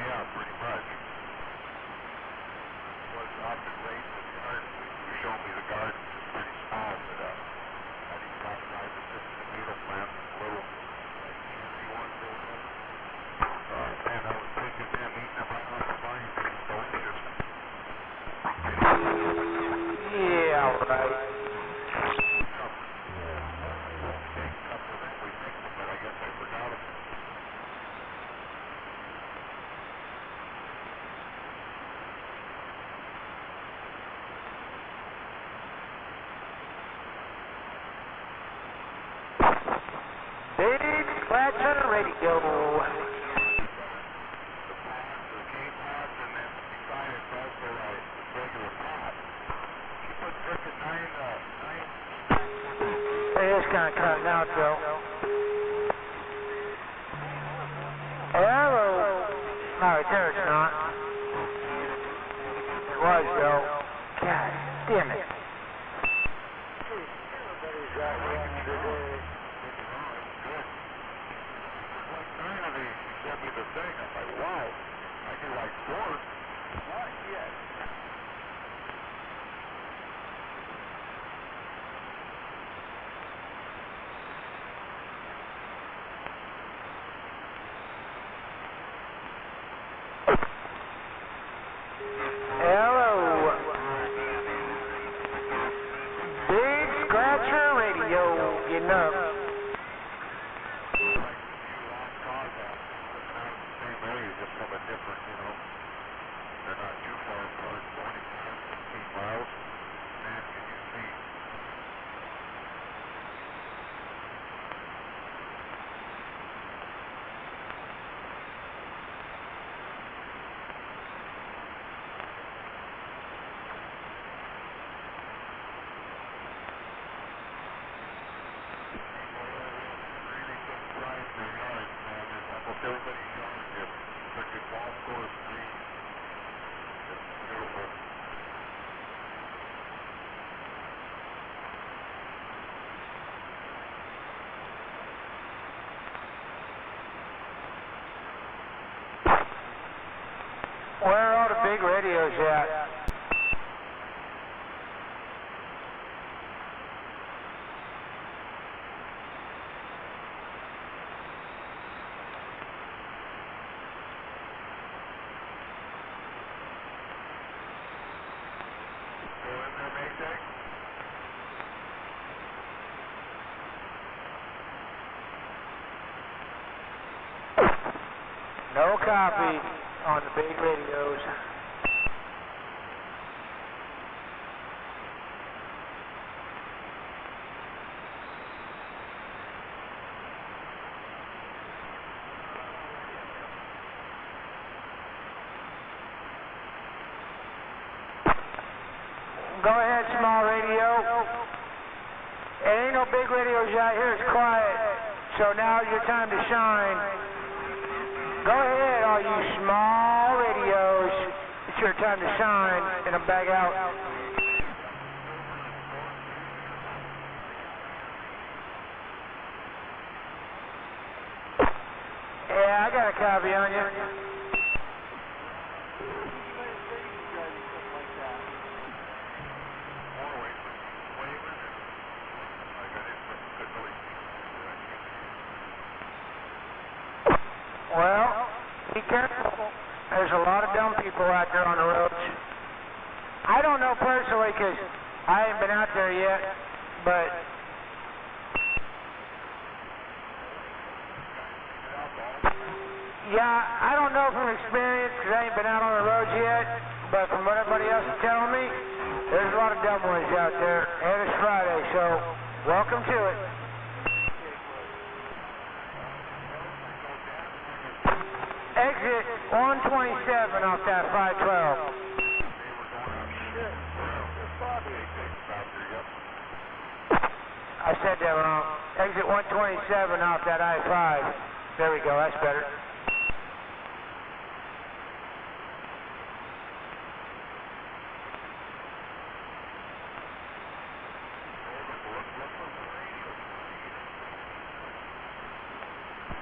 Yeah, pretty much. Was up and late in the garden. You showed me the garden. It's pretty small, but how do you stop by the tomato plant? Little, like, fancy one going up. Man, I was picking them, eating them right off the vine. It's delicious. Yeah, right. Big scratch on the radio. It is kind of cutting out, Joe. Hello. No, right there it's not. It was, Joe. God damn it. Everybody's got one today. She sent me the thing. I'm like, wow. I do like 4. Not yet. Hello. Big Scratcher Radio getting up. Just from a different, they're not too far apart, 15 miles. Man, can you see? Really good drive in their yards, man. There's almost everybody's yard here. Like a golf course green. It's beautiful. Where are all the big radios at? No copy on the big radios. Go ahead, small radio. It ain't no big radios out here, it's quiet. So now's your time to shine. Go ahead, all you small radios. It's your time to shine, and I'm back out. Yeah, I got a copy on you. Well, be careful. There's a lot of dumb people out there on the roads. I don't know personally because I ain't been out there yet, but yeah, I don't know from experience because I ain't been out on the roads yet, but from what everybody else is telling me, there's a lot of dumb ones out there, and it's Friday, so welcome to it. Exit 127 off that 512. I said that wrong. Exit 127 off that I-5. There we go, that's better.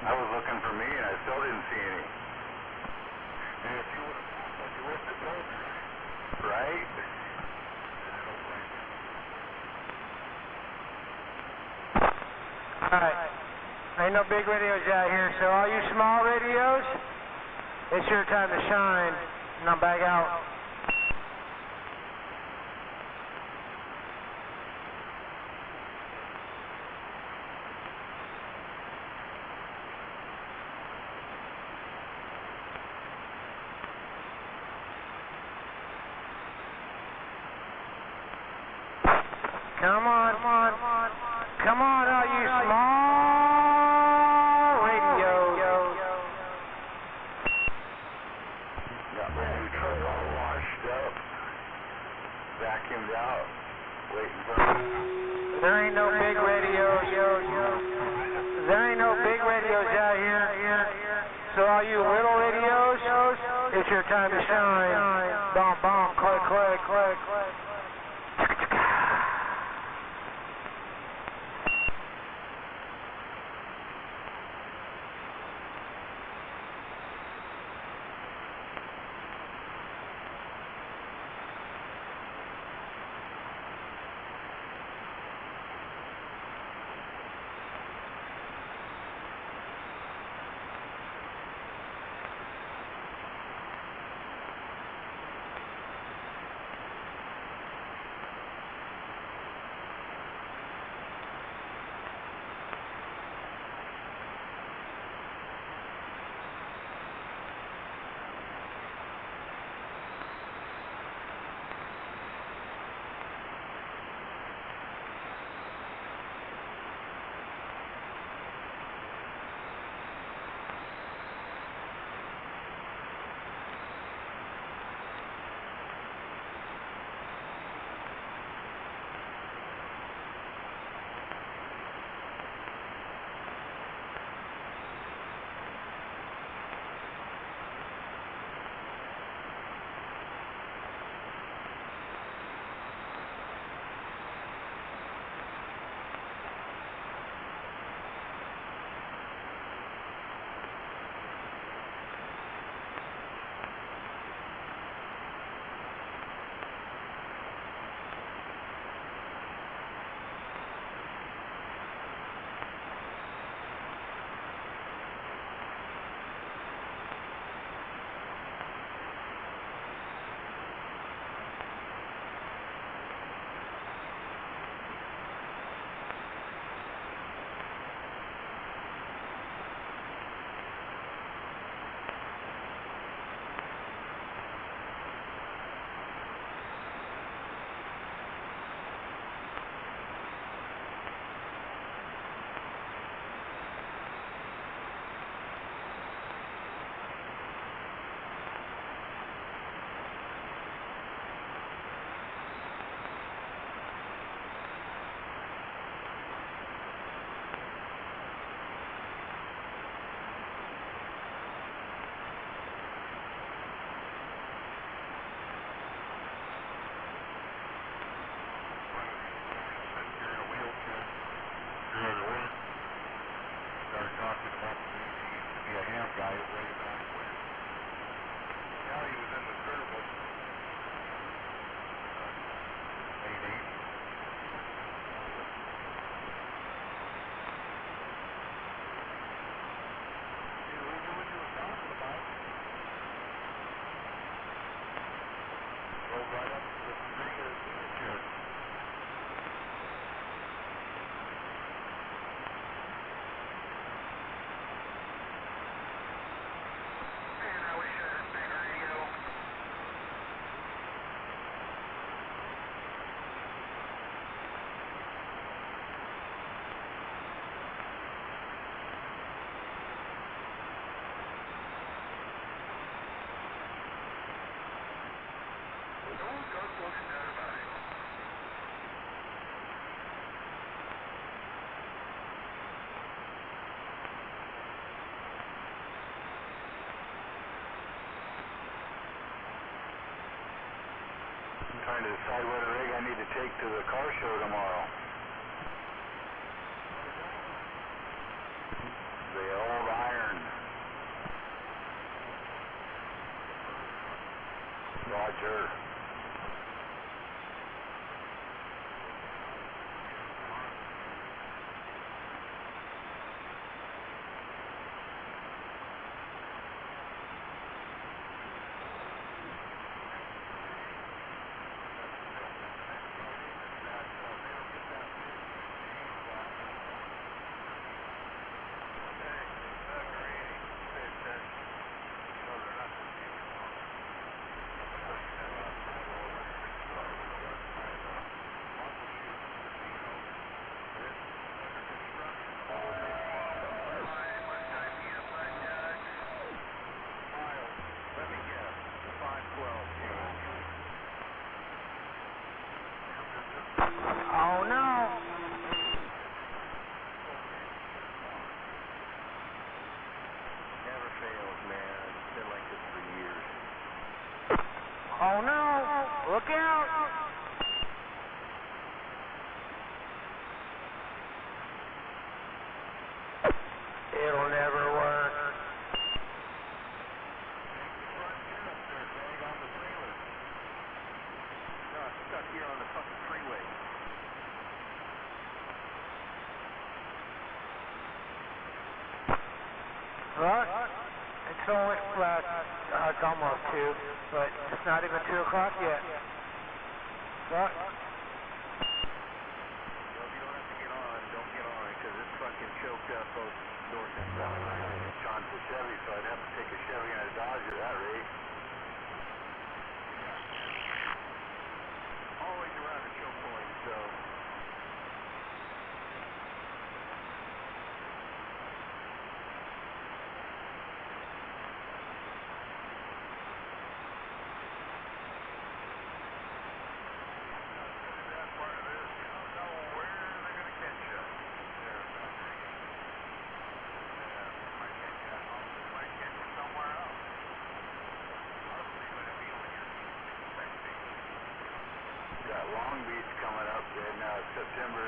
I was looking for me and I still didn't see any. And if you would have known that, you wouldn't have told me, right? Right? And I don't blame you. Alright. Ain't no big radios out here, so all you small radios, it's your time to shine. And I'm back out. Come on, come on, all you small radios. Got my new truck all washed up, vacuumed out, waiting for There ain't no big radios. There ain't no big radios out here. So all you little radios, it's your time to shine. Bomb, bomb, click, click, click. guy way back when. Now he was in the service, late 80s. See, we knew what you were talking about. Rolled right up to the screen of the signature. I'm trying to decide what rig I need to take to the car show tomorrow. The old iron. Oh no! Never fails, man. It's been like this for years. Oh no! Look out! It'll never work. No, it's stuck here on the fucking freeway. Well, it's only, it's almost 2, but it's not even 2 o'clock yet. Well, So if you don't have to get on, don't get on, because it's fucking choked up both north and south. Sean's a Chevy, so I'd have to take a Chevy and a Dodge at that rate. Always around the choke point, so... Got Long Beach coming up in September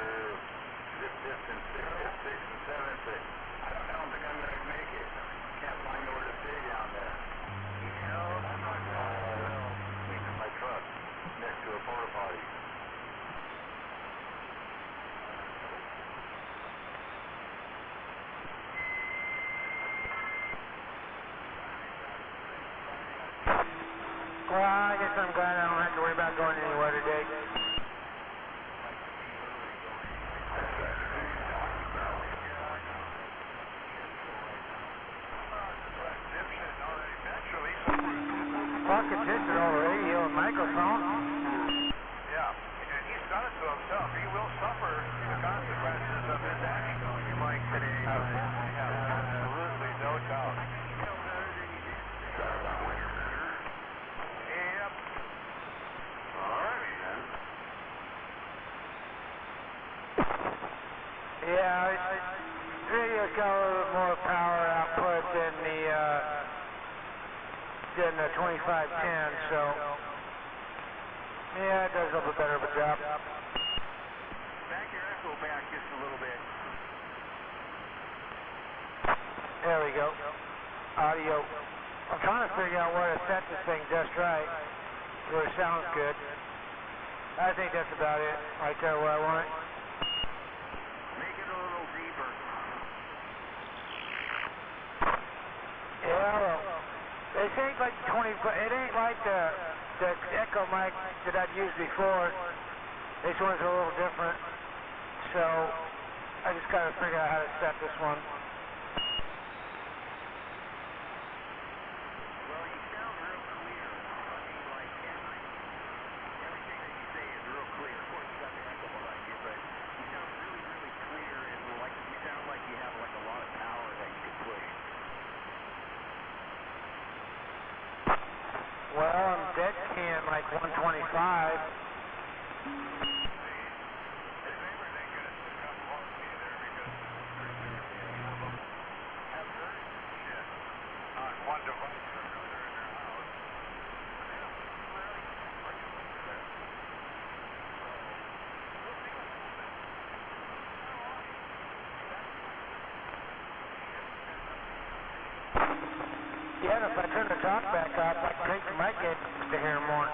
5th and 6th and 7th, but I don't think I'm going to make it. Can't find nowhere to stay down there. I'm not leaving my truck next to a porta potty. well, I guess I'm glad I don't have to worry about going anywhere today. Fucking pissed on the radio and microphone. Yeah, and he's done it to himself. He will suffer the consequences of his actions like today. Absolutely, no doubt. Yep. All right, then. Yeah, radio's got a little bit more power output than the 2510, so yeah, it does a little bit better of a job. Back your echo back just a little bit. There we go. Audio. I'm trying to figure out where to set this thing just right, where it sounds good. I think that's about it, right there where I want it. Make it a little deeper. Yeah, well, this ain't like the 20, it ain't like the echo mic that I'd used before. This one's a little different, so I just gotta figure out how to set this one. Well, you sound real clear. I mean, like, everything that you say is real clear. Of course, you got the echo behind you, but you sound really, really clear, and like you sound like you have like a lot of power that you can push. Well, I'm dead keen at like 125. One device or another in their house. Yeah, and if I turn the talk back up, I think you might get to hear more.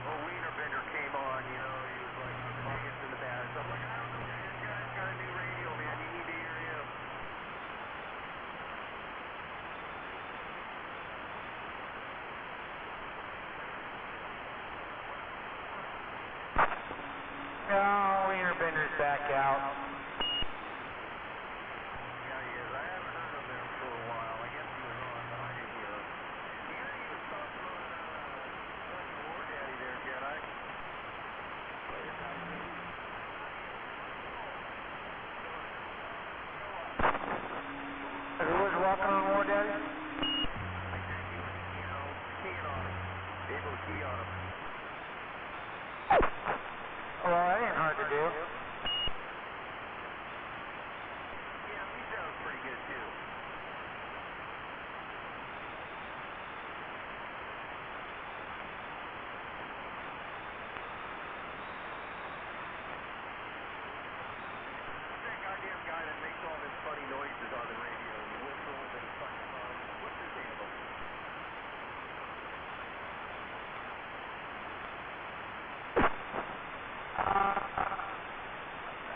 Well, Wienerbender came on, you know, he was like the biggest in the band. So I'm like, I don't know, this guy's got a new radio, man. You need to hear him. No, Wienerbender's back out. Yeah, he is. I haven't heard of him for a while. I guess he was on, but I didn't hear him. You know, he was talking on War Daddy there, Jedi. walking on War Daddy? I think he was, keying on him. Able to key on him. Well, that ain't hard to do. Yeah, he sounds pretty good too. That goddamn guy that makes all them funny noises on the radio and he whistles and fucking what's his handle?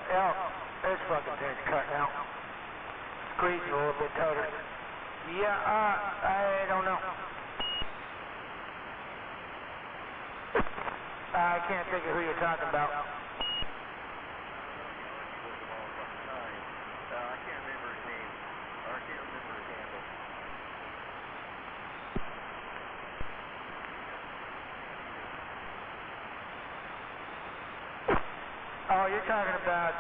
Yeah, this fucking thing's cutting out. Squeezing a little bit tighter. Yeah, I don't know. I can't think of who you're talking about. I can't remember his name. Or I can't remember his handle. Oh, you're talking about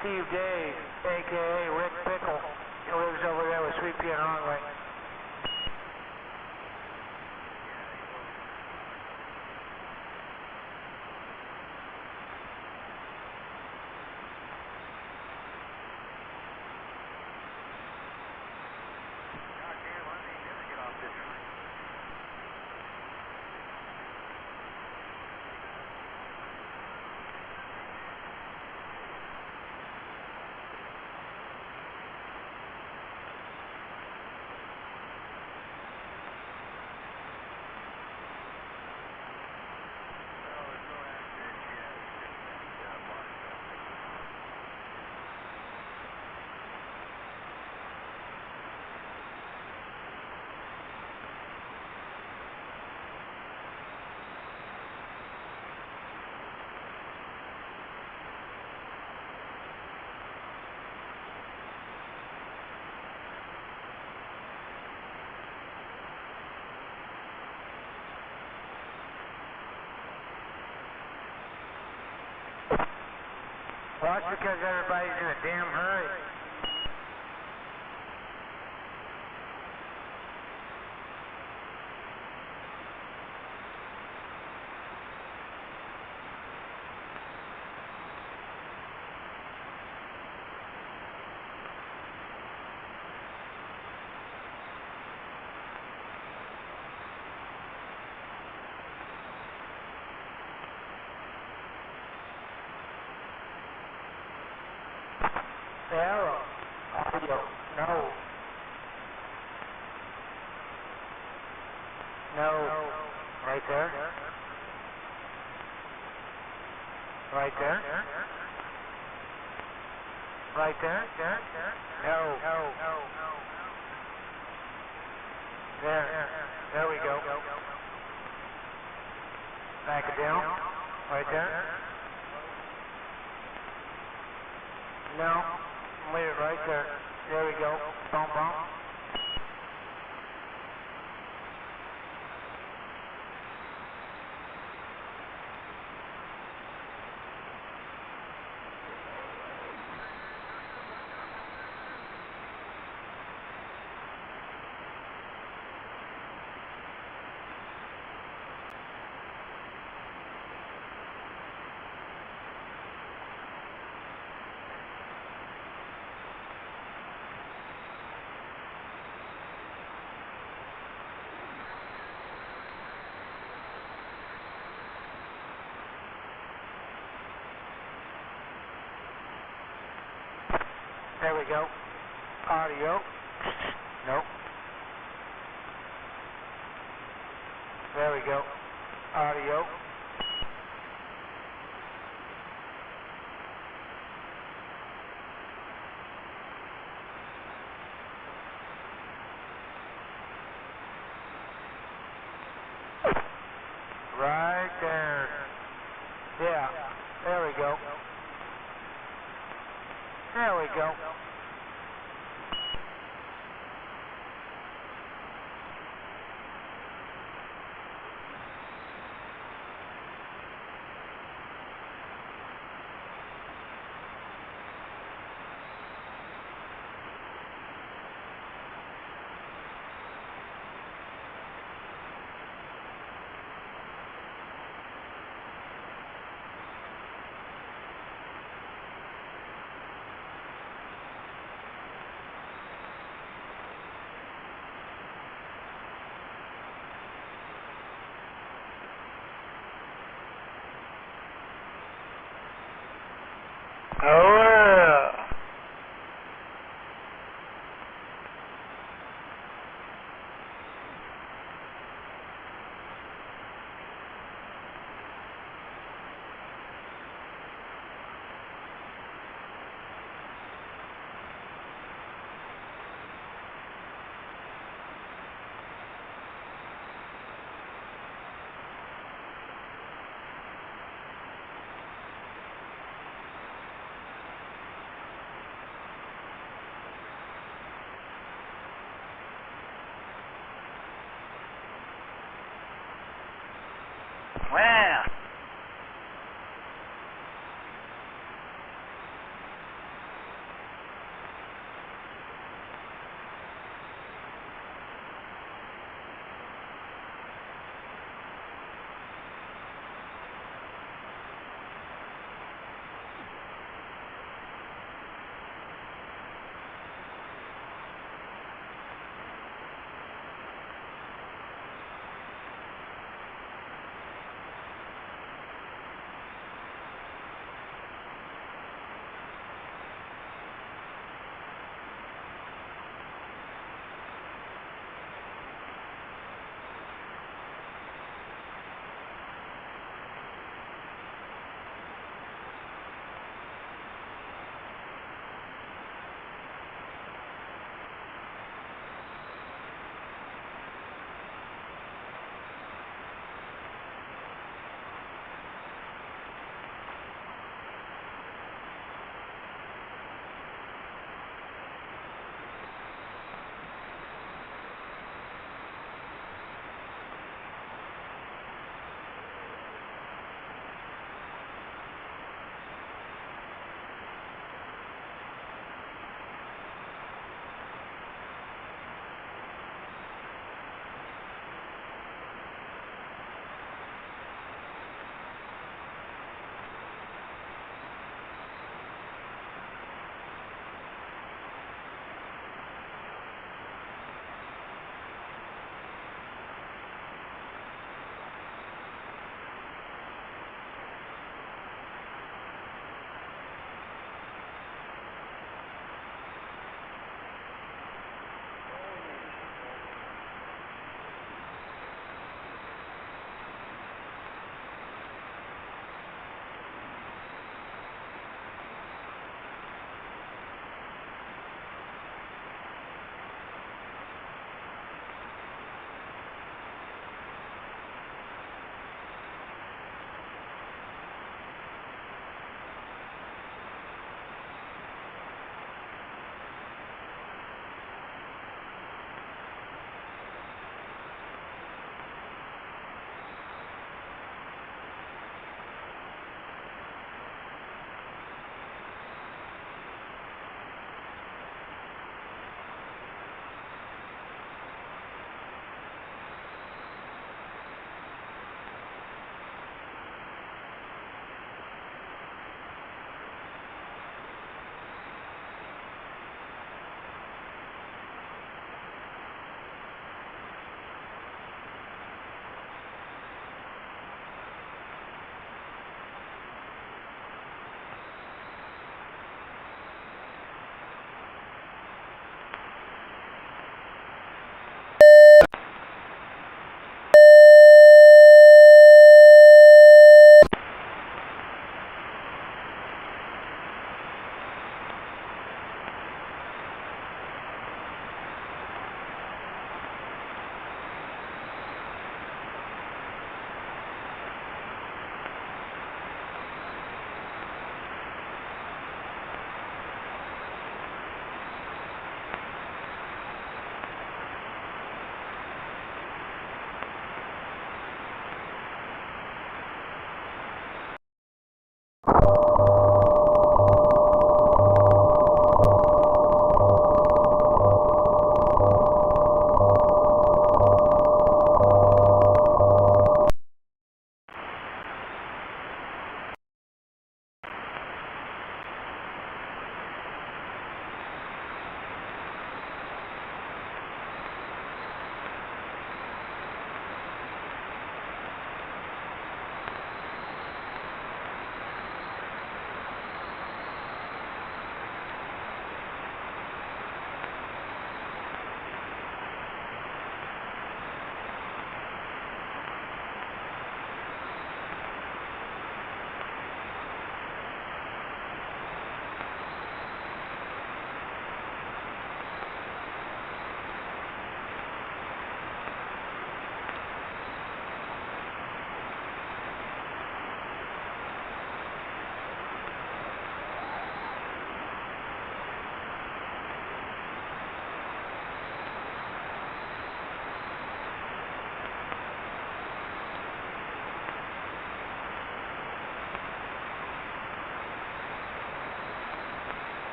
Steve Dave, a.k.a. Rick Pickle. He lives over there with Sweet Pea and Wrongway. Goddamn, I ain't gonna get off this tree. Well, that's because everybody's in a damn hurry. Arrow. Audio. No. No. Right there. Right there. Right there. No. There. There we go. Back it down. Right there. No. Leave it right there. There we go. Boom, boom. There we go. Audio. Nope. There we go. Audio. Right there. Yeah. There we go. There we go. Well.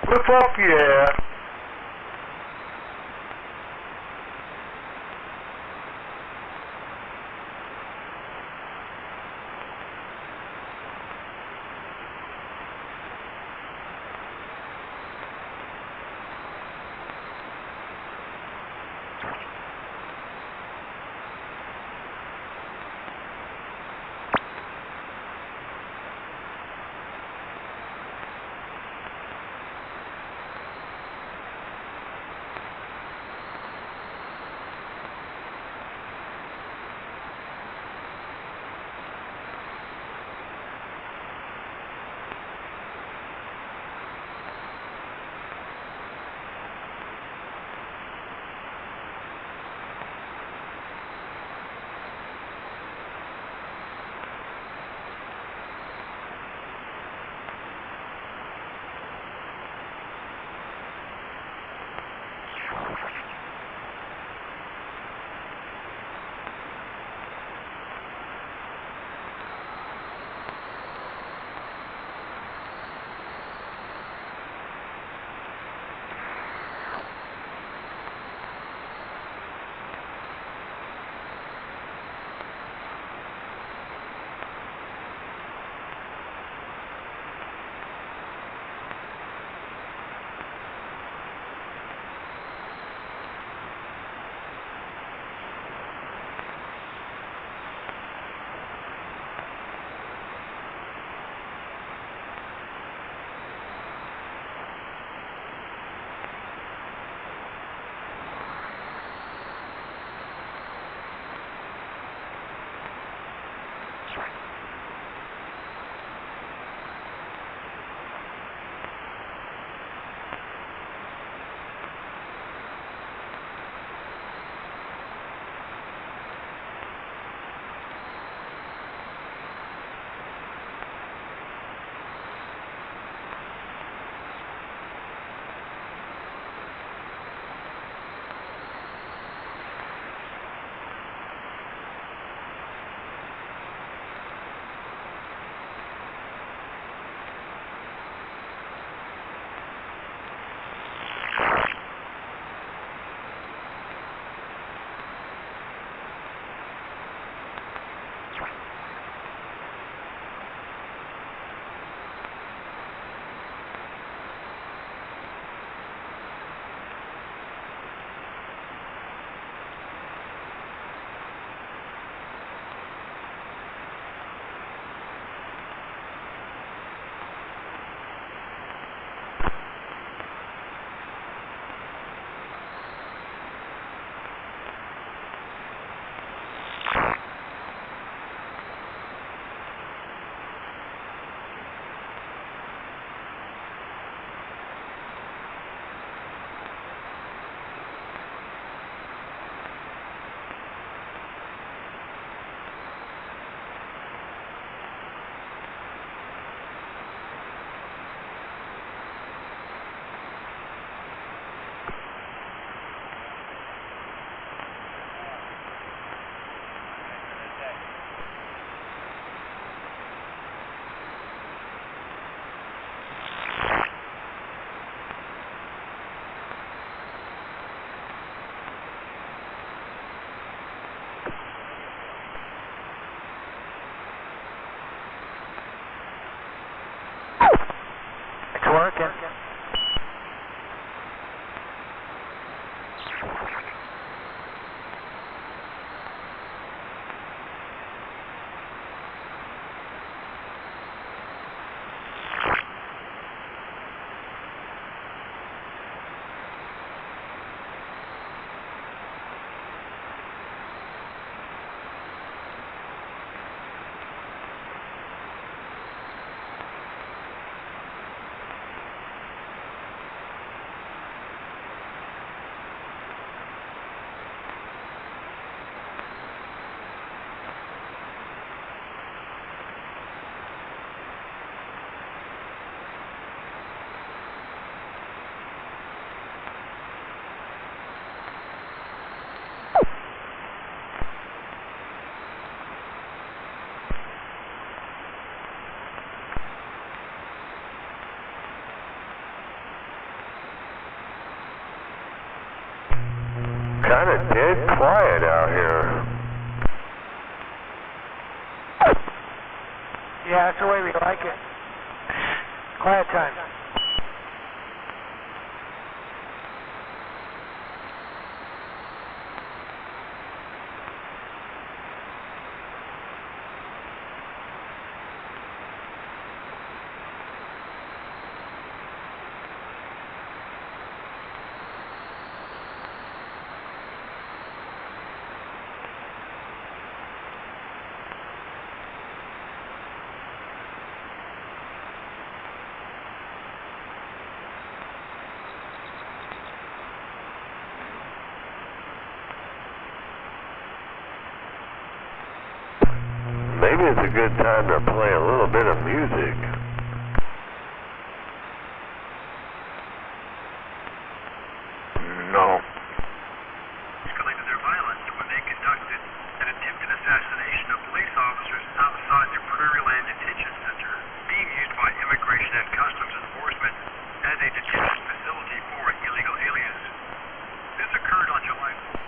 Flip up, yeah. It's working. kind of dead quiet out here. Yeah, that's the way we like it. Quiet time. Maybe it's a good time to play a little bit of music. No. Escalated their violence when they conducted an attempted assassination of police officers outside the Prairie Land Detention Center, being used by Immigration and Customs Enforcement as a detention facility for illegal aliens. This occurred on July 4th.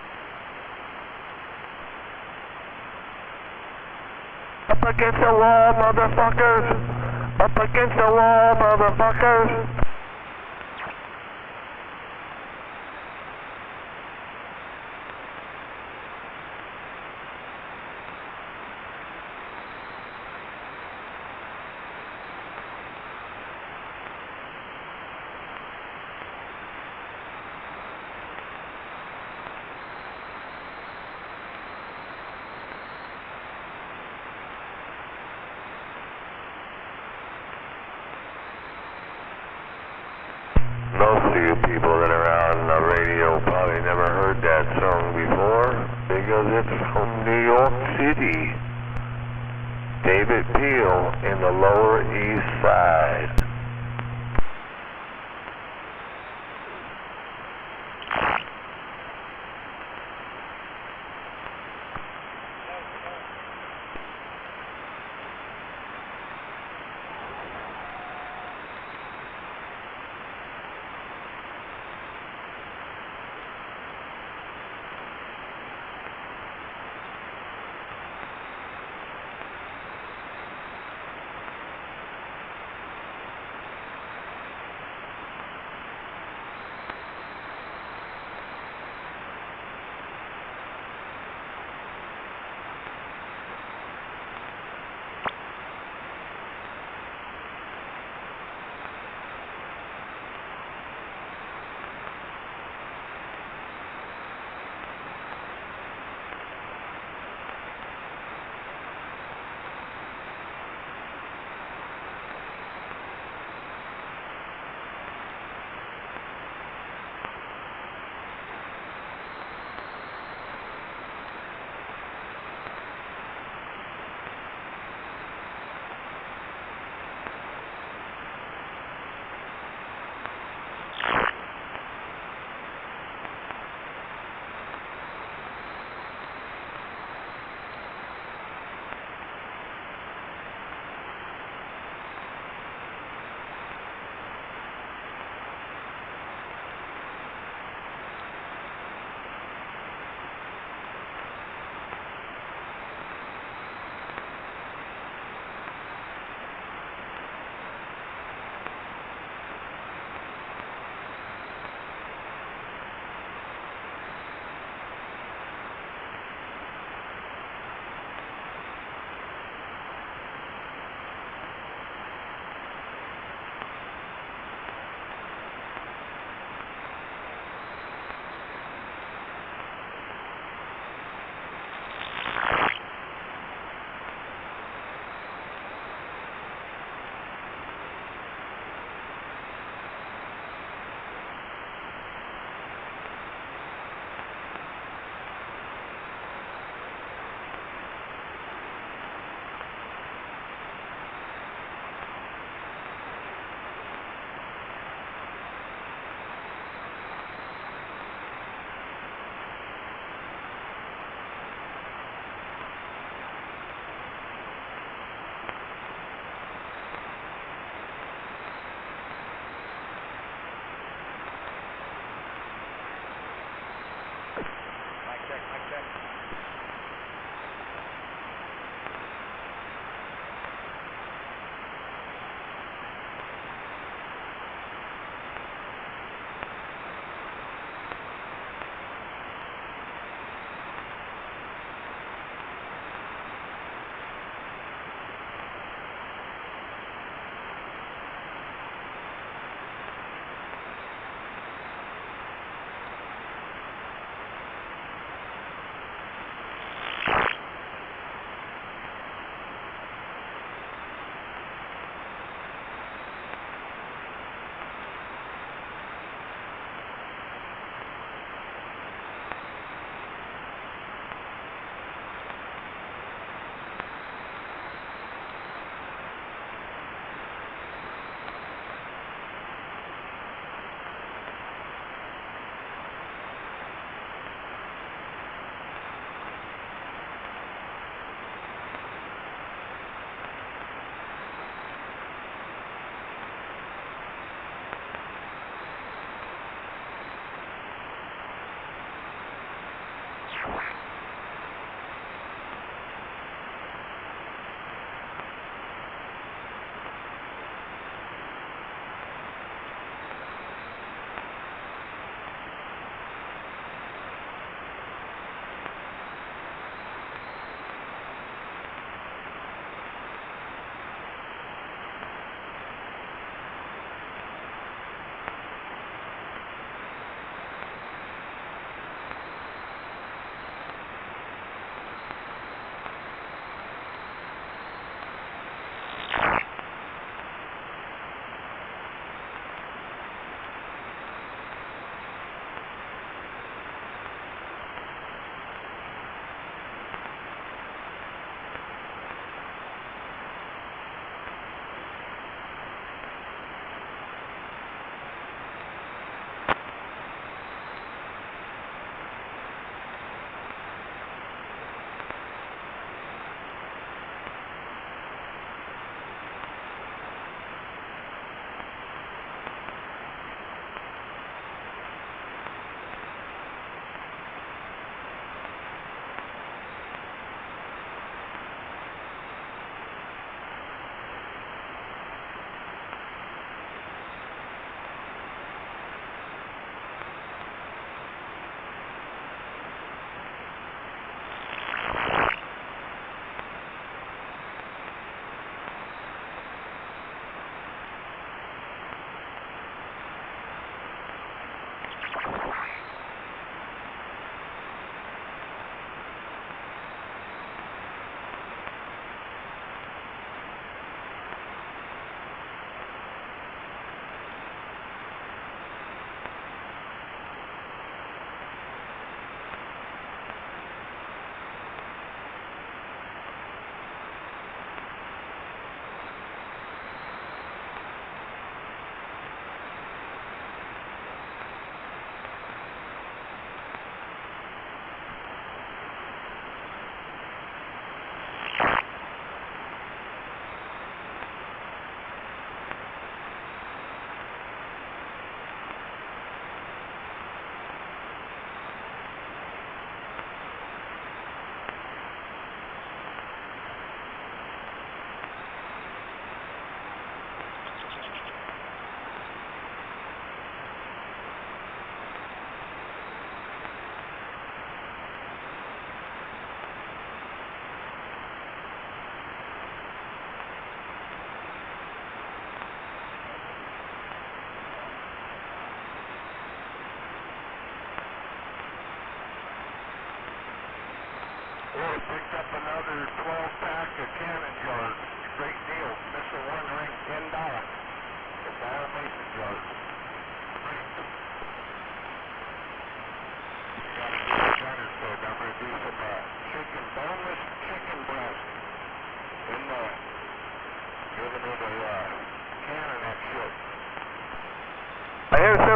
Up against the wall, motherfuckers! Up against the wall, motherfuckers! Most of you people that are on the radio probably never heard that song before because it's from New York City. David Peel in the Lower East Side.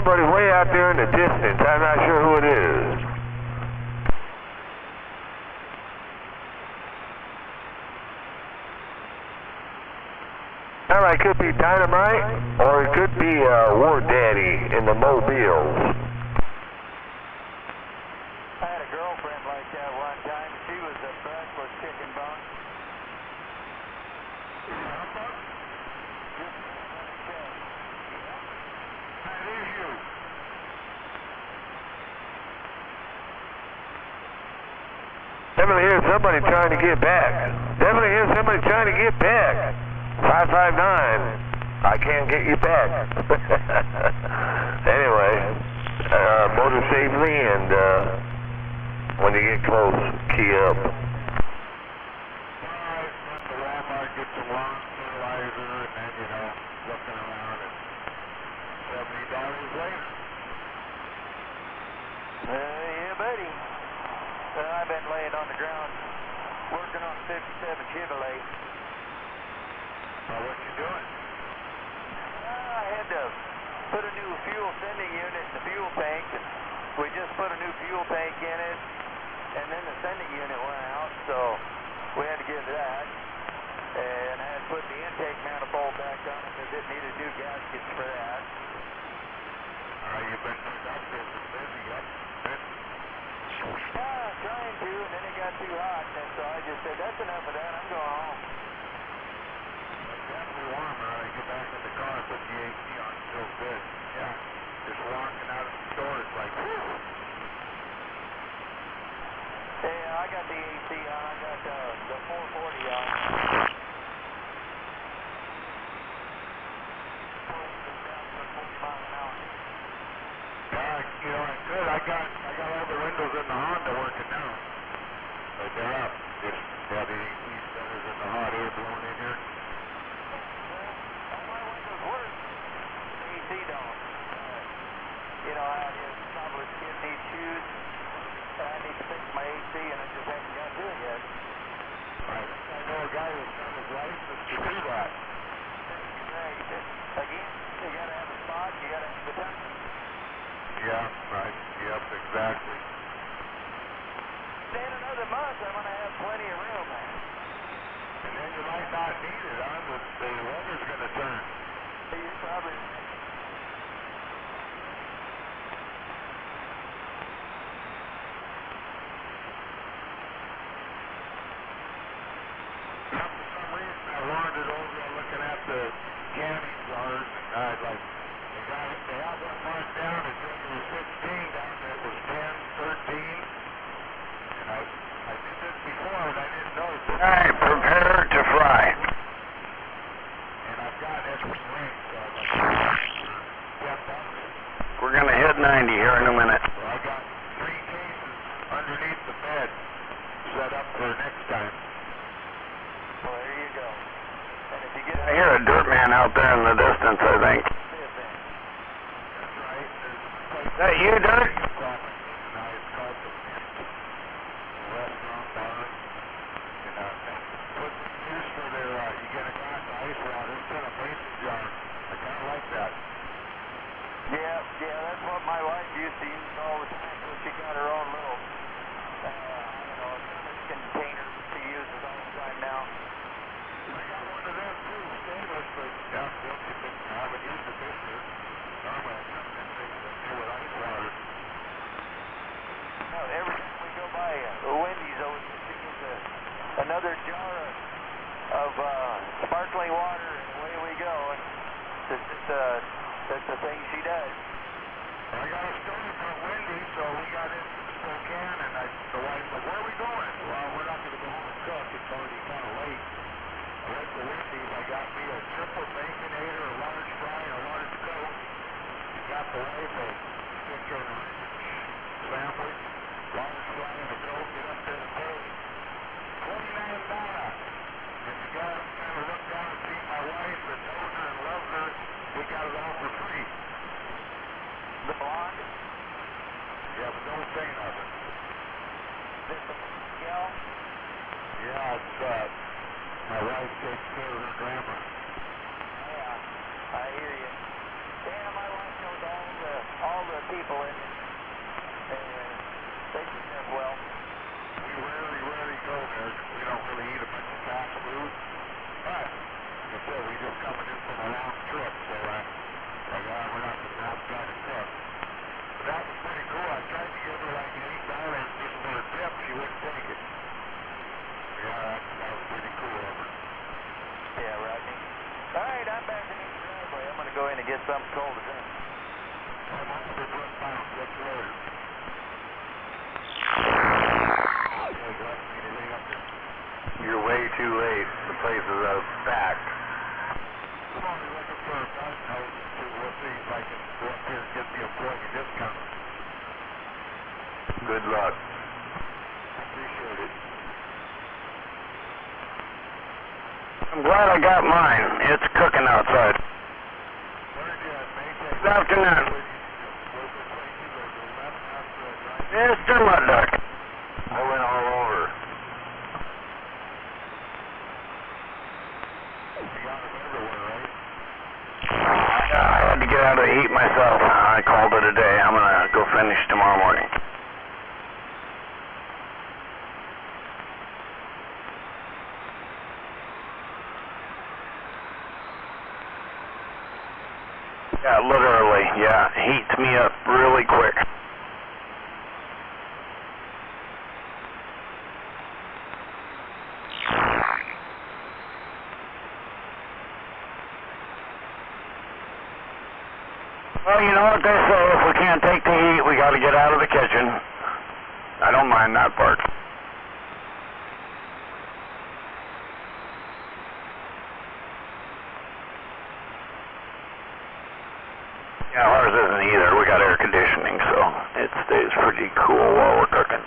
somebody way out there in the distance. I'm not sure who it is. Alright, could be Dynamite, or it could be War Daddy in the Mobiles. I had a girlfriend like that one time. She was a breakfast chicken bone. That is you. Definitely hear somebody trying to get back. Definitely hear somebody trying to get back. 559. I can't get you back. Anyway, motor safely, and when you get close, key up. Alright, went to Walmart, get some lawn fertilizer, and then, you know, looking around, and $70 later. Yeah, buddy. I've been laying on the ground working on 57 Chevrolet. What you doing? I had to put a new fuel sending unit in the fuel tank, and we just put a new fuel tank in it, and then the sending unit went out, so we had to get that. And I had to put the intake manifold back on it because it needed new gaskets for that. You've been productive and busy, yep. Trying to, and then it got too hot, and so I just said, that's enough of that, I'm going home. It's definitely warmer. I get back in the car and put the AC on, it feels good. Yeah, just walking out of the store, it's like, whew. Yeah, I got the AC on, I got the 440 on. You know, it's good. I got all the windows in the Honda working now. But they're up. Just, yeah, the AC better than the hot air blowing in here. All my windows work. The AC don't. You know, I just probably kid needs shoes. I need to fix my AC, and I just haven't got to it yet. I know a guy who's done his license to do that. Right. Again, you gotta have a spot, you gotta have the time. Yeah, right. Yep, exactly. In another month, I'm gonna have plenty of room. And then you might not need it, huh? The weather's gonna turn. You probably. For some reason, I wandered over and looking at the canning jars, and I'd like, they had one marked down, it said it was 16, down there it was 10, 13, and I did this before, and I didn't notice it. Alright, prepare to fry. And I've got extra ring, so I'm like, $10. We're gonna hit 90 here in a minute. So I got 3 cases underneath the bed set up for next time. Well, there you go. And if you get I hear a dirt man out there in the distance, I think. That's right. Is that you, Dirt? It's called the restaurant bar. And put use for their, you get a glass of ice water, it's in a mason jar. I kind of like that. Yeah, that's what my wife used to use all the time. So she got her own little, I don't know, container she uses all the time now. I got one of them too, stainless, but yeah, I haven't used it this year. Normally I come in with ice water. No, every time we go by Wendy's, she gets another jar of sparkling water, and away we go. And it's just, that's the thing she does. I got a story from Wendy's, so we got into Spokane, and the wife said, where are we going? Well, we're not going to go home and cook. It's already kind of late. I went to Wendy's. I got me a triple baconator, a large fry, and a large Coke. And got the wife a chicken sandwich, large fry, and a Coke. Get up there and pay $29. And the guy kind of looked down and seen my wife and knows her and loves her. We got it all for free. The blonde? Yeah, but don't say nothing. This the gal? Yeah, it's, my wife takes care of her grandma. Yeah, I hear you. Yeah, my wife knows all the put people in it, and they do that well. We rarely go there because we don't really eat a bunch of fast food. But, like I said, we just coming in from a long trip, so we're not the best guy to cook. But that was pretty cool. I tried to give her like $8 just for a tip. She wouldn't take it. Yeah, that was pretty cool of her. Yeah, Rodney. All right, I'm back in the driveway. I'm going to go in and get something cold to drink. I'm on the westbound. Catch you later. Okay, got anything up there? You're way too late. The place is packed. I'm only looking for a dozen houses too. We'll see if I can go up here and get the employee discount. Good luck. I appreciate it. I'm glad I got mine. It's cooking outside. Very good. Maintain. Good afternoon. Where's the place you go? The left after a drive? Mr. Mudduck. I went all over. You got them everywhere, right? I had to get out of the heat myself. I called it a day. I'm going to go finish tomorrow morning. Yeah, literally. Yeah, heats me up really quick. Well, you know what they say, if we can't take the heat, we got to get out of the kitchen. I don't mind that part. Yeah, ours isn't either. We got air conditioning, so it stays pretty cool while we're cooking.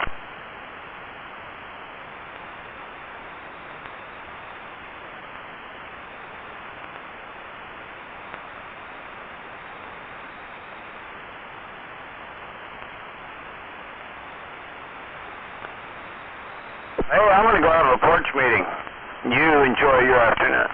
Hey, I'm going to go out to a porch meeting. You enjoy your afternoon.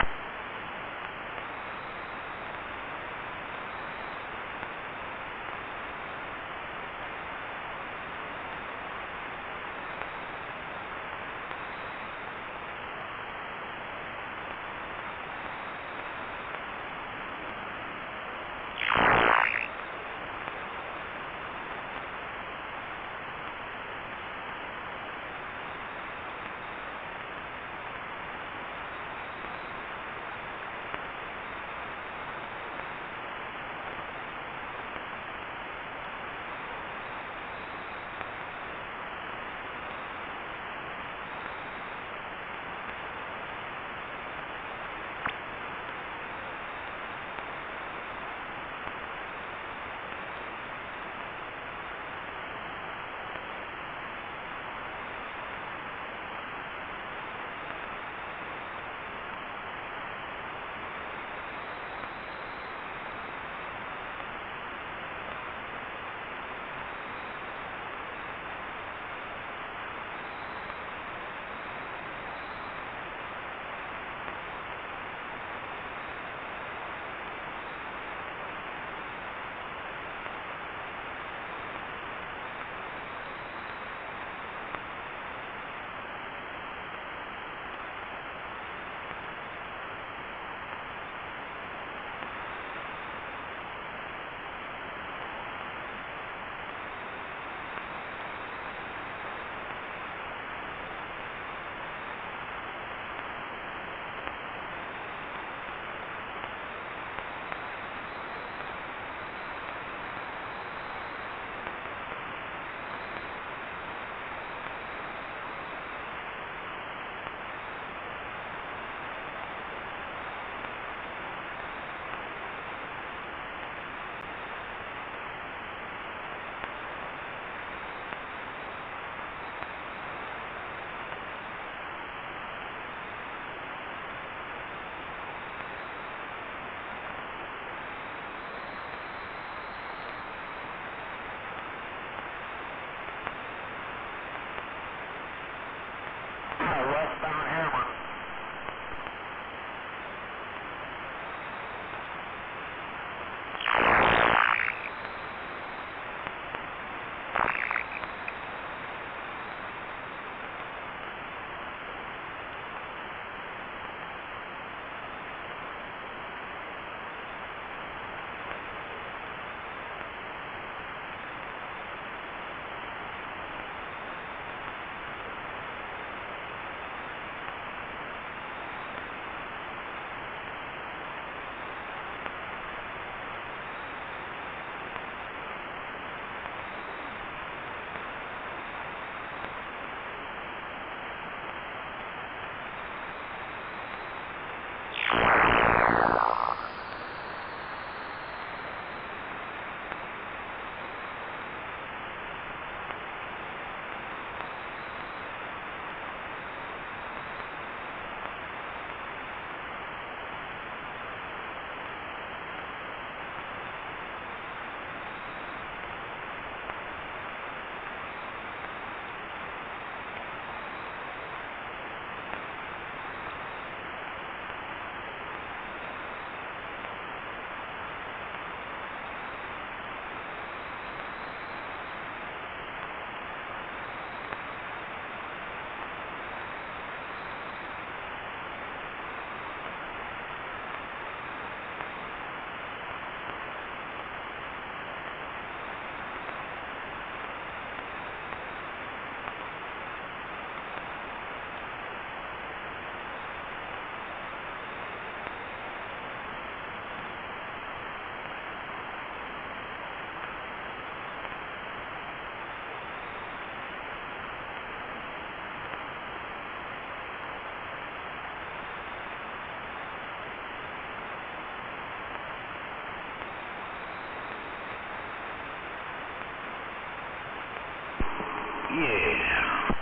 Yeah.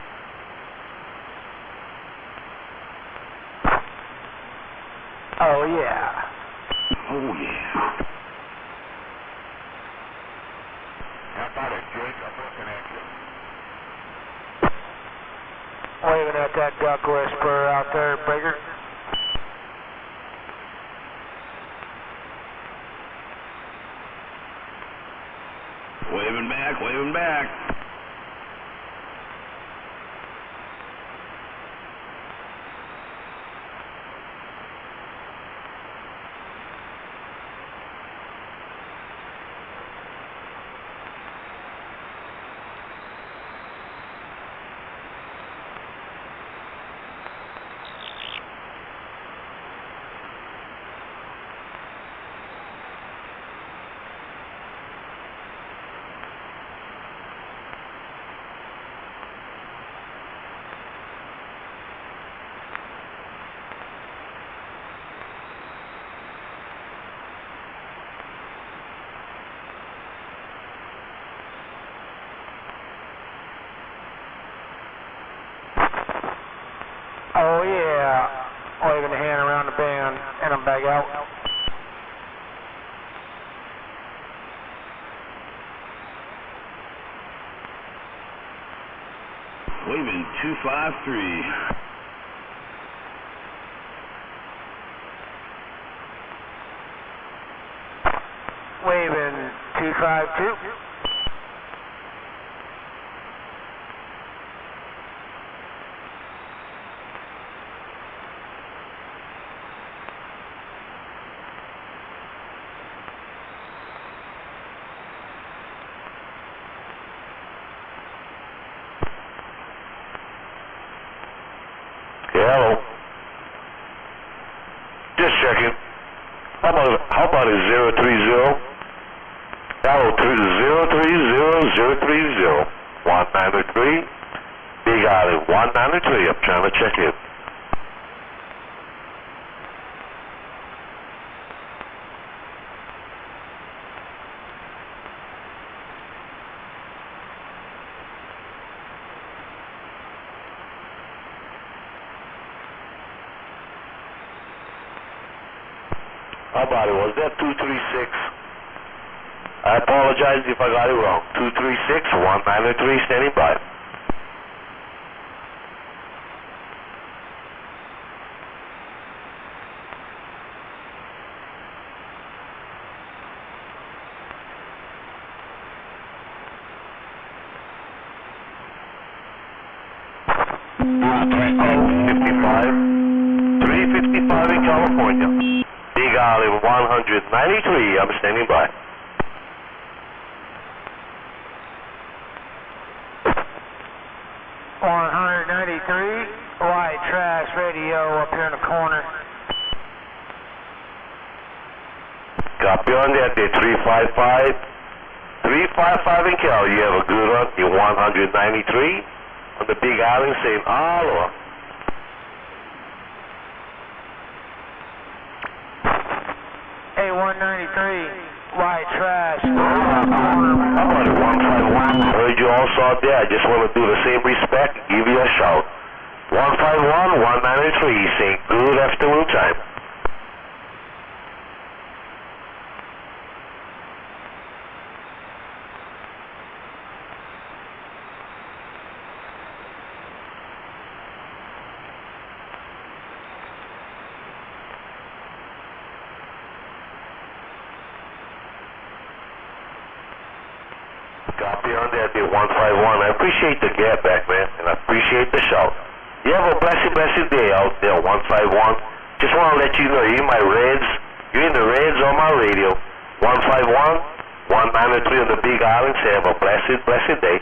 Oh, yeah. Oh, yeah. How about it, Jake? I'm looking at you. Waving at that duck whisperer out there, Bigger. Waving back, waving back. Oh, yeah. Waving the hand around the band, and I'm back out. Waving 253. Waving 252. Hello. Just checking. How about a 030? Hello, 030-030. 193. Big Island 193. I'm trying to check in. How about it? Was that 236? I apologize if I got it wrong. 236, 193, standing by. Oh, 355 in California. Big Island 193, I'm standing by. White trash radio up here in the corner. Copy on that, they're 355. 355 in Cal, you have a good one. You're 193 on the Big Island saying aloha. Hey, 193, white trash. How about it, 151? Heard you also out there. I just want to do the same respect, give you a shout. 151, 193, saying good afternoon time. Copy on that, the 151. I appreciate the get back, man, and I appreciate the shout. You have a blessed day out there, 151. Just want to let you know, you're in my reds. You're in the reds on my radio. 151, 193 on the Big Island. Say have a blessed day.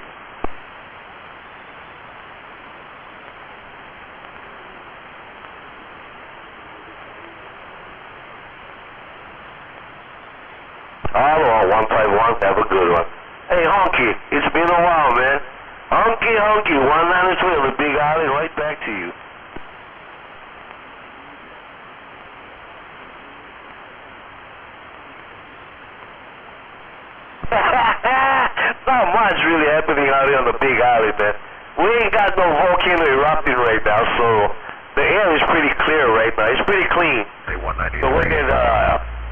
Hello, 151. Have a good one. Hey, Honky, it's been a while, man. Honky, 193 on the Big Island, right back to you. Not much really happening out here on the Big Island, man. We ain't got no volcano erupting right now, so the air is pretty clear right now. It's pretty clean. Hey, 193. So when there's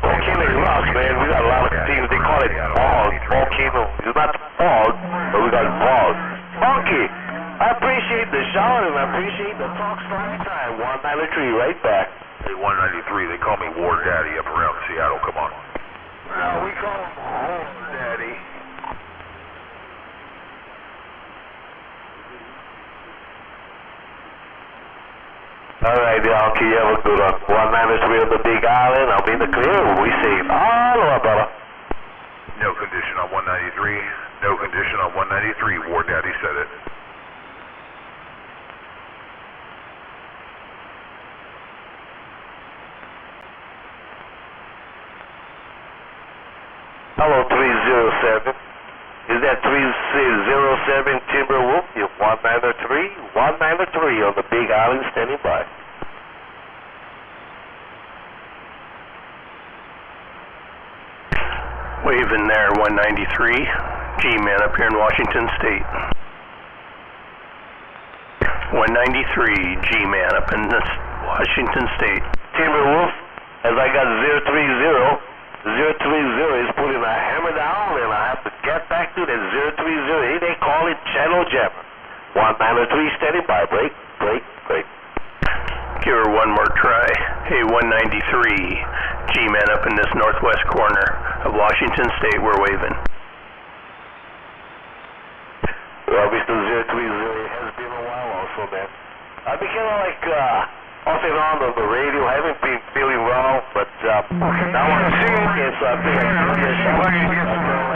volcano erupts, man, we got a lot of things. They call it fog, volcano. It's not fog, but we got fog. Funky. I appreciate the shout and I appreciate the talk story time. 193, right back. Hey, 193, they call me War Daddy up around Seattle. Come on. Well, we call him Home Daddy. All right, Yankee, you have a good one. 193 on the Big Island. I'm in the clear. We saved all of our brother. No condition on 193. No condition on 193. War Daddy said it. Hello, 307. Is that 307 Timberwolf? You're 193? 193 on the Big Island, standing by. Waving there, 193. G-Man up here in Washington State. 193, G-Man up in Washington State. Timberwolf, as I got 030. 030 is putting a hammer down, and I have to get back to that 030. They call it channel jammer. 193 standing by. Break. Give her one more try. Hey, 193. G-Man up in this northwest corner of Washington State. We're waving. Well, Mr. 030, it has been a while also, man. I've been kind of like off and on the radio. I haven't been feeling well, but now I'm sick again, so I think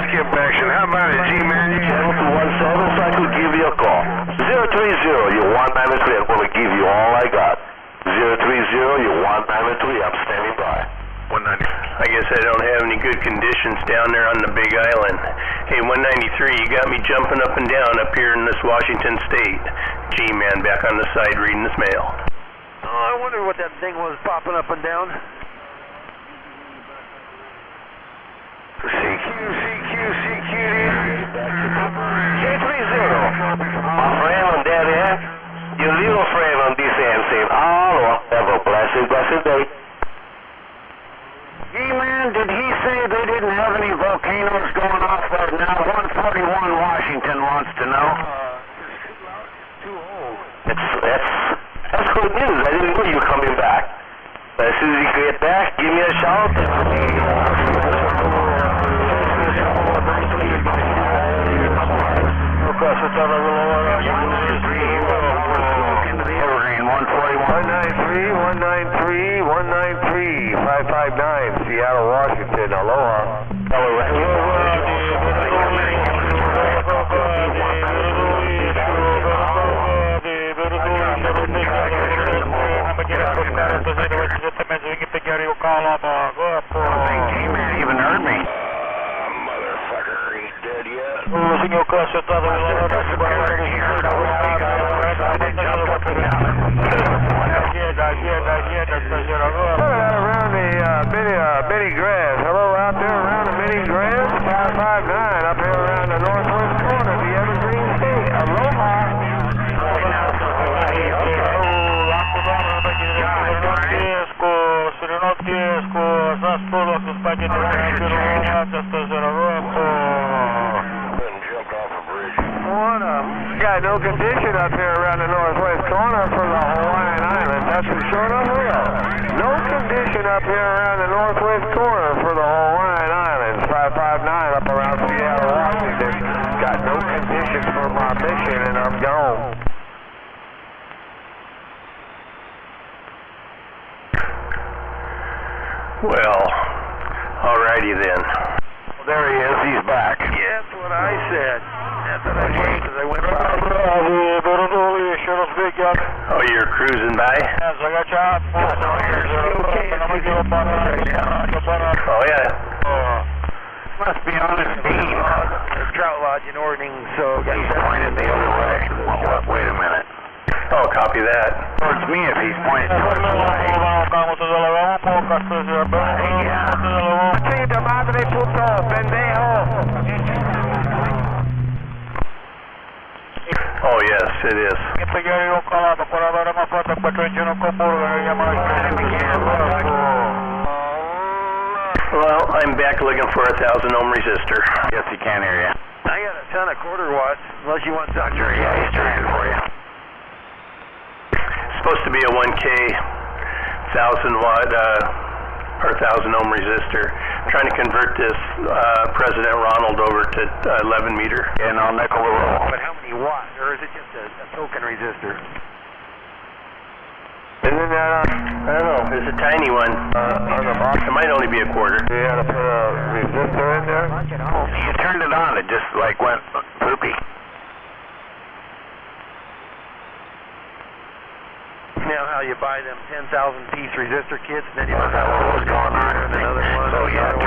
Skip action. How about it, G-Man? channel to 17 so I could give you a call. 030, you're 193. I'm going to give you all I got. 030, you're 193. I'm standing by. 193. I guess I don't have any good conditions down there on the Big Island. Hey, 193, you got me jumping up and down up here in this Washington State. G-Man back on the side reading this mail. Oh, I wonder what that thing was popping up and down. CQ. K30. My friend on that end, your little friend on this end saying, "Hello, have a blessed day." G-Man, did he say they didn't have any volcanoes going off right now? 141 Washington wants to know. Too old. That's good news. I didn't know you were coming back. But as soon as you get back, give me a shout. Evergreen, 141. 193, 559, Seattle, Washington. Aloha. G-Man even heard me. Motherfucker, he's dead yet. Around the mini grass. Hello out there around the mini grass. 559 up here around the northwest corner of the Evergreen State. Aloha. Got no condition up here around the northwest corner for the Hawaiian Islands. That's for sure enough, no condition up here around the northwest corner for the Hawaiian Islands. 559 up around Seattle, Washington. Got no conditions for my mission, and I'm gone. Well, alrighty then. There he is. He's back. Yeah, that's what I said. That's what I said, because I went by. Oh, you're cruising by? Oh, yeah. Must be on his beam. There's trout lodging ordering, so He's pointed the other way. Wait a minute. Oh, copy that. Towards me if he's pointed towards the way. Madre puto, pendejo. it is. Well, I'm back looking for a 1,000 ohm resistor. Yes, he can hear you. I got a ton of quarter watts, unless you want Dr. Yeah, he's trying for you. It's supposed to be a 1K 1,000 watt or 1,000 ohm resistor. I'm trying to convert this President Ronald over to 11 meter. And I'll nickel the roll. But how many watts? Or is it just a token resistor? Isn't that I don't know. It's a tiny one. on the box? It might only be a quarter. You had to put a resistor in there? You turned it on, it just like went poopy. Now how you buy them 10,000 piece resistor kits, and then you don't know what was going on with another one. Oh yeah,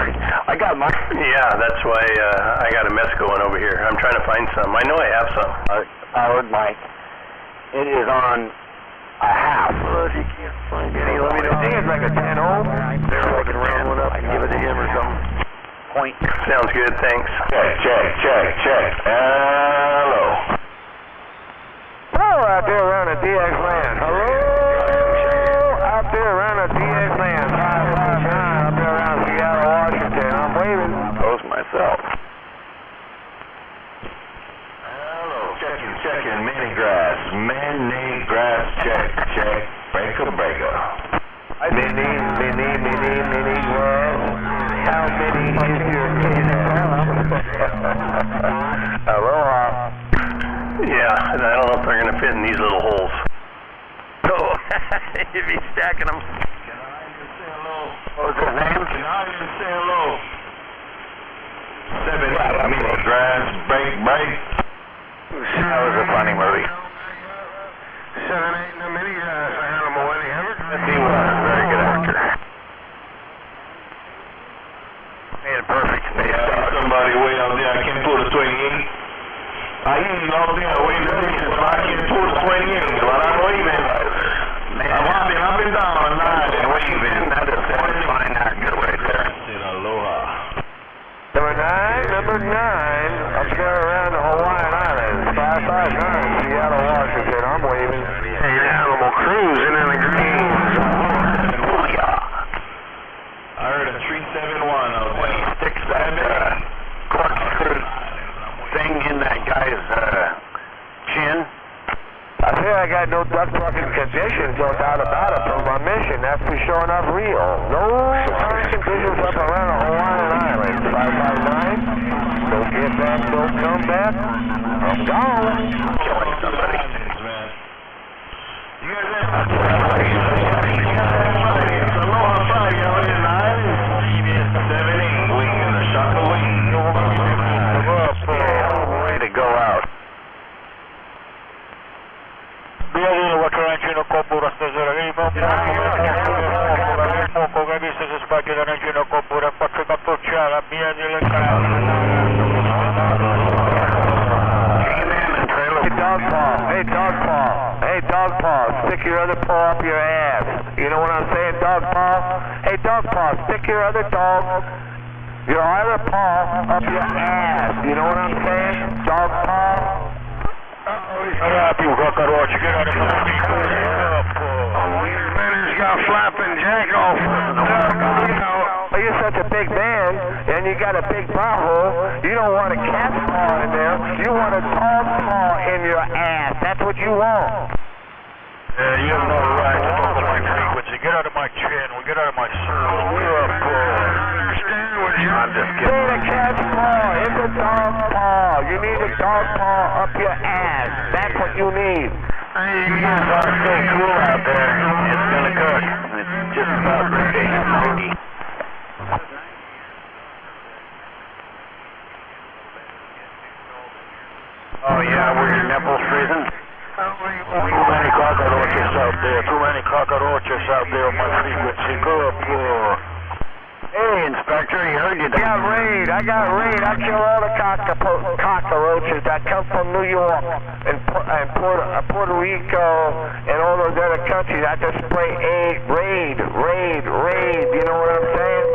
I got mine. Yeah, that's why I got a mess going over here. I'm trying to find some. I know I have some. Powered mic. It is on a half. Well, if you can't find any, let me know. I think it's like a 10 ohm. There, I can round one up and give it to him or something. Point. Sounds good, thanks. Check. Hello. Hello out there around the DX land. Hello out there around the DX land. 559 up there around Seattle, Washington. I'm waving. Post myself. Hello. Checking. Mini grass, check. Breaker. Mini grass. How many is your kid? Aloha. Yeah, and I don't know if they're going to fit in these little holes. Oh, you'd be stacking them. What was his name? Can I just say hello? 7 mini grass, break. That was a funny movie. 7-8 in the mini grass, animal, any ever? He was a very good actor. Made it perfect. Somebody way out there, I can't pull the 28. I ain't out there waiting to see it, but I can't pull the 28, but I'm waving. I'm hopping up and down and nodding, waving. That is a fine actor right there. Aloha. Number 9, up there around the Hawaiian Islands, 559, Seattle, Washington. I'm waving. Hey, animal cruising in the greens. I heard a 371 out there. When he sticks that corkscrew thing in that guy's chin. I say I got no duck fucking conditions, no doubt about it, from my mission. That's for sure enough real. No conditions up around the Hawaiian Islands. 559. Don't get back, don't come back. I'm gone. Killing somebody. You guys have Aloha 5, y'all in the island. 7-8, wing in the shot of wing. Way to go out. Hey, dog paw, stick your other paw up your ass. You know what I'm saying, dog paw? Hey, dog paw, stick your other paw up your ass. You know what I'm saying, dog paw? He's got flapping jack off. You're such a big man, and you got a big butthole. You don't want a cat's paw in there. You want a dog paw in your ass. That's what you want. You have no right to talk to my frequency. Get out of my chin. Get out of my circle. Understand what I'm just kidding. Need a cat's paw. It's a dog paw. You need a dog paw up your ass. That's what you need. Hey, you guys ought to stay cool out there. It's gonna cook. It's just about ready. Oh yeah, were your nipples freezing? Too many cockroaches out there on my frequency. Good boy. Hey, Inspector, you heard you. I got raid. I kill all the cockroaches that come from New York and Puerto Rico and all those other countries. I just spray raid. You know what I'm saying?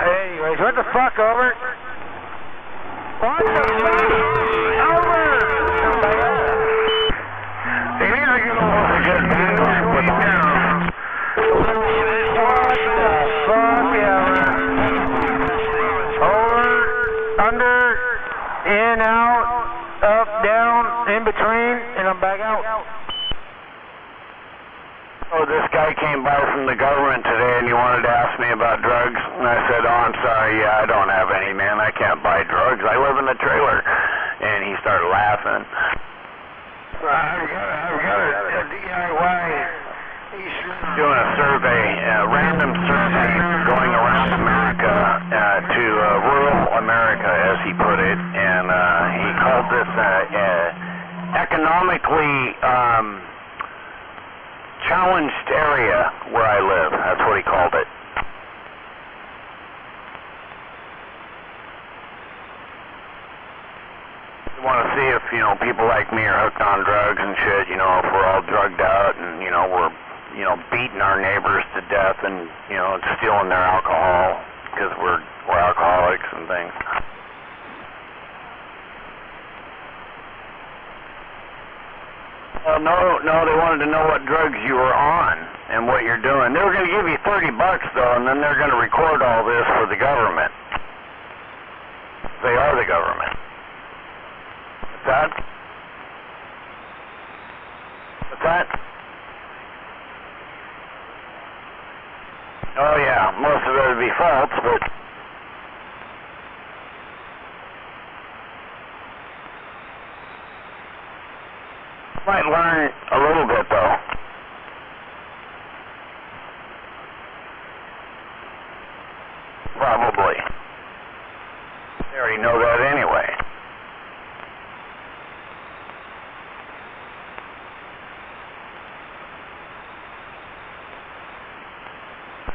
Anyways, what the fuck, over? What the fuck? Over! In, out, up, down, in between, and I'm back out. Oh, this guy came by from the government today and he wanted to ask me about drugs. And I said, oh, I'm sorry, I don't have any, man. I can't buy drugs. I live in the trailer. And he started laughing. I've got a DIY. Doing a survey, a random survey going around America to rural America, as he put it. And he called this economically challenged area where I live. That's what he called it. We want to see if, people like me are hooked on drugs and shit, if we're all drugged out and, we're, beating our neighbors to death and, stealing their alcohol because we're alcoholics and things. Well, no, they wanted to know what drugs you were on and what you're doing. They were going to give you $30 though, and then they're going to record all this for the government. They are the government. What's that? What's that? Oh yeah, most of it would be false, but might learn a little bit though. Probably. They already know that anyway.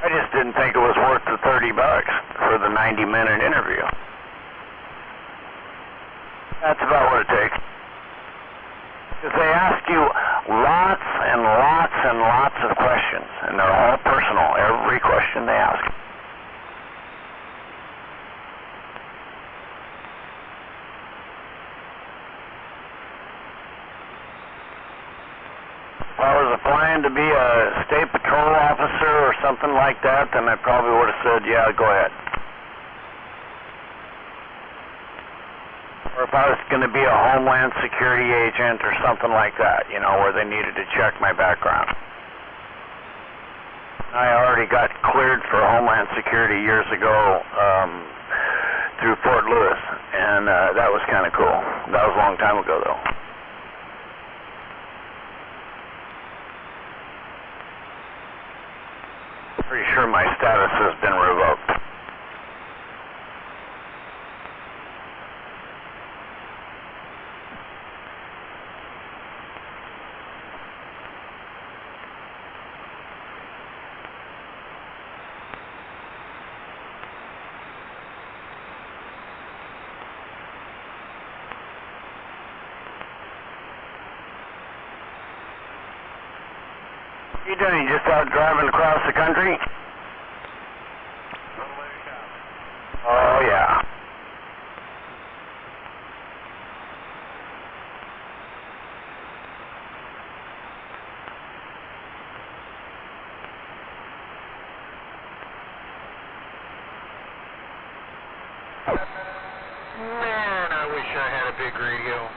I just didn't think it was worth the $30 for the 90-minute interview. That's about what it takes. Because they ask you lots and lots and lots of questions, and they're all personal, every question they ask. If I was applying to be a state patrol officer or something like that, then I probably would have said, yeah, go ahead. Or if I was going to be a Homeland Security agent or something like that, where they needed to check my background. I already got cleared for Homeland Security years ago through Fort Lewis, and that was kind of cool. That was a long time ago, though. Pretty sure my status has been revoked. What are you doing? You just out driving across the country? Oh, yeah. Man, I wish I had a big radio.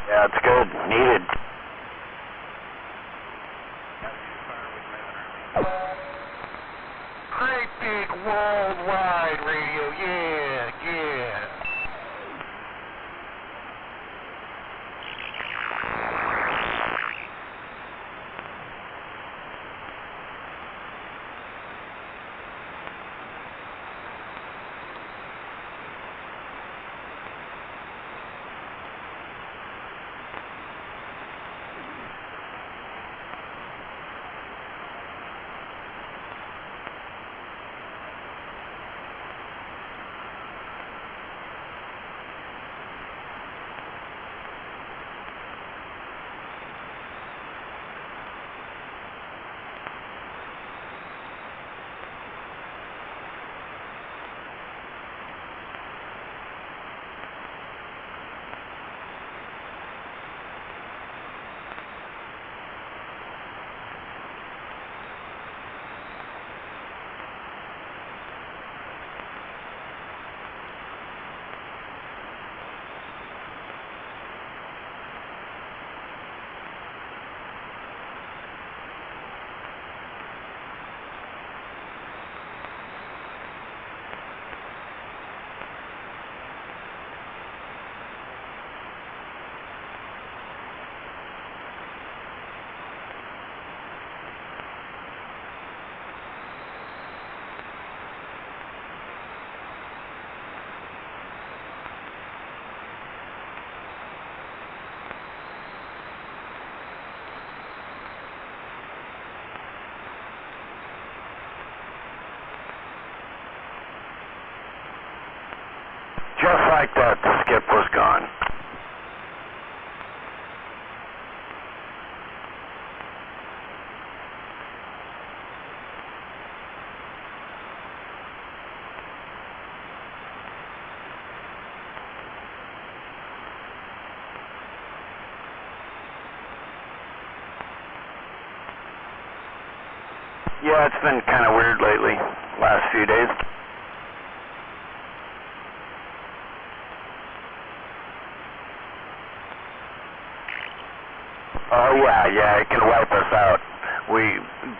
Yeah, it's good. Needed. Great big worldwide radio, yeah. like that the skip was gone. Yeah, it's been kind of weird lately, last few days. Oh yeah, it can wipe us out. We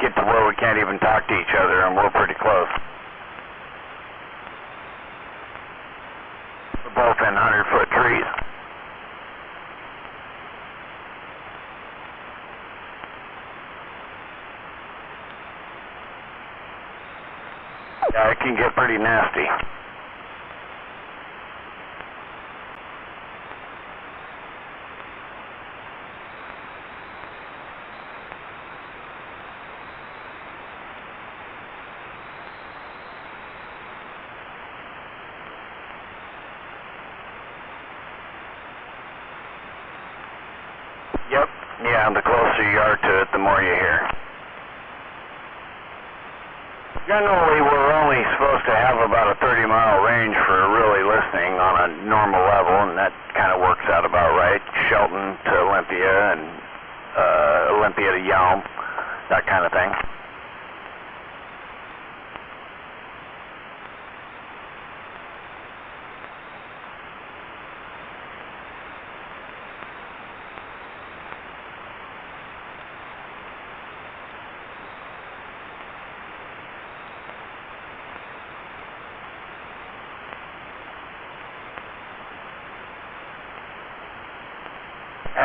get to where we can't even talk to each other, and we're pretty close. We're both in 100-foot trees. Yeah, it can get pretty nasty. Yep, yeah, the closer you are to it, the more you hear. Generally, we're only supposed to have about a 30-mile range for really listening on a normal level, and that kind of works out about right. Shelton to Olympia and Olympia to Yelm, that kind of thing.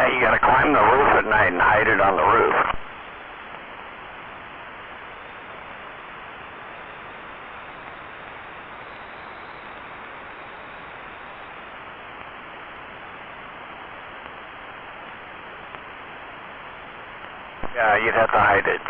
You gotta climb the roof at night and hide it on the roof. Yeah, you'd have to hide it.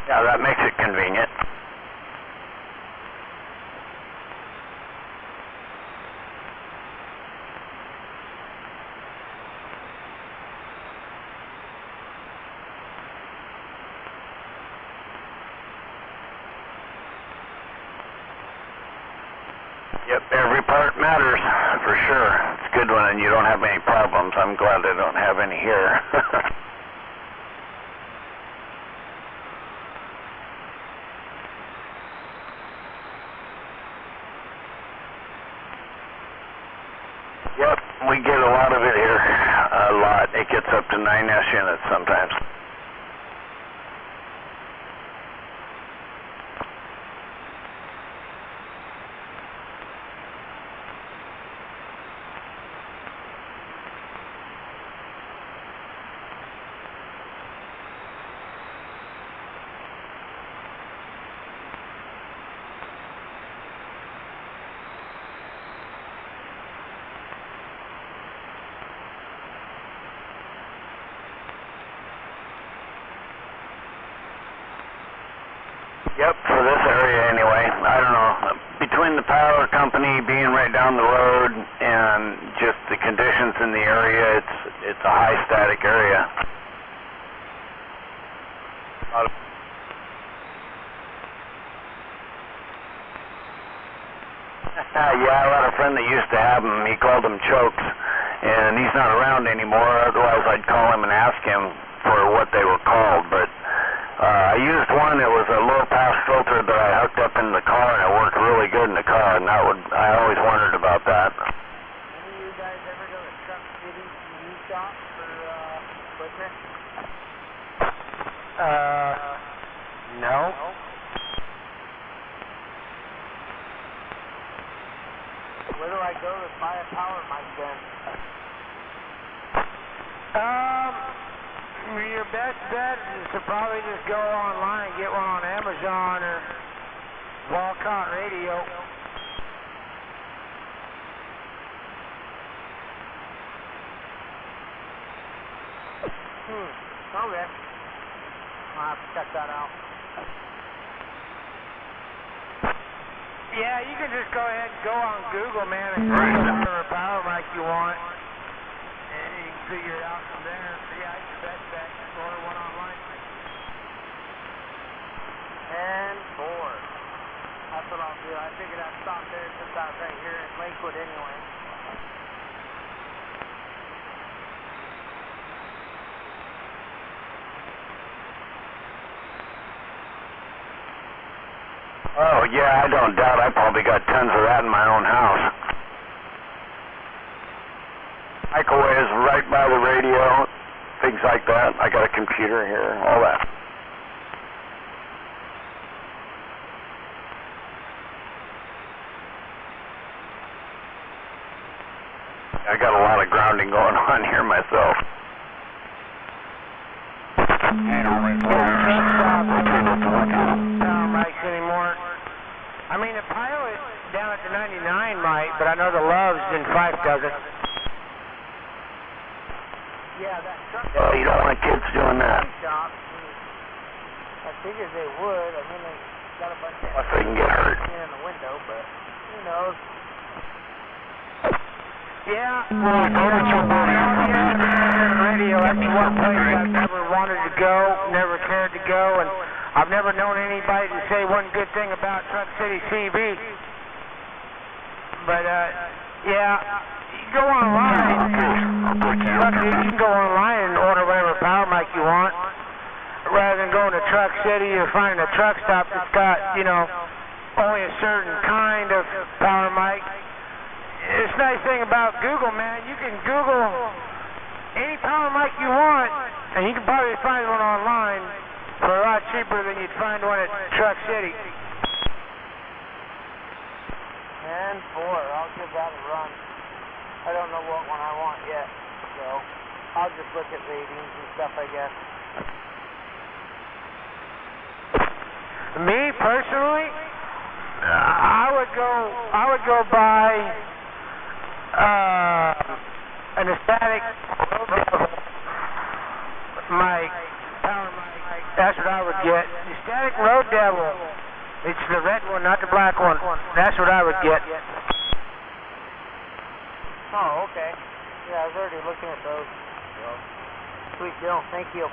Yeah, that makes it convenient. Yep, every part matters, for sure. It's good when you don't have any problems. I'm glad I don't have any here. Yep, we get a lot of it here. A lot. It gets up to 9S units sometimes. Yep, for this area anyway. I don't know. Between the power company being right down the road and just the conditions in the area, it's a high static area. Yeah, I had a friend that used to have them. He called them chokes, and he's not around anymore. Otherwise, I'd call him and ask him for what they were called, but I used one. It was a low-pass filter that I hooked up in the car, and it worked really good in the car, and I always wondered about that. Any of you guys ever go to Truck City TV shop for equipment? No. Where do I go to buy a power mic then? Your best bet is to probably just go online, get one on Amazon or Walcott Radio. Okay. I'll have to check that out. Yeah, you can just go ahead and go on Google, man, and Google whatever power mic you want, and you can figure it out from there. So yeah, it's your best bet. Just order one online. And 4. That's what I'll do. I figured I'd stop there since I was right here in Lakewood anyway. Oh, yeah, I don't doubt I probably got tons of that in my own house. Microwaves right by the radio, things like that. I got a computer here, all that. I got a lot of grounding going on here myself. Mics anymore. I mean, the Pilot down at the 99 might, but I know the Loves in Fife doesn't. Yeah, that truck Oh, you don't want kids doing that. shop. I figured they would. I mean, they got a bunch of Plus they can get hurt. in the window, but who knows? Yeah, radio, that's one place I've never wanted to go, never cared to go, and I've never known anybody to say one good thing about Truck City CB. But, yeah, you can go online. You can go online and order whatever power mic you want, rather than going to Truck City or finding a truck stop that's got, you know, only a certain kind of power mic. It's a nice thing about Google, man. You can Google any power mic you want, and you can probably find one online for a lot cheaper than you'd find one at Truck City. And 4. I'll give that a run. I don't know what one I want yet, so I'll just look at ratings and stuff, I guess. Me personally, I would go buy an static mic, power mic. That's what I would get. The static Road Devil. It's the red one, not the black one. That's what I would get. Oh, okay. Yeah, I was already looking at those. So, sweet deal. Thank you.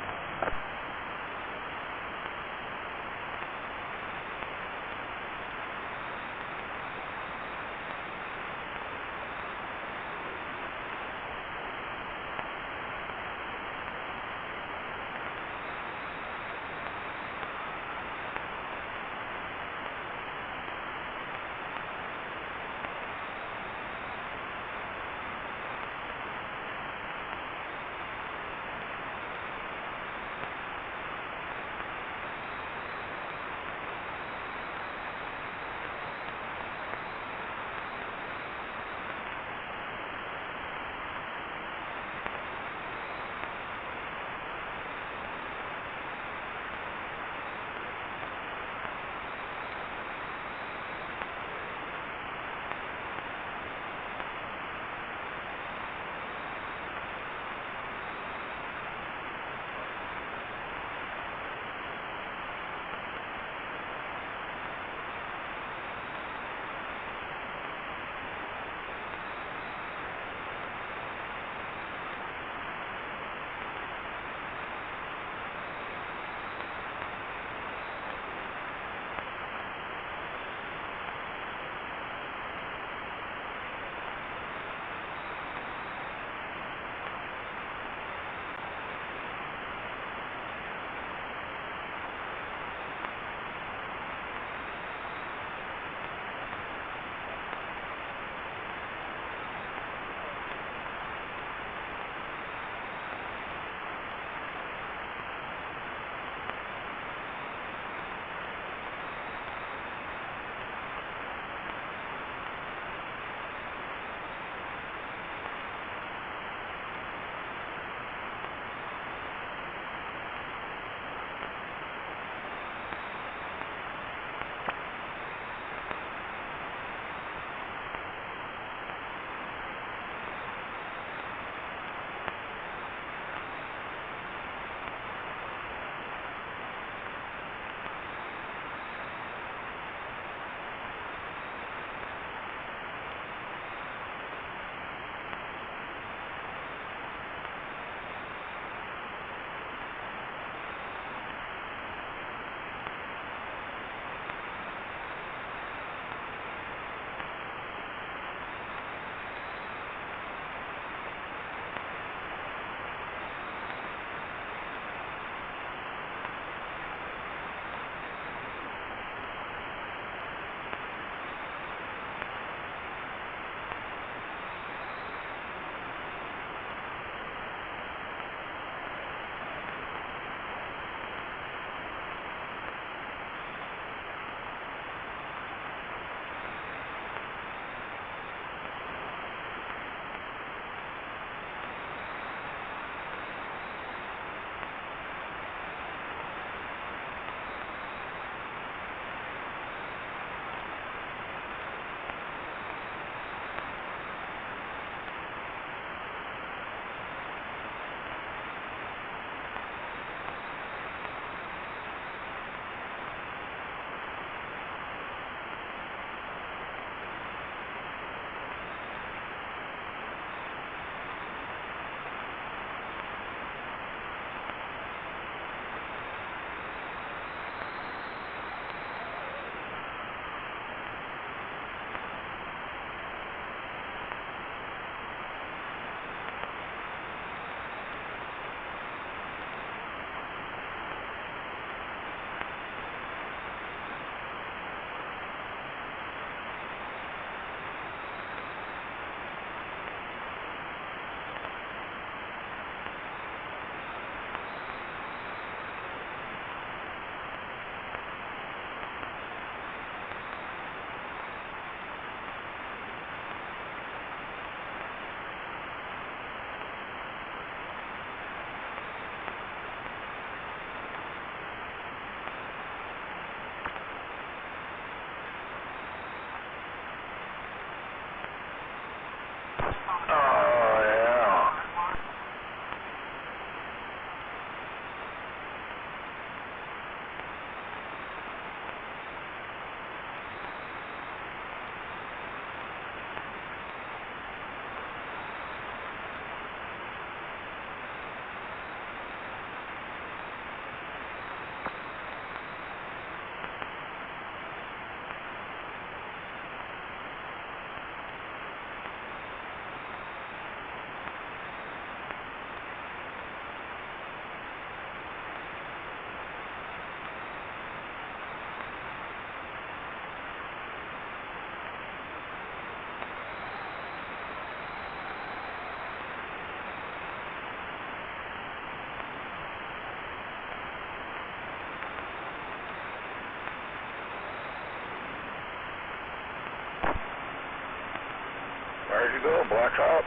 go, Blacktop.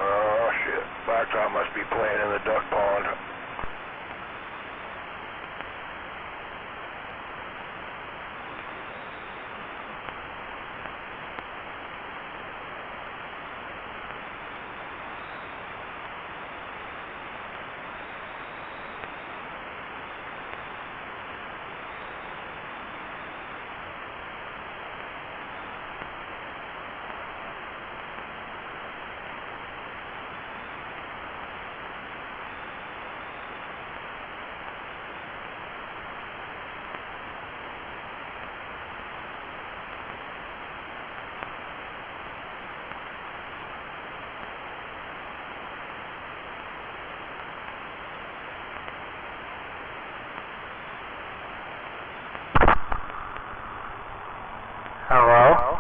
Oh, shit. Blacktop must be playing in the duck pond. Hello?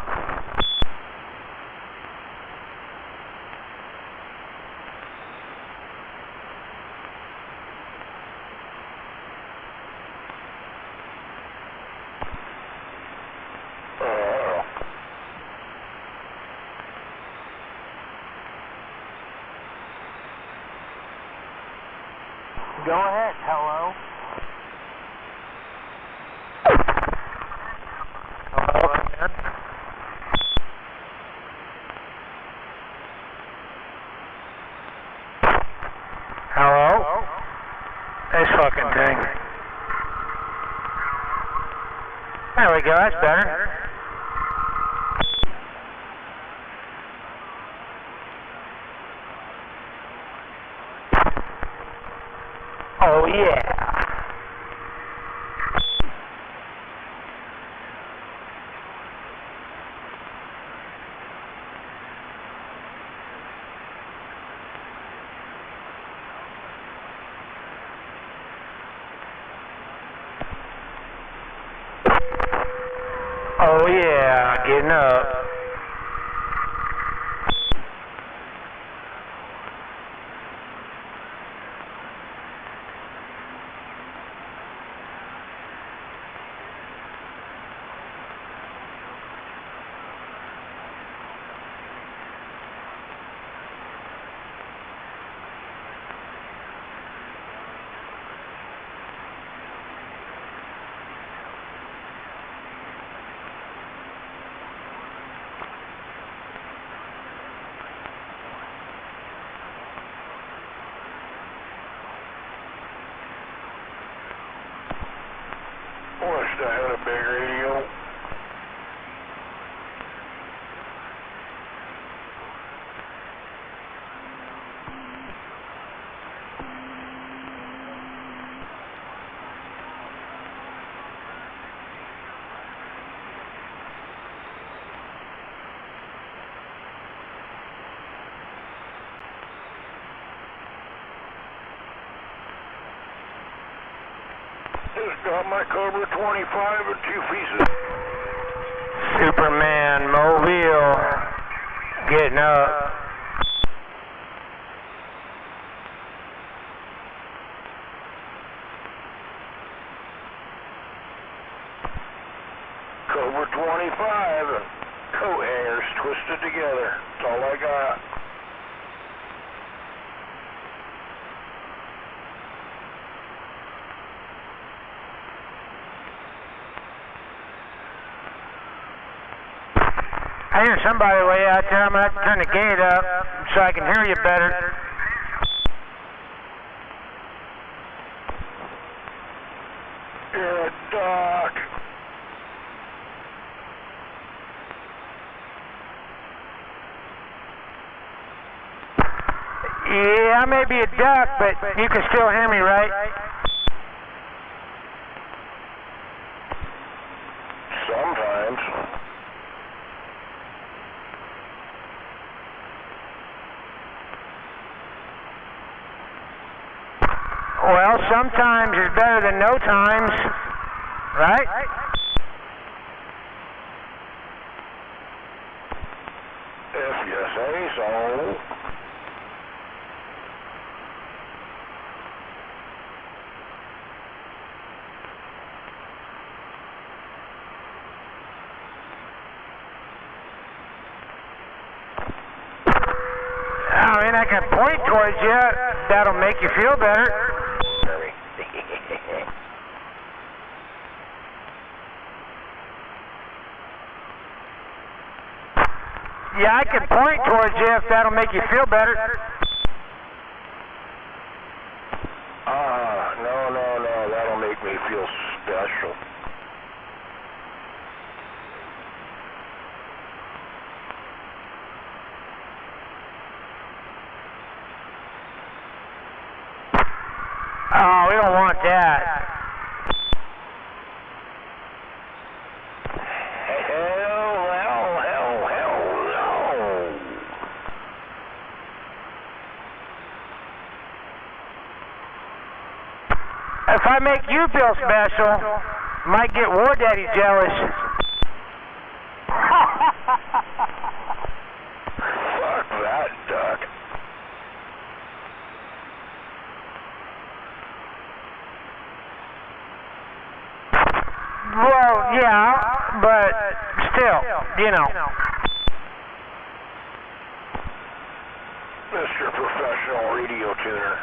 Go ahead, hello? Hello again? Hello? This fucking thing. There we go, that's better. Oh yeah. Oh yeah, getting up. Wish I had a big radio. Just got my Cobra 25 in 2 pieces. Superman, Mobile, getting up. Cobra 25 and coat hangers twisted together. That's all I got. I hear somebody way out there. I'm going to turn the gate up so I can hear you better. You're a duck. Yeah, I may be a duck, but you can still hear me, right? Sometimes. Well, sometimes is better than no times, right? If you say so. mean, I can point towards you. That'll make you feel better. Yeah, I can point towards you if that'll make you feel better. No, that'll make me feel special. Oh, we don't want that. Hell no. If I make you feel special, might get War Daddy jealous. Fuck that duck. Well, yeah, but still, you know. Mr. Professional Radio Tuner.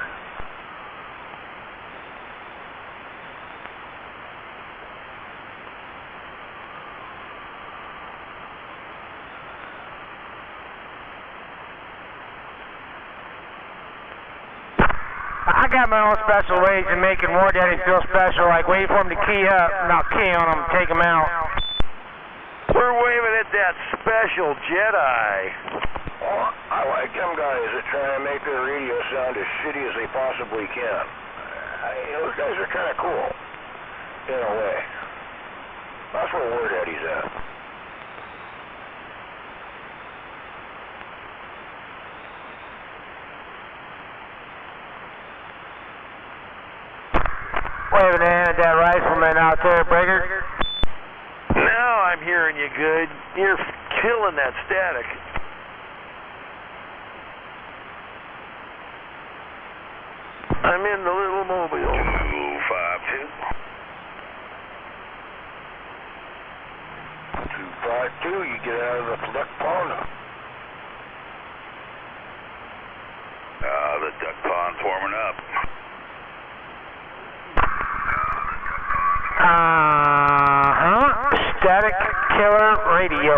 I got my own special ways of making War Daddy feel special, like wait for him to key up, and I'll key on him and take him out. We're waving at that special Jedi. Well, I like them guys that try to make their radio sound as shitty as they possibly can. Those guys are kind of cool, in a way. That's where War Daddy's at. Waving a hand at that rifleman out there, Breaker. Now I'm hearing you good. You're killing that static. I'm in the little mobile. 252. 252, you get out of the duck pond. The duck pond's warming up. Static Killer Radio.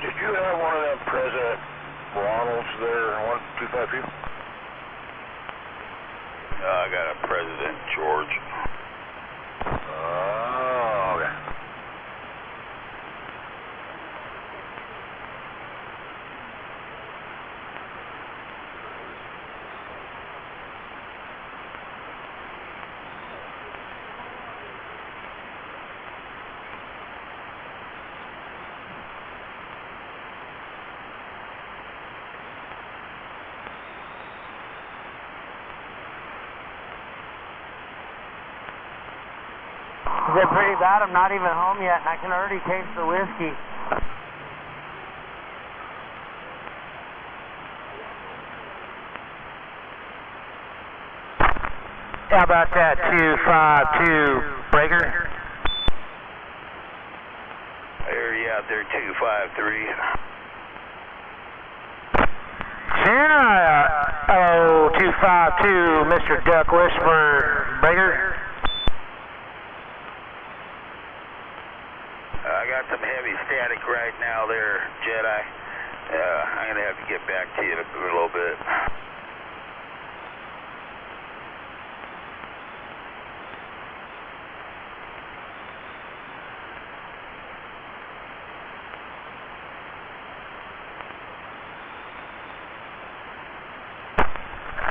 Did you have one of them President Ronalds there, 1252? I got a President George. Oh, okay. Is it pretty bad? I'm not even home yet, and I can already taste the whiskey. How about that 252 Breaker? I hear you out there, 253. Hello, 252, Mr. Duck Whisperer, Breaker. I got some heavy static right now there, Jedi. I'm going to have to get back to you in a little bit.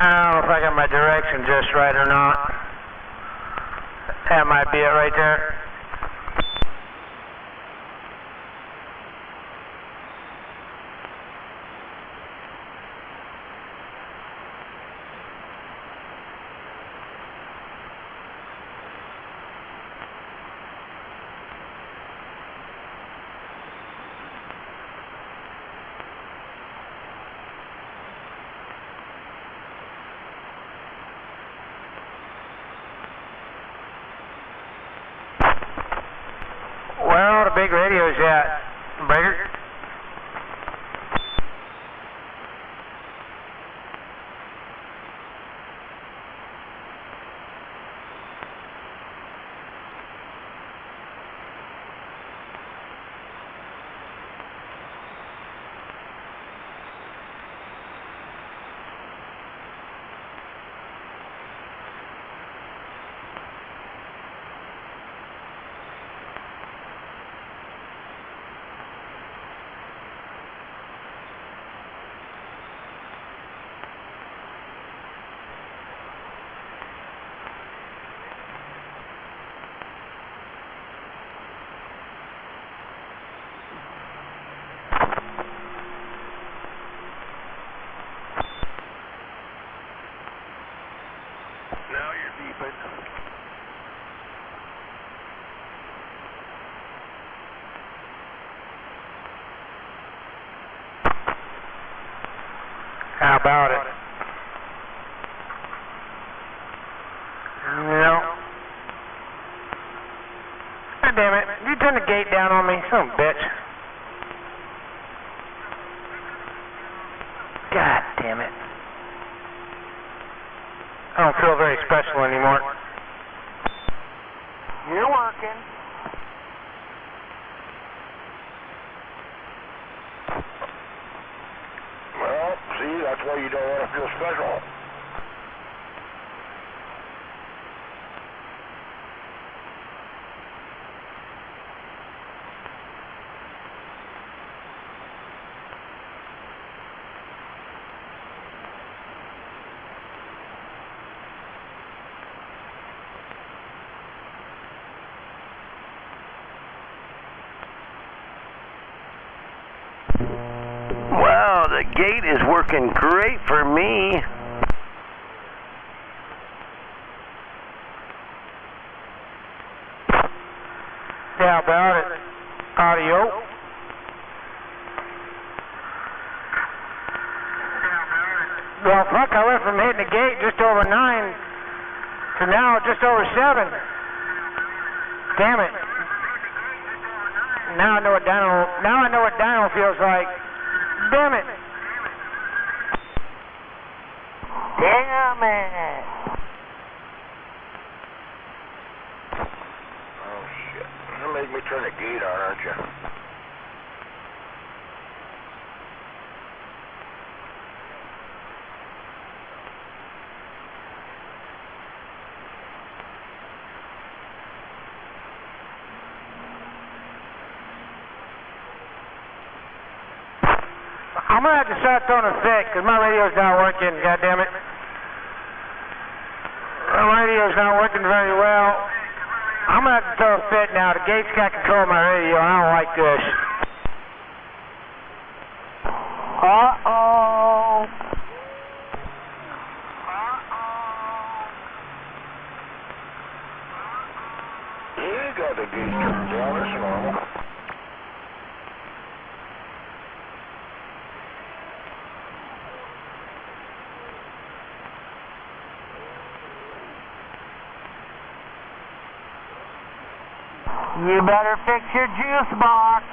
I don't know if I got my direction just right or not. That might be it right there. big radios yet, Breaker. Now you're beeping. How about it? No. God damn it. You turn the gate down on me, son of a bitch. God damn it. I don't feel very special anymore. You're working. Well, see, that's why you don't want to feel special. Wow, the gate is working great for me. How about it? Audio. Well, fuck, I went from hitting the gate just over 9 to now just over 7. Damn it. Now I know what dyno feels like. Damn it. Damn it. Oh, shit. You'll make me turn the gate on, aren't you? I'm gonna have to start throwing a fit because my radio's not working, goddammit. My radio's not working very well. I'm gonna have to throw a fit now. The gate's got control of my radio and I don't like this. Uh-oh. You got the gate turned down, it's normal. You better fix your juice box.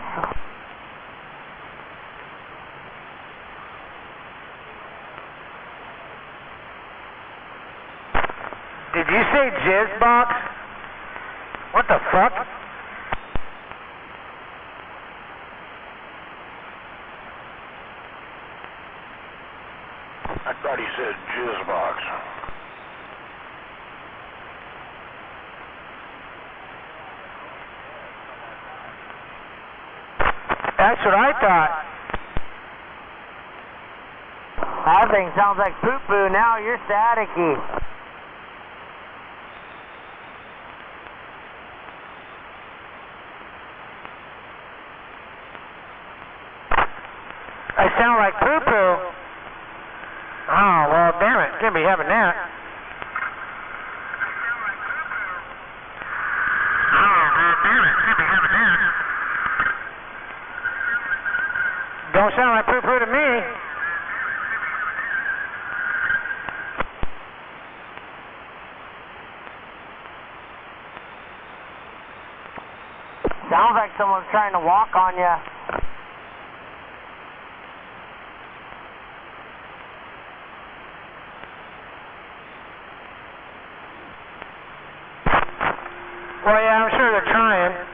Did you say jizz box? What the fuck? I thought he said jizz box. That's what I thought. That thing sounds like poo-poo. Now you're staticky. I sound like poo-poo. Oh, well, damn it. Can't be having that. Don't sound like poo-poo to me. Sounds like someone's trying to walk on you. Well, yeah, I'm sure they're trying.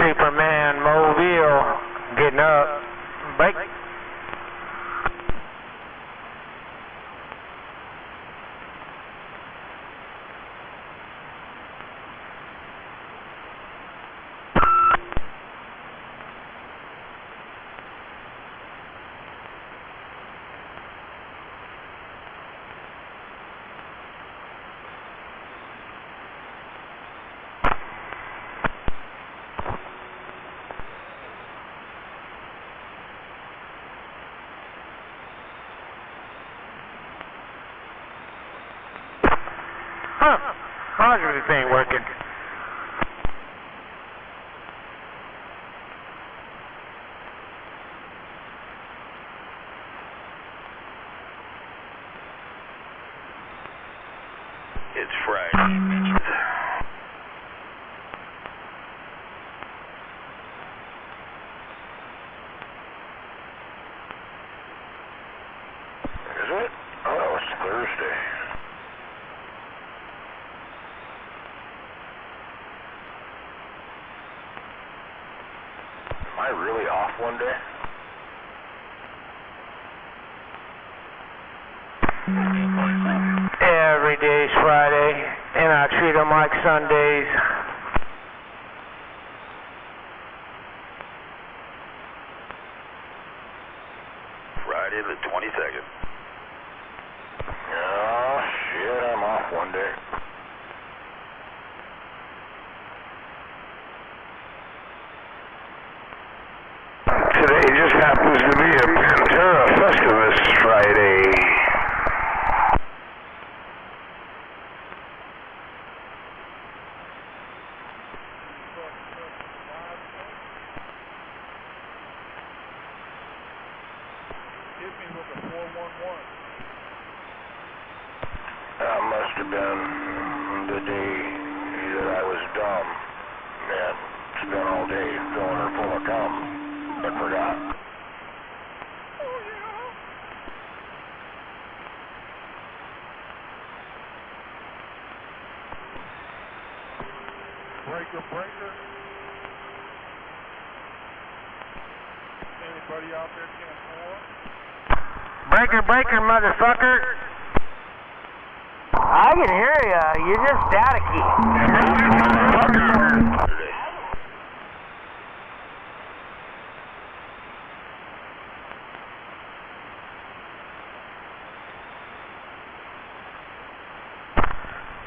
Superman Mobile getting up. Break. Huh. How's everything working? It's Friday. Is it? Oh, it's Thursday. Am I really off one day? Every day's Friday, and I treat them like Sundays. Friday the 22nd. Oh, shit, I'm off one day. Today just happens to be a Pantera Festivus Friday. That must have been the day that I was dumb and spent all day filling her full of cum, but forgot. Breaker, breaker. Anybody out there 10-4? Breaker, breaker, motherfucker. I can hear you. You're just staticky.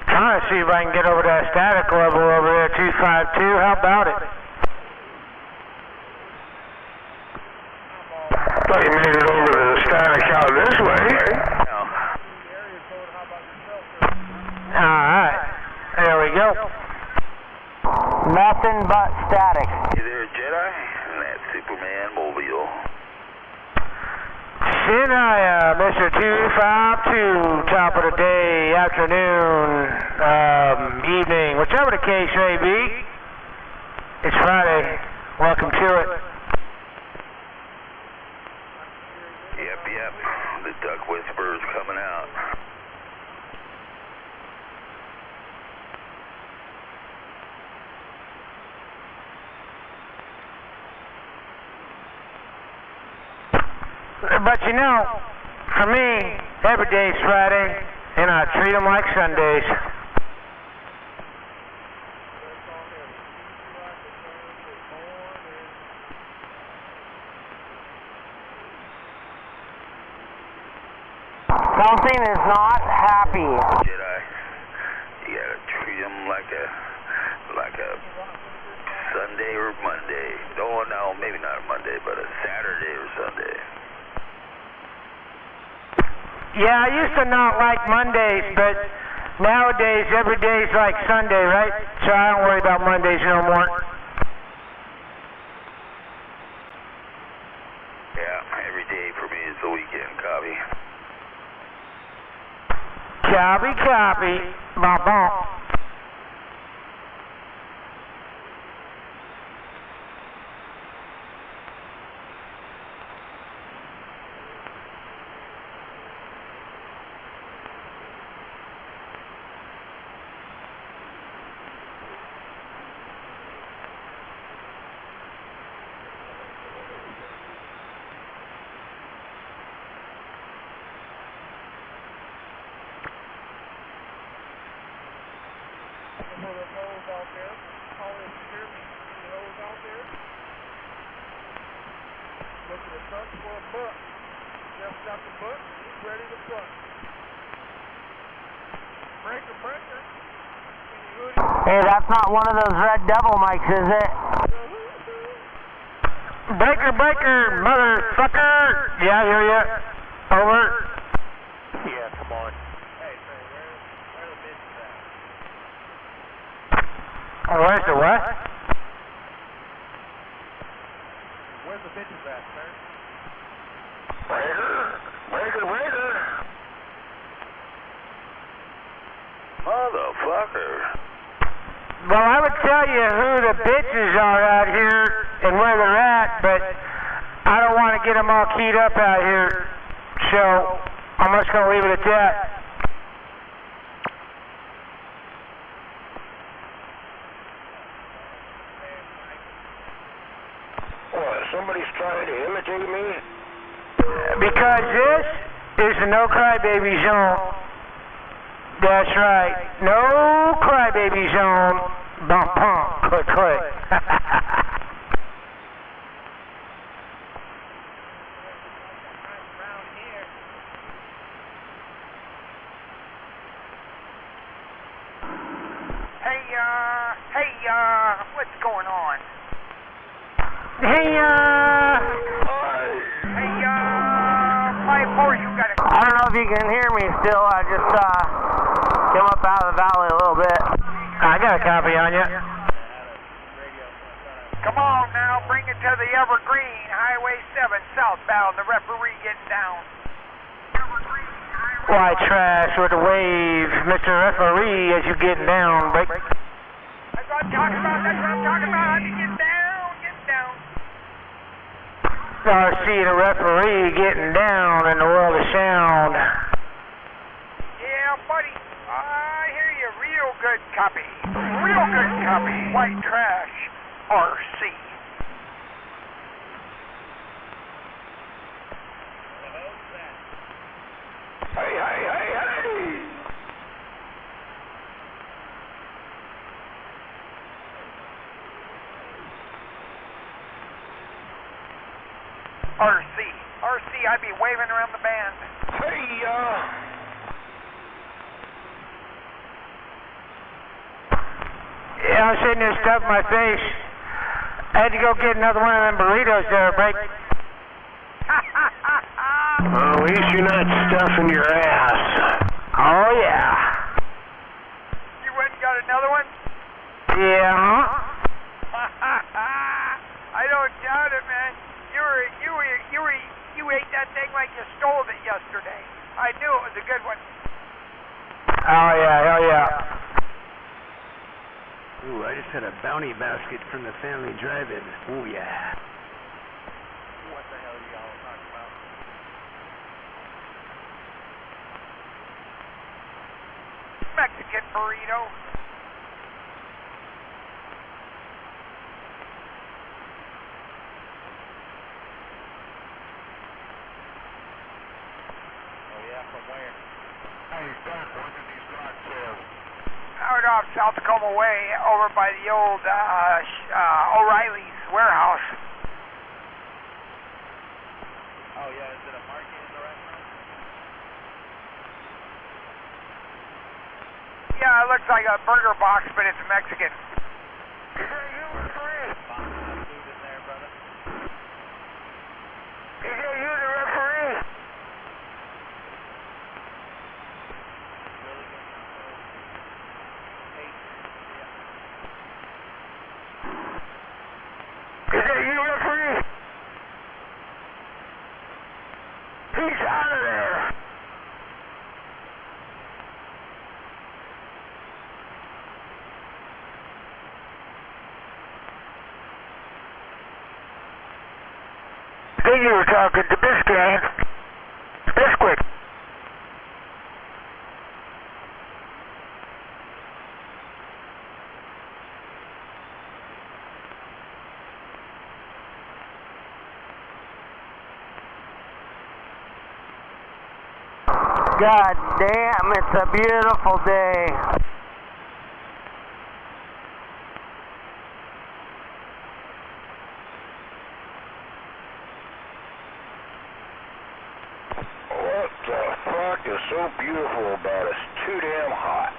Trying to see if I can get over that static level over there, 252. How about it? Thought you made it over to the static out this way. Alright, there we go. Nothing but static. Hey there, Jedi, and that's Superman Mobile. Shania, Mr. 252, top of the day, afternoon, evening, whichever the case may be. It's Friday. Welcome to it. Yep. The duck whisperer's coming out. But you know, for me, every day's Friday, and I treat them like Sundays. Something is not happy. Jedi, you gotta treat them like a Sunday or Monday. No, maybe not a Monday, but a Saturday or Sunday. Yeah, I used to not like Mondays, but nowadays every day's like Sunday, right? So I don't worry about Mondays no more. Yeah, every day for me is the weekend, copy. Copy. Bum. For the hose out there, call if you hear me, the hose out there. Look at the truck for a buck. Just got the buck, he's ready to buck. Breaker. Hey, that's not one of those Red Devil mics, is it? Breaker, motherfucker! Yeah, I hear ya. Over. Yeah, come on. Hey, Trey, where the bitch is at? Where's the what? Where's the bitches at, sir? Breaker. Motherfucker. Well, I would tell you who the bitches are out here and where they're at, but I don't want to get them all keyed up out here, so I'm just going to leave it at that. What, somebody's trying to imitate me? Because this is the no crybaby zone. That's right. No crybaby zone. Bump, click. Hey, what's going on? Hey, 5-4, you got a... I don't know if you can hear me still. I just came up out of the valley a little bit. I got a copy on you. Come on now, bring it to the Evergreen, Highway 7, southbound, the referee getting down. White trash with a wave, Mr. Referee, as you getting down, break. That's what I'm talking about, you get down. RC and a referee getting down in the world of sound. Yeah, buddy, I hear you, real good copy. White trash, RC. Hey. RC, I be waving around the band. Yeah, I was sitting there stuffing my face. I had to go get another one of them burritos there, break. Well, at least you're not stuffing your ass. Oh, yeah. You went and got another one? Yeah, huh? I don't doubt it, man. You ate that thing like you stole it yesterday. I knew it was a good one. Oh, yeah, hell yeah. Ooh, I just had a bounty basket from the family drive-in. Ooh, yeah. What the hell are y'all talking about? Mexican burrito. Oh yeah, from where? Hey, Doc, when did these garage sales? Out off South Tacoma Way, over by the old O'Reilly's warehouse. Oh yeah, is it a market in the restaurant? Yeah, it looks like a burger box, but it's Mexican. Is that you, referee? Is that you, the referee? Is that you, referee? He's out of there. I think you were talking to Biscayne. Bisquick. God damn, it's a beautiful day. What the fuck is so beautiful about it? It's too damn hot.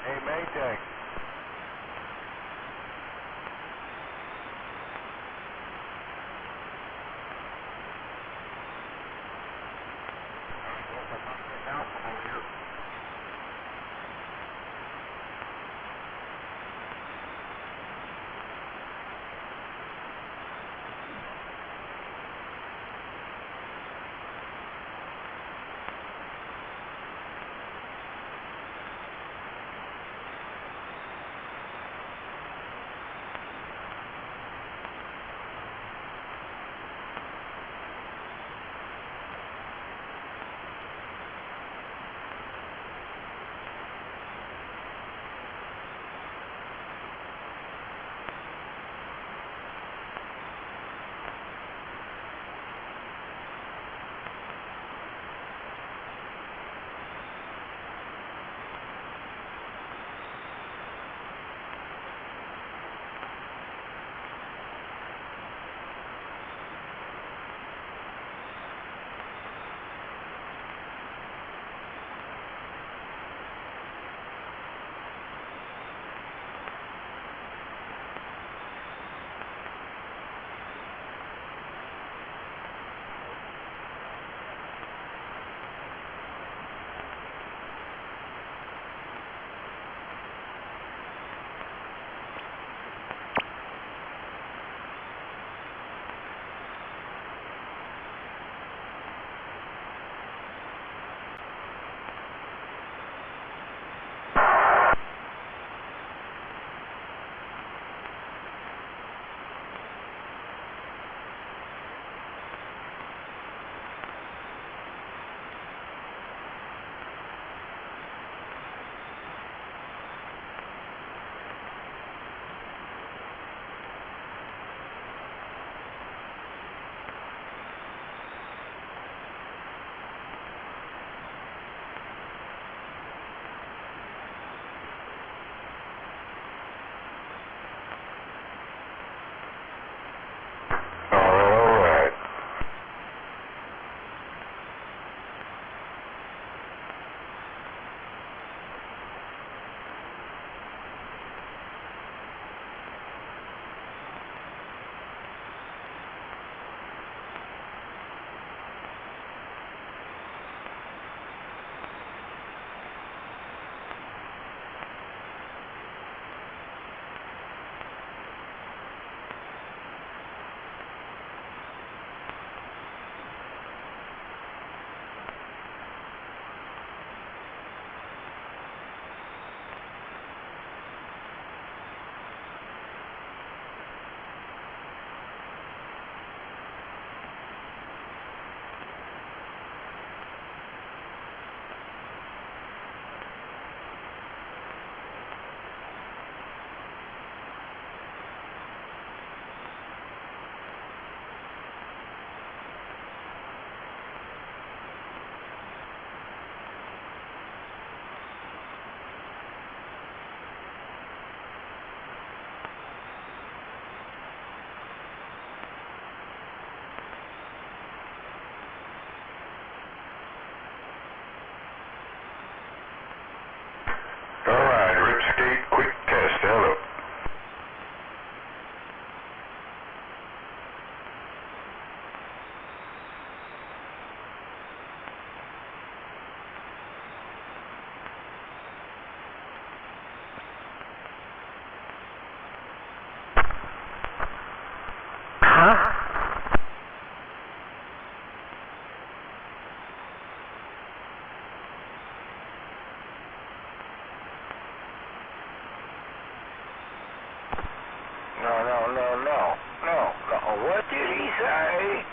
Hey, Maytag. say?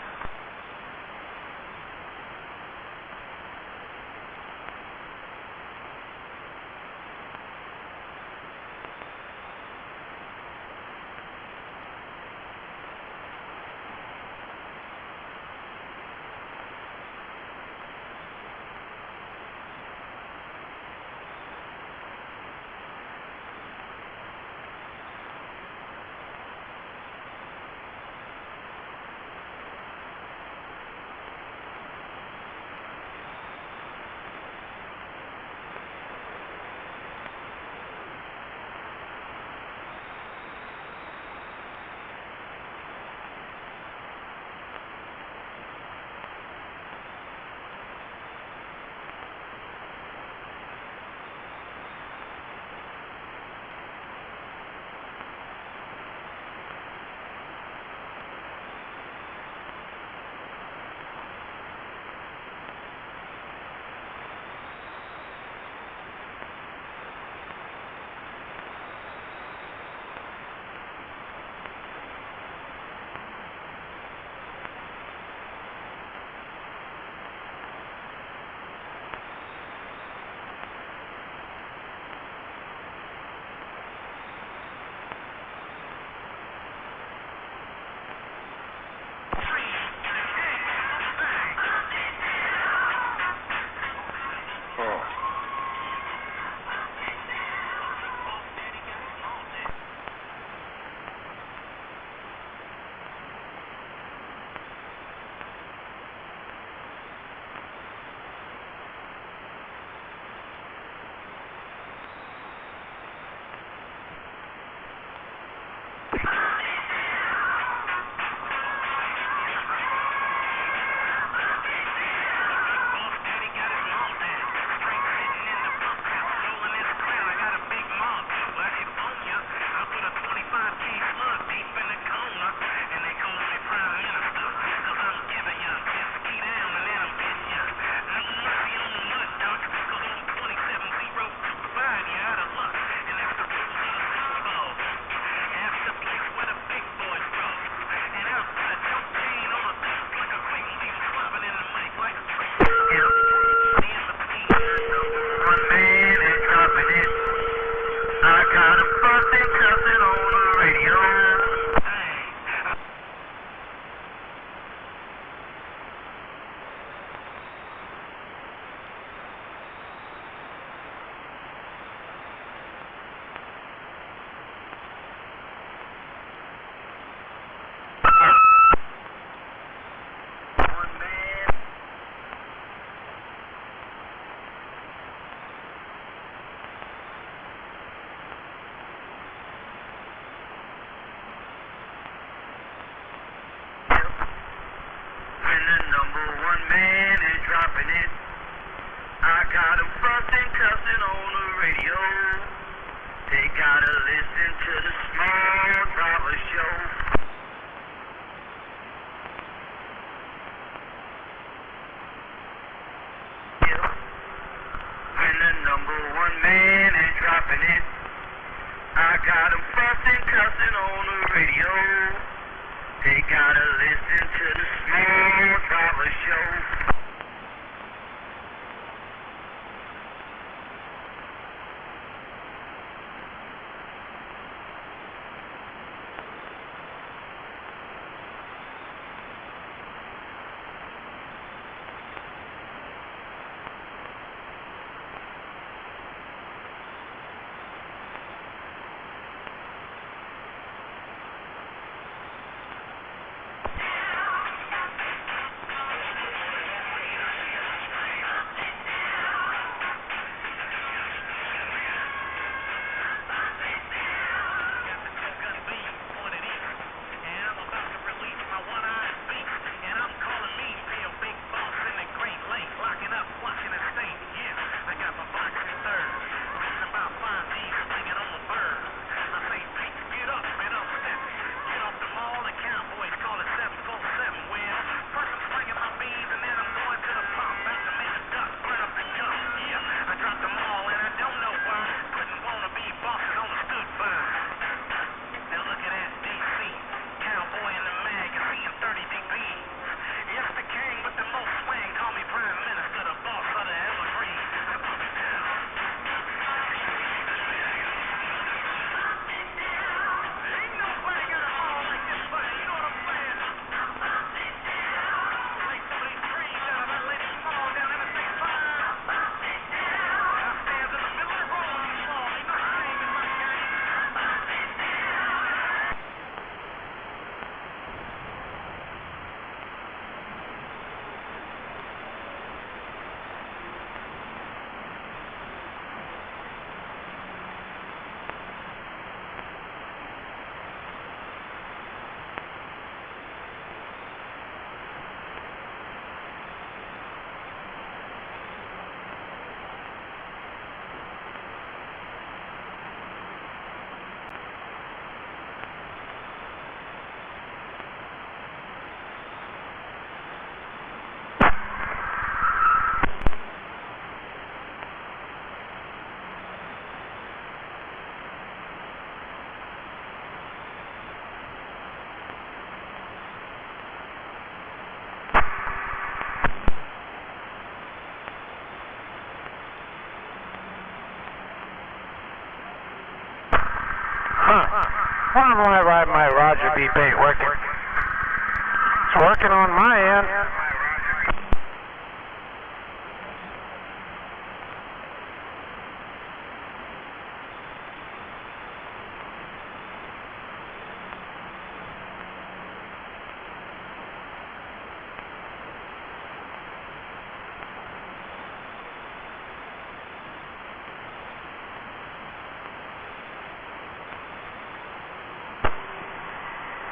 Alright, roger, beep ain't working. It's working on my end.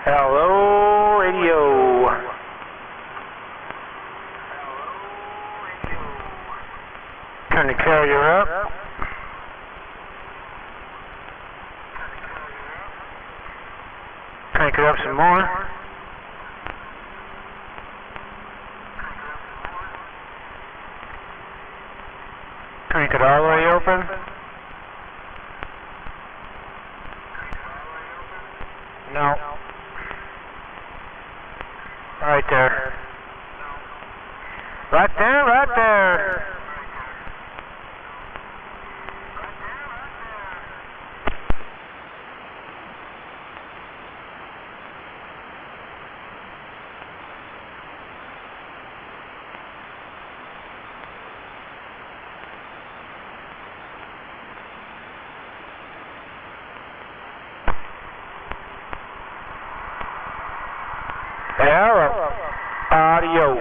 Hello, radio. Turn the carrier up. Crank it up some more. Crank it all the way open. No. Right there. Right there, right there. Arrow. Audio.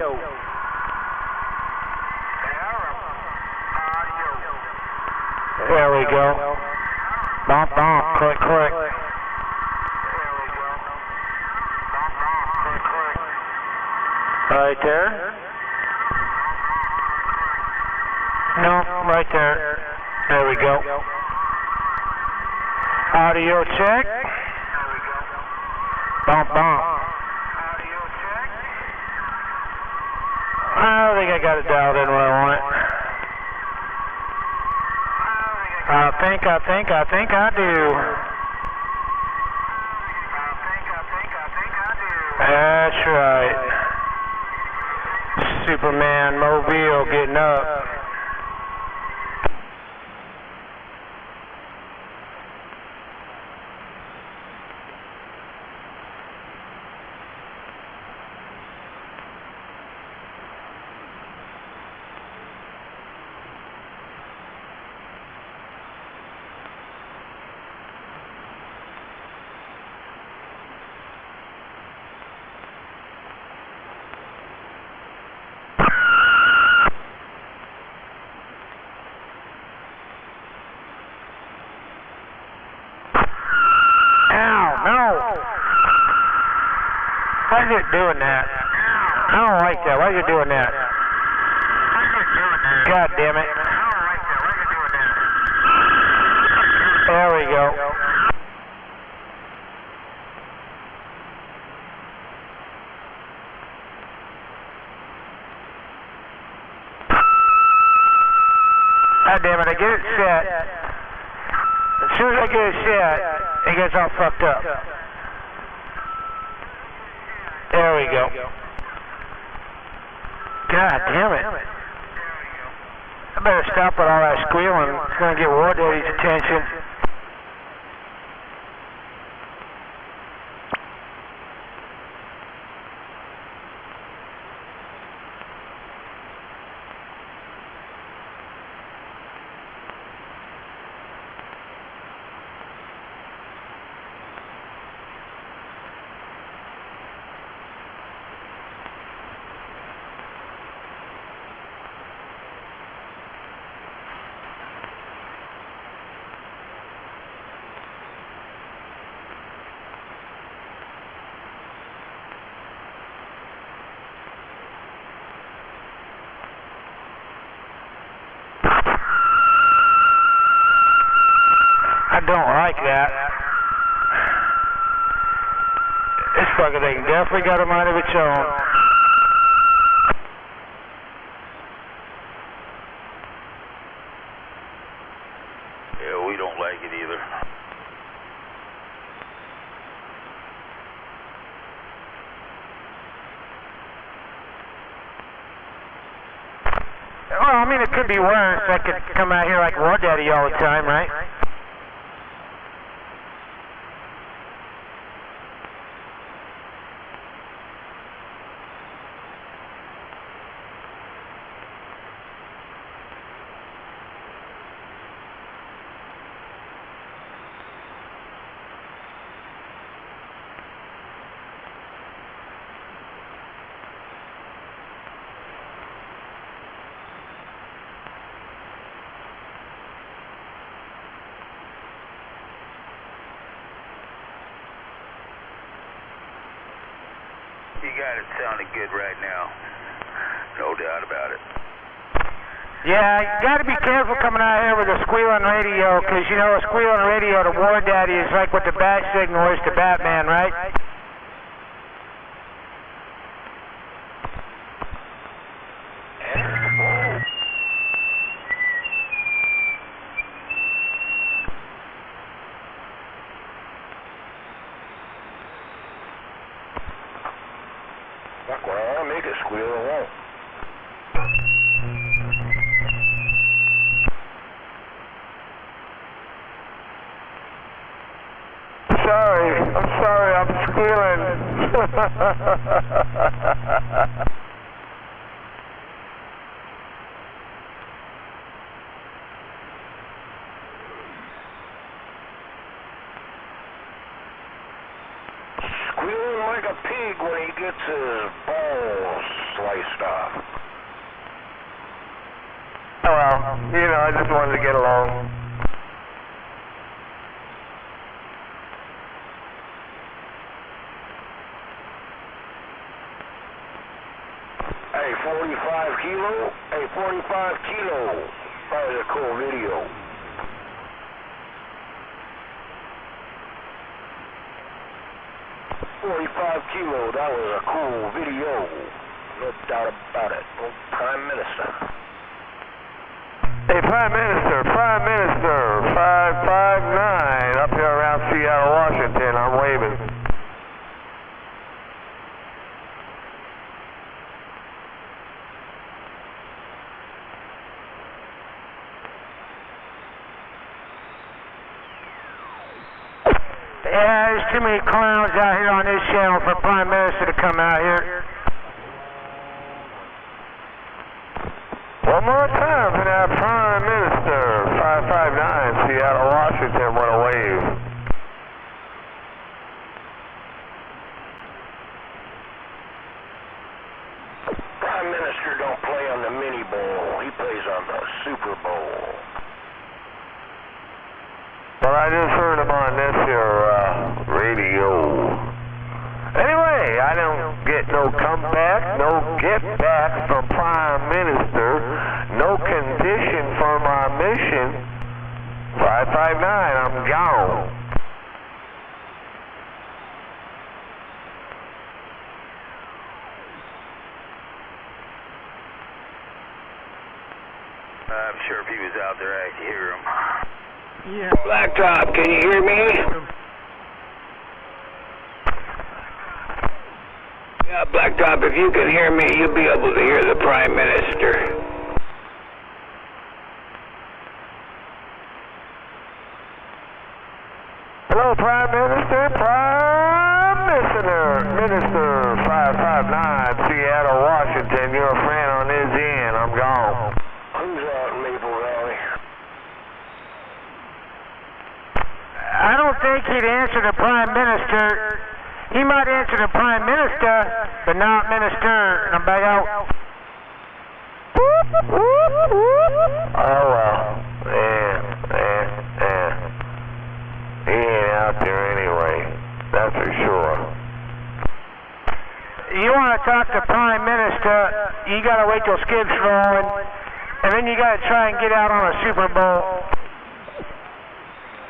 There we go. Bump, bump, click, click. Right there. No, right there. There we go. Audio check. Bump, bump. I think I got it dialed in where I want it. I think I do. That's right. Superman Mobile getting up. Why is it doing that? I don't like that. Why is it doing that? God damn it. There we go. God damn it, I get it set. As soon as I get it set, it gets all fucked up. There we go. God damn it. I better stop with all that squealing. It's going to get War Daddy's attention. I don't like that. This fucking thing definitely got a mind of its own. Yeah, we don't like it either. Well, I mean, it could be worse. I could come out here like War Daddy all the time, right? got it sounding good right now. No doubt about it. Yeah, you got to be careful coming out here with a squealing radio, because you know a squealing radio to War Daddy is like what the bat signal is to Batman, right? Fuck, well, I'll make it squeal, it won't. I'm sorry, I'm squealing. Squealing like a pig when he gets his balls sliced off. Oh well, you know, I just wanted to get along. Hey, 45 kilo? Hey, 45 kilo. That was a cool video. Kilo, that was a cool video. No doubt about it. Oh, Prime Minister. Hey, Prime Minister, 559, up here around Seattle, Washington. I'm waving. Yeah, there's too many clowns out here on this channel for Prime Minister to come out here. One more time for that Prime Minister, 559, Seattle, Washington, what a wave. Prime Minister don't play on the mini bowl, he plays on the Super Bowl. Well, I just heard him on this here radio. Anyway, I don't get no comeback, no get back from Prime Minister, no condition for my mission. 559, I'm gone. I'm sure if he was out there, I could hear him. Yeah. Blacktop, can you hear me? Yeah, Blacktop, if you can hear me, you'll be able to hear the Prime Minister. Hello, Prime Minister, Minister 559, Seattle, Washington. You're a friend on this end. I'm gone. Who's out in Maple Valley? I don't think he'd answer the Prime Minister. He might answer the Prime Minister, but not Minister. And I'm back out. Oh, well. He ain't out there anyway. That's for sure. You want to talk to Prime Minister, you got to wait till Skip's rolling, and then you got to try and get out on a Super Bowl.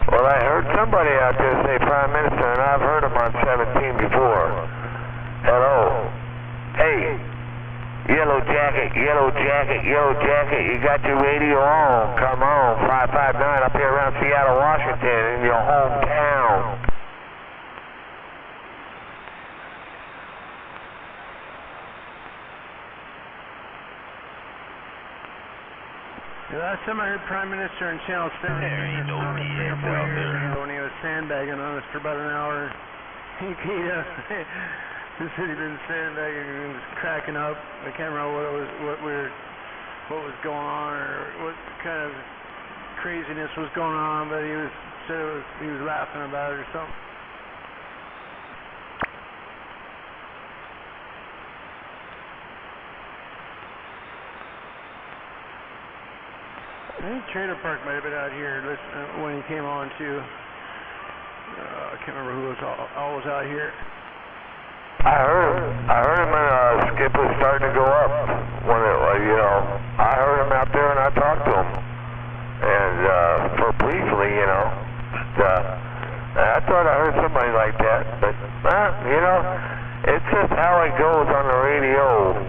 Well, I heard somebody out there say Prime Minister, and I've heard him on 17 before. Hello. Hey, Yellow Jacket, you got your radio on. Come on, 559 up here around Seattle, Washington, in your hometown. The last time I heard Prime Minister on Channel 7, there ain't no BS out there. when he was sandbagging on us for about an hour. He said he'd been sandbagging and was cracking up. I can't remember what was going on or what kind of craziness was going on, but he was laughing about it or something. I think Trailer Park might have been out here when he came on too. I can't remember who was all was out here. I heard him and Skip was starting to go up when it, I heard him out there and I talked to him. And, for briefly, I thought I heard somebody like that, but, it's just how it goes on the radio.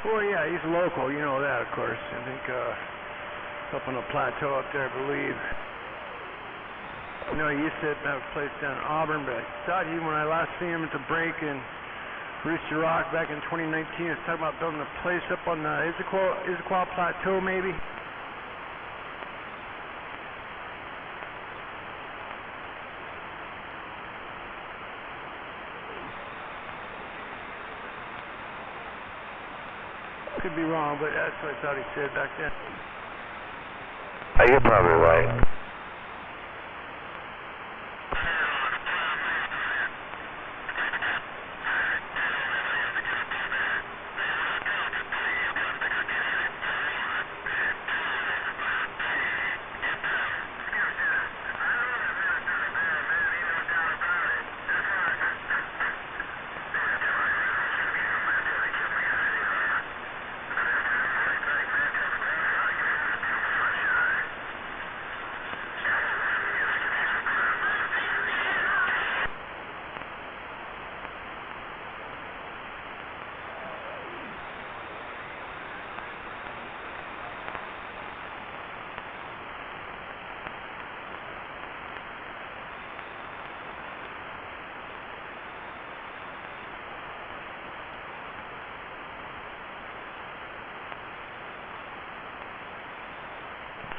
Well, yeah, he's local, you know that, of course. I think, up on the plateau up there, I believe. He used to have a place down in Auburn, but I thought when I last seen him at the break in Rooster Rock back in 2019, he was talking about building a place up on the Issaquah Plateau, maybe. Could be wrong, but that's what I thought he said back then. You're probably right.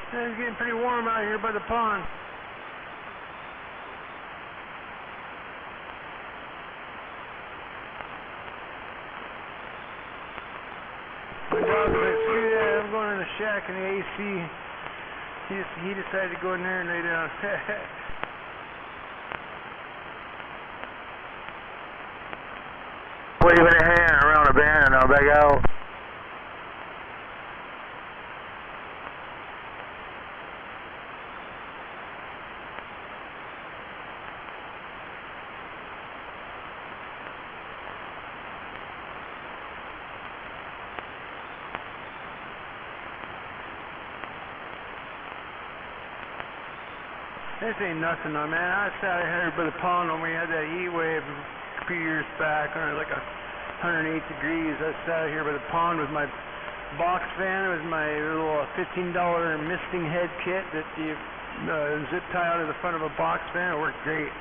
It's getting pretty warm out here by the pond. My dog was like, screw that, I'm going in the shack in the AC. He decided to go in there and lay down. Waving a hand around a band and I'll back out. This ain't nothing though, man. I sat here by the pond when we had that heat wave a few years back, like 108 degrees. I sat here by the pond with my box fan. It was my little $15 misting head kit that you zip tie out of the front of a box fan. It worked great.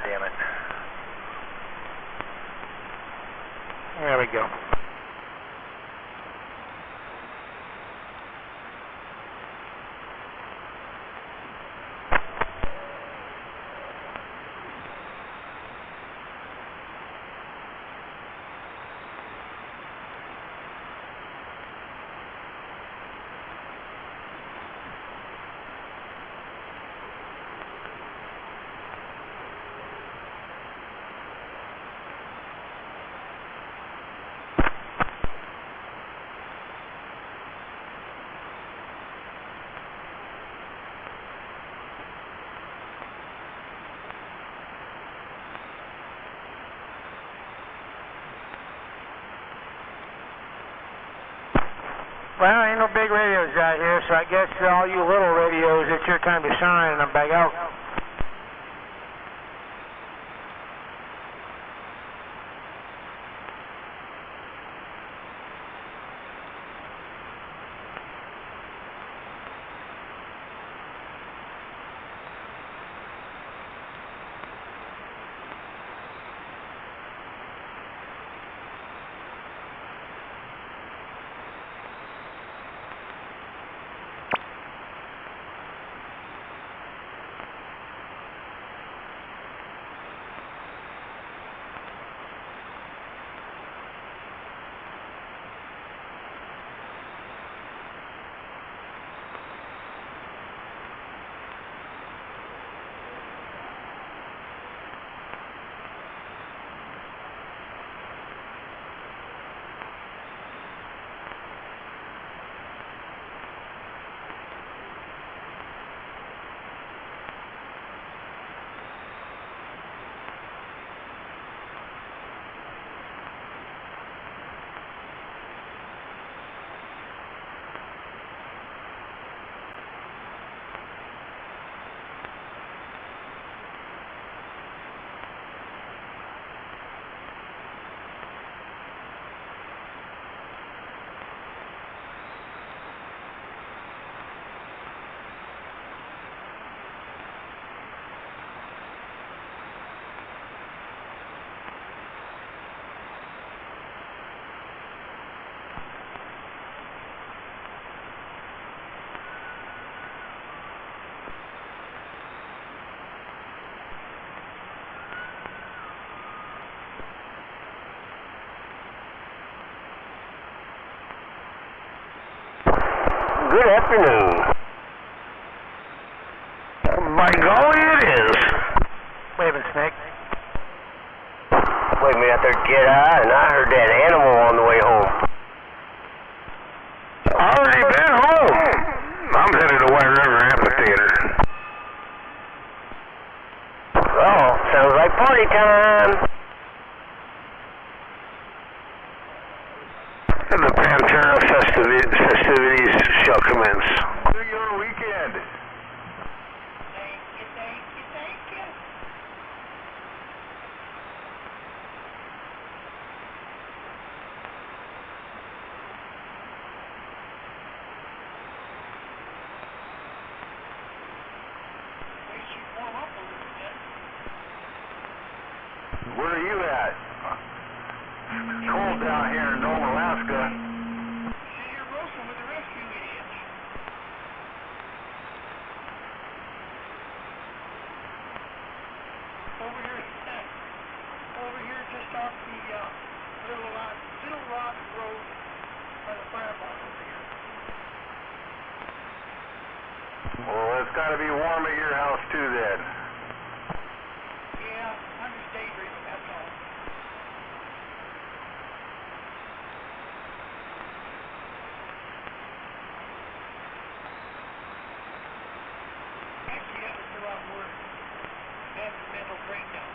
damn it. There we go. Well, ain't no big radios out here, so I guess all you little radios, it's your time to shine, and I'm back out. Good afternoon. By golly, it is. Waving, Snake. Wait me out there, get high, and I heard that animal on the way home. Already been home. I'm headed to White River Amphitheater. Oh, sounds like party time. And the Pantera festivities shall commence. Do your weekend. Thank you. Wish you'd warm up a little bit. Where are you at? Cold down here in Nome, Alaska. See, you're roasting with the rescue idiots. Over here just off the Little Rock Road by the fire barn over here. Well, it's got to be warm at your house too then. Yeah, I'm just daydreaming, that's all. Actually, that was the wrong word. That's a mental breakdown.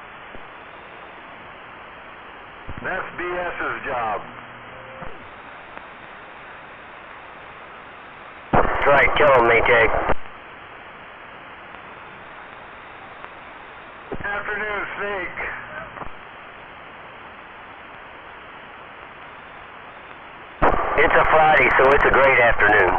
That's BS's job. That's right, kill him, Maytag. Afternoon, Snake. It's a Friday, so it's a great afternoon.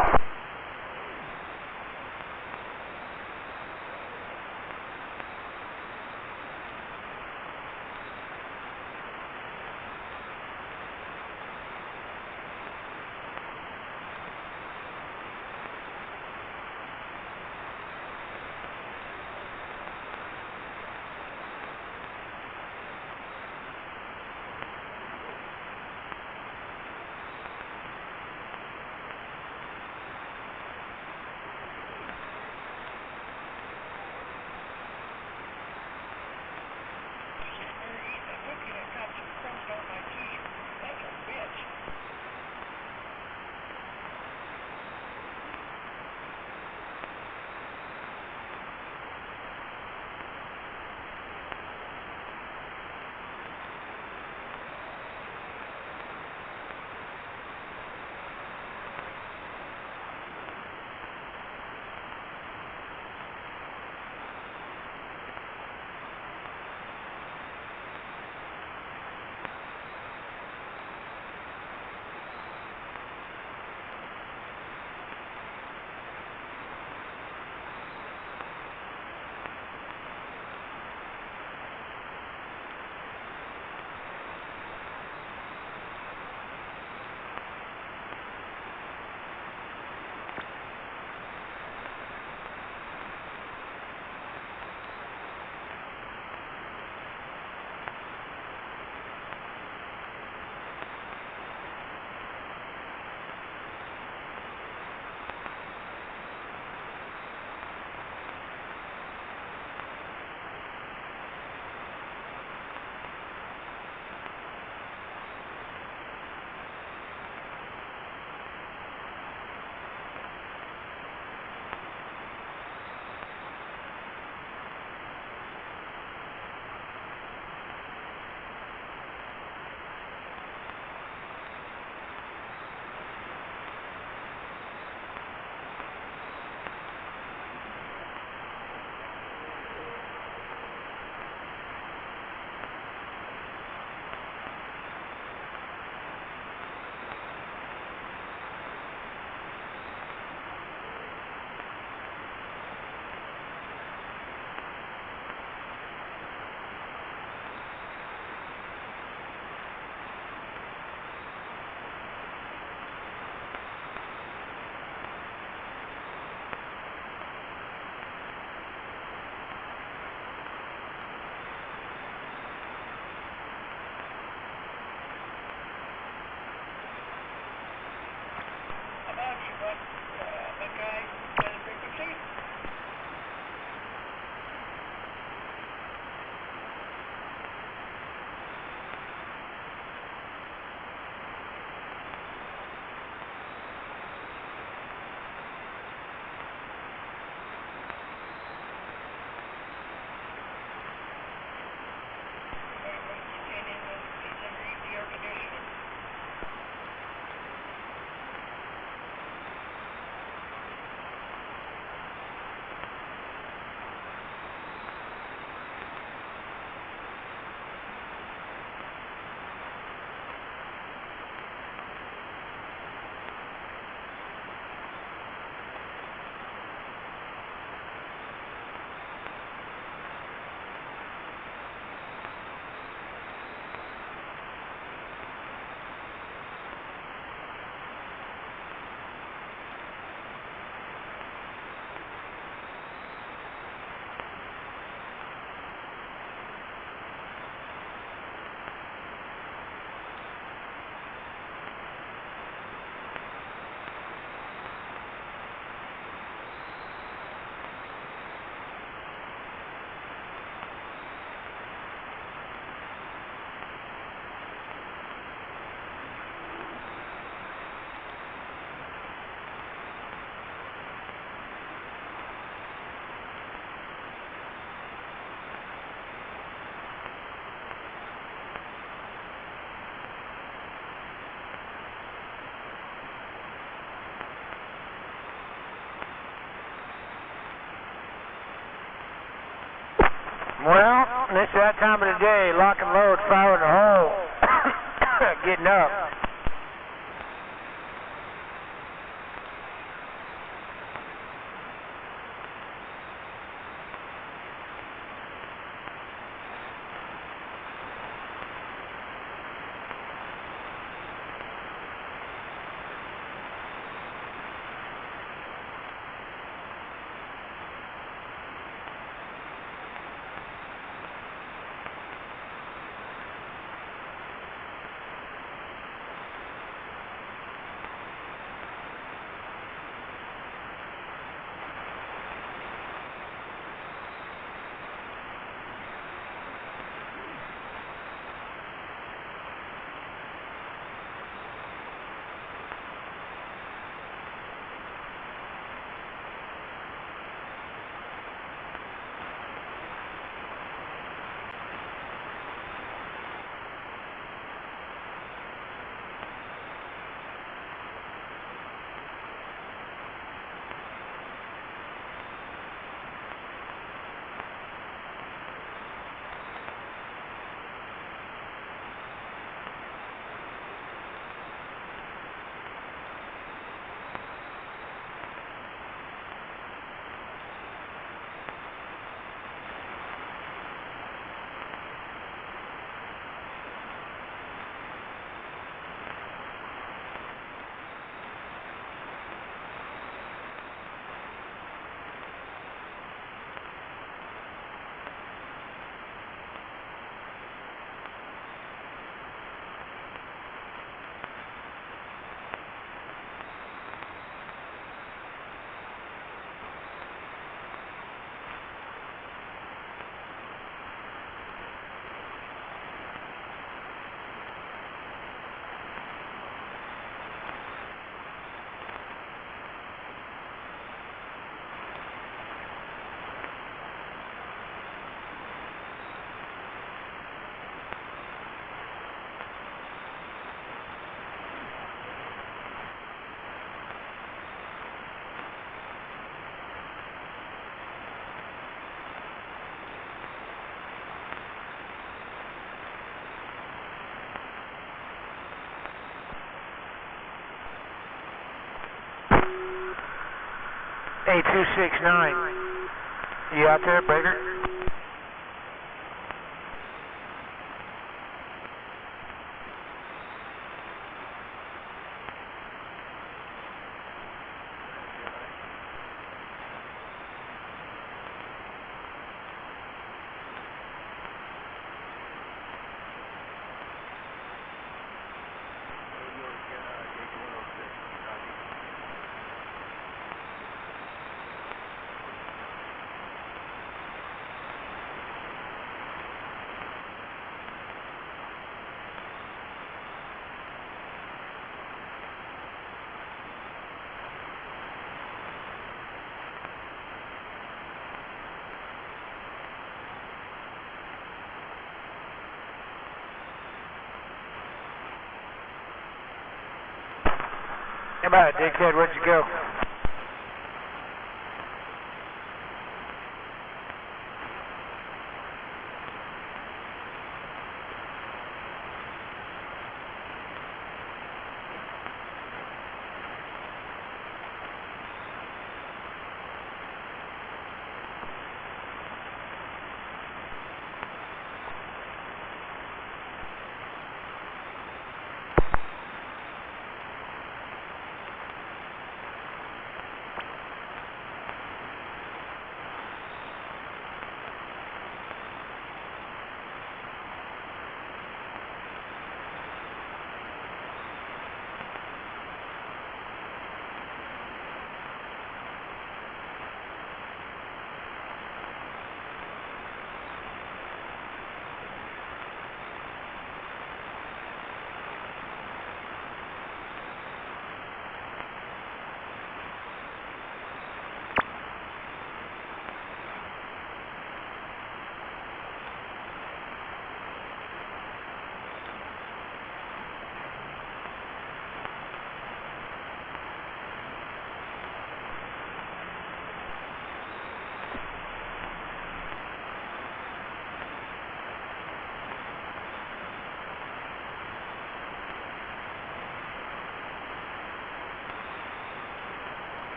Well, this is that time of the day. Lock and load, fire in the hole. Getting up. A269. You out there, Breaker? How about it, dickhead? Where'd you go?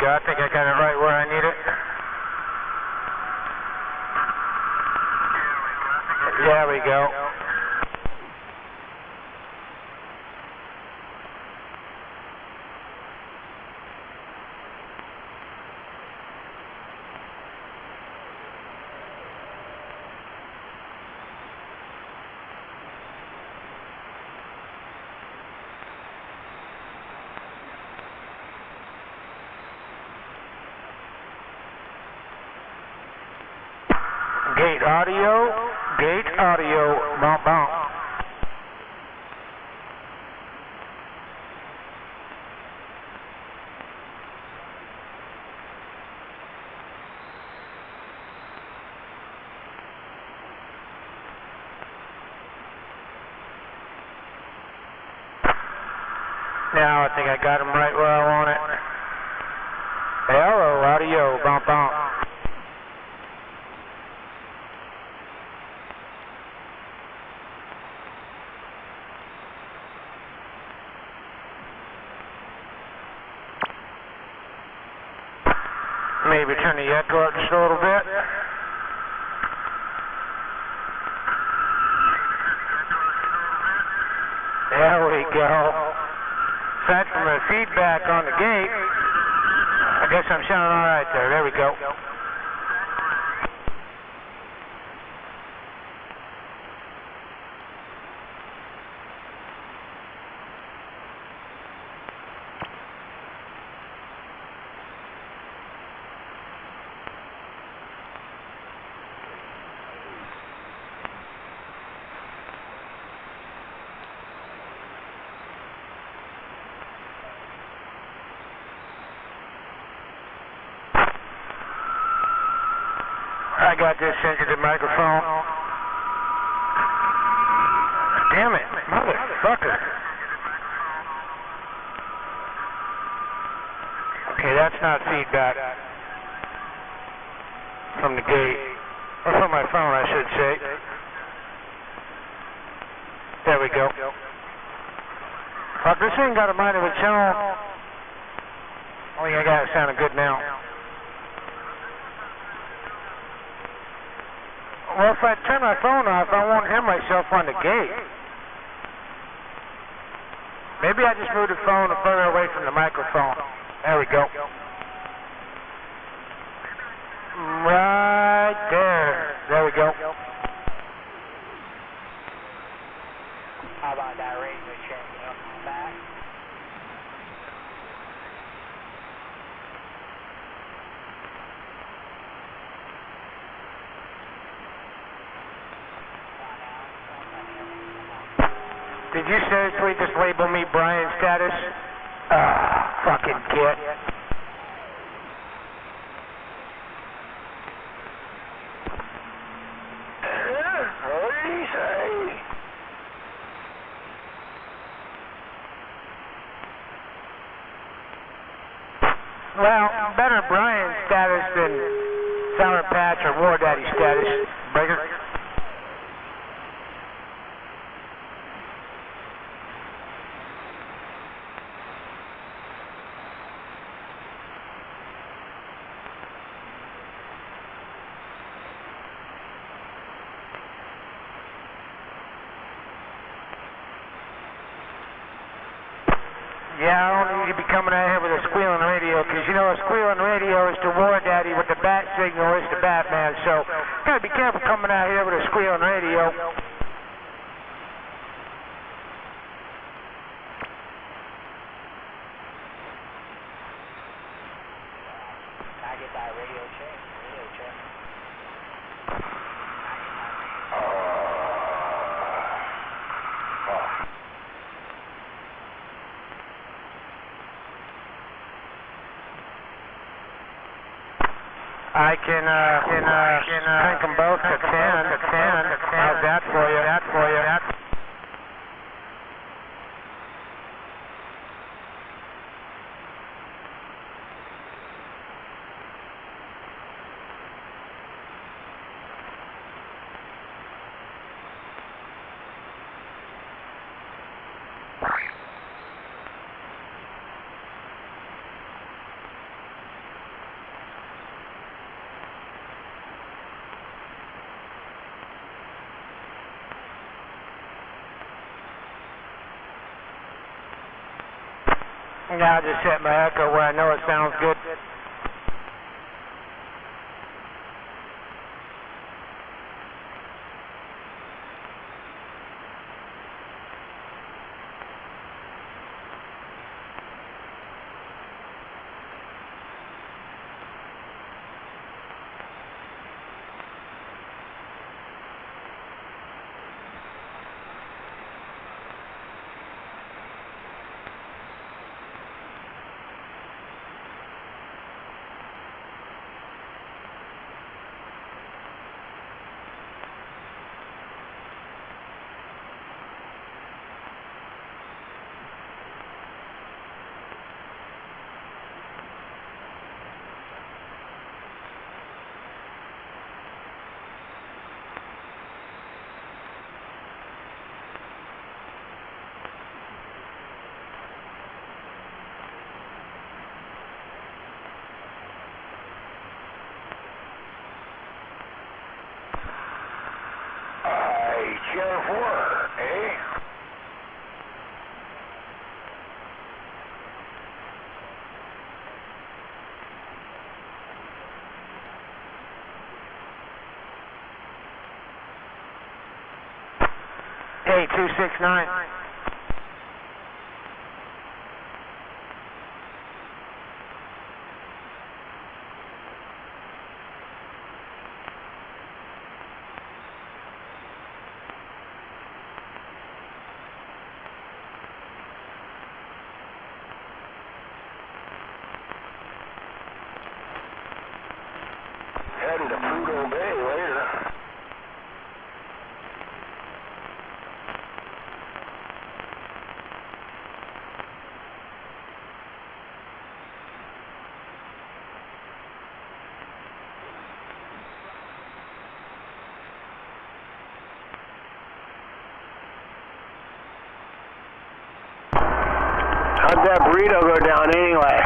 go. I think I got it right where I need it. There we go. Gate audio, bump, bump. Now I think I got him right where I want it. Hello, audio, bump, bump. Maybe turn the echo up just a little bit. There we go. Aside from the feedback on the gate, I guess I'm sounding all right there. There we go. I got this into the microphone. Damn it, motherfucker. Okay, that's not feedback from the gate, or from my phone, I should say. There we go. Fuck, this thing got a mind of its own. Oh yeah, I got it sounding good now. Well, if I turn my phone off, I won't hear myself on the gate. Maybe I just moved the phone further away from the microphone. There we go. Right there. There we go. How about that radio change? Back? Did you seriously just label me Brian status? Fucking git. What did he say? Well, better Brian status than Sour Patch or War Daddy status. Breaker. Yeah, I don't need to be coming out here with a squealing radio, because you know a squealing radio is to War Daddy what the bat signal is to Batman, so gotta be careful coming out here with a squealing radio. I get that radio change. I can crank them both to 10. How's that for you? Now I just set my echo where I know it sounds good. Hey, 269. Heading to Prudhoe Bay later. How'd that burrito go down anyway?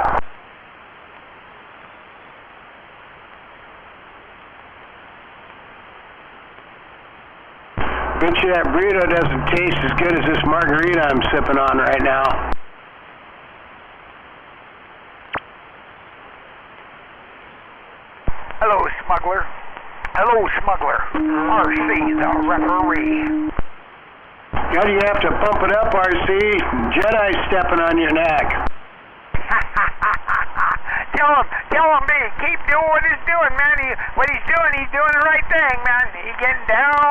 Bet you that burrito doesn't taste as good as this margarita I'm sipping on right now. Hello, smuggler. Hello, smuggler. RC, the referee. How do you have to pump it up, RC? Jedi stepping on your neck. Tell him, B, keep doing what he's doing, man. He's doing the right thing, man. He's getting down.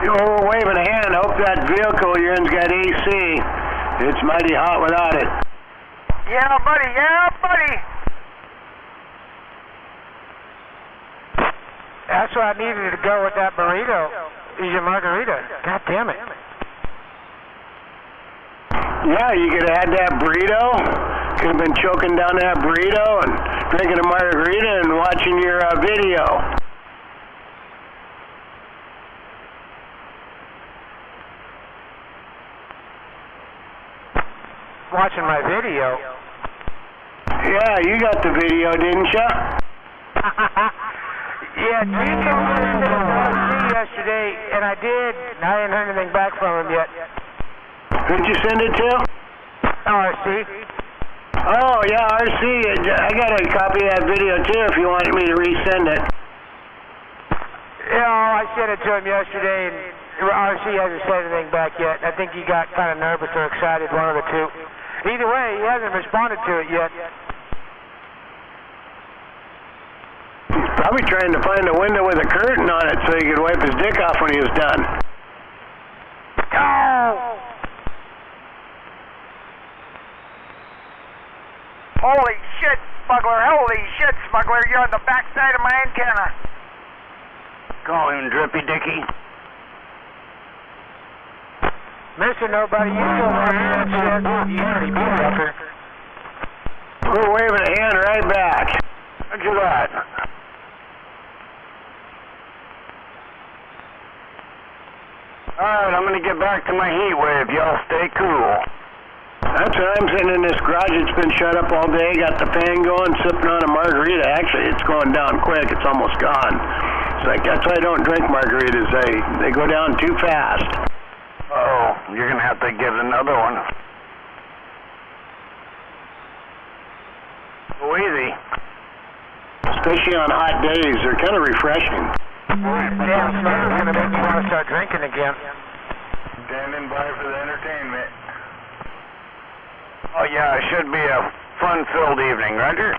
You're waving a hand. I hope that vehicle you're in's got AC. It's mighty hot without it. Yeah, buddy. That's why I needed to go with that burrito. Is your margarita. God damn it. Yeah, you could have had that burrito. Could have been choking down that burrito and drinking a margarita and watching your video. Watching my video? Yeah, you got the video, didn't you? Yeah, you told me to send it to RC yesterday, and I did. And I ain't heard anything back from him yet. Who'd you send it to? RC. Oh, yeah, RC. I got a copy of that video, too, if you wanted me to resend it. Yeah, I sent it to him yesterday, and RC hasn't said anything back yet. I think he got kind of nervous or excited, one of the two. Either way, he hasn't responded to it yet. He's probably trying to find a window with a curtain on it so he could wipe his dick off when he was done. Oh! Holy shit, smuggler. You're on the backside of my antenna. Call him Drippy Dicky. Mr. Nobody, you still working that shit? You pretty sucker. We're waving a hand right back. Look at that. Alright, I'm gonna get back to my heat wave. Y'all stay cool. That's what I'm sitting in this garage. It's been shut up all day. Got the fan going, sipping on a margarita. Actually, it's going down quick. It's almost gone. It's like, that's why I don't drink margaritas. They go down too fast. Oh, you're gonna have to get another one. especially on hot days. They're kind of refreshing. Damn, smoke's gonna make me want to start drinking again. Standing by for the entertainment. Oh yeah, it should be a fun-filled evening, Roger.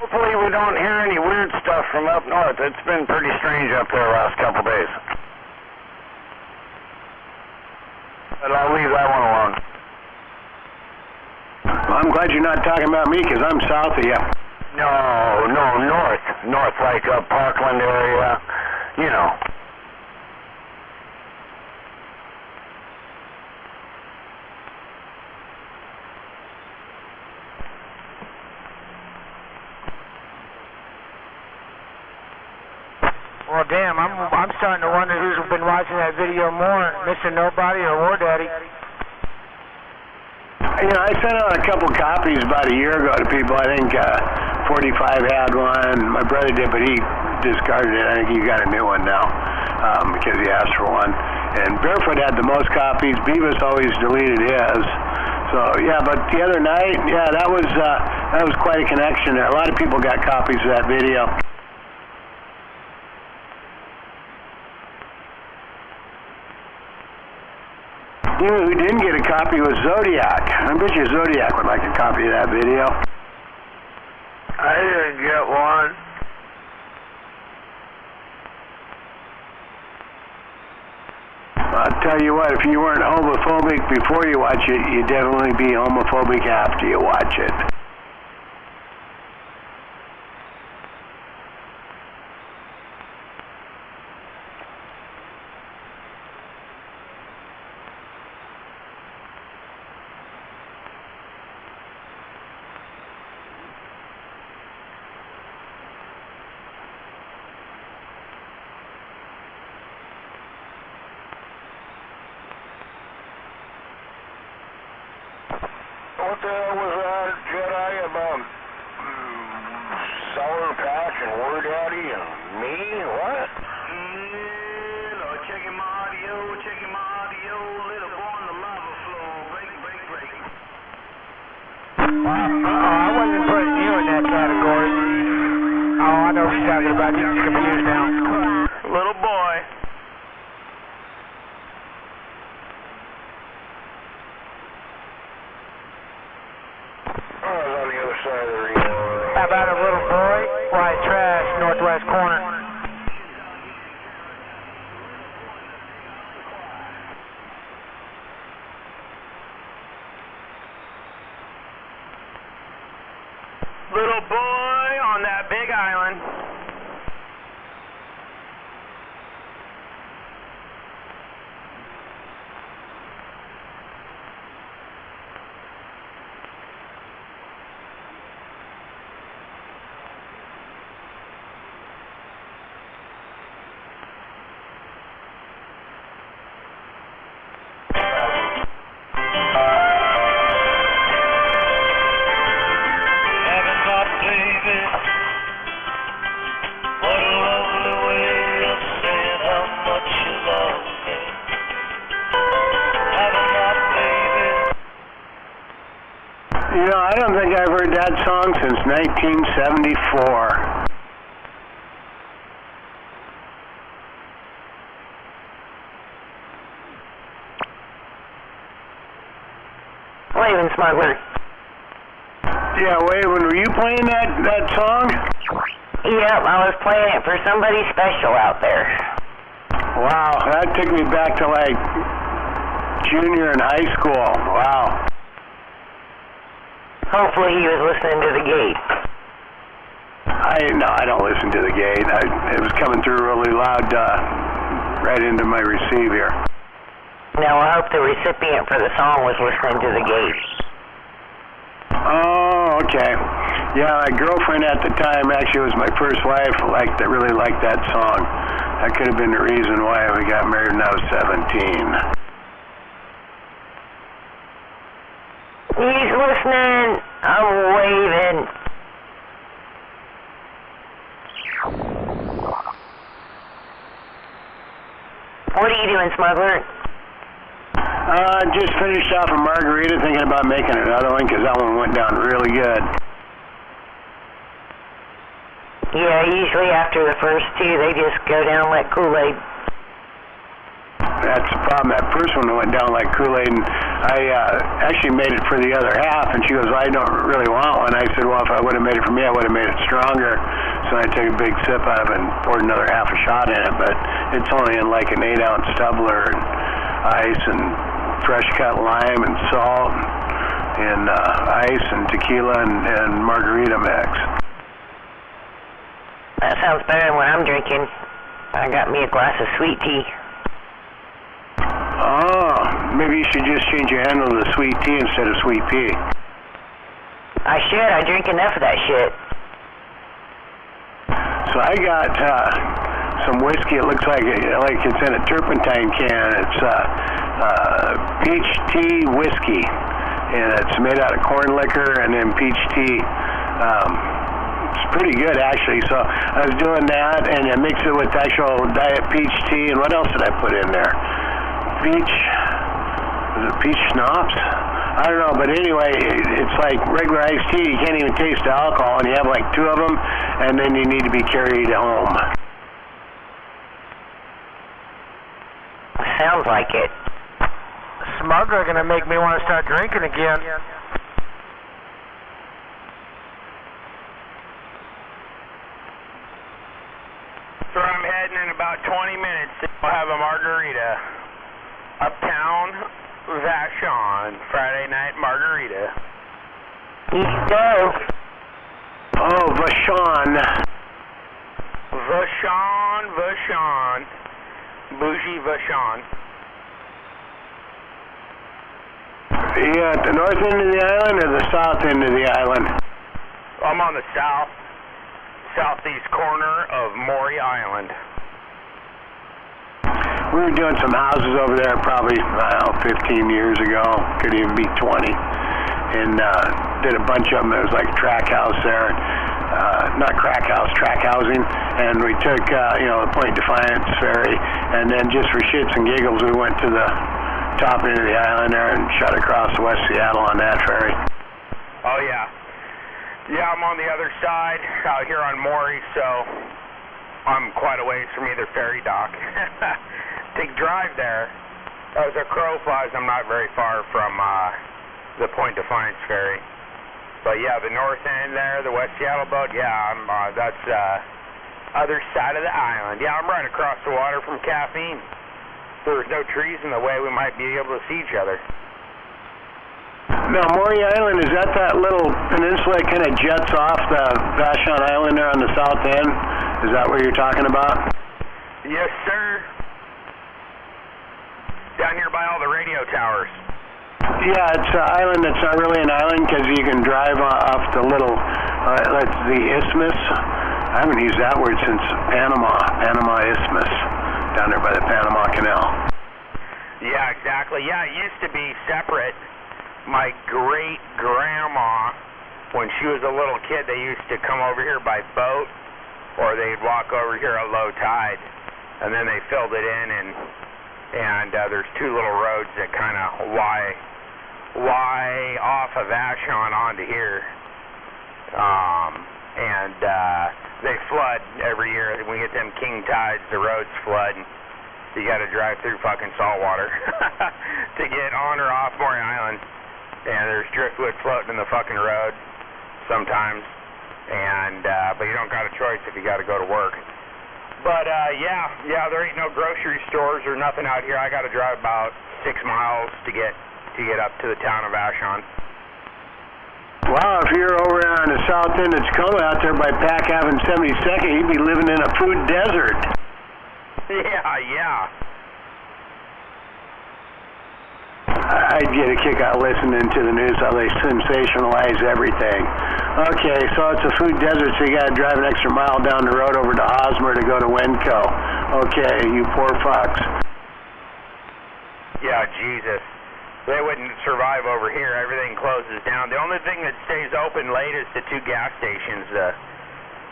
Hopefully we don't hear any weird stuff from up north. It's been pretty strange up there the last couple days. But I'll leave that one alone. Well, I'm glad you're not talking about me, because I'm south of you. No, north. North, like Parkland area, you know. Well, damn, I'm starting to wonder who's been watching that video more, Mr. Nobody or War Daddy. You know, I sent out a couple copies about a year ago to people. I think 45 had one. My brother did, but he discarded it. I think he got a new one now because he asked for one. And Barefoot had the most copies. Beavis always deleted his. So yeah, but the other night, yeah, that was quite a connection there. A lot of people got copies of that video. You know who didn't get a copy was Zodiac. I bet you Zodiac would like a copy of that video. I didn't get one. I'll tell you what, if you weren't homophobic before you watch it, you'd definitely be homophobic after you watch it. What the hell was that, Jedi, about Sour Patch and War Daddy and me? What? Checking my audio, little boy on the lava flow, break. I wasn't putting you in that category. Oh, I know what you're talking about. You're confused now. Little boy. On the other side of the arena. How about a little boy? White trash, northwest corner. Little boy on that big island. You know, I don't think I've heard that song since 1974. Waving Smuggler. Yeah, Waven, were you playing that song? Yep, I was playing it for somebody special out there. Wow, that took me back to like junior in high school. Wow. Hopefully he was listening to the gate. No, I don't listen to the gate. It was coming through really loud right into my receiver. Now I hope the recipient for the song was listening to the gate. Oh, okay. Yeah, my girlfriend at the time, actually was my first wife, really liked that song. That could have been the reason why we got married when I was 17. He's listening. I'm waving. What are you doing, Smuggler? just finished off a margarita, thinking about making another one because that one went down really good. Yeah, usually after the first two, they just go down like Kool-Aid. That's the problem. That first one went down like Kool-Aid, and I actually made it for the other half, and she goes, I don't really want one. I said, well, if I would have made it for me, I would have made it stronger. So I took a big sip out of it and poured another half a shot in it, but it's only in like an 8-ounce tumbler, and ice and fresh cut lime and salt and ice and tequila and margarita mix. That sounds better than what I'm drinking. I got me a glass of sweet tea. Oh, maybe you should just change your handle to sweet tea instead of sweet pea. I should. I drink enough of that shit. So I got some whiskey. It looks like it's in a turpentine can. It's peach tea whiskey, and it's made out of corn liquor and then peach tea. It's pretty good, actually. So I was doing that, and I mixed it with actual diet peach tea. And what else did I put in there? Was it peach schnapps? I don't know, but anyway, it's like regular iced tea. You can't even taste the alcohol, and you have like 2 of them, and then you need to be carried home. Sounds like it. Smuggler gonna make me want to start drinking again. So I'm heading in about 20 minutes. We'll have a margarita. Uptown Vashon, Friday night margarita. East go. Oh, Vashon. Vashon. Bougie Vashon. Yeah, at the north end of the island or the south end of the island? I'm on the southeast corner of Maury Island. We were doing some houses over there probably, I don't know, 15 years ago. Could even be 20. And did a bunch of them. It was like a track house there. Not crack house, track housing. And we took, the Point Defiance ferry. And then just for shits and giggles, we went to the top end of the island there and shot across West Seattle on that ferry. Oh, yeah. Yeah, I'm on the other side out here on Maury, so I'm quite a ways from either ferry dock. To drive there, as a crow flies, I'm not very far from the Point Defiance ferry. But yeah, the north end there, the West Seattle boat, yeah, that's other side of the island. Yeah, I'm right across the water from Caffeine. There's no trees in the way, we might be able to see each other. Now, Maury Island, is that little peninsula that kind of jets off the Vashon Island there on the south end? Is that what you're talking about? Yes, sir. Down here by all the radio towers. Yeah, it's an island that's not really an island because you can drive off the little, that's the isthmus. I haven't used that word since Panama Isthmus, down there by the Panama Canal. Yeah, exactly. Yeah, it used to be separate. My great-grandma, when she was a little kid, they used to come over here by boat, or they'd walk over here at low tide, and then they filled it in, and there's 2 little roads that kind of Y off of Vashon onto here, and they flood every year. When we get them king tides, the roads flood, and you got to drive through fucking salt water to get on or off Maury Island. And there's driftwood floating in the fucking road sometimes, and but you don't got a choice if you got to go to work. But yeah, there ain't no grocery stores or nothing out here. I got to drive about 6 miles to get up to the town of Vashon. Wow, if you're over on the south end of Tacoma out there by Pack Ave and 72nd, you'd be living in a food desert. Yeah. I get a kick out listening to the news, how they sensationalize everything. Okay, so it's a food desert, so you got to drive an extra mile down the road over to Hosmer to go to Wenco. Okay, you poor fucks. Yeah, Jesus. They wouldn't survive over here. Everything closes down. The only thing that stays open late is the 2 gas stations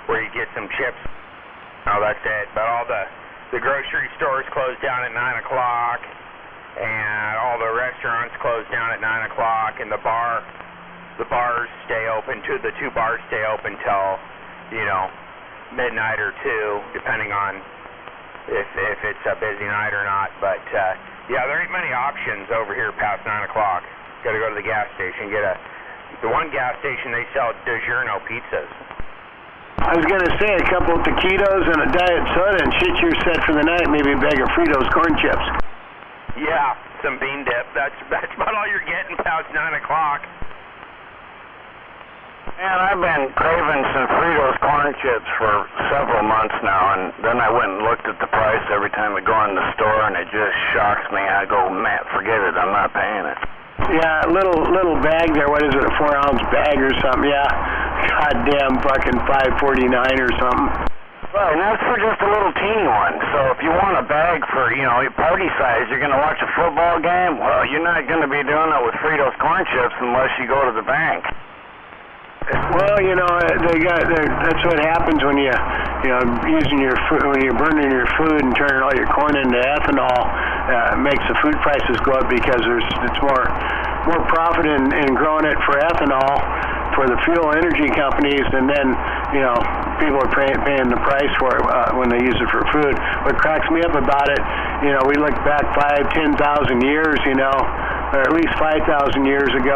where you get some chips. Oh, that's it. But all the grocery stores close down at 9 o'clock. and all the restaurants close down at 9 o'clock, and the bars stay open. The two bars stay open till, midnight or 2, depending on if it's a busy night or not. But yeah, there ain't many options over here past 9 o'clock. Got to go to the gas station, the one gas station they sell DiGiorno pizzas. I was going to say a couple of taquitos and a diet soda, and shit, you're set for the night. Maybe a bag of Fritos corn chips. Yeah, some bean dip. That's about all you're getting past 9 o'clock. Man, I've been craving some Fritos corn chips for several months now, and then I went and looked at the price every time I go in the store, and it just shocks me. I go, man, forget it, I'm not paying it. Yeah, little bag there. What is it, a 4-ounce bag or something? Yeah, goddamn fucking $5.49 or something. Right, and that's for just a little teeny one. So if you want a bag for, your party size, you're going to watch a football game, well, you're not going to be doing it with Fritos corn chips unless you go to the bank. Well, that's what happens when using your food, when you're burning your food and turning all your corn into ethanol. Makes the food prices go up because it's more profit in growing it for ethanol for the fuel energy companies, and then people are paying the price for it when they use it for food. What cracks me up about it, we look back 5,000, 10,000 years, or at least 5,000 years ago,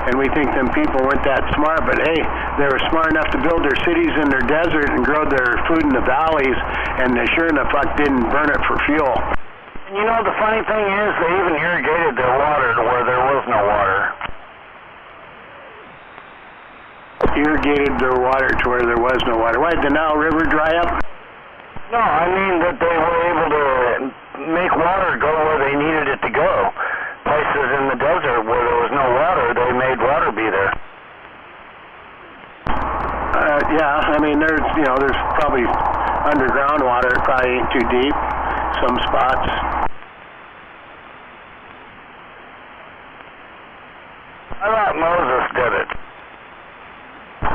and we think them people weren't that smart, but hey, they were smart enough to build their cities in their desert and grow their food in the valleys, and they sure in the fuck didn't burn it for fuel. The funny thing is, they even irrigated their water to where there was no water. Irrigated their water to where there was no water. Why, did the Nile River dry up? No, I mean that they were able to make water go where they needed it to go. Places in the desert where there was no water, they made water be there. Yeah, I mean, there's probably underground water. It probably ain't too deep, some spots. I thought Moses did it.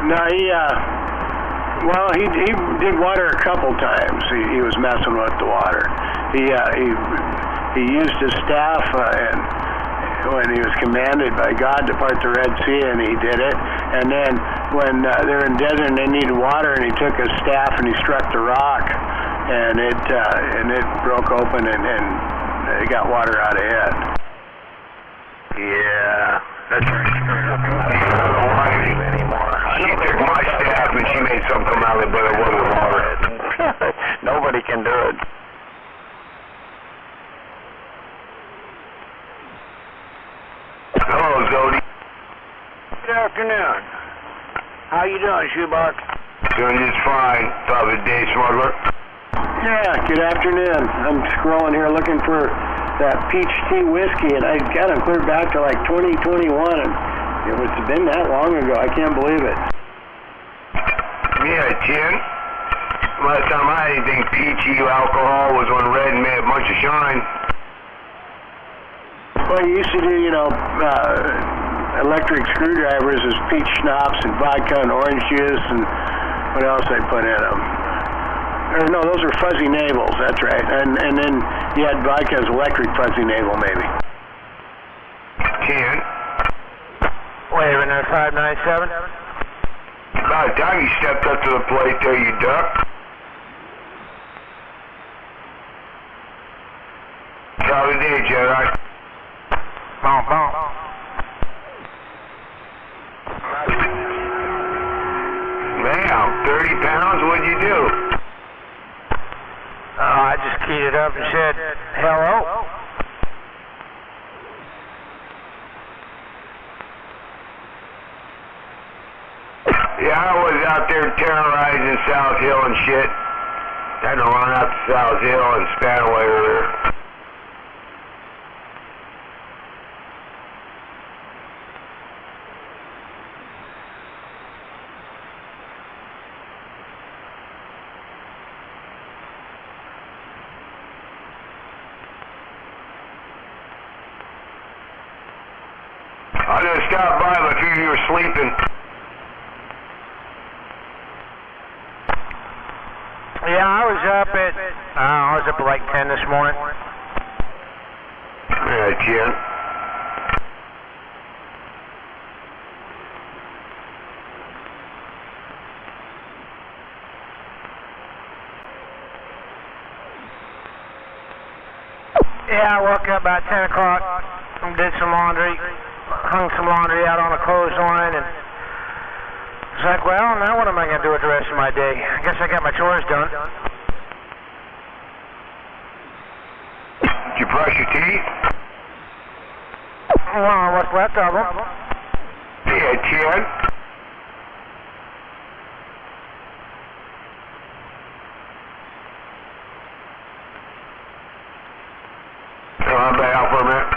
No, he did water a couple times. He was messing with the water. He used his staff and when he was commanded by God to part the Red Sea, and he did it. And then when they're in desert and they needed water, and he took his staff and he struck the rock, and it broke open, and they got water out of it. Yeah, that's right. Anymore. She took my staff and she made some come out of it, but it wasn't water. Nobody can do it. Hello, Zodi. Good afternoon. How you doing, Shoebox? Doing just fine. Top of the day, smuggler. Yeah, good afternoon. I'm scrolling here looking for that peach tea whiskey, and I got them clear back to like 2021, and it's been that long ago. I can't believe it. Yeah, Tim. Last time I had anything peachy alcohol was when Red made a bunch of shine. Well, you used to do, electric screwdrivers as peach schnapps and vodka and orange juice, and what else I put in them? Or no, those are fuzzy navels, that's right. And then you had vodka as electric fuzzy navel, maybe. 10. Waving at 597. About time you stepped up to the plate there, you duck. Top of the day, Jedi. Boom, boom. Man, 30 pounds, what'd you do? I just keyed it up and said, hello. Yeah, I was out there terrorizing South Hill and shit. Had to run out to South Hill and Spanaway River. I just stopped by, but I figured you were sleeping. Yeah, I was up at like 10 this morning. Jen. Yeah, I woke up about 10 o'clock and did some laundry, hung some laundry out on a clothesline, and it's like, well, now what am I going to do with the rest of my day? I guess I got my chores done. Did you brush your teeth? Well, what's left of them? Yeah, Jen. Come back out for a minute.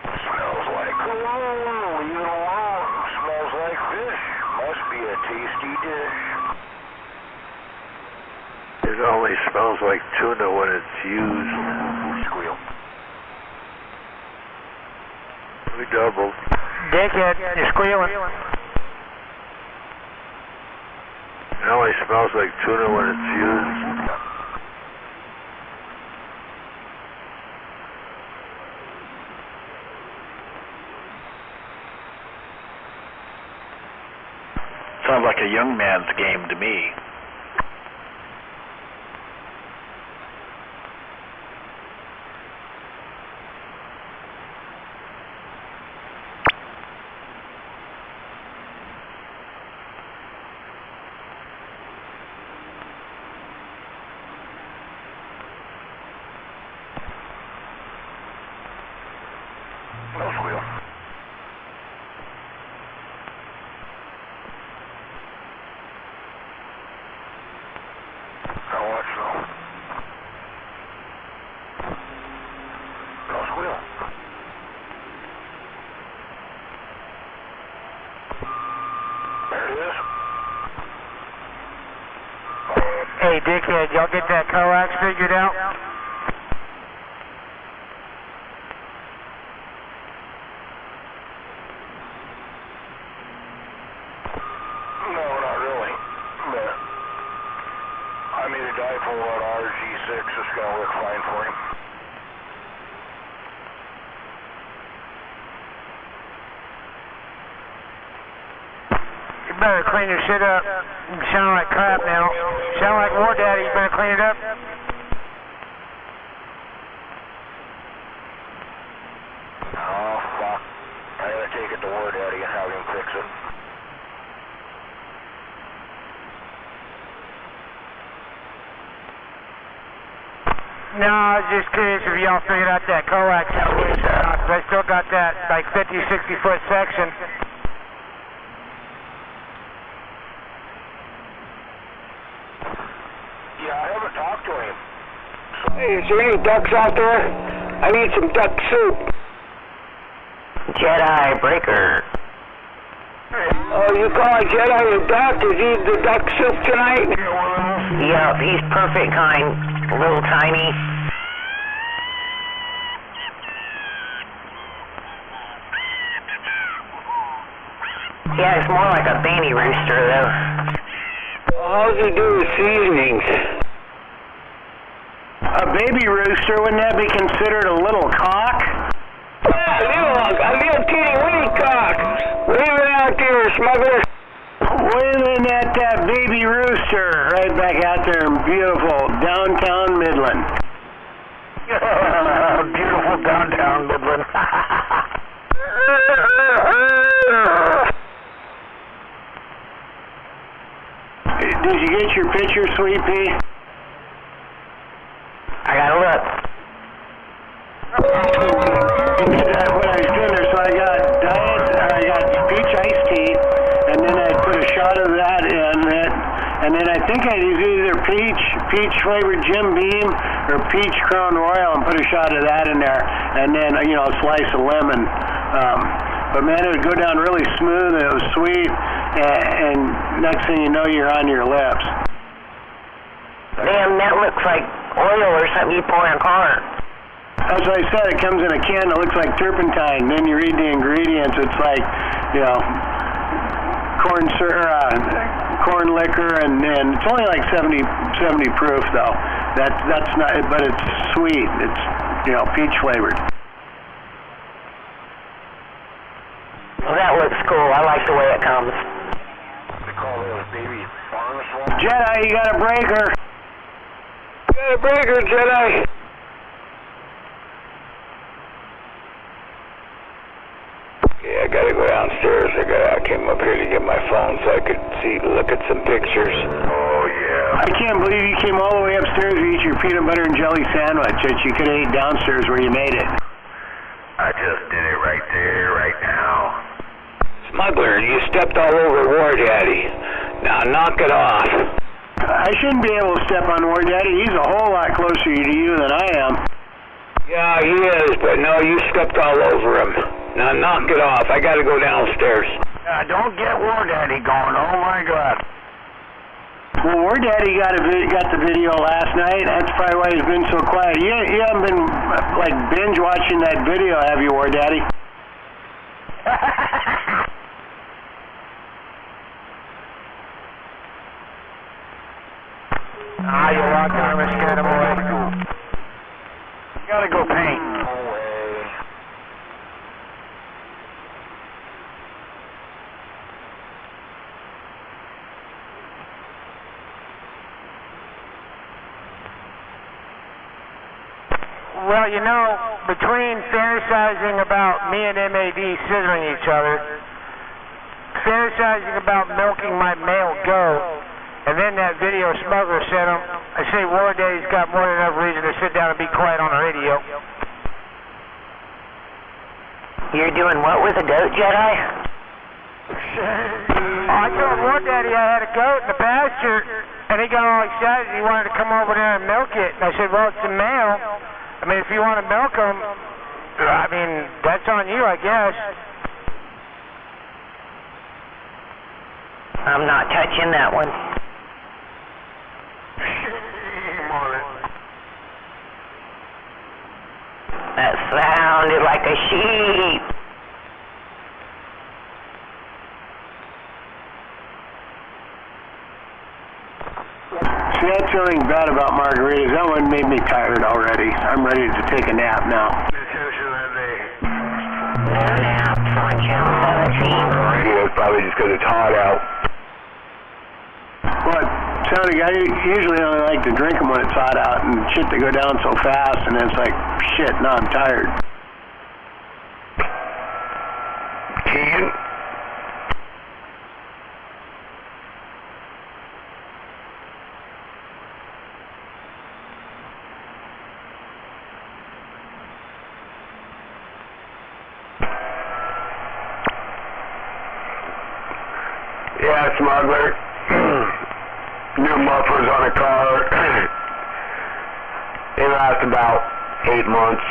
Smells like colossal. Leave it alone. Smells like fish. Must be a tasty dish. It only smells like tuna when it's used. Squeal. We doubled. Dickhead, you're squealing. It only smells like tuna when it's used. Sounds like a young man's game to me. No squeal. How much though? No squeal. There it is. Hey, dickhead, y'all get that coax figured out? No, not really. But I made a dipole out of RG6. It's going to work fine for him. You better clean your shit up. You sound like crap now. Sound like War Daddy, you better clean it up. Oh, fuck. I gotta take it to War Daddy and have him fix it. No, I was just curious if y'all figured out that coax situation or not, 'cause I still got that, like, 50, 60-foot section. Yeah, I haven't talked to him. Hey, is there any ducks out there? I need some duck soup. Jedi Breaker. Oh, you call a Jedi a duck? Is he the duck soup tonight? Yup, he's perfect kind. A little tiny. Yeah, it's more like a baby rooster, though. How's he do his seasonings? A baby rooster, wouldn't that be considered a little cock? Yeah, a little teeny weeny cock. Leave it out there, smuggler. Waving at that baby rooster right back out there in beautiful downtown Midland. Beautiful downtown Midland. Did you get your picture, Sweet Pea? I gotta look. What I was doing there, so I got peach iced tea, and then I put a shot of that in it, and then I think I'd use either peach flavored Jim Beam or peach Crown Royal and put a shot of that in there, and then a slice of lemon But man, it would go down really smooth, and it was sweet, and next thing you know, you're on your lips. Damn, that looks like oil or something you pour in a car. As I said, it comes in a can that looks like turpentine. Then you read the ingredients, it's like, you know, corn liquor, and it's only like 70 proof though. That's not, but it's sweet. It's, you know, peach flavored. Well, that looks cool. I like the way it comes. They call those baby barn swamp. Jedi, you got a breaker. You got a breaker, Jedi. Yeah, I gotta go downstairs. I came up here to get my phone so I could look at some pictures. Oh, yeah. I can't believe you came all the way upstairs to eat your peanut butter and jelly sandwich that you could have ate downstairs where you made it. I just did it right there, right now. Smuggler, you stepped all over War Daddy. Now knock it off. I shouldn't be able to step on War Daddy. He's a whole lot closer to you than I am. Yeah, he is, but no, you stepped all over him. Now knock it off. I gotta go downstairs. Don't get War Daddy going. Oh my God. Well, War Daddy got the video last night. That's probably why he's been so quiet. You haven't been like binge watching that video, have you, War Daddy? You walked on and scared him away. You gotta go paint. Well, you know, between fantasizing about me and MAD scissoring each other, fantasizing about milking my male goat, and then that video Smuggler sent him, I say War Daddy's got more than enough reason to sit down and be quiet on the radio. You're doing what with a goat, Jedi? I told War Daddy I had a goat in the pasture, and he got all excited. He wanted to come over there and milk it. And I said, well, it's a male. I mean, if you want to milk him, I mean, that's on you, I guess. I'm not touching that one. That sounded like a sheep. See, that's the only thing bad about margaritas. That one made me tired already. I'm ready to take a nap now. Yeah, it's probably just because it's hot out. Well, it sounded, I usually only like to drink them when it's hot out, and shit, they go down so fast, and then it's like, shit, now I'm tired. Keegan? Yeah, Smuggler. New mufflers on a car. They last about 8 months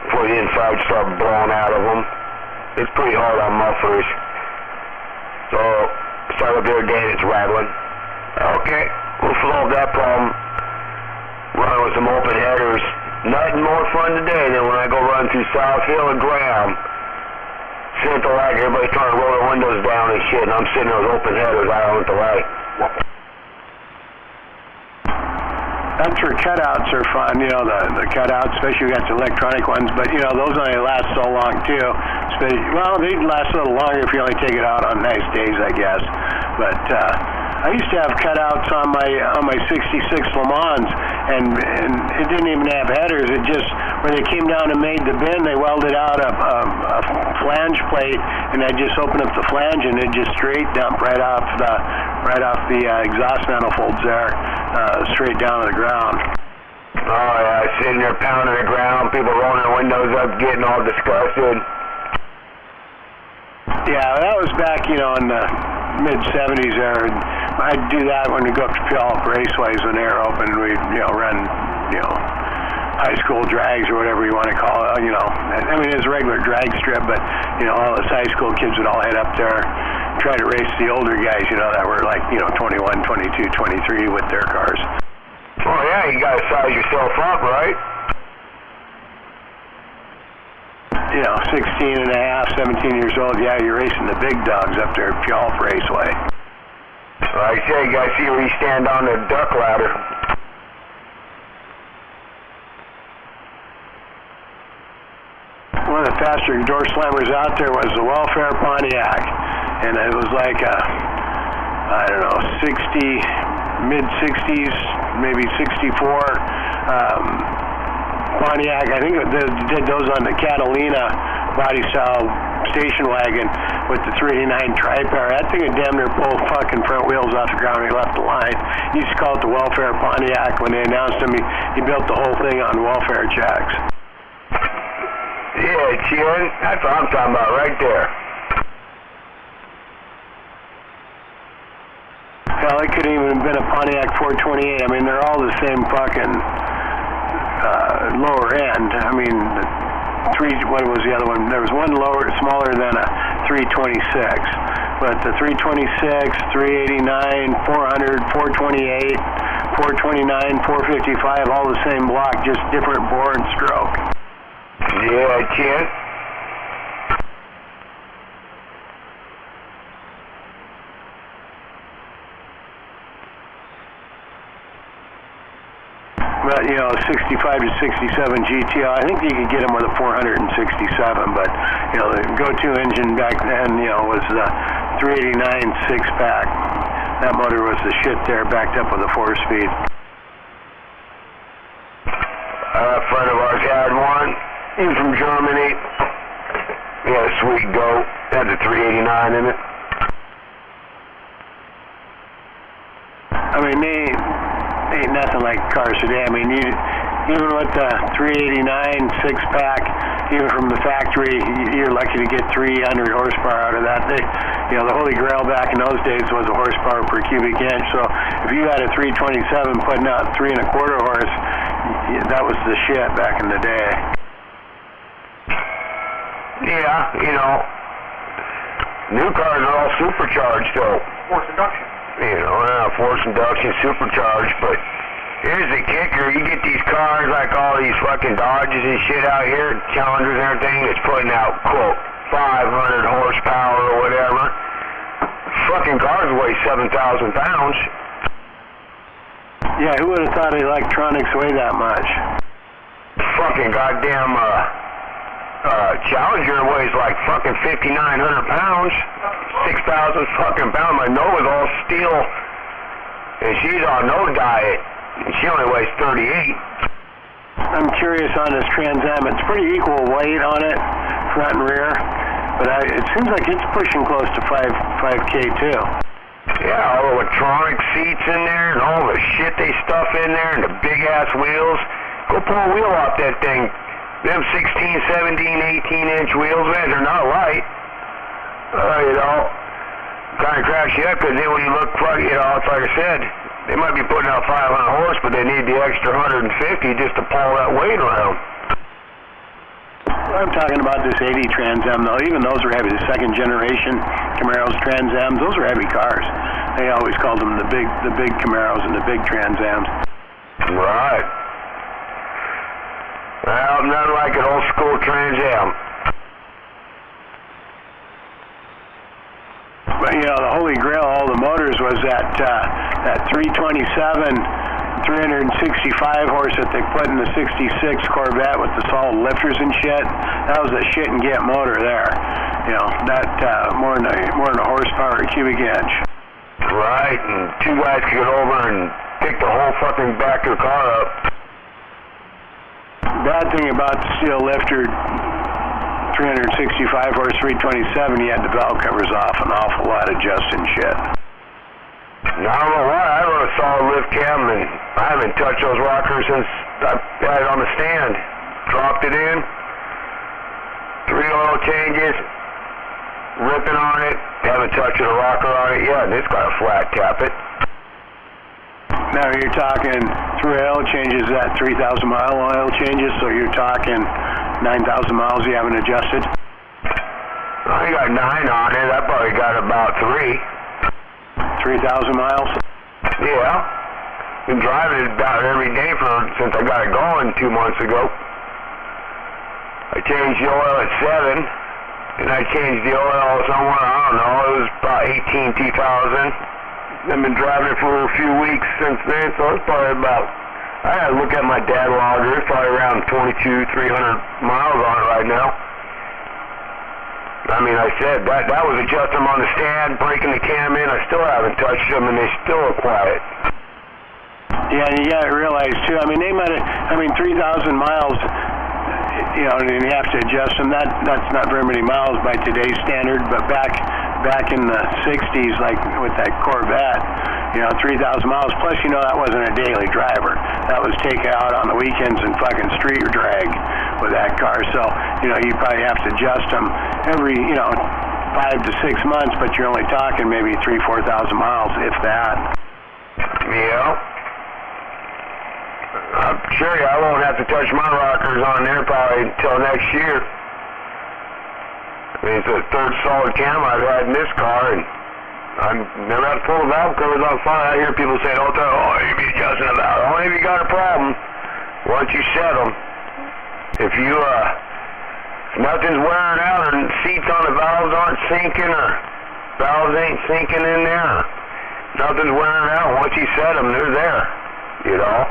before the inside start blowing out of them. It's pretty hard on mufflers. So, start up the other day and it's rattling. Okay, we'll solve that problem. Running with some open headers. Nothing more fun today than when I go run through South Hill and Graham. Sitting at the light, everybody's trying to roll their windows down and shit, and I'm sitting there with open headers out at the light. That's where cutouts are fun, you know, the cutouts, especially we got the electronic ones, but, you know, those only last so long, too. Well, they'd last a little longer if you only take it out on nice days, I guess. But I used to have cutouts on my 66 Le Mans, and it didn't even have headers. It just, when they came down and made the bin, they welded out a flange plate, and I just opened up the flange, and it just straight dump right off the exhaust manifolds there, straight down to the ground. Oh yeah, sitting there pounding the ground, people rolling their windows up, getting all disgusted. Yeah, that was back, you know, in the mid-'70s there. I'd do that when we go up to Puyallup Raceways when they were open. We'd, you know, run, you know, high school drags or whatever you want to call it, you know. I mean, it was a regular drag strip, but, you know, all us high school kids would all head up there, try to race the older guys, you know, that were like, you know, 21, 22, 23 with their cars. Oh yeah, you gotta size yourself up, right? You know, 16 and a half, 17 years old, yeah, you're racing the big dogs up there at Puyallup Raceway. Like I say, you gotta see where you stand on the duck ladder. One of the faster door slammers out there was the Welfare Pontiac, and it was like a, I don't know, mid-60s, maybe 64 Pontiac. I think they did those on the Catalina body style station wagon with the 389 tri-power. That thing would damn near pull fucking front wheels off the ground when he left the line. He used to call it the Welfare Pontiac. When they announced him, he built the whole thing on welfare checks. Yeah, Chin, that's what I'm talking about right there. Hell, it could even have been a Pontiac 428. I mean, they're all the same fucking lower end. I mean, what was the other one? There was one smaller than a 326. But the 326, 389, 400, 428, 429, 455, all the same block, just different bore and stroke. Yeah, Chin. But, you know, 65 to 67 GTO, I think you could get them with a 467, but, you know, the go-to engine back then, you know, was the 389 six-pack. That motor was the shit there, backed up with a 4-speed. A friend of ours had one. He was from Germany. He had a sweet goat. Had the 389 in it. I mean, they ain't nothing like cars today. I mean, even with the 389 six-pack, even from the factory, you're lucky to get 300 horsepower out of that. You know, the holy grail back in those days was a horsepower per cubic inch. So if you had a 327 putting out 3 1/4 horse, that was the shit back in the day. Yeah, you know, new cars are all supercharged, though. Force induction. You know, force induction, supercharged, but here's the kicker. You get these cars like all these fucking Dodges and shit out here, Challengers and everything, that's putting out, quote, 500 horsepower or whatever. Fucking cars weigh 7,000 pounds. Yeah, who would have thought electronics weigh that much? Fucking goddamn, Challenger weighs like fucking 5,900 pounds. 6,000 fucking pounds. My Nova's all steel. And she's on no diet. And she only weighs 38. I'm curious on this Trans Am. It's pretty equal weight on it, front and rear. But it seems like it's pushing close to 5K too. Yeah, all the electronic seats in there and all the shit they stuff in there and the big ass wheels. Go pull a wheel off that thing. Them 16, 17, 18-inch wheels, man, they're not light. You know, kind of cracks you up, because then when you look, you know, it's like I said, they might be putting out 500 horse, but they need the extra 150 just to pull that weight around. I'm talking about this 80 Trans Am, though. Even those are heavy. The second generation Camaros, Trans Ams, those are heavy cars. They always called them the big Camaros and the big Trans Ams. Right. Well, nothing like an old school Trans Am. But, you know, the holy grail of all the motors was that 327, 365 horse that they put in the 66 Corvette with the solid lifters and shit. That was a shit and get motor there. You know, that more than a horsepower a cubic inch. Right, and two guys could get over and pick the whole fucking back of the car up. Bad thing about the steel lifter 365 horse 327, you had the valve covers off an awful lot of just and shit. I don't know why. I run a solid lift cam and I haven't touched those rockers since I had it on the stand. Dropped it in, 3 oil changes, ripping on it, haven't touched a rocker on it yet, and it's got a flat tappet. Now you're talking through oil changes, that 3,000 mile oil changes, so you're talking 9,000 miles you haven't adjusted? I got 9 on it. I probably got about 3. 3,000 miles? Yeah. Been driving it about every day since I got it going 2 months ago. I changed the oil at 7, and I changed the oil somewhere, I don't know, it was about 2000. I've been driving it for a few weeks since then, so it's probably about, I gotta look at my data logger, it's probably around 300 miles on it right now. I mean, I said, that was adjusting them on the stand, breaking the cam in, I still haven't touched them, and they still are quiet. Yeah, and you gotta realize too, I mean, 3,000 miles, you know, and you have to adjust them. That's not very many miles by today's standard, but back in the 60s, like with that Corvette, you know, 3,000 miles, plus, you know, that wasn't a daily driver. That was taken out on the weekends and fucking street drag with that car. So, you know, you probably have to adjust them every, you know, 5 to 6 months, but you're only talking maybe 3,000 to 4,000 miles, if that. Yeah. I'm sure I won't have to touch my rockers on there probably until next year. I mean, it's the third solid cam I've had in this car, and I've never had to pull the valve covers on fire. I hear people say all the time, oh, you be adjusting the valve. Only if you got a problem. Once you set them, if nothing's wearing out or seats on the valves aren't sinking or valves ain't sinking in there, or nothing's wearing out, once you set them, they're there, you know.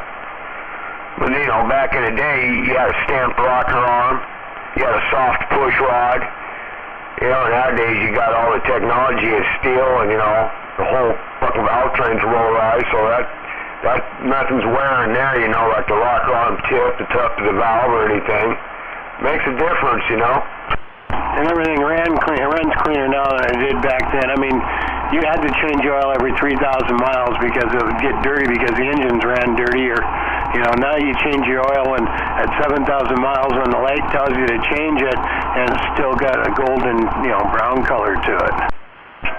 But, you know, back in the day, you had a stamped rocker arm, you had a soft push rod. You know, nowadays you got all the technology of steel and, you know, the whole fucking valve train's rollized, so that nothing's wearing there, you know, like the rocker arm tip, the top of the valve or anything. Makes a difference, you know. And everything runs cleaner now than it did back then. I mean, you had to change oil every 3,000 miles because it would get dirty because the engines ran dirtier. You know, now you change your oil and at 7,000 miles when the light tells you to change it, and it's still got a golden, you know, brown color to it.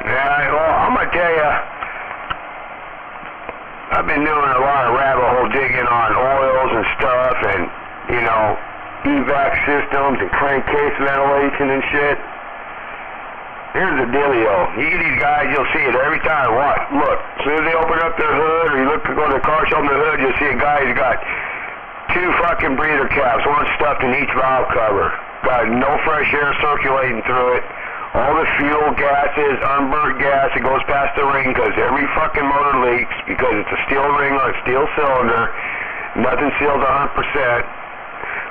Yeah, well, I'm going to tell you, I've been doing a lot of rabbit hole digging on oils and stuff and, you know, evac systems and crankcase ventilation and shit. Here's the dealio. You get these guys, you'll see it every time. What? Look, as soon as they open up their hood or you look to go to the car show, open the hood, you'll see a guy who's got 2 fucking breather caps, one stuffed in each valve cover. Got no fresh air circulating through it. All the fuel, gases, unburnt gas, it goes past the ring because every fucking motor leaks because it's a steel ring on a steel cylinder. Nothing seals 100%.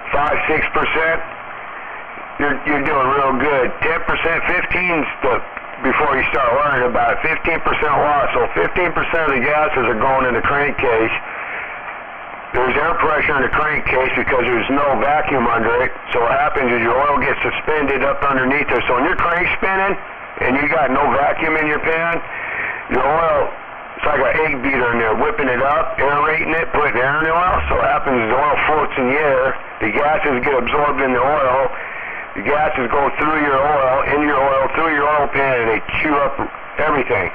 5-6%, you're doing real good. 10%, 15's before you start worrying about it. 15% loss. So 15% of the gases are going in the crankcase. There's air pressure in the crankcase because there's no vacuum under it. So what happens is your oil gets suspended up underneath there. So when your crank's spinning and you got no vacuum in your pan, your oil, it's like an egg beater in there, whipping it up, aerating it, putting air in the oil. So what happens is the oil floats in the air, the gases get absorbed in the oil, the gases go through your oil, into your oil, through your oil pan, and they chew up everything.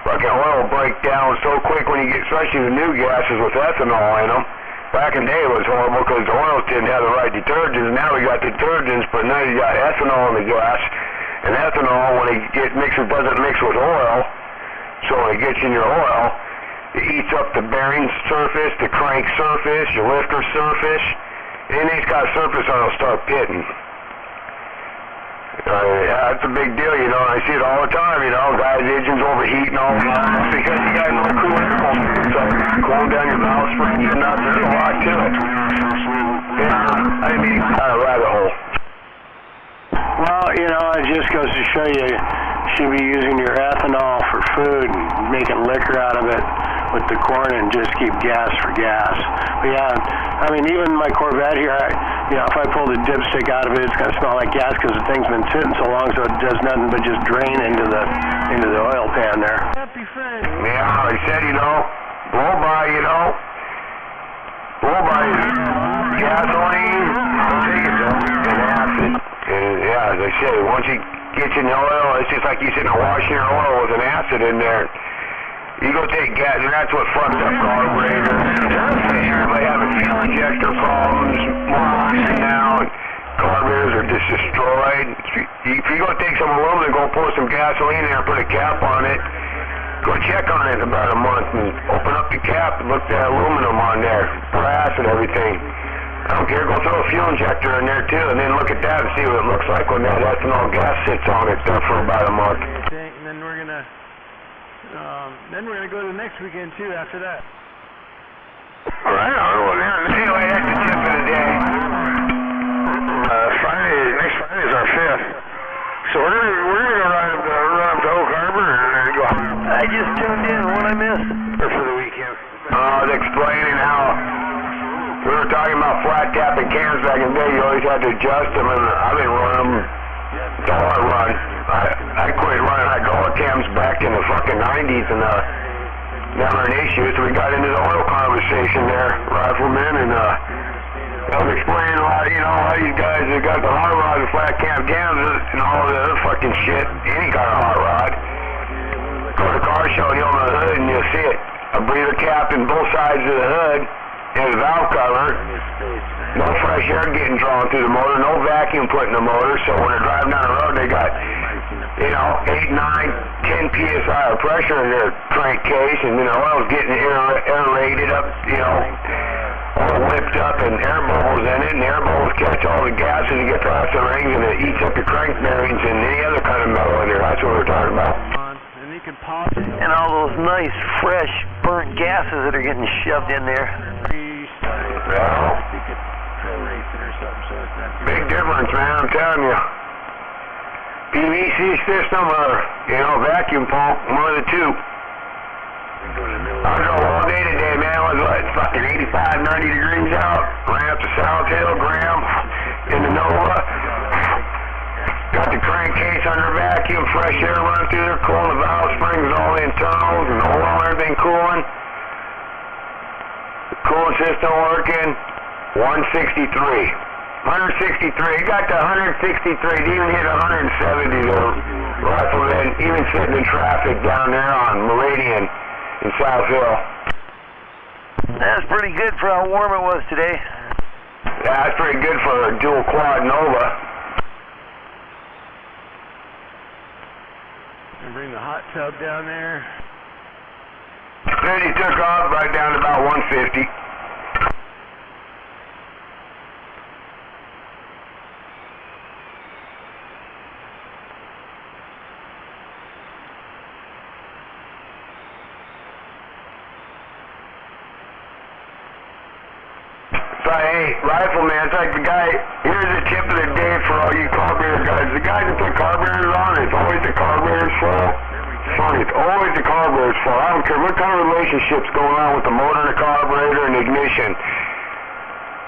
Fucking oil will break down so quick when you get, especially the new gases with ethanol in them. Back in the day it was horrible because the oils didn't have the right detergents. Now we got detergents, but now you got ethanol in the gas. And ethanol, when it doesn't mix with oil, so when it gets in your oil, it eats up the bearing surface, the crank surface, your lifter surface. Anything's got a surface on it will start pitting. That's a big deal, you know. I see it all the time, you know. Guys' engines overheat and all that because you got no cool air pump. So cooling down your valve springs and nuts. There's a lot to it. Yeah, I mean, kind of rabbit hole. Well, you know, it just goes to show you should be using your ethanol for food and making liquor out of it with the corn and just keep gas for gas. But yeah, I mean, even my Corvette here, you know, if I pull the dipstick out of it, it's going to smell like gas because the thing's been sitting so long, so it does nothing but just drain into the oil pan there. Happy friend. Yeah, like I said, you know, blow by gasoline, and acid. And yeah, as I say, once you get in the oil, it's just like you sitting there washing your oil with an acid in there. You go take gas, and that's what fucks up carburetors. Everybody having fuel injector problems more often now, and carburetors are just destroyed. If you go take some aluminum, go pour some gasoline in there and put a cap on it, go check on it in about a month and open up the cap and look at that aluminum on there, brass and everything. I don't care, go throw a fuel injector in there too, and then look at that and see what it looks like when that ethanol gas sits on it there for about a month. And then we're gonna go to the next weekend too after that. Alright, well anyway, that's the tip of the day. Next Friday is our 5th. So we're gonna go run up to Oak Harbor and then go. I just tuned in. What I missed? For the weekend. I was explaining how we were talking about flat tapping cans back in the day. You always had to adjust them, and I've been running them. It's all I run. I quit running hydraulic cams back in the fucking 90s, and never an issue. So we got into the oil conversation there, Rifleman, and I was explaining how these guys have got the hot rod and flat cam cams and all the other fucking shit, any kind of hot rod. Go to the car show, you open the hood and you'll see it. A breather cap in both sides of the hood and a valve cover. No fresh air getting drawn through the motor, no vacuum put in the motor, so when they're driving down the road they got 8, 9, 10 psi of pressure in their crankcase, and then the oil's getting aerated up, all whipped up, and air bubbles in it, and air bubbles catch all the gases and get past the rings, and it eats up your crank bearings and any other kind of metal in there. That's what we're talking about. And you can pop it. And all those nice, fresh, burnt gases that are getting shoved in there. Well, big difference, man, I'm telling you. PVC system or, vacuum pump, one of the two. I drove all day today, man. It was like fucking 85, 90 degrees out. Ran up to South Hill, Graham, in the Nova. Got the crankcase under vacuum, fresh air running through there, cooling the valve springs, all the internals, and oil and everything cooling. The cooling system working. 163. 163. It got to 163. It even hit 170 though. Rifleman, even sitting in traffic down there on Meridian in South Hill. That's pretty good for how warm it was today. Yeah, that's pretty good for a dual quad Nova. And bring the hot tub down there. Then he took off right down to about 150. Hey, Rifleman, it's like the guy, here's the tip of the day for all you carburetor guys. The guys that put carburetors on, it's always the carburetor's fault. Funny, it's always the carburetor's fault. I don't care what kind of relationship's going on with the motor and the carburetor and the ignition.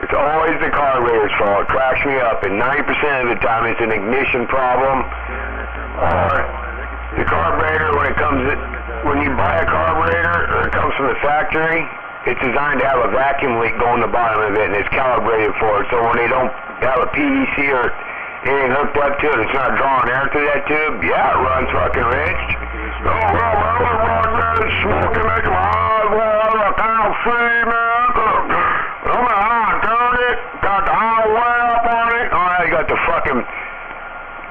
It's always the carburetor's fault. It cracks me up, and 90% of the time it's an ignition problem. Or the carburetor, when you buy a carburetor, or it comes from the factory, it's designed to have a vacuum leak go in the bottom of it, and it's calibrated for it. So when they don't have a PVC or anything hooked up to it, it's not drawing air through that tube. Yeah, it runs fucking rich. Oh, well, I was running there and smoking, making my eyes water. I can't see, man. I'm gonna turn it. Got the high way up on it. Oh, you got the fucking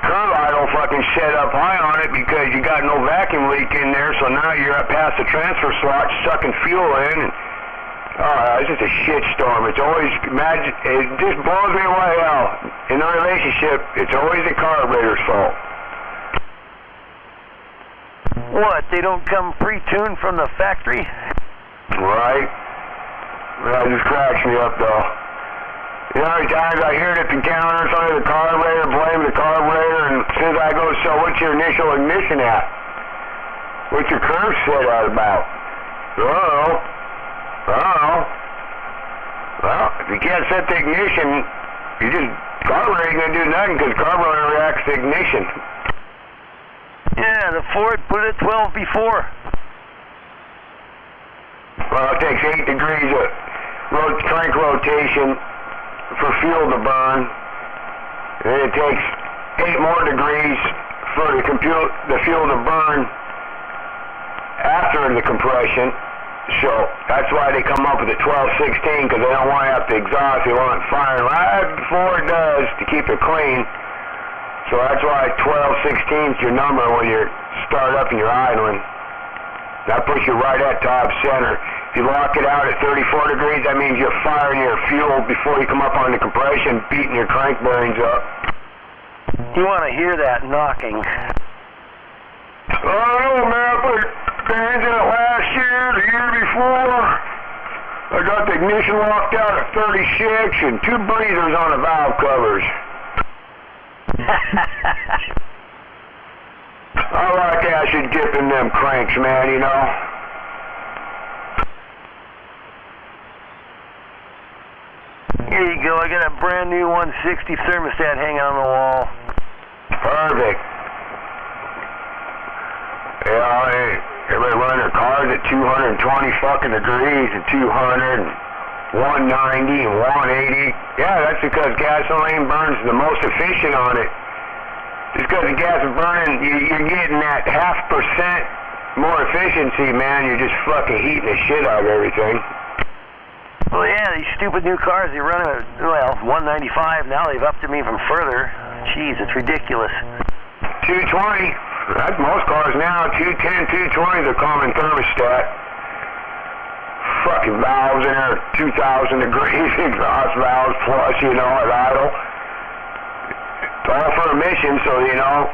curve idle fucking set up high on it because you got no vacuum leak in there. So now you're up past the transfer slot, sucking fuel in. It's just a shitstorm. It's always, it just blows me away how, in a relationship, it's always the carburetor's fault. What, they don't come pre-tuned from the factory? Right. That just cracks me up, though. You know how many times I hear it at the counter, somebody the carburetor, blame the carburetor, and as soon as I go, so what's your initial ignition at? What's your curve set at about? Well, if you can't set the ignition, carburetor ain't gonna do nothing because carburetor reacts to ignition. Yeah, the Ford put it 12 before. Well, it takes 8 degrees of crank rotation for fuel to burn. And then it takes 8 more degrees for the fuel to burn after the compression. So that's why they come up with the 12-16, because they don't want to have to exhaust. They want it firing right before it does to keep it clean. So that's why 12-16 is your number when you start up and you're idling. That puts you right at top center. If you lock it out at 34 degrees, that means you're firing your fuel before you come up on the compression, beating your crank bearings up. You want to hear that knocking. Oh, man, I put bearings in it last year, the year before. I got the ignition locked out at 36 and 2 breathers on the valve covers. I like acid dipping them cranks, man, you know. Here you go. I got a brand new 160 thermostat hanging on the wall. Perfect. Yeah, everybody run their cars at 220 fucking degrees and 200 and 190 and 180. Yeah, that's because gasoline burns the most efficient on it. Just because the gas is burning, you're getting that 0.5% more efficiency, man. You're just fucking heating the shit out of everything. Well, yeah, these stupid new cars, they run at, well, 195. Now they've upped them even further. Jeez, it's ridiculous. 220. That's most cars now. 210, 220 is a common thermostat. Fucking valves in there, 2,000 degrees exhaust valves plus, you know, at idle. It's all for emissions, so, you know,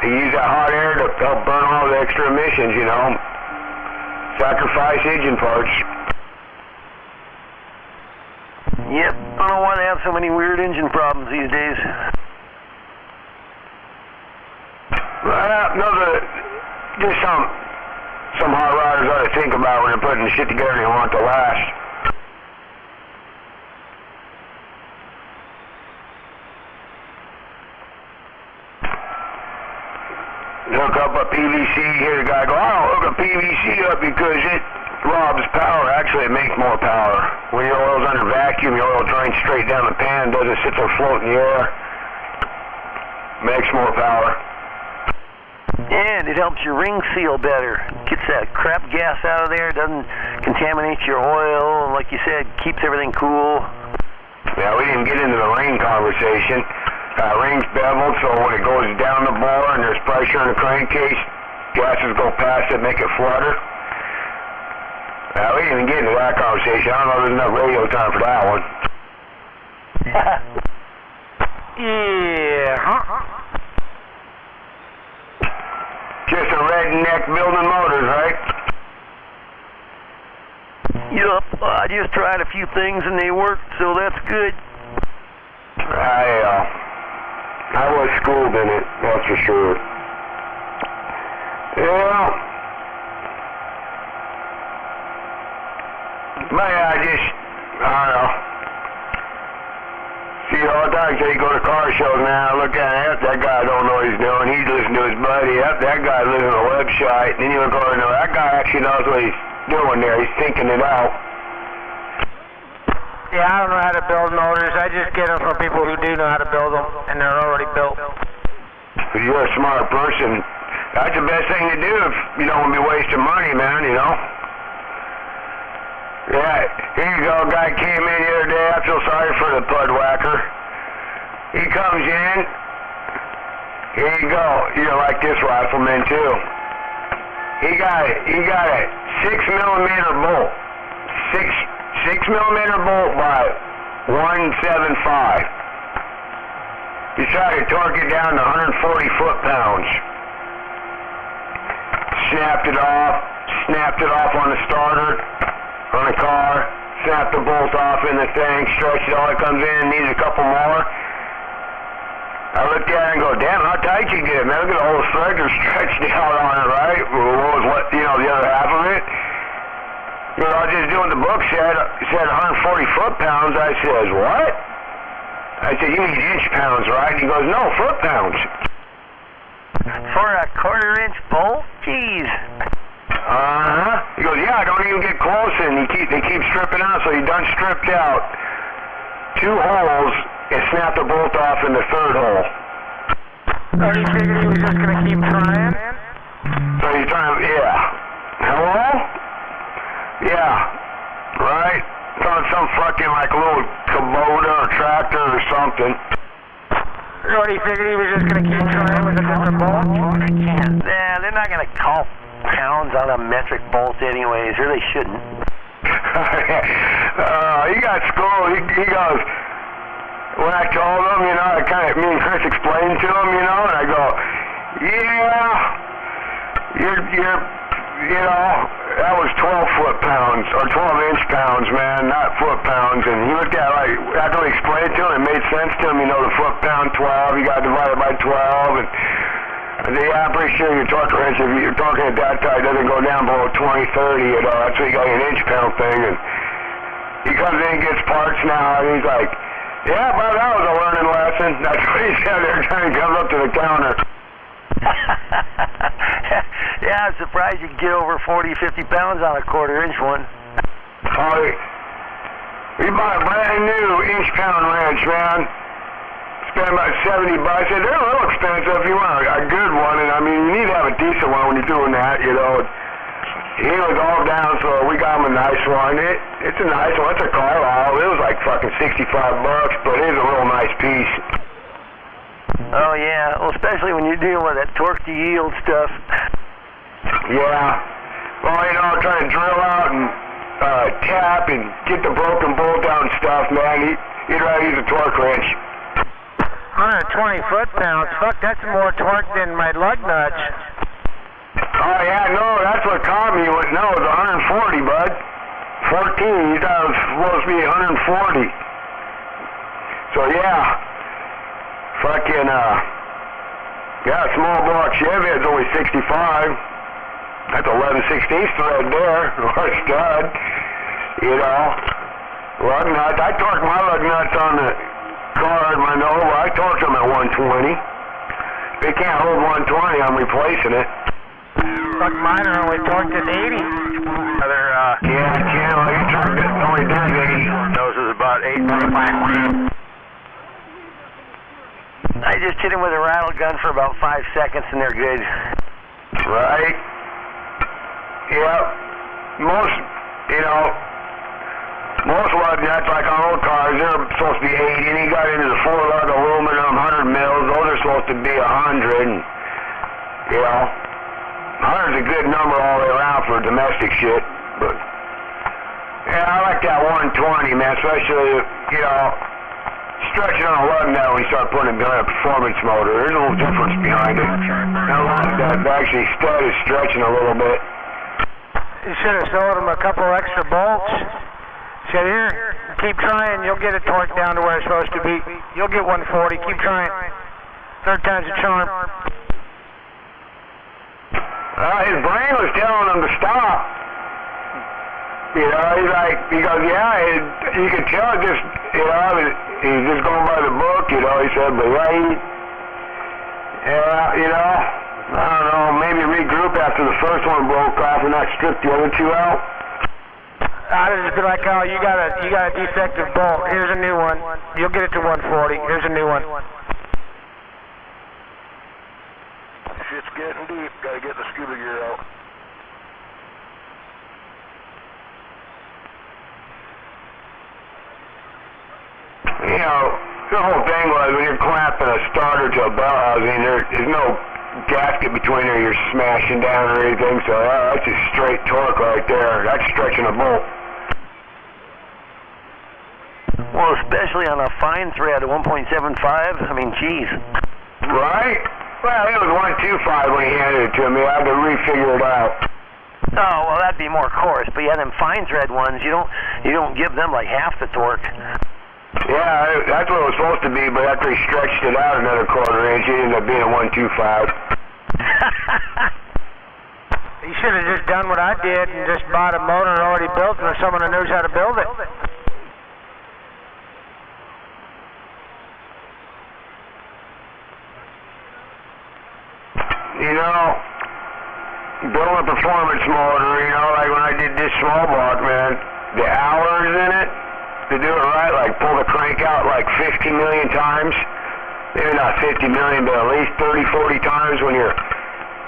they use that hot air to help burn all the extra emissions, you know. Sacrifice engine parts. Yep, I don't know why they have so many weird engine problems these days. No, just some hot rodders ought to think about when they're putting the shit together and they want it to last. Hook up a PVC, hear the guy go, I don't hook a PVC up because it robs power. Actually, it makes more power. When your oil's under vacuum, your oil drains straight down the pan, doesn't sit there floating in the air. Makes more power. And it helps your ring seal better. Gets that crap gas out of there, doesn't contaminate your oil, and like you said, keeps everything cool. Yeah, we didn't get into the ring conversation. Ring's beveled, so when it goes down the bore and there's pressure in the crankcase, gases go past it, make it flutter. We didn't even get into that conversation. I don't know if there's enough radio time for that one. Yeah, Just a redneck building motors, right? Yup, I just tried a few things and they worked, so that's good. I was schooled in it, that's for sure. Yeah. But yeah, I don't know. See, all the time, you go to car shows now, look at it, that guy don't know what he's doing, he's listening to his buddy, that guy lives on a website, and then you look over and know, that guy actually knows what he's doing there, he's thinking it out. Yeah, I don't know how to build motors. I just get them from people who do know how to build them, and they're already built. If you're a smart person, that's the best thing to do if you don't want to be wasting money, man, you know? Yeah, here you go, a guy came in the other day, I feel sorry for the pud whacker. He comes in, here you go, you're like this rifleman too. He got a 6mm bolt, 6mm bolt by 175. Decided to torque it down to 140 foot-pounds. Snapped it off on the starter, on the car, snapped the bolt off in the thing, stretched it all it comes in, needs a couple more. I looked at it and go, damn, how tight you get it, man. Look at the whole threader stretched out on it, right? What, the other half of it? You know, I was just doing the book, said 140 foot-pounds. I says, what? I said, you need inch pounds, right? He goes, no, foot-pounds. For a 1/4 inch bolt? Jeez. He goes, yeah, I don't even get close, and they keep stripping out, so he done stripped out 2 holes and snapped the bolt off in the 3rd hole. So he figured he was just going to keep trying? So he's trying, yeah. Hello? Yeah, right? It's on some fucking like little Kubota or tractor or something. What, he figured he was just going to keep trying with a different bolt? Nah, they're not going to call pounds on a metric bolt anyways, or they shouldn't. He got schooled. He goes, when I told him, you know, me and Chris explained to him, you know, and I go, yeah, you're, you know, that was 12 foot-pounds, or 12-inch pounds, man, not foot-pounds. And he looked at it like, after we explained it to him, it made sense to him, you know, the foot-pound 12, you got to divide it by 12, and yeah, I'm pretty sure your torque wrench, if you're torquing at that tight, doesn't go down below 20, 30, you know, that's what you got your inch-pound thing. And he comes in and gets parts now, and he's like, yeah, but that was a learning lesson. That's what he said every time he comes up to the counter. Yeah, I'm surprised you can get over 40, 50 pounds on a quarter-inch one. Oh, we bought a brand new inch-pound wrench, man. Spent about $70. I said, they're a little expensive if you want a good one, and I mean, you need to have a decent one when you're doing that, you know. He was all down, so we got him a nice one. It's a nice one. It's a colossal. It was like fucking $65, but it is a real nice piece. Oh, yeah. Well, especially when you're dealing with that torque to yield stuff. Yeah. Well, you know, trying to drill out and tap and get the broken bolt down and stuff, man. He'd rather use a torque wrench. 120 foot-pounds. Fuck, that's more torque than my lug nuts. Oh, yeah, no, that's what caught me. No, it was 140, bud. 14. You thought it was supposed to be 140. So, yeah. Fucking, yeah, small block Chevy, it's only 65. That's 11/16 thread there, or stud. You know, lug nuts. I torqued my lug nuts on the car, my Nova. I torqued them at 120. They can't hold 120, I'm replacing it. Fuck, mine are only torqued at 80. Yeah, well, you torqued it, only does 80. Those is about 8.5. I just hit him with a rattle gun for about 5 seconds and they're good. Right. Yep. Most, you know, most lug nuts, like on old cars, they're supposed to be 80, and he got into the 4-lug aluminum 100 mils. Those are supposed to be 100. And, you know, 100's a good number all the way around for domestic shit. But, yeah, I like that 120, man, especially, you know, stretching on a lug nut when you start putting it behind a performance motor. There's a little difference behind it. That actually stud is stretching a little bit. You should have sold him a couple extra bolts. Said, here, keep trying. You'll get it torqued down to where it's supposed to be. You'll get 140. Keep trying. Third time's a charm. His brain was telling him to stop. You know, he goes, yeah, you can tell it just, you know, he's just going by the book, you know, he said, but yeah, you know, I don't know, maybe regroup after the first one broke off and not strip the other two out. I'd just be like, oh, you got a defective bolt. Here's a new one. You'll get it to 140. Here's a new one. Shit's getting deep. Gotta get the scuba gear out. You know, the whole thing was when you're clamping a starter to a bell housing, there's no gasket between there you're smashing down or anything, so that's just straight torque right there. That's stretching a bolt. Well, especially on a fine thread at 1.75, I mean, geez. Right? Well, it was 125 when he handed it to me. I had to refigure it out. Oh, well, that'd be more coarse, but yeah, them fine thread ones, you don't give them like half the torque. Yeah, that's what it was supposed to be, but after he stretched it out another quarter-inch, it ended up being a 125. You should have just done what I did and just bought a motor already built from someone who knows how to build it. You know, building a performance motor, you know, like when I did this small block, man, the hours in it, to do it right, like pull the crank out like 50 million times, maybe not 50 million, but at least 30, 40 times when you're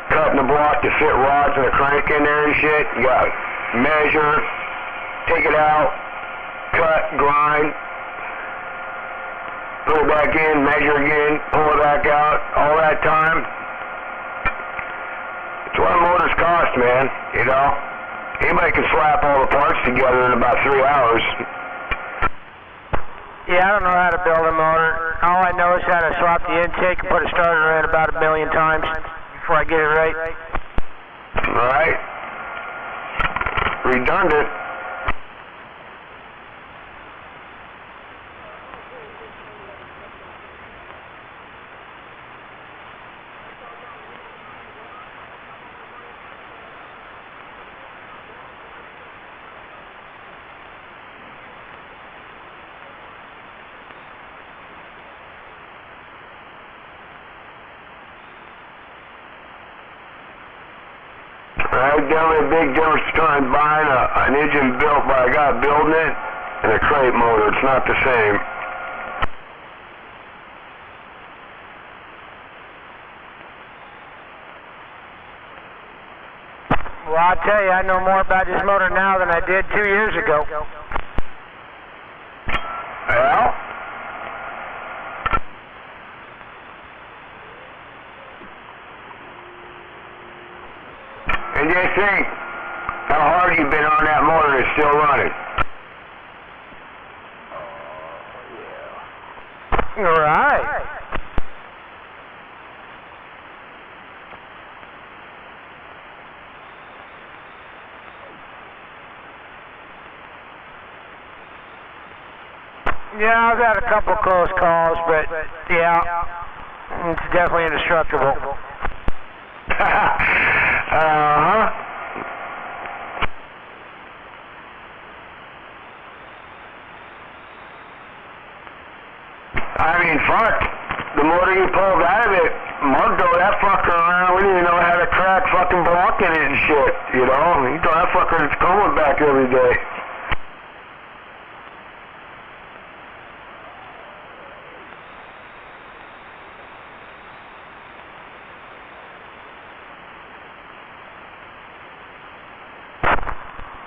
cutting the block to fit rods and a crank in there and shit. You got to measure, take it out, cut, grind, put it back in, measure again, pull it back out, all that time. It's what motors cost, man, you know. Anybody can slap all the parts together in about 3 hours. Yeah, I don't know how to build a motor. All I know is how to swap the intake and put a starter in about 1 million times before I get it right. Right. Redundant. Right, definitely a big difference between buying an engine built by a guy building it and a crate motor. It's not the same. Well, I'll tell you, I know more about this motor now than I did 2 years ago. Well, and just think how hard you've been on that motor and it's still running. Right. Yeah, I've had a couple close calls, but yeah, it's definitely indestructible. Uh-huh. I mean, fuck. The motor you pulled out of it, Mark drove that fucker around. We didn't even know how to crack fucking block in it and shit, you know? He drove that fucker in Tacoma back every day.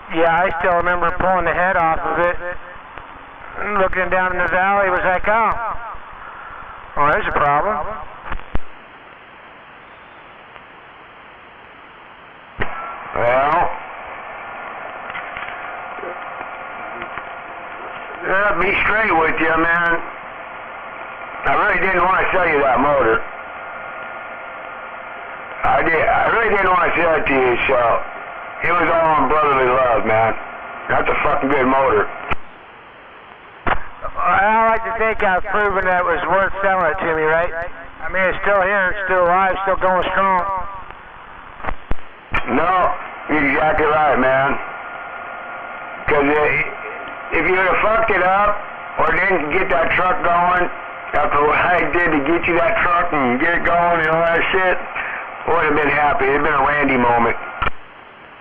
Yeah, I still remember pulling the head off of it, looking down in the valley, was like, oh, well, there's a problem. Well, be straight with you, man. I really didn't want to sell you that motor. I really didn't want to sell it to you, so it was all on brotherly love, man. That's a fucking good motor. I like to think I've proven that it was worth selling it to me, right? I mean, it's still here, it's still alive, still going strong. No, you're exactly right, man. Because if you would have fucked it up or didn't get that truck going after what I did to get you that truck and get it going and all that shit, I would have been happy. It would have been a Randy moment.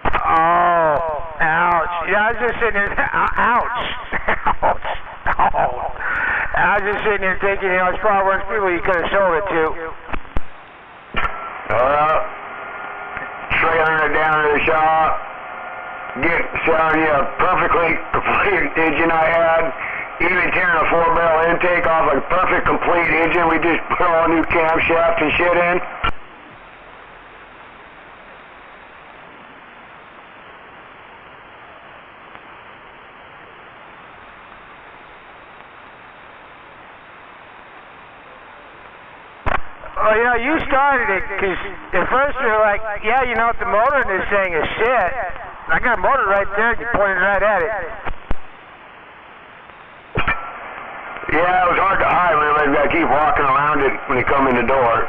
Oh, ouch. Yeah, I was just sitting there, ouch. Ouch. Oh. I was just sitting there thinking, you know, it's probably one of the people you could have sold it to. Trailing it down to the shop, selling you a perfectly complete engine I had, even tearing a 4-barrel intake off a perfect complete engine. We just put all new camshaft and shit in. Oh, yeah, you started it, because at first you were like, yeah, you know what, the motor in this thing is shit. I got a motor right there, and you pointed right at it. Yeah, it was hard to hide when everybody's got to keep walking around it when you come in the door.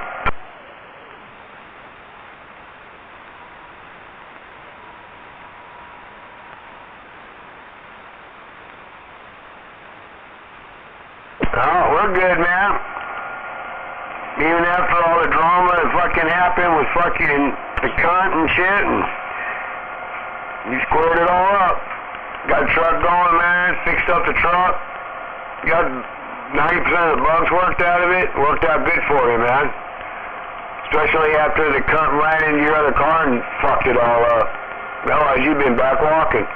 Oh, we're good, man. Even after all the drama that fucking happened with fucking the cunt and shit, and you squared it all up. Got the truck going, man, fixed up the truck. Got 90% of the bugs worked out of it. Worked out good for you, man. Especially after the cunt ran into your other car and fucked it all up. Otherwise, you've been back walking.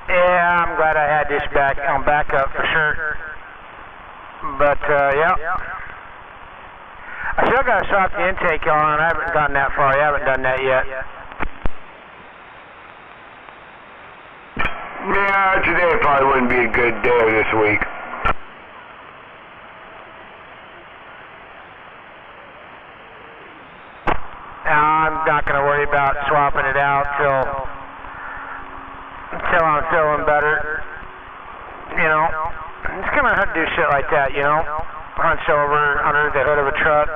Yeah, I'm glad I had this on backup for sure. But, yeah. I still got to swap the intake on. I haven't gotten that far. I haven't done that yet. Yeah, today probably wouldn't be a good day this week. I'm not going to worry about swapping it out until I'm feeling better. You know, it's going to do shit like that, you know. Hunch over under the hood of a truck,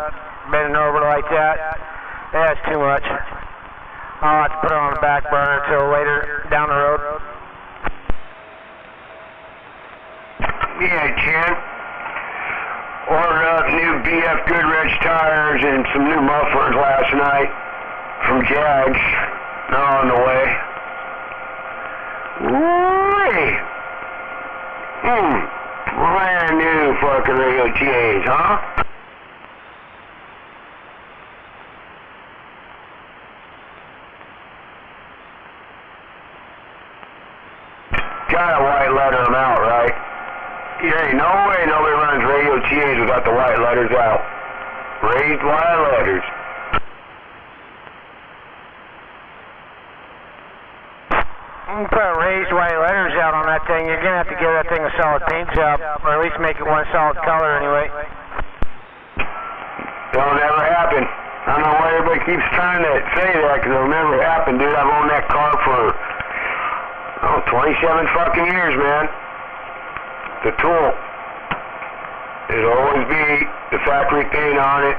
bending over like that. That's too much. I'll have to put it on the back burner until later down the road. Yeah, Chin. Ordered up new BF Goodrich tires and some new mufflers last night from Jags. They're on the way. Whee! Brand new fucking radio TAs, huh? Gotta white letter them out, right? There ain't no way nobody runs radio TAs without the white letters out. Raised white letters. You can put raised white letters out on that thing. You're going to have to give that thing a solid paint job, or at least make it one solid color anyway. It'll never happen. I don't know why everybody keeps trying to say that, because it'll never happen, dude. I've owned that car for, 27 fucking years, man. The tool. It'll always be the factory paint on it,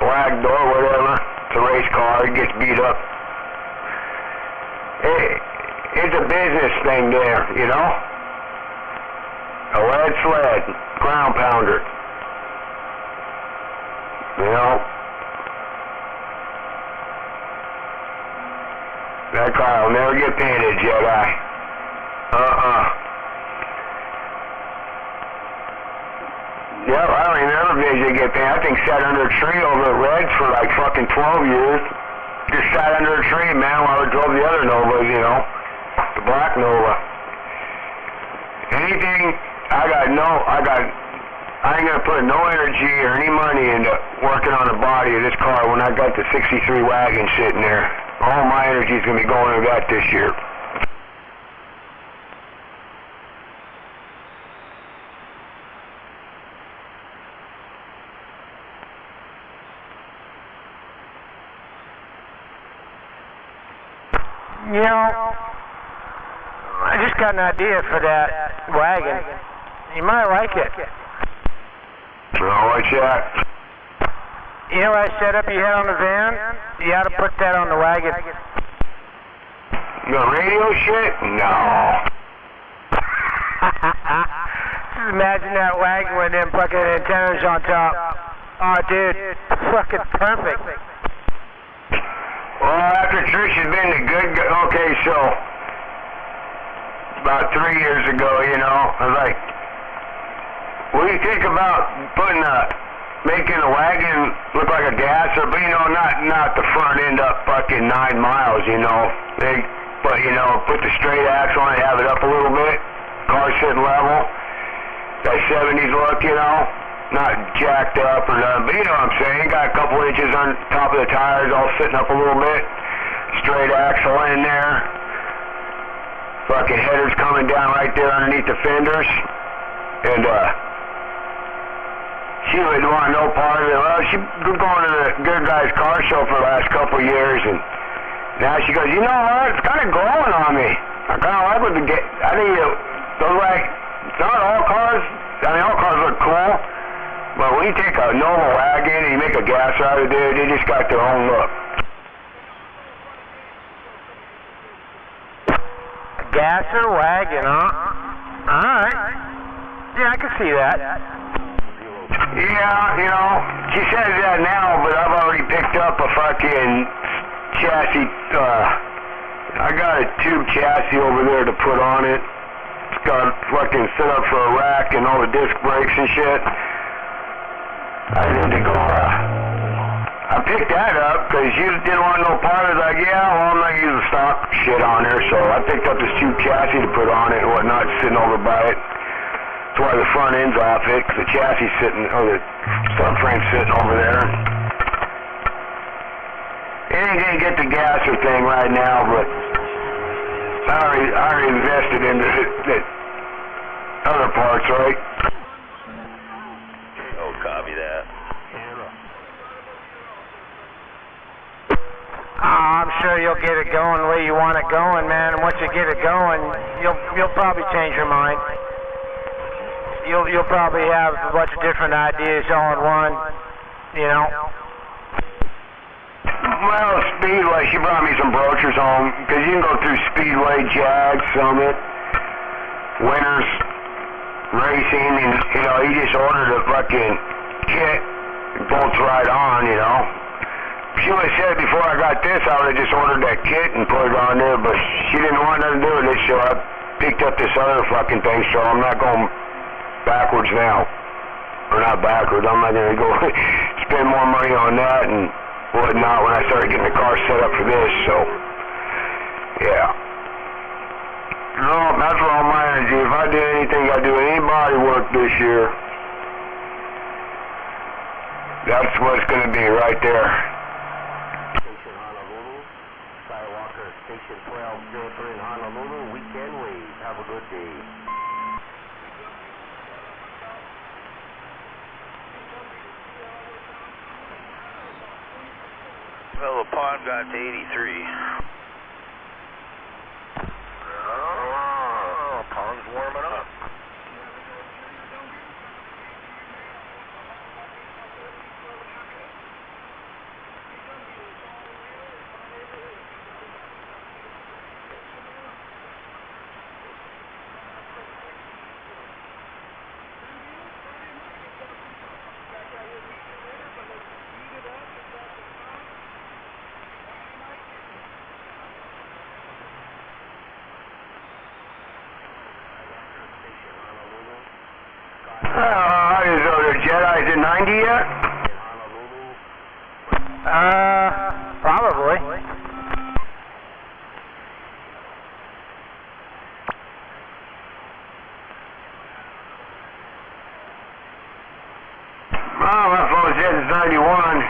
black door, whatever. It's a race car. It gets beat up. It's a business thing there, you know? A lead sled, ground pounder. You know? That car will never get painted, Jedi. Yep, I don't remember Vision get painted. That thing sat under a tree over at Reds for like fucking 12 years. Just sat under a tree, man, while I drove the other Novas, you know? The black Nova. Anything, I ain't gonna put no energy or any money into working on the body of this car when I got the 63 wagon sitting there. All my energy is gonna be going to that this year. You know, I just got an idea for that wagon. You might like it. Oh, what's that? You know that setup you had on the van? You ought to put that on the wagon. The radio shit? No. Just imagine that wagon with them fucking antennas on top. Oh, dude, fucking perfect. Well, after Trish has been the good guy, okay, so about 3 years ago, you know, I was like, what do you think about making a wagon look like a gasser, but you know, not the front end up fucking 9 miles, you know, but you know, put the straight axle on it, have it up a little bit, car sitting level, that 70s look, you know, not jacked up or nothing, but you know what I'm saying, got a couple inches on top of the tires, all sitting up a little bit, straight axle in there, fucking headers coming down right there underneath the fenders, and she wouldn't want no part of it. Well, she's been going to the Good Guys car show for the last couple of years, and now she goes, you know what, it's kind of growing on me. I kind of like what I think those like, not all cars, I mean, all cars look cool, but when you take a normal wagon and you make a gas out of it, they just got their own look. Gasser wagon, huh? Alright. Yeah, I can see that. Yeah, you know, she says that now, but I've already picked up a fucking chassis I got a tube chassis over there to put on it. It's got fucking set up for a rack and all the disc brakes and shit. I need to go, I picked that up because you didn't want no part of it. Like, yeah, well, I'm not using stock shit on there, so I picked up this tube chassis to put on it and whatnot, sitting over by it. That's why the front end's off it, because the chassis sitting, or the subframe's sitting over there. It ain't gonna get the gasser thing right now, but I already invested into the other parts, right? Oh, copy that. I'm sure you'll get it going the way you want it going, man. And once you get it going, you'll probably change your mind. You'll probably have a bunch of different ideas all in one, you know. Well, Speedway, she brought me some brochures home, because you can go through Speedway, Jag, Summit, Winners, Racing, and, you know, you just ordered a fucking kit, it bolts right on, you know. She would have said before I got this, I would have just ordered that kit and put it on there, but she didn't want nothing to do with it, so I picked up this other fucking thing, so I'm not going backwards now. Or not backwards, I'm not going to go spend more money on that and whatnot when I started getting the car set up for this, so, yeah. No, that's where all my energy. If I did anything, I'd do any body work this year. That's what it's going to be right there. Station Honolulu, Skywalker Station 1203 in Honolulu, weekend wave. Have a good day. Well, the pond got to 83. Oh, pond's warming up. Is the Jedi's at 90 yet? Probably. Oh, my phone says it's 91.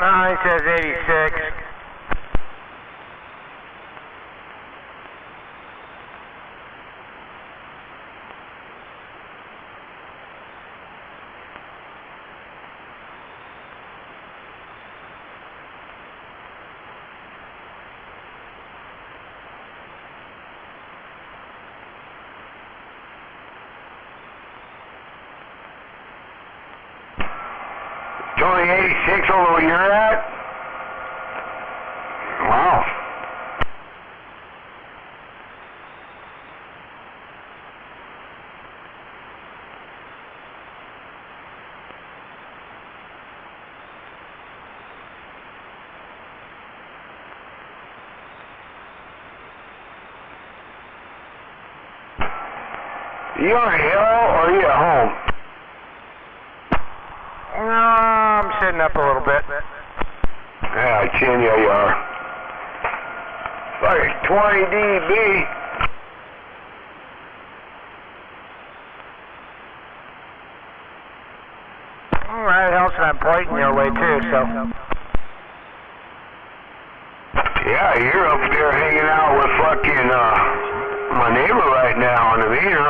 No, he says 86. It's only 86 over where you're at? Wow. You on a hill or are you at home? No, I'm sitting up a little bit. Yeah, chin, yeah, you are. Like 20 dB. Alright, it helps that I'm pointing your way too, so. Yeah, you're up there hanging out with fucking, my neighbor right now on the meter,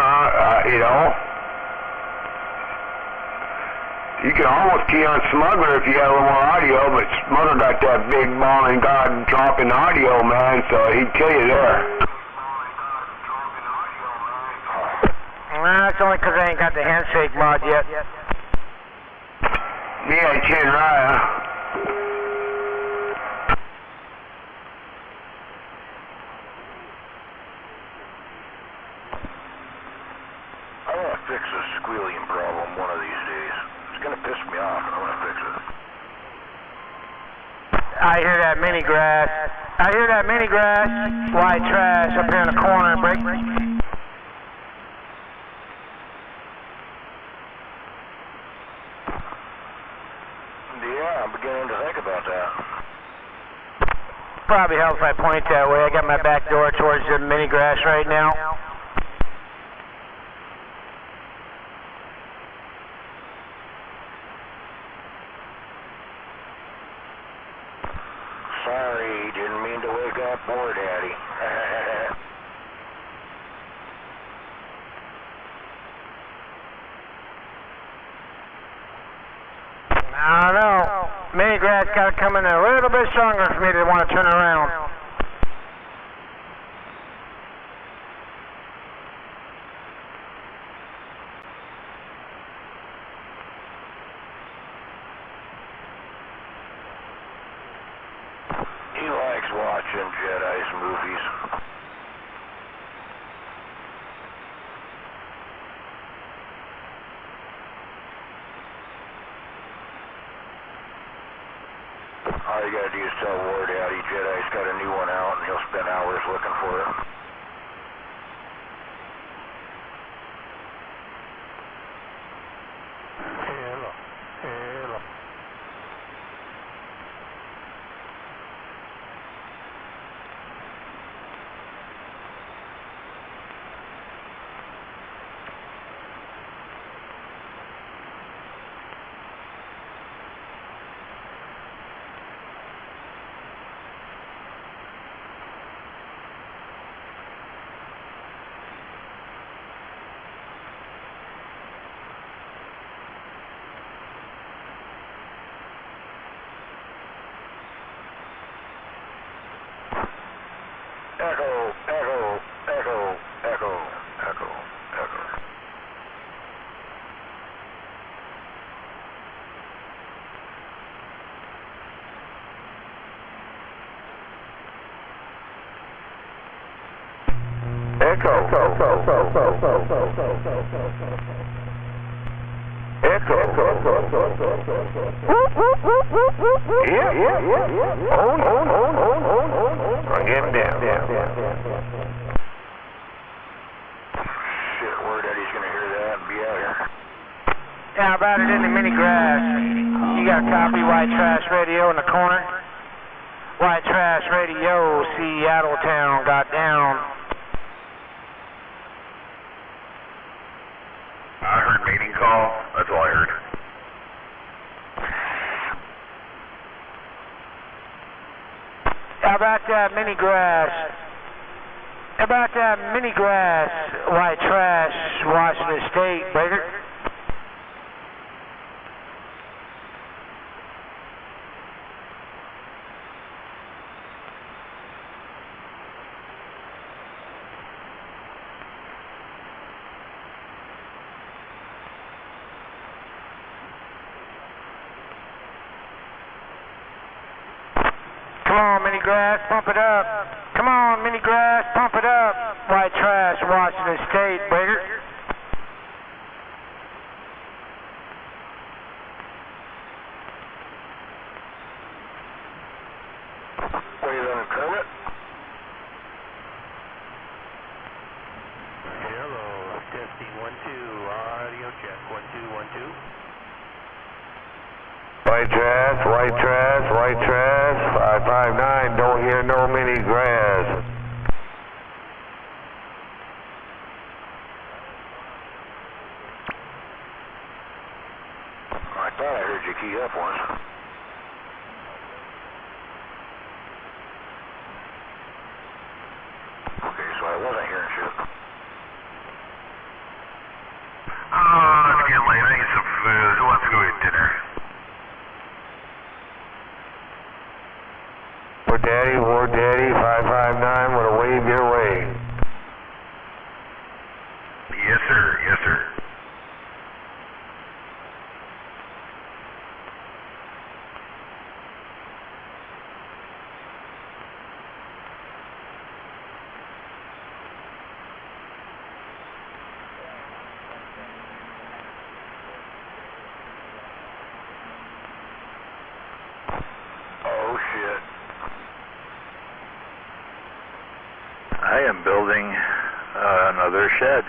you know. You can almost key on Smuggler if you got a little more audio, but Smuggler got that big ball and God dropping audio, man, so he'd kill you there. That's only because I ain't got the handshake mod yet. Yeah, chin right, huh? off. I'm gonna fix it. I hear that mini grass. I hear that mini grass. White trash up here in the corner. Break. Yeah, I'm beginning to think about that. Probably helps if I point that way. I got my back door towards the mini grass right now. Sorry, didn't mean to wake up poor Daddy. I don't know. Mini grass got to come in a little bit stronger for me to want to turn around. He likes watching Jedi's movies. All you gotta do is tell War Daddy Jedi's got a new one out and he'll spend hours looking for it. Hello. Hello. Echo, echo, echo, echo, echo, echo. Echo, yeah. On. Bring him down. Shit, War Daddy's gonna hear that and be out here. How about it in the mini grass? You got a copy White Trash Radio in the corner? White Trash Radio, Seattle Town got down. I heard mating call. That's all I heard. How about that mini grass? How about that mini grass, White Trash, Washington State, Breaker? Come on, mini grass, pump it up. Come on, mini grass, pump it up. White Trash, Washington State, Breaker. What are you doing, Kermit? Hello. Testing 1-2. Audio check. 1-2. White trash, 559, don't hear no mini grass. I thought I heard you key up once. Okay, so I wasn't hearing shit. It's getting late. I need some food. Who wants to go eat dinner? War Daddy, 559, wanna wave your way. Yes, sir. Yes, sir. I'm building another shed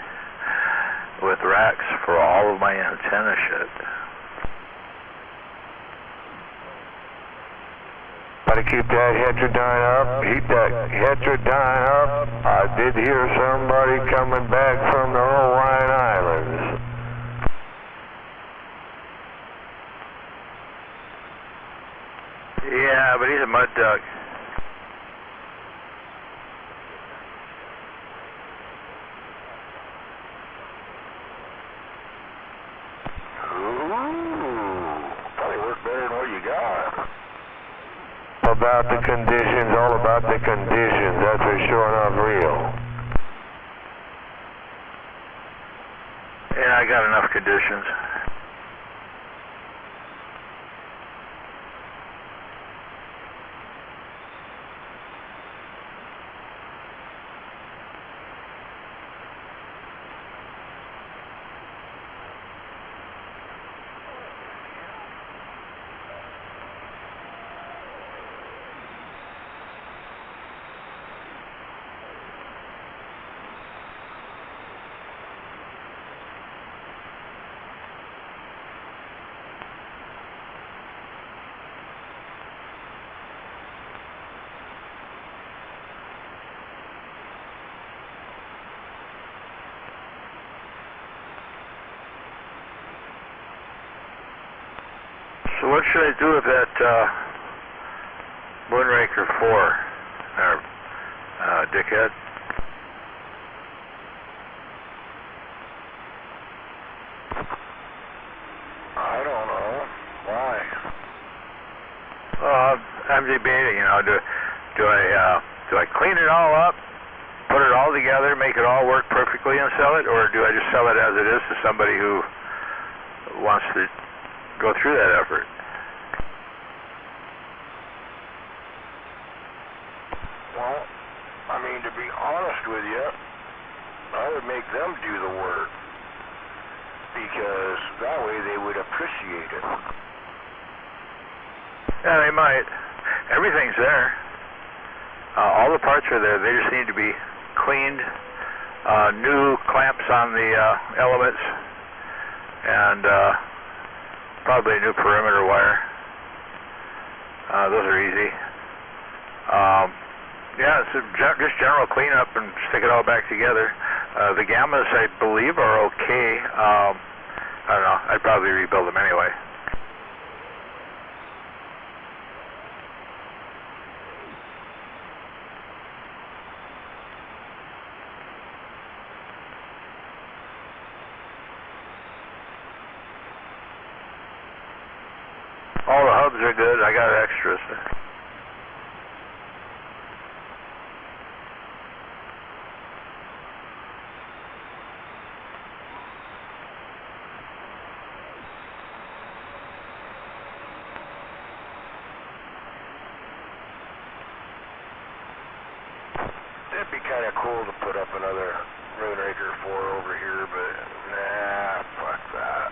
with racks for all of my antenna shit. Gotta keep that heterodyne up. Keep that heterodyne up. I did hear somebody coming back from the Hawaiian Islands. Yeah, but he's a mud duck. Probably work better than what you got. About the conditions, all about the conditions. That's for sure enough real. Yeah, I got enough conditions. So what should I do with that Moonraker 4, or dickhead? I don't know. Why? I'm debating, you know, do I clean it all up, put it all together, make it all work perfectly and sell it, or do I just sell it as it is to somebody who wants to go through that effort? Well, I mean, to be honest with you, I would make them do the work, because that way they would appreciate it. Yeah, they might. Everything's there. All the parts are there. They just need to be cleaned. New clamps on the elements, and probably a new perimeter wire. Those are easy. Yeah, it's just general cleanup and stick it all back together. The gammas, I believe, are okay. I don't know. I'd probably rebuild them anyway. All the hubs are good. I got extras. It'd be kind of cool to put up another Moonraker 4 over here, but nah, fuck that.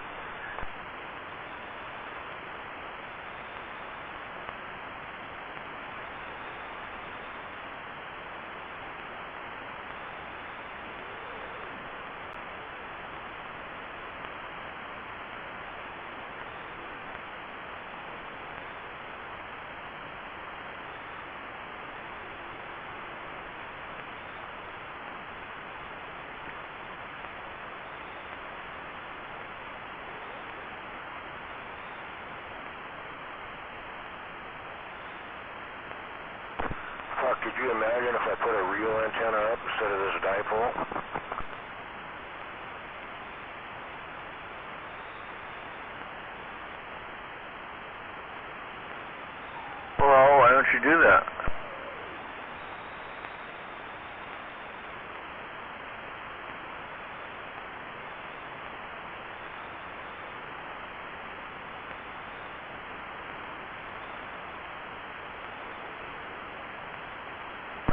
Fuck, could you imagine if I put a real antenna up instead of this dipole? Well, why don't you do that?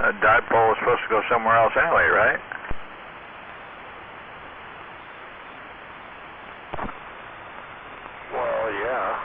A dipole is supposed to go somewhere else anyway, right? Well, yeah.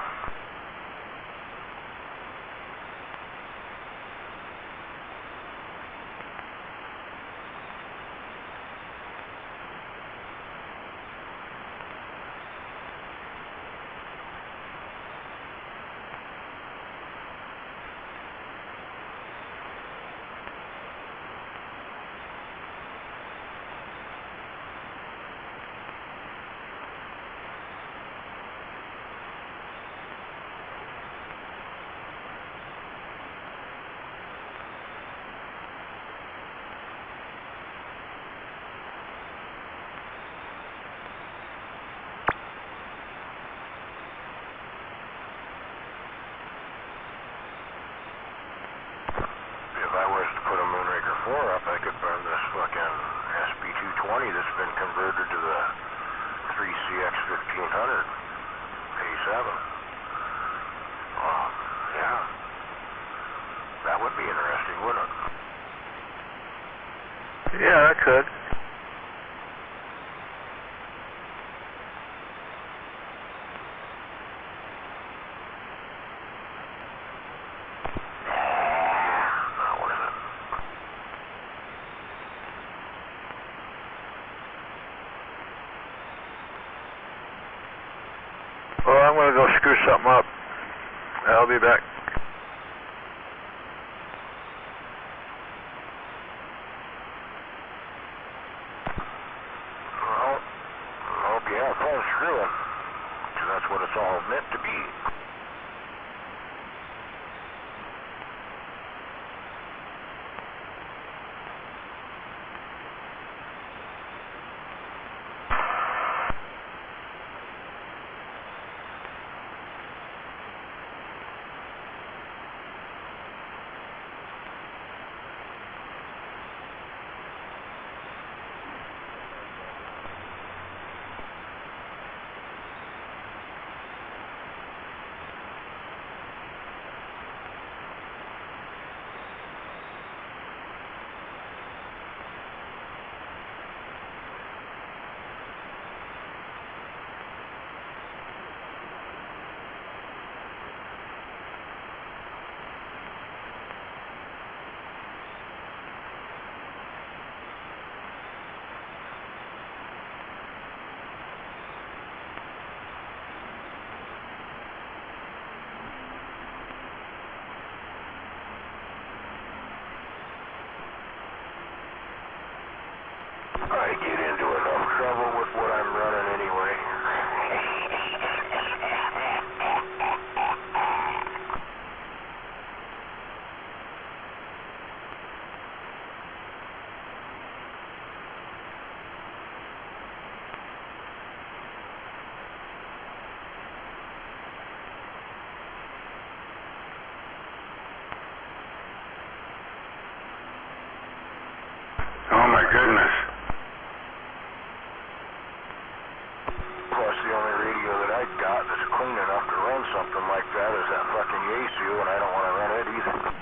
circuit on this fucking SB220 that's been converted to the 3CX 1500 A7. Yeah. That would be interesting, wouldn't it? Yeah, that could. Not worth it. Well, I'm going to go screw something up. I'll be back. Well, yeah, fun screwing. 'Cause that's what it's all meant to be. I get into enough trouble with what I'm running anyway. Oh my goodness. Plus, the only radio that I got that's clean enough to run something like that is that fucking Yaesu, and I don't want to run it either.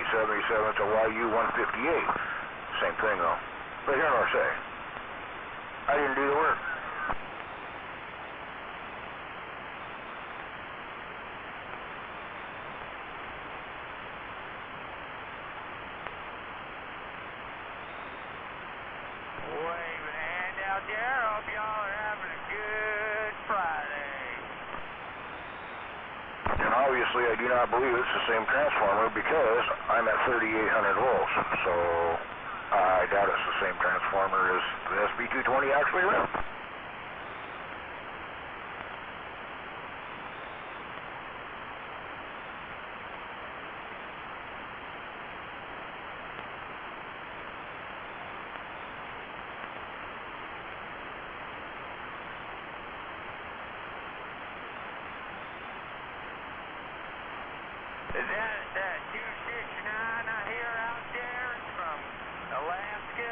177 to YU 158. Same thing though. But here nor say. I didn't do the work. Wave a hand out there. Hope y'all are having a good Friday. And obviously I do not believe it's the same transformer because I'm at 3,800 volts. So I doubt it's the same transformer as the SB220 actually ran. Is that 269 I hear out there from Alaska?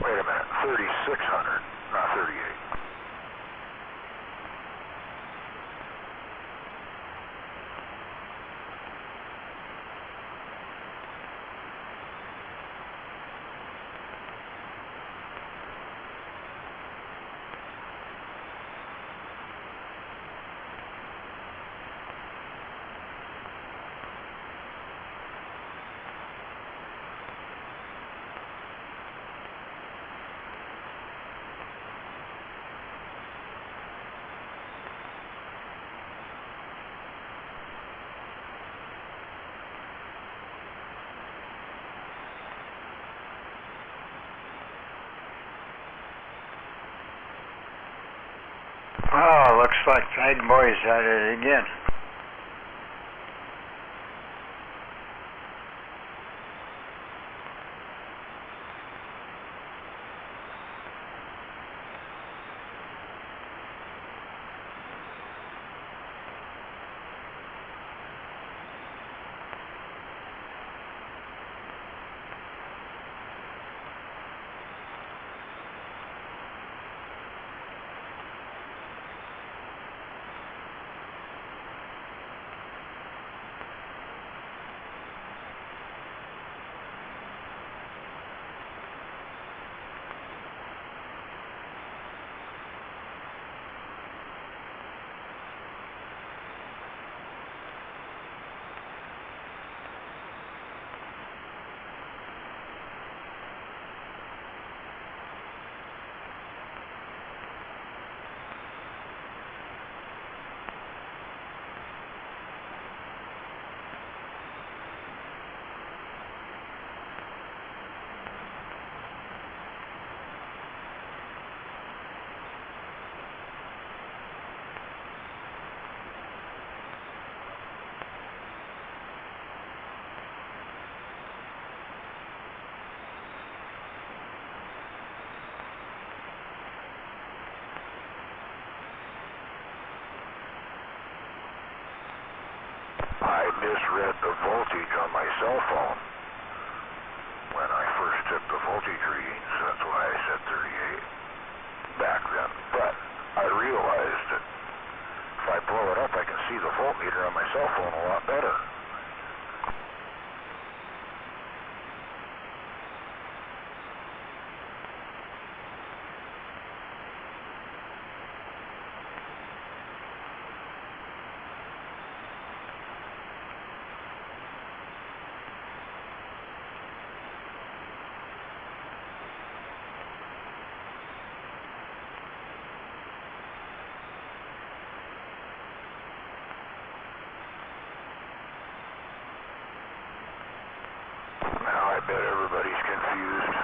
Wait a minute, 3,600, not 38. Oh, looks like Bad Boy's at it again. I misread the voltage on my cell phone when I first took the voltage readings. That's why I said 38 back then. But I realized that if I blow it up, I can see the voltmeter on my cell phone a lot better. Now I bet everybody's confused.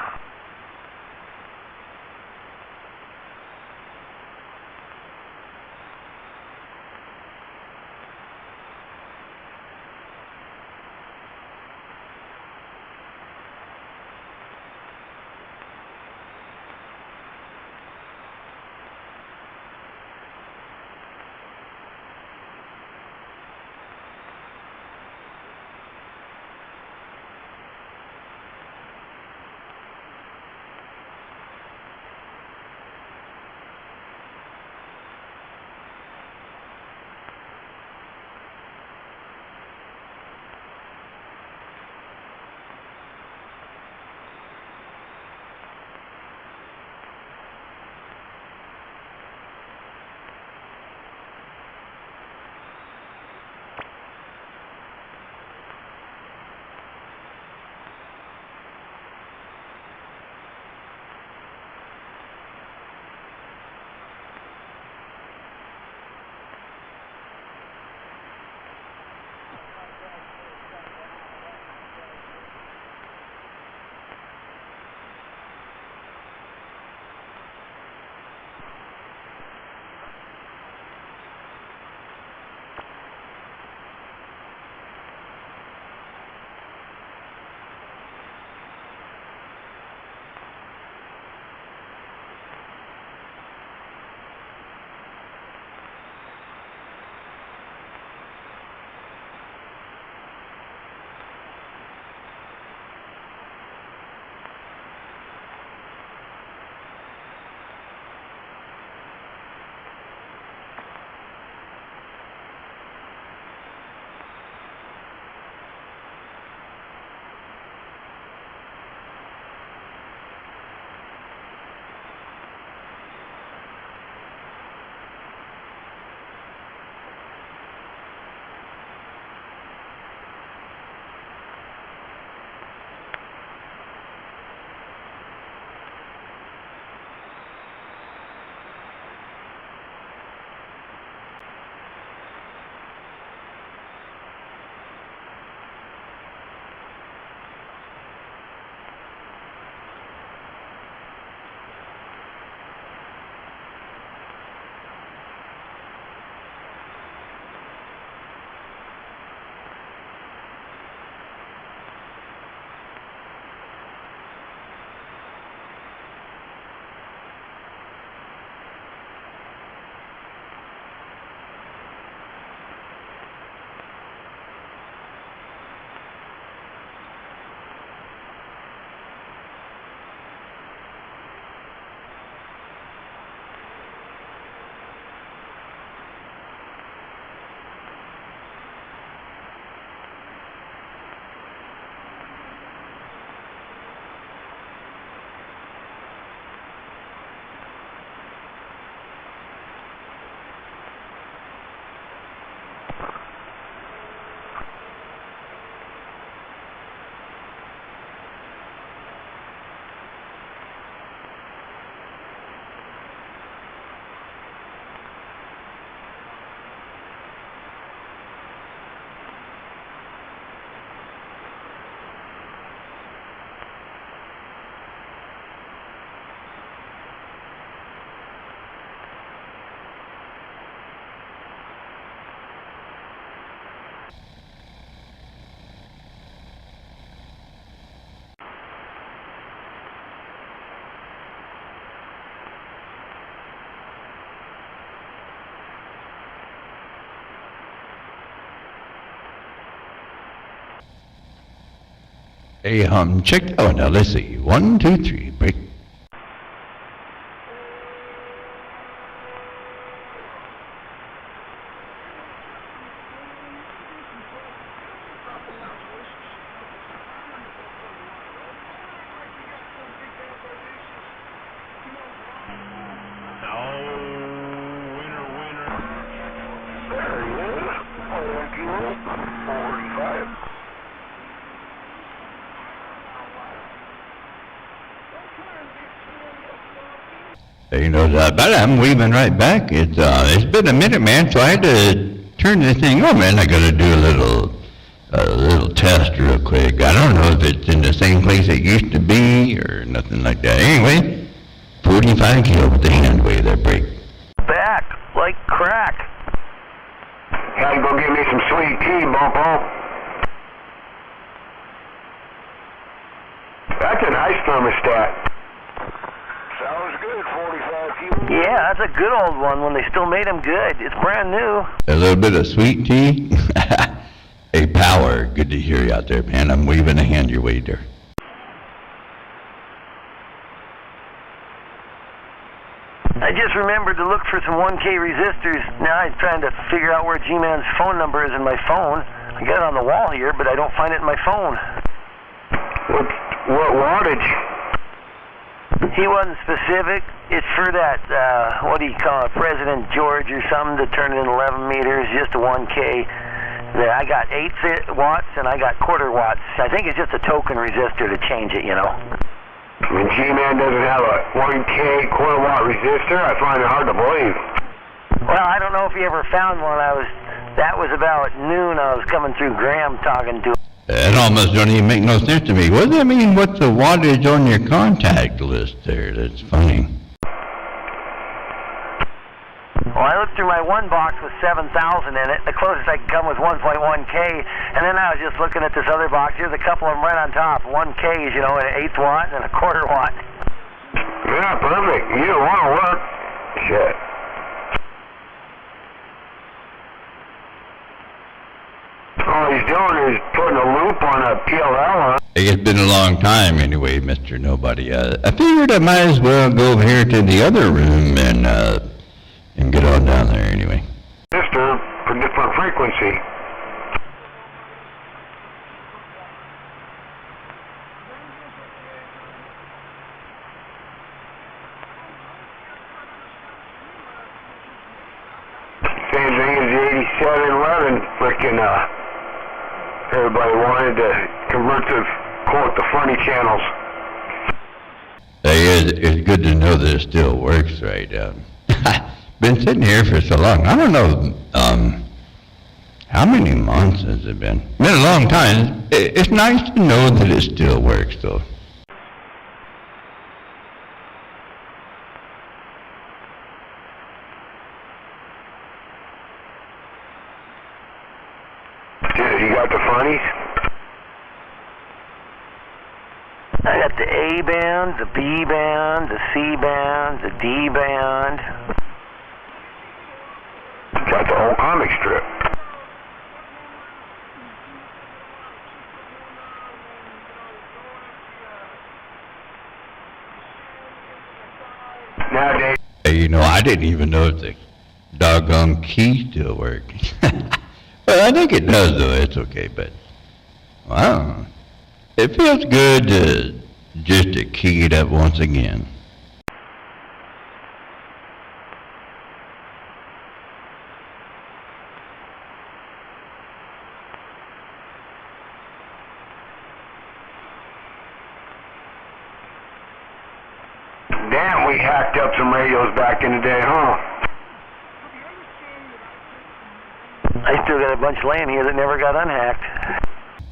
Hey, check. Oh, now let's see. 1, 2, 3. Break. You know, but I'm weaving right back. It's been a minute, man, so I had to turn this thing on, man. I gotta do a little test real quick. I don't know if it's in the same place it used to be or nothing like that. Anyway, 45 kilo with the hand wave that break. Back like crack. Had to go get me some sweet tea, Bumpo. That's a nice thermostat. Sounds good, 45 kilos. Yeah, that's a good old one when they still made them good. It's brand new. A little bit of sweet tea. Hey, Power, good to hear you out there, man. I'm waving a hand your way there. I just remembered to look for some 1K resistors. Now I'm trying to figure out where G-Man's phone number is in my phone. I got it on the wall here, but I don't find it in my phone. What wattage? He wasn't specific. It's for that, what do you call it, President George or something to turn it in 11 meters, just a 1K. I got 8 watts and I got quarter watts. I think it's just a token resistor to change it, you know. When G-Man doesn't have a 1K quarter watt resistor, I find it hard to believe. Well, I don't know if he ever found one. That was about noon. I was coming through Graham talking to him. It almost don't even make no sense to me. What does that mean, what's the wattage on your contact list there? That's funny. Well, I looked through my one box with 7,000 in it. The closest I could come was 1.1K. And then I was just looking at this other box. There's a couple of them right on top. 1Ks, you know, an 1/8 watt and a quarter watt. Yeah, perfect. You don't want to work. Shit. All he's doing is putting a loop on a PLL. It's been a long time anyway, Mr. Nobody. I figured I might as well go over here to the other room and get on down there anyway. Resistor for different frequency. Same thing as the 8711 frickin' everybody wanted to convert to, quote, the funny channels. Hey, it's good to know that it still works right. Been sitting here for so long. I don't know, how many months has it been? Been a long time. It's nice to know that it still works, though. You got the funnies? I got the A band, the B band, the C band, the D band. Got the whole comic strip. Nowadays. Hey, you know, I didn't even know if the doggone key still worked. Well, I think it does, though. It's okay, but wow, it feels good just to key it up once again. Damn, we hacked up some radios back in the day, huh? I still got a bunch laying here that never got unhacked.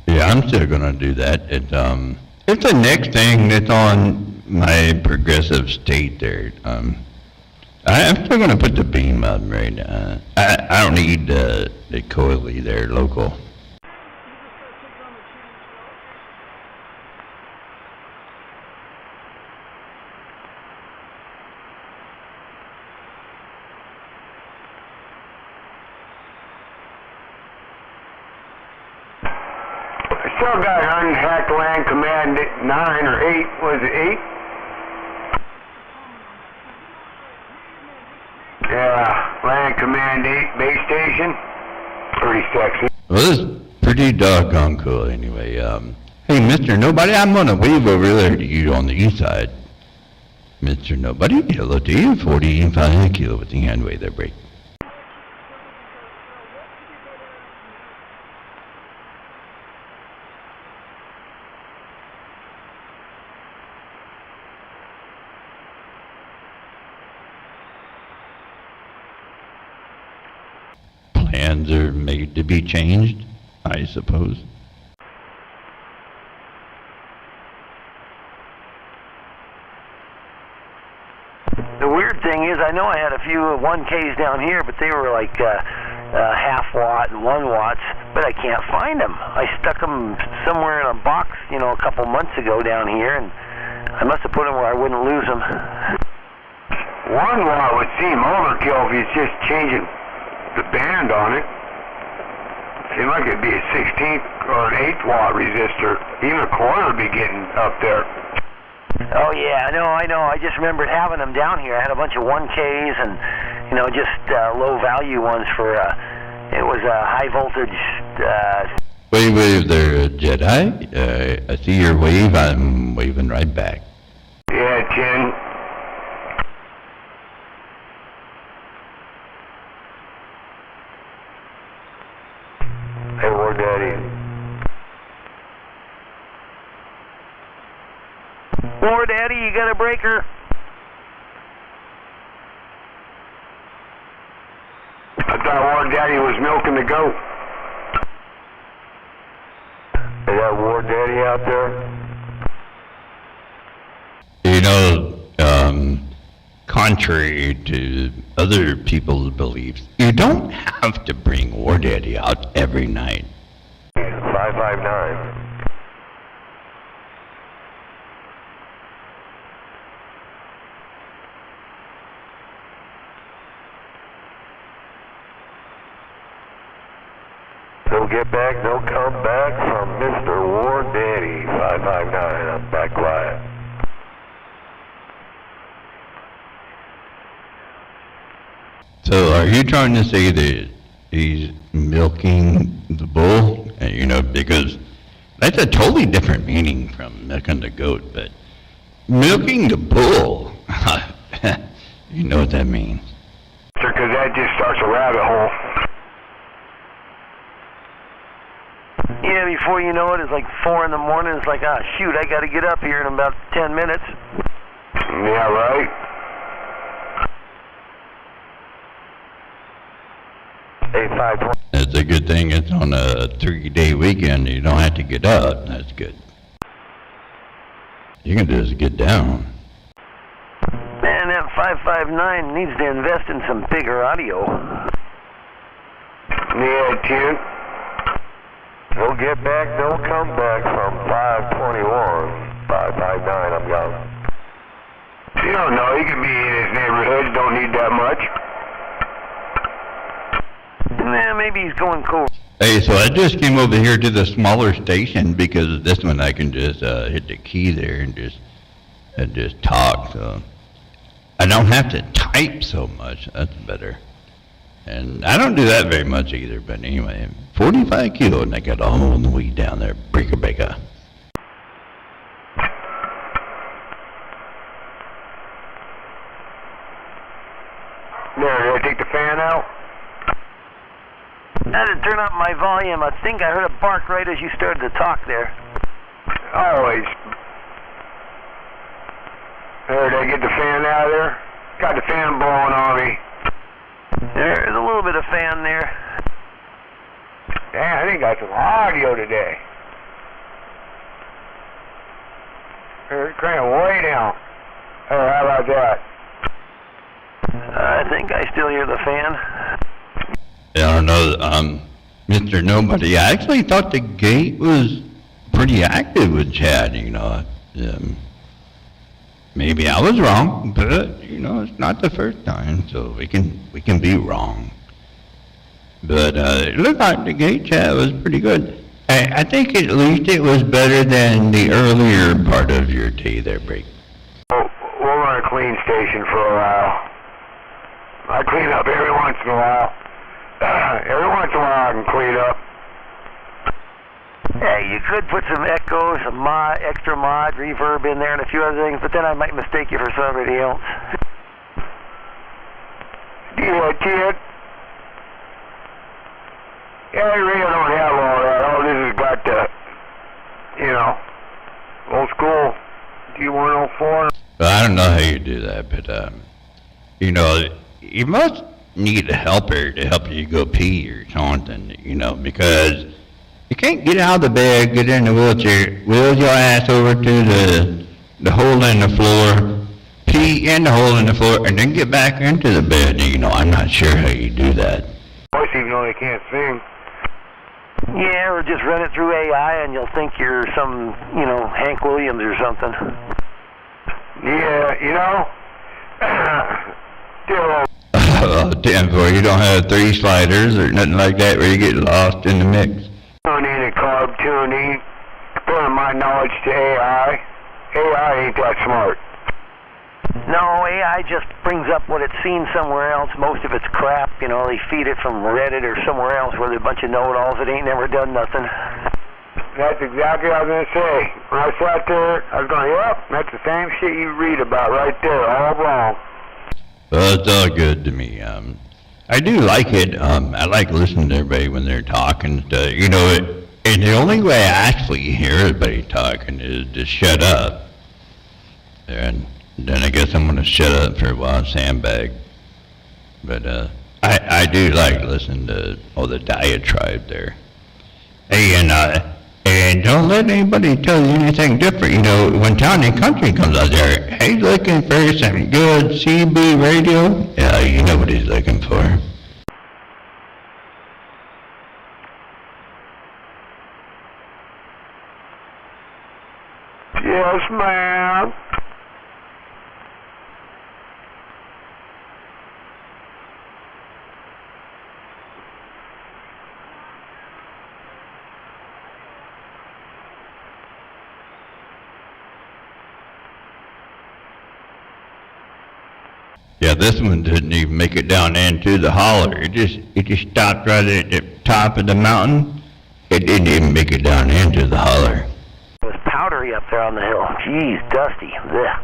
Yeah, I'm still gonna do that. It's the next thing that's on my progressive state there. I'm still gonna put the beam up right now. I don't need the coily there local. Still got unhacked LAN command 9 or 8, was it 8? Yeah, Land Command 8 base station. Pretty sexy. Well, this is pretty doggone cool anyway. Hey, Mr. Nobody, I'm gonna wave over there to you on the east side. Mr. Nobody, hello to you, 45 kilo with the hand wave there, break. Plans are made to be changed, I suppose. The weird thing is, I know I had a few 1Ks down here, but they were like half watt and 1 watts, but I can't find them. I stuck them somewhere in a box, you know, a couple months ago down here, and I must have put them where I wouldn't lose them. 1 watt would seem overkill if he's just changing the band on it. Seemed like it'd be a 16th or an 8th watt resistor. Even a quarter would be getting up there. Oh yeah, I know. I just remembered having them down here. I had a bunch of 1Ks and, you know, just low value ones for, it was a high voltage, Wave there, Jedi. I see your wave, I'm waving right back. Yeah, 10. Hey, War Daddy. War Daddy, you got a breaker? I thought War Daddy was milking the goat. Is that War Daddy out there? You know, contrary to other people's beliefs, you don't have to bring War Daddy out every night. 559. No get back, no come back from Mr. War Daddy. 559, I'm back quiet. So are you trying to say that he's milking the bull? You know, because that's a totally different meaning from milking the goat, but milking the bull, you know what that means. Because that just starts a rabbit hole. Yeah, before you know it, it's like 4 in the morning. It's like, ah, shoot, I got to get up here in about 10 minutes. Yeah, right? Hey, 520. It's a good thing it's on a 3-day weekend. You don't have to get up. That's good. You can just get down. Man, that 559 needs to invest in some bigger audio. Yeah, 10. No get back, no come back from 521. 559, I'm gone. You don't know. He could be in his neighborhood. Don't need that much. Nah, maybe he's going cool. Hey, so I just came over here to the smaller station because this one I can just hit the key there and just talk. So I don't have to type so much. That's better. And I don't do that very much either. But anyway, 45 kilo, and I got all the way down there. Breaker. There, did I take the fan out? I had to turn up my volume. I think I heard a bark right as you started to talk there. Always. There, did I get the fan out of there? Got the fan blowing on me. There's a little bit of fan there. Damn, I think I got some audio today. Crank it way down. Oh, how about that? I think I still hear the fan. I don't know, Mr. Nobody. I actually thought the gate was pretty active with Chad, you know. Maybe I was wrong, but you know, it's not the first time, so we can be wrong. But it looked like the gate chat was pretty good. I think at least it was better than the earlier part of your day there, Break. We'll run a clean station for a while. I clean up every once in a while. Every once in a while I can clean up. Hey, you could put some echo, some extra mod, reverb in there, and a few other things, but then I might mistake you for somebody else. Yeah, kid. Yeah, I really don't have all that. All this has got the, old school D104. Well, I don't know how you do that, but, you must need a helper to help you go pee or something, because you can't get out of the bed, get in the wheelchair, wheel your ass over to the hole in the floor, pee in the hole in the floor, and then get back into the bed. I'm not sure how you do that. Boys even though they can't sing. Yeah, or just run it through AI and you'll think you're some, Hank Williams or something. Yeah, still. Oh, 10-4, you don't have 3 sliders or nothing like that where you get lost in the mix. Tuning and carb tuning, comparing my knowledge to AI. AI ain't that smart. No, AI just brings up what it's seen somewhere else. Most of it's crap, they feed it from Reddit or somewhere else where there's a bunch of know-it-alls that ain't never done nothing. That's exactly what I was going to say. When I sat there, I was going, yep, that's the same shit you read about right there, all wrong. Well, it's all good to me. I do like it. I like listening to everybody when they're talking. And the only way I actually hear everybody talking is to shut up. And then I guess I'm going to shut up for a while and sandbag. But I do like listening to all the diatribe there. Hey, and don't let anybody tell you anything different. When Town and Country comes out there, he's looking for some good CB radio. Yeah, you know what he's looking for. Yes, ma'am. Yeah, this one didn't even make it down into the holler. It just stopped right at the top of the mountain. It didn't even make it down into the holler. It was powdery up there on the hill. Jeez, dusty. Blech.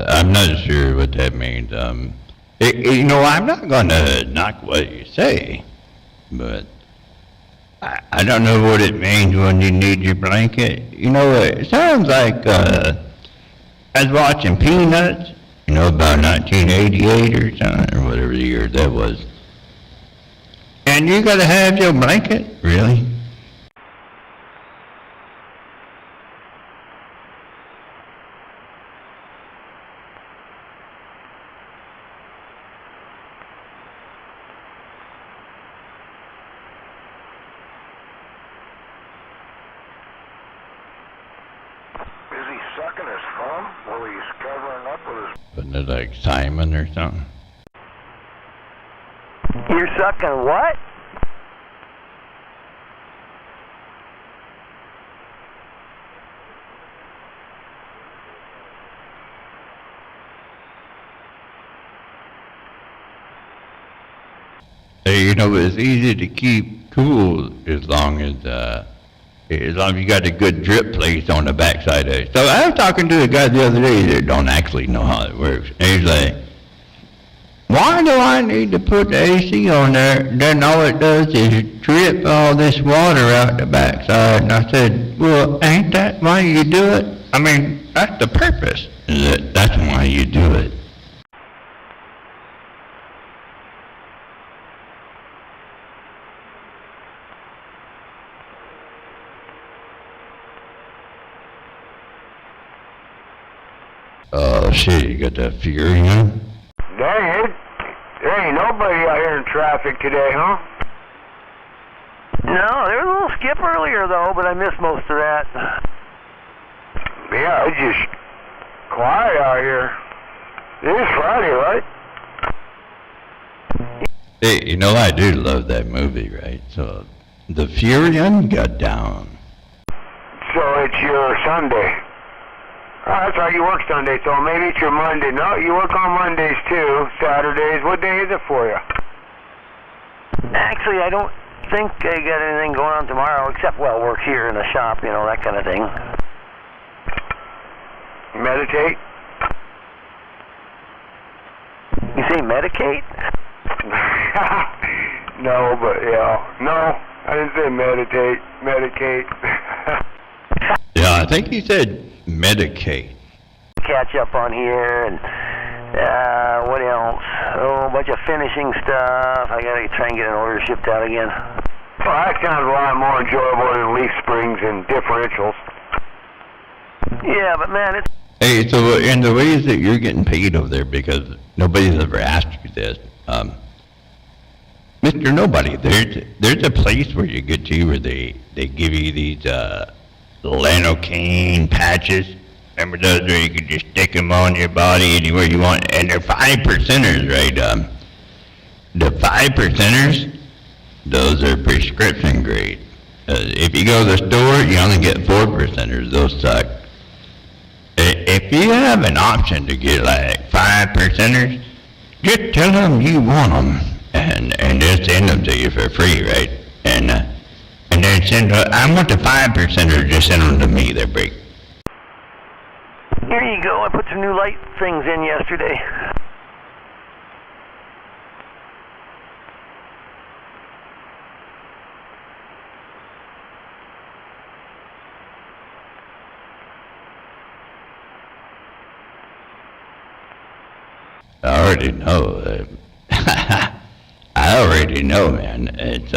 I'm not sure what that means. I'm not going to knock what you say, but I don't know what it means when you need your blanket. It sounds like I was watching Peanuts, about 1988 or something, or whatever the year that was. And you got to have your blanket? Really? Sucking his thumb while he's covering up with his... Wasn't it like Simon or something? You're sucking what? Hey, it's easy to keep cool as long as you got a good drip place on the backside of it. So I was talking to a guy the other day that don't actually know how it works. And he's like, why do I need to put the AC on there? Then all it does is drip all this water out the backside. And I said, well, ain't that why you do it? I mean, that's the purpose. That's why you do it. Oh shit, you got that Fury on? Dang it. There ain't nobody out here in traffic today, huh? No, there was a little skip earlier though, but I missed most of that. Yeah, it's just quiet out here. It is Friday, right? Hey, you know, I do love that movie, right? So, the Furion got down. So it's your Sunday. Oh, that's right, you work Sunday, so maybe it's your Monday. No, you work on Mondays too, Saturdays. What day is it for you? Actually, I don't think I got anything going on tomorrow, except, well, work here in the shop, you know, that kind of thing. Meditate? You say medicate? No, but yeah. No, I didn't say meditate. Medicate. Yeah, I think he said medicate. Catch up on here, and what else? Oh, a bunch of finishing stuff. I gotta try and get an order shipped out again. Well, that sounds a lot more enjoyable than leaf springs and differentials. Yeah, but man, it's... Hey, so in the ways that you're getting paid over there, because nobody's ever asked you this, Mr. Nobody, there's a place where you get to where they give you these lanocane patches. Remember those where you can just stick them on your body anywhere you want, and they're 5%ers, right? The 5%ers, those are prescription grade. If you go to the store, you only get 4%ers. Those suck. If you have an option to get like 5%ers, just tell them you want them, and they'll send them to you for free, right? And then send. I want the 5%ers. Just send them to me. They're big. Here you go. I put some new light things in yesterday. I already know. I already know, man. It's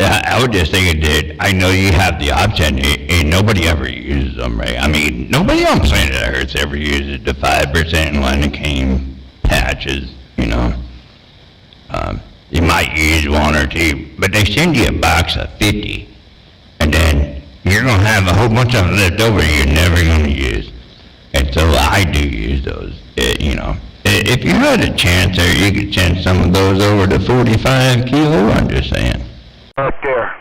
I was just thinking that I know you have the option, and nobody ever uses them, right? I mean, nobody on planet Earth ever uses the 5% lidocaine patches, you know. You might use one or two, but they send you a box of 50, and then you're gonna have a whole bunch of them left over you're never gonna use. And so I do use those, you know. If you had a chance there, you could send some of those over to 45 kilo, I'm just saying. Right there.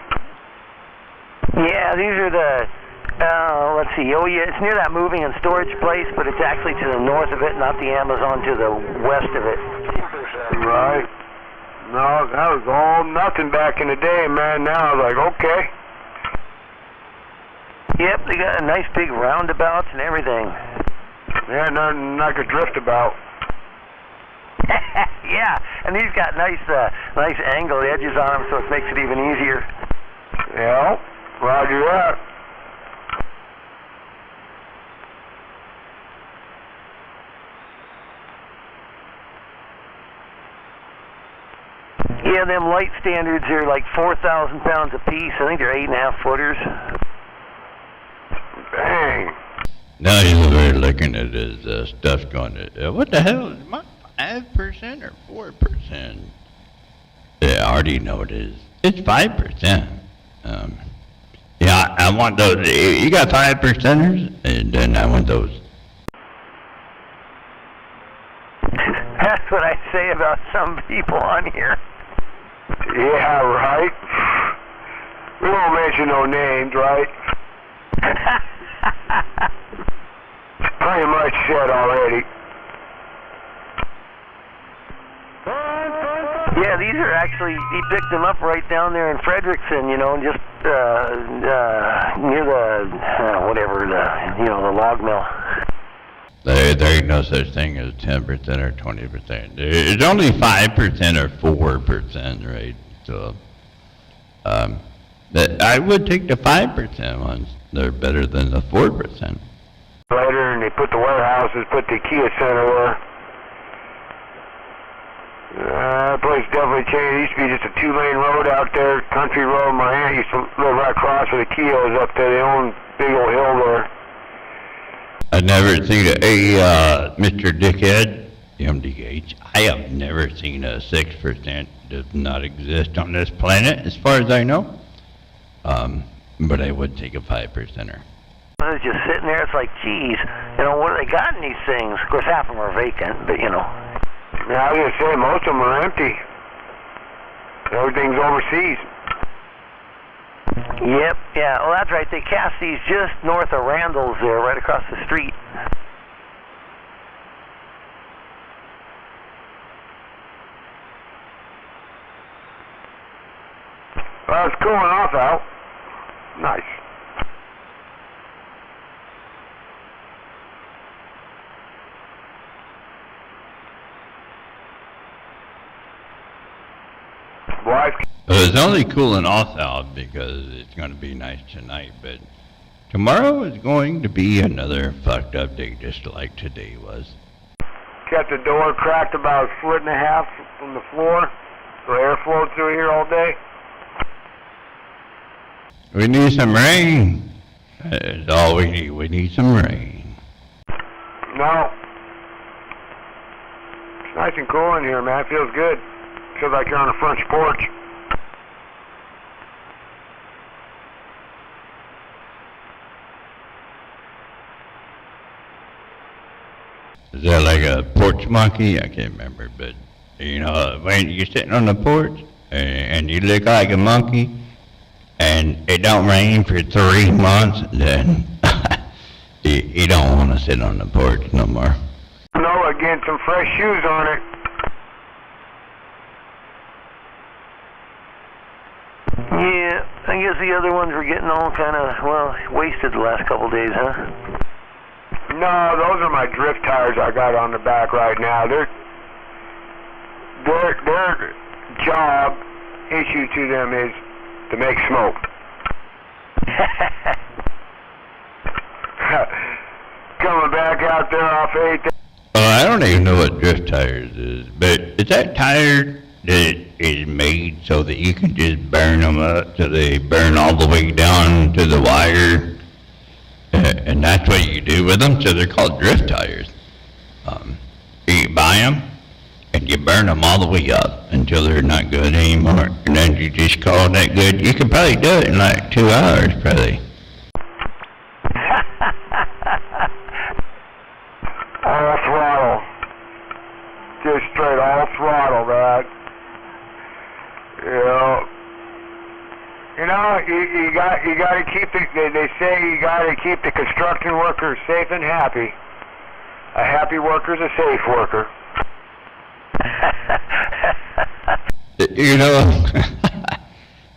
Yeah, these are the, let's see, oh yeah, it's near that moving and storage place, but it's actually to the north of it, not the Amazon to the west of it. Right. No, that was all nothing back in the day, man. Now I was like, okay. Yep, they got a nice big roundabouts and everything. Yeah, nothing like a drift about. Yeah, and these got nice angled edges on them, so it makes it even easier. Yeah, roger that. Yeah, them light standards are like 4,000 pounds a piece. I think they're 8.5 footers. Dang. Now he's over looking at his stuff going, what the hell, is my 5% or 4%? Yeah, I already know it is. It's 5%. Yeah, I want those. You got 5%ers? And then I want those. That's what I say about some people on here. Yeah, right. We won't mention no names, right? Pretty much said already. Yeah, these are actually, he picked them up right down there in Frederickson, you know, just near the, whatever, the log mill. There ain't no such thing as 10% or 20%. It's only 5% or 4%, right? So, I would take the 5% ones. They're better than the 4%. Later, and they put the warehouses, put the Kia Center there. That place definitely changed. It used to be just a 2-lane road out there, country road. My aunt used to live right across where the Kios up there. They own big old hill there. I never seen Mr. Dickhead, MDH, I have never seen a 6% does not exist on this planet, as far as I know. But I would take a 5%er. It's just sitting there, it's like, geez, you know, what do they got in these things? Of course, half of them are vacant, but, you know. Yeah, I was going to say, most of them are empty. Everything's overseas. Yep, yeah, well, that's right. They cast these just north of Randall's there, right across the street. Well, it's cooling off out. Nice. Well, it's only cooling off out because it's going to be nice tonight, but tomorrow is going to be another fucked up day just like today was. kept the door cracked about 1.5 feet from the floor, so air flowed through here all day. We need some rain. That's all we need. We need some rain. No. It's nice and cool in here, man. It feels good. Feels like you're on a front porch. Is that like a porch monkey? I can't remember, but you know, when you're sitting on the porch and you look like a monkey and it don't rain for 3 months, then you don't want to sit on the porch no more. No, again, some fresh shoes on it. Yeah, I guess the other ones were getting all kind of, well, wasted the last couple days, huh? No, those are my drift tires I got on the back right now. Their job issue to them is to make smoke. Coming back out there off 8. I don't even know what drift tires is, but is that tire that is made so that you can just burn them up so they burn all the way down to the wire? And that's what you do with them, so they're called drift tires. You buy them, and you burn them all the way up until they're not good anymore, and then you just call that good. You can probably do it in like 2 hours, probably. All throttle. Just straight all throttle, man. You know, you got to keep the, they say you got to keep the construction workers safe and happy. A happy worker's a safe worker. You know,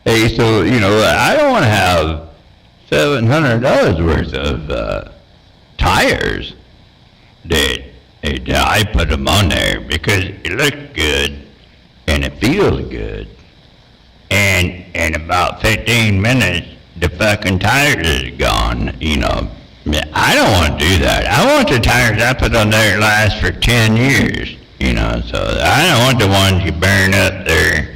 hey, so, you know, I don't want to have $700 worth of tires that I put them on there because it looks good and it feels good. And in about 15 minutes, the fucking tires is gone, you know. I don't want to do that. I want the tires I put on there to last for 10 years, you know. So I don't want the ones you burn up there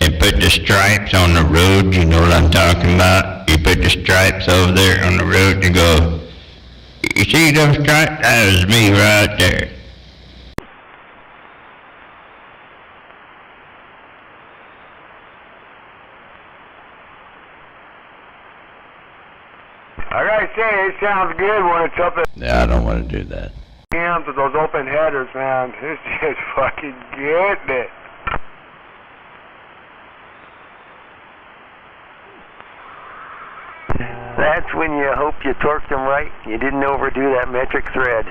and put the stripes on the road, you know what I'm talking about? You put the stripes over there on the road and go, you see those stripes? That was me right there. I gotta say, it sounds good when it's up at Yeah, I don't want to do that. jams with those open headers, man. It's just fucking getting it. That's when you hope you torqued them right. You didn't overdo that metric thread.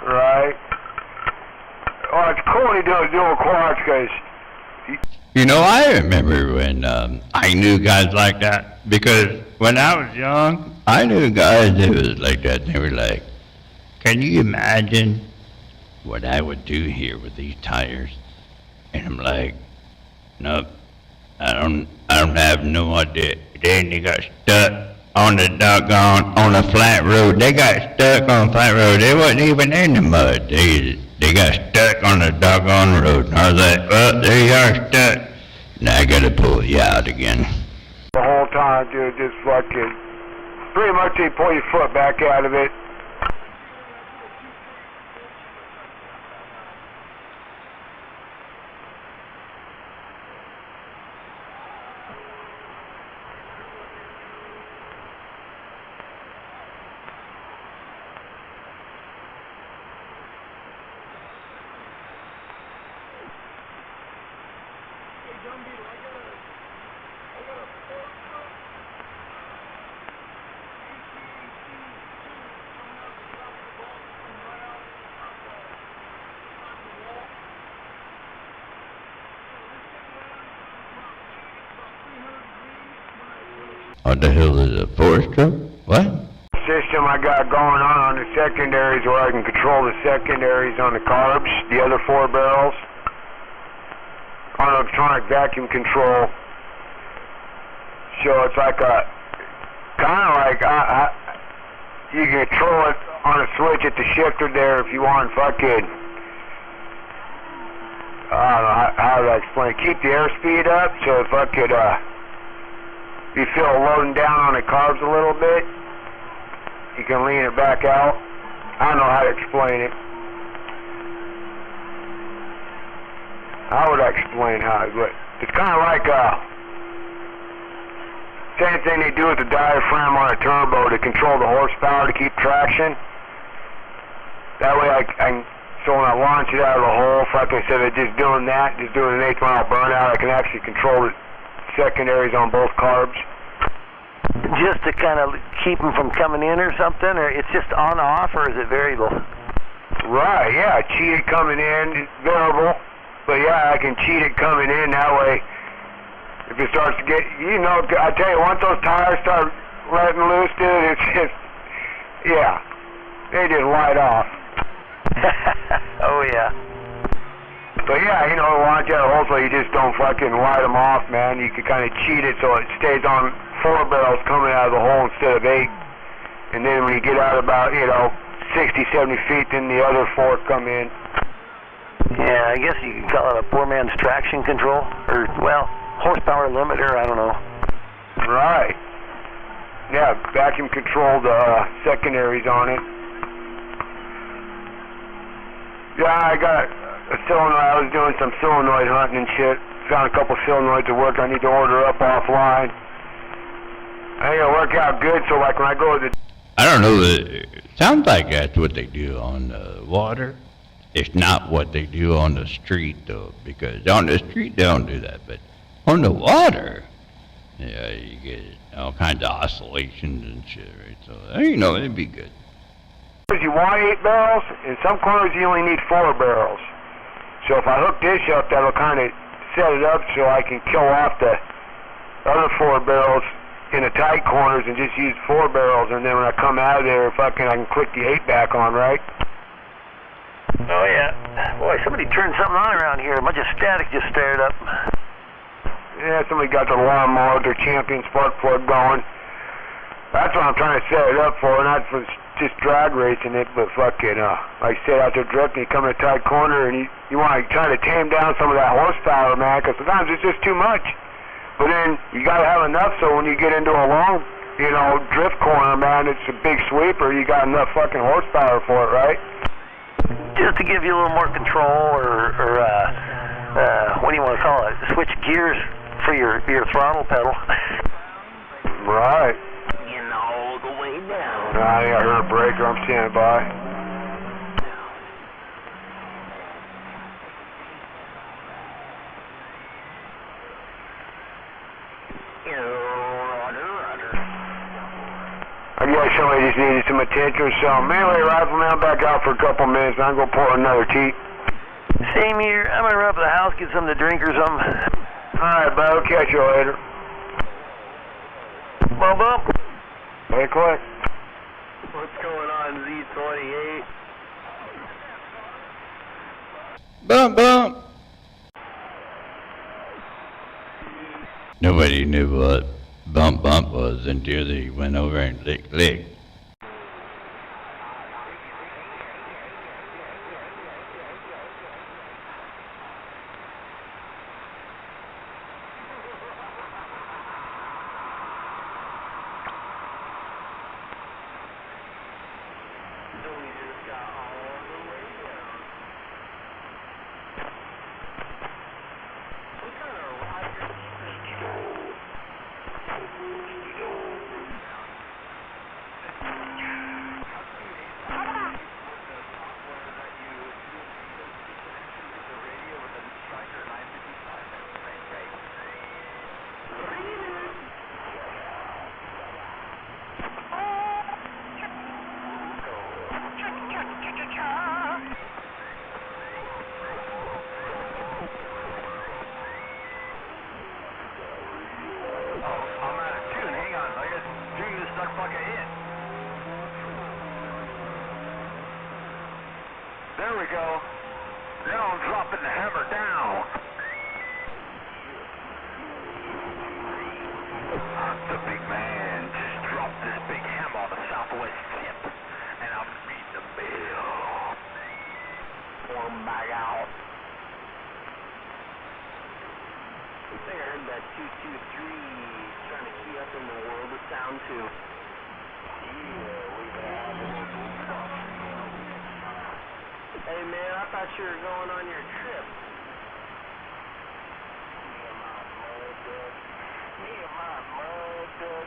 Right. Oh, it's cool when you do dual quads, because... You know, I remember when I knew guys like that, because when I was young, I knew guys that was like that. They were like, can you imagine what I would do here with these tires? And I'm like, nope, I don't have no idea. Then they got stuck on the doggone, on a flat road. They got stuck on a flat road. They wasn't even in the mud. They got stuck on the doggone road. And I was like, well, there you are stuck. Now I gotta pull you out again. The whole time, dude, just fucking... Pretty much they pull your foot back out of it. What the hell is a four-stroke? What? System I got going on the secondaries where I can control the secondaries on the carbs, the other 4 barrels. On electronic vacuum control. So it's like a, kind of like, you can control it on a switch at the shifter there if you want fucking, I don't know how to explain. Keep the airspeed up so if I could, you feel loading down on the carbs a little bit, you can lean it back out. I don't know how to explain it. How would I explain how? But it's kind of like, same thing they do with the diaphragm on a turbo to control the horsepower to keep traction. That way I can, so when I launch it out of the hole, if like I said, just doing that, just doing an 8 mile burnout, I can actually control the secondaries on both carbs. Just to kind of keep them from coming in or something, or it's just on off, or is it variable? Right, yeah, cheat it coming in, it's variable, but yeah, I can cheat it coming in, that way, if it starts to get, you know, I tell you, once those tires start letting loose, dude, it's just, yeah, they just light off. Oh, yeah. But yeah, you know, launch out of hole so you just don't fucking light them off, man. You can kind of cheat it so it stays on 4 barrels coming out of the hole instead of 8. And then when you get out about, you know, 60, 70 feet, then the other 4 come in. Yeah, I guess you can call it a poor man's traction control, or, well, horsepower limiter, I don't know. Right. Yeah, vacuum controlled secondaries on it. Yeah, I got a solenoid. I was doing some solenoid hunting and shit. Found a couple solenoids to work. I need to order up offline. I think it'll work out good, so like when I go to the... I don't know, it sounds like that's what they do on the water. It's not what they do on the street, though, because on the street they don't do that, but on the water, yeah, you get all kinds of oscillations and shit, right? So, you know, it'd be good. You want 8 barrels, in some corners you only need 4 barrels. So if I hook this up, that'll kind of set it up so I can kill off the other 4 barrels in the tight corners and just use 4 barrels, and then when I come out of there, I can click the 8 back on, right? Oh, yeah. Boy, somebody turned something on around here. A bunch of static just started up. Yeah, somebody got the lawnmower with their champion spark plug going. That's what I'm trying to set it up for, not for just drag racing it, but fucking, like I said, out there drifting, you come in a tight corner, and you want to try to tame down some of that horsepower, man, because sometimes it's just too much. But then you got to have enough so when you get into a long, you know, drift corner, man, it's a big sweeper, you got enough fucking horsepower for it, right? Just to give you a little more control, or what do you want to call it? Switch gears for your throttle pedal. Right. Getting all the way down. I think I heard a breaker. I'm standing by. I guess somebody just needed some attention or something. Anyway, Rifleman, I'm back out for a couple minutes, and I'm going to pour another tea. Same here. I'm going to run up to the house, get something to drink or something. All right, bud. Catch you later. Bump, bump. Hey, quick. What's going on, Z28? Bump, bump. Nobody knew what bump bump was until they went over and lick. There we go. Now I'm dropping the hammer down. The big man just dropped this big hammer on the southwest tip, and I'm reading the bell. Form back out. I think I heard that 223 trying to key up in the world of sound too. Hey man, I thought you were going on your trip. Me and my mud duck.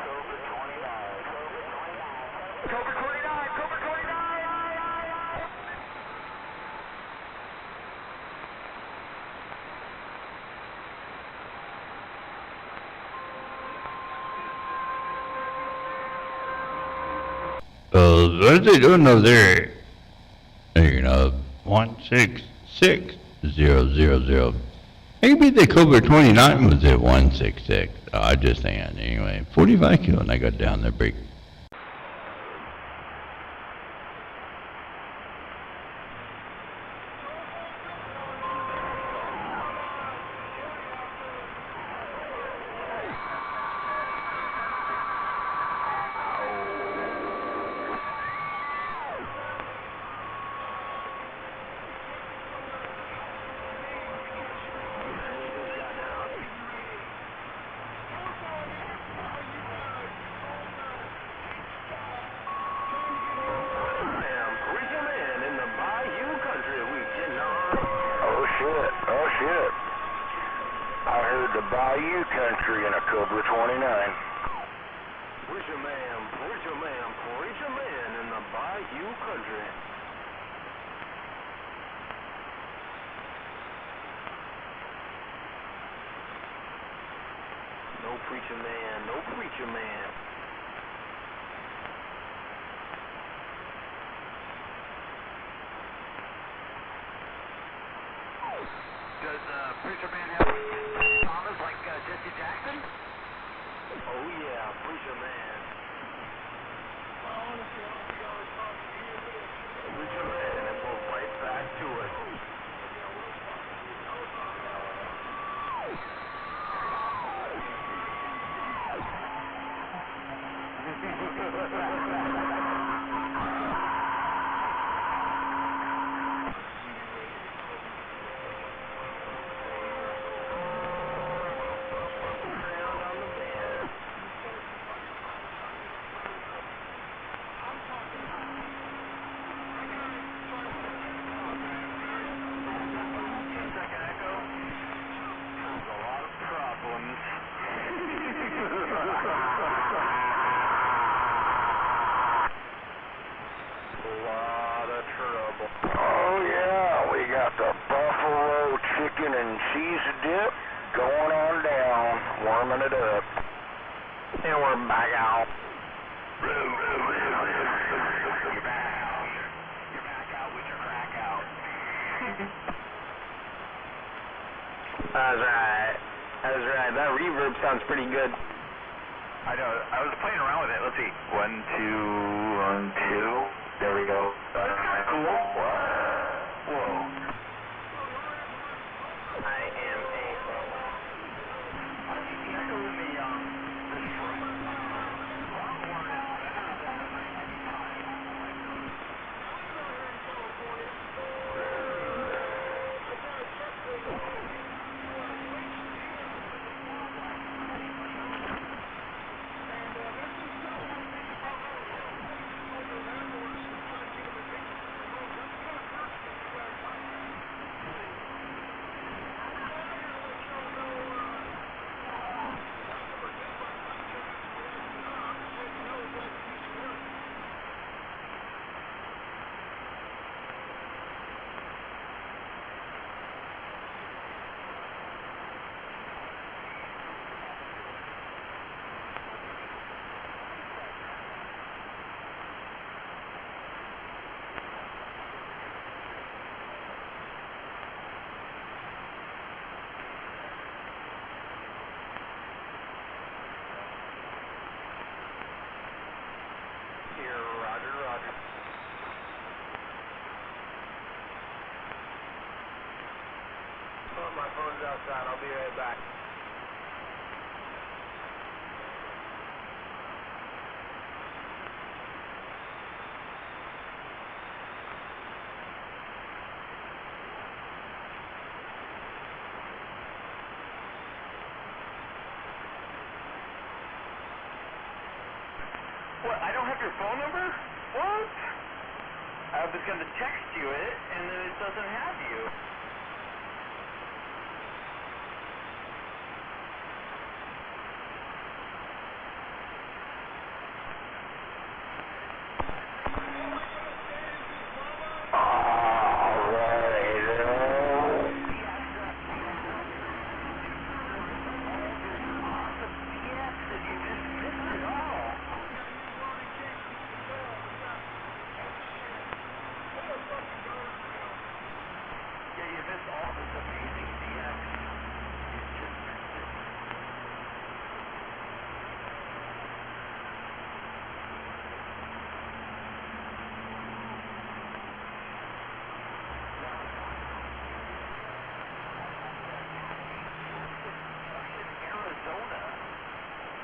Cobra 29. Cobra 29! Cobra 29! What are they doing over there? 166,000. Maybe the Cobra 29 was at 166. I just saying. Anyway, 45 kilo, and I got down the brake. Oh shit. I heard the Bayou Country in a Cobra 29. Preacher man in the Bayou Country. No preacher man. Does Preacher Man have Thomas like Jesse Jackson? Oh yeah, preacher man. Preacher man, and we'll right back to it. Oh yeah, we got the buffalo chicken and cheese dip going on down, warming it up. And we're back out. You're back out with your crack out. That's right. That reverb sounds pretty good. I know. I was playing around with it. Let's see. 1, 2, 1, 2. There we go. That's kind of cool. Whoa. I am a... outside. I'll be right back. What, I don't have your phone number? What? I was going to text you it, and then it doesn't have you.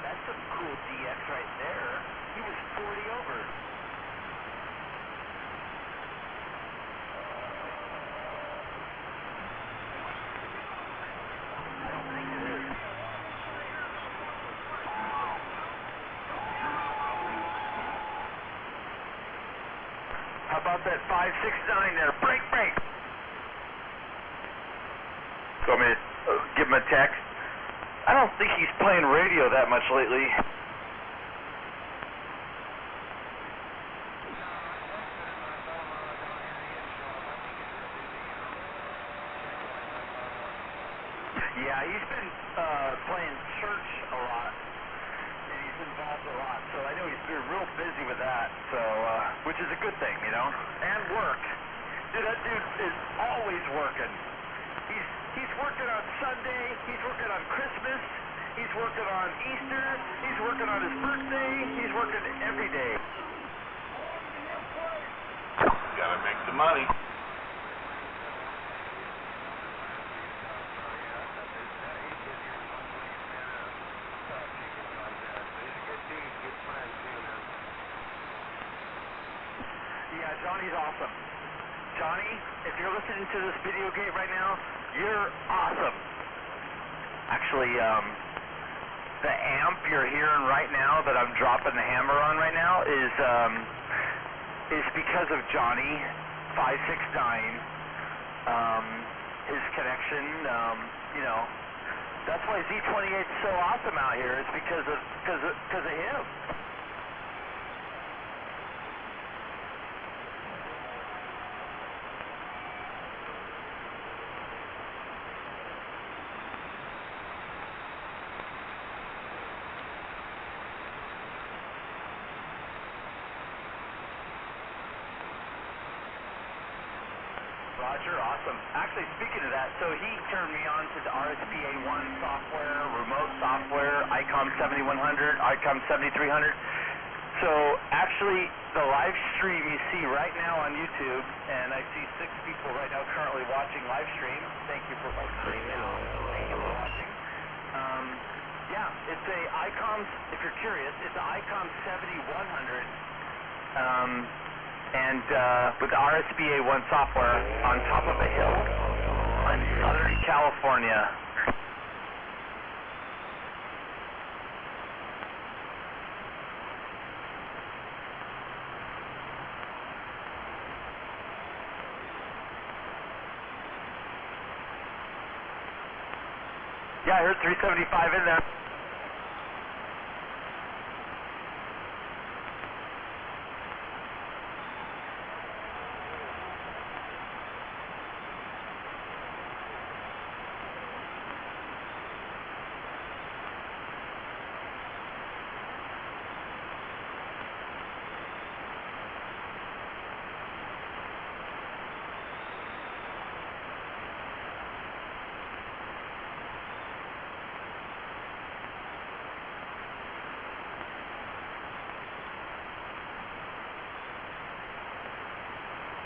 That's a cool DX right there. He was 40 over. I don't think it is. How about that 569 there? Break, break. So I'm going to give him a text. I don't think he's playing radio that much lately. Yeah, he's been playing church a lot, and he's involved a lot, so I know he's been real busy with that, so, which is a good thing, you know, and work. Dude, that dude is always working. He's working on Sunday, he's working on Christmas, he's working on Easter, he's working on his birthday, he's working every day. Gotta make the money. Yeah, Johnny's awesome. Johnny, if you're listening to this video gate right now, you're awesome. Actually, the amp you're hearing right now that I'm dropping the hammer on right now is because of Johnny 569. His connection, you know, that's why Z28 is so awesome out here. It's because of him. Roger, awesome. Actually, speaking of that, so he turned me on to the RSPA1 software, remote software, ICOM 7100, ICOM 7300. So actually, the live stream you see right now on YouTube, and I see 6 people right now currently watching live stream. Thank you for watching. Thank you for watching. Yeah, it's a ICOM, if you're curious, it's an ICOM 7100. And with the RSPA1 software on top of a hill in Southern California. Yeah, I heard 375 in there.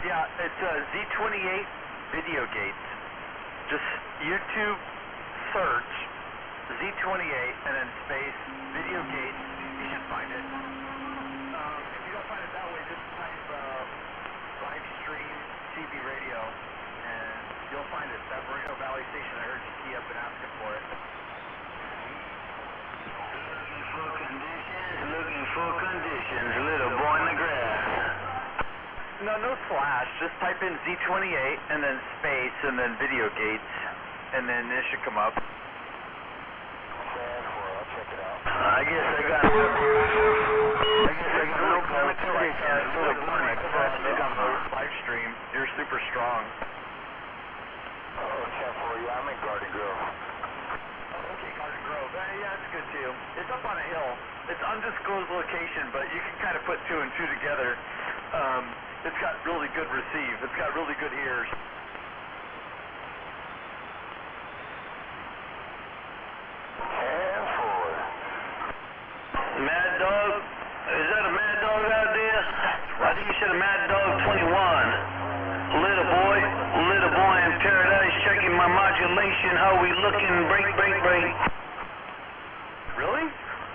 Yeah, it's Z28 video gates. Just YouTube search Z28 and then space video gates. You should find it. If you don't find it that way, just type live stream TV radio, and you'll find it. That Moreno Valley station. I heard you key up and asking for it. Looking for conditions, little boy in the grass. No slash. Just type in Z28 and then space and then video gates, and then this should come up. I'll check it out. I guess I got no kind of conditions, little boy in the grass. Live stream. You're super strong. Oh, 10-4, yeah, I'm in Garden Grove. Okay, Garden Grove. Yeah, that's good too. It's up on a hill. It's undisclosed location, but you can kind of put two and two together. It's got really good receive. It's got really good ears. Mad Dog? Is that a Mad Dog out there? I think you said a Mad Dog 21. Little boy in paradise, checking my modulation. How we looking? Break. Really?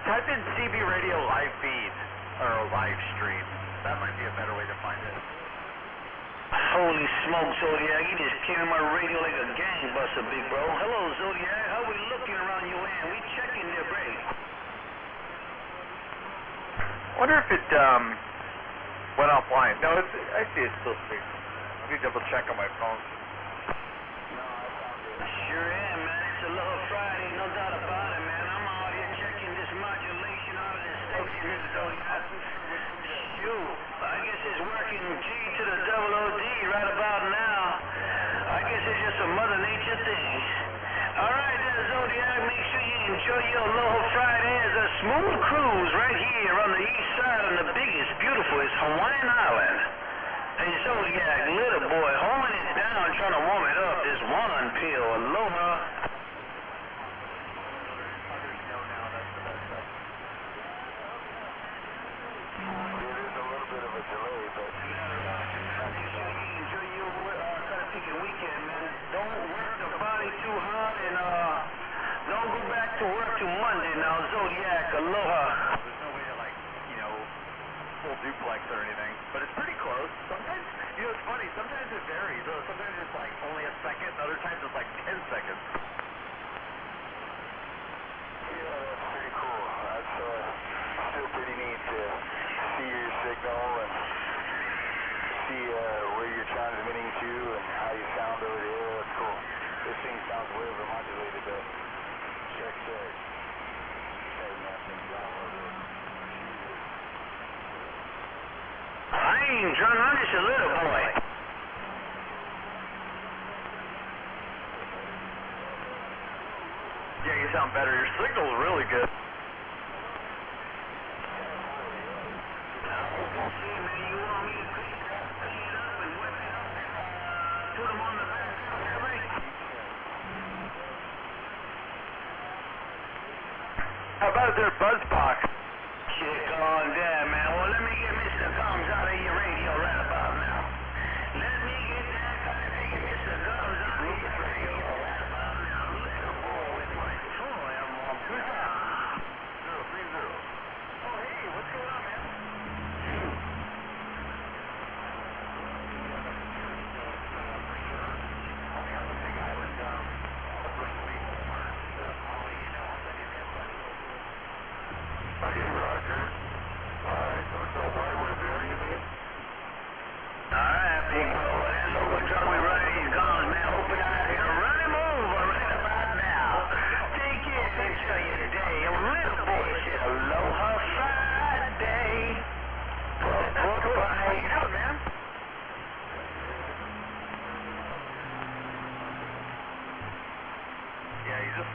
Type in CB Radio live feed or live stream. That might be a better way to find it. Holy smoke, Zodiac. You just came in my radio like a gangbuster, big bro. Hello, Zodiac. How we looking around your end? We checking their break. Wonder if it went offline. No, I see it's still streaming. Let me double check on my phone. Sure am, man. It's a little Friday, no doubt about it, man. I'm out here checking this modulation out of this station. Shoot, I guess it's working G to the double OD right about now. I guess it's just a Mother Nature thing. All right, there, Zodiac. Make sure you enjoy your little Friday as a smooth cruise right here on the east side on the biggest, beautifulest Hawaiian island. Hey, Zodiac, little boy, holding it down, trying to warm it up. This one pill, aloha. To work to Monday now, Zodiac, aloha. There's no way to full duplex or anything, but it's pretty close. Sometimes, it's funny, sometimes it varies. Sometimes it's only a second, other times it's 10 seconds. Yeah, that's pretty cool. That's still pretty neat to see your signal and see where you're transmitting to and how you sound over there. That's cool. This thing sounds way overmodulated though. Check. I ain't drunk, I'm just a little boy. Yeah, you sound better. Your signal's really good. How about their buzz box? Check on that, man. Well, let me get Mr. Gums out of your radio right about now. Let me get that kind of thing, Mr. Gums out of your radio right about now. Little boy with my toy, I'm on fire. 030. Oh, hey, what's going on, man?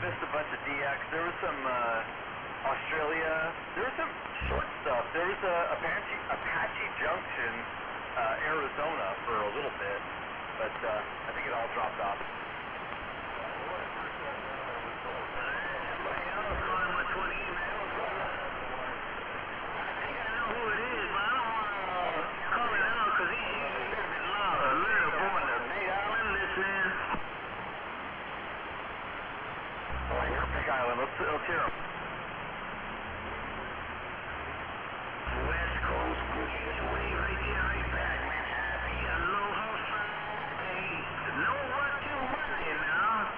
Missed a bunch of DX. There was some Australia. There was some short stuff. There was Apache Junction, Arizona for a little bit, but I think it all dropped off. let's hear 'em. West Coast pushing its way right there, right back, man. Happy aloha Friday. Know what you're working now.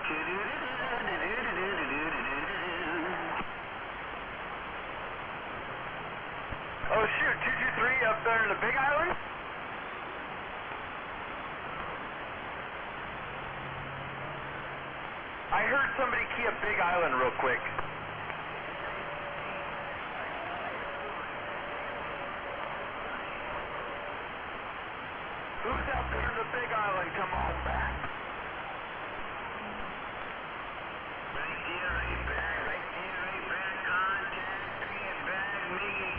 Oh shoot, 223 up there in the Big Island? I heard somebody key up Big Island real quick. Who's out there in the Big Island? Come on back. Right there, right back, right there, right back. Contact, bring it back, make it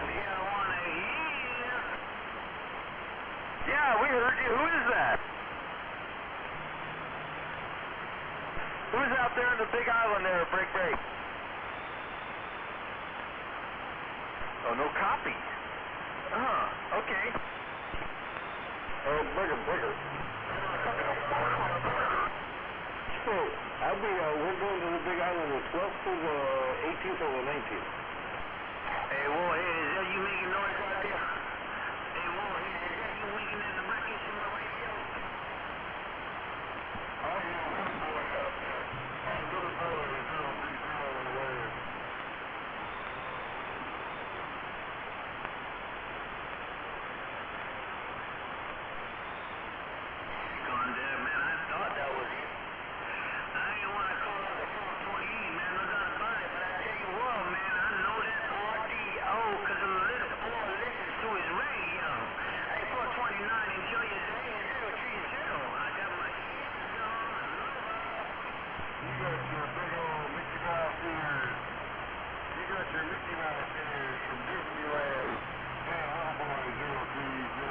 clear. I wanna hear. Yeah, we heard you. Who is that? Who's out there in the Big Island there? Break. Oh, no copy. Okay. Oh, bigger. So, we're going to the Big Island the 12th to the 18th or the 19th. Hey, Warhead, is that you making noise out there? Hey, Warhead, is that you winking at the records in my radio? I am Warhead. I'm going to tell you, 030 on the way. Gone there, man. I thought that was it. I didn't want to call out the 428, man. No doubt about it. But I tell you what, man, I know that RDO because a little boy listens to his radio. Hey, 429, enjoy your day and 030. I got my hands on. You got your big old Mickey Mouse ears. You got your Mickey Mouse ears from Disneyland. Hey, Homeboy 030.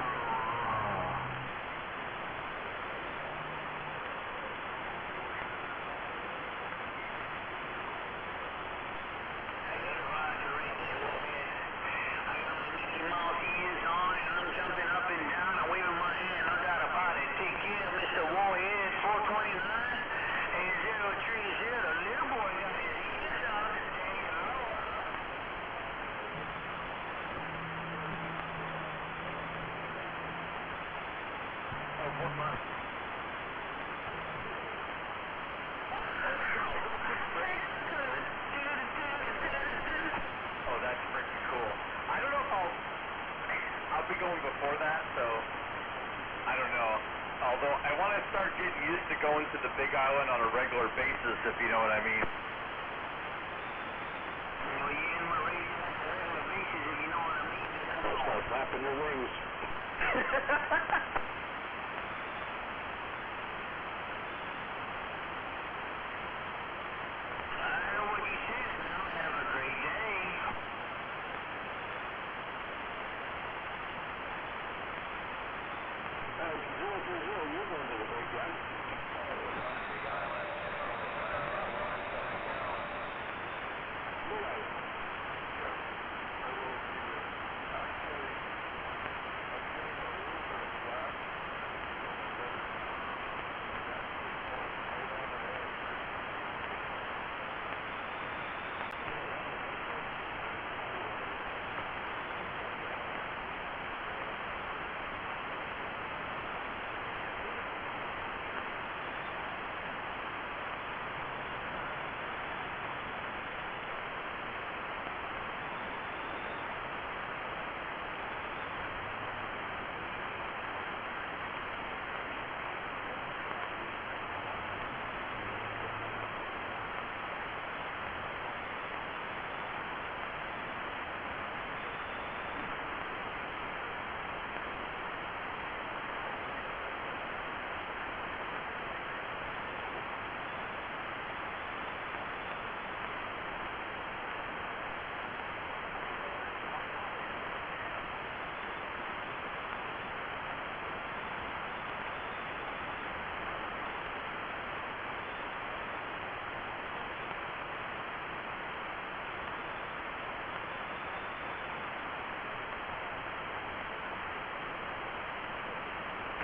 Oh, that's freaking cool. I don't know if I'll be going before that, so I don't know. Although I want to start getting used to going to the Big Island on a regular basis, if you know what I mean. Well, you in my radio on a regular basis, if you know what I mean. I'll start flapping your wings. I know what you said, now. Have a great day. You're going to the break, right?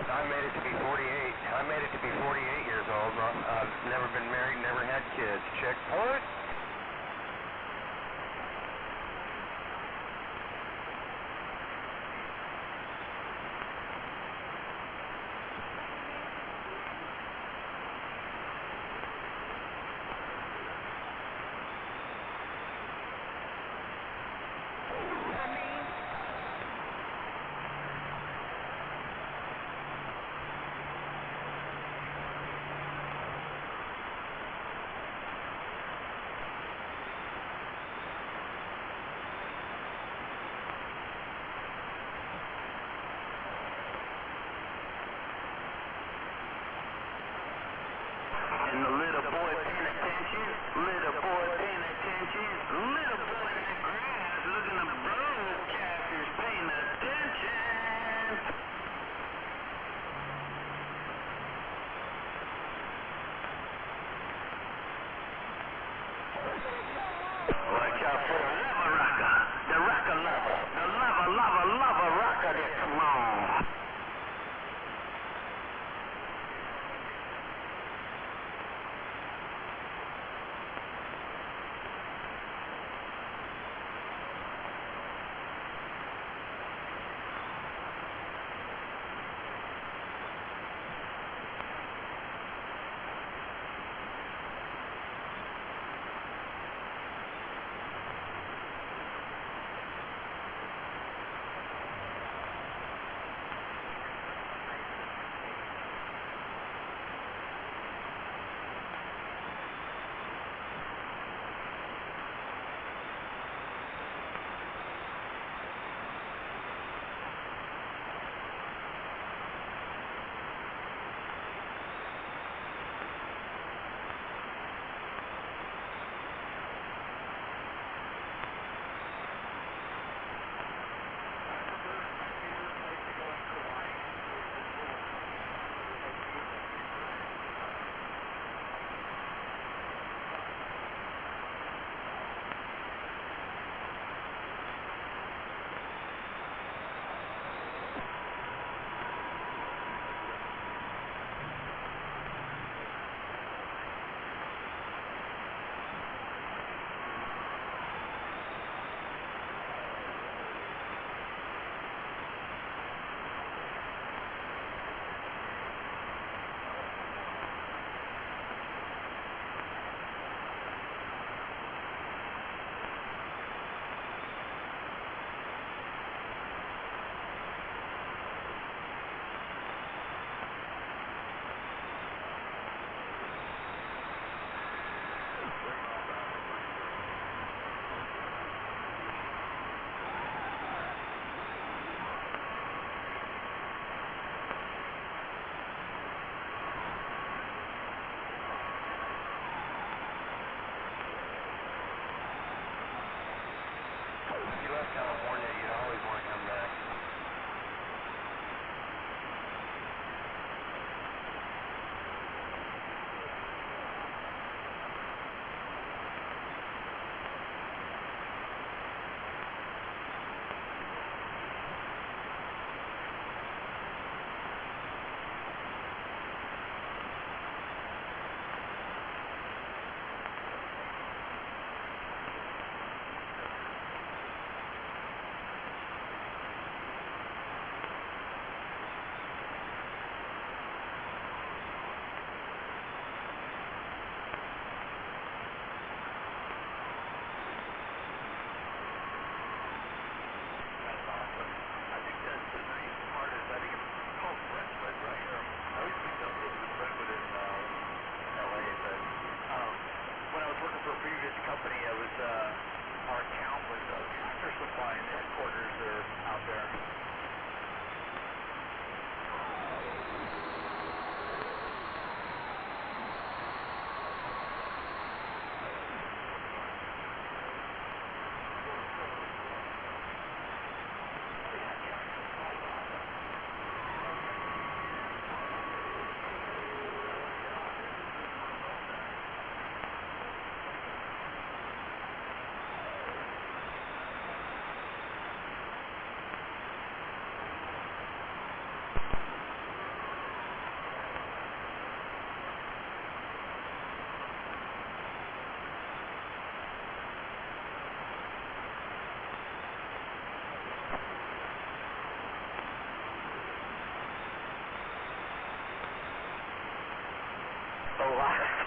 I made it to be 48. I made it to be 48 years old. I've never been married, never had kids. Checkpoint. And the little boy paying attention, little boy paying attention, little boy in the grass looking at broadcasters paying attention. Watch out for the lava rocker, the rocker lover, the lava rocker that come on. California, you'd always want to come back.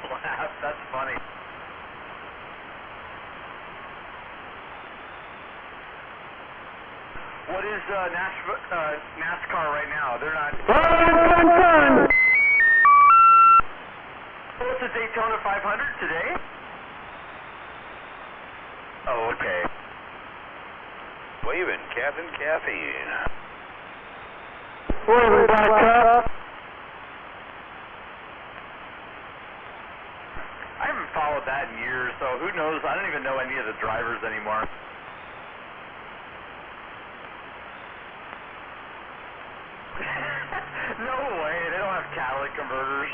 Laugh, that's funny. What is NASCAR right now? They're not... Run! What's the Daytona 500 today? Oh, okay. Waving Captain Caffeine. Waving Black Cup. that in years, so who knows? I don't even know any of the drivers anymore. No way, they don't have catalytic converters.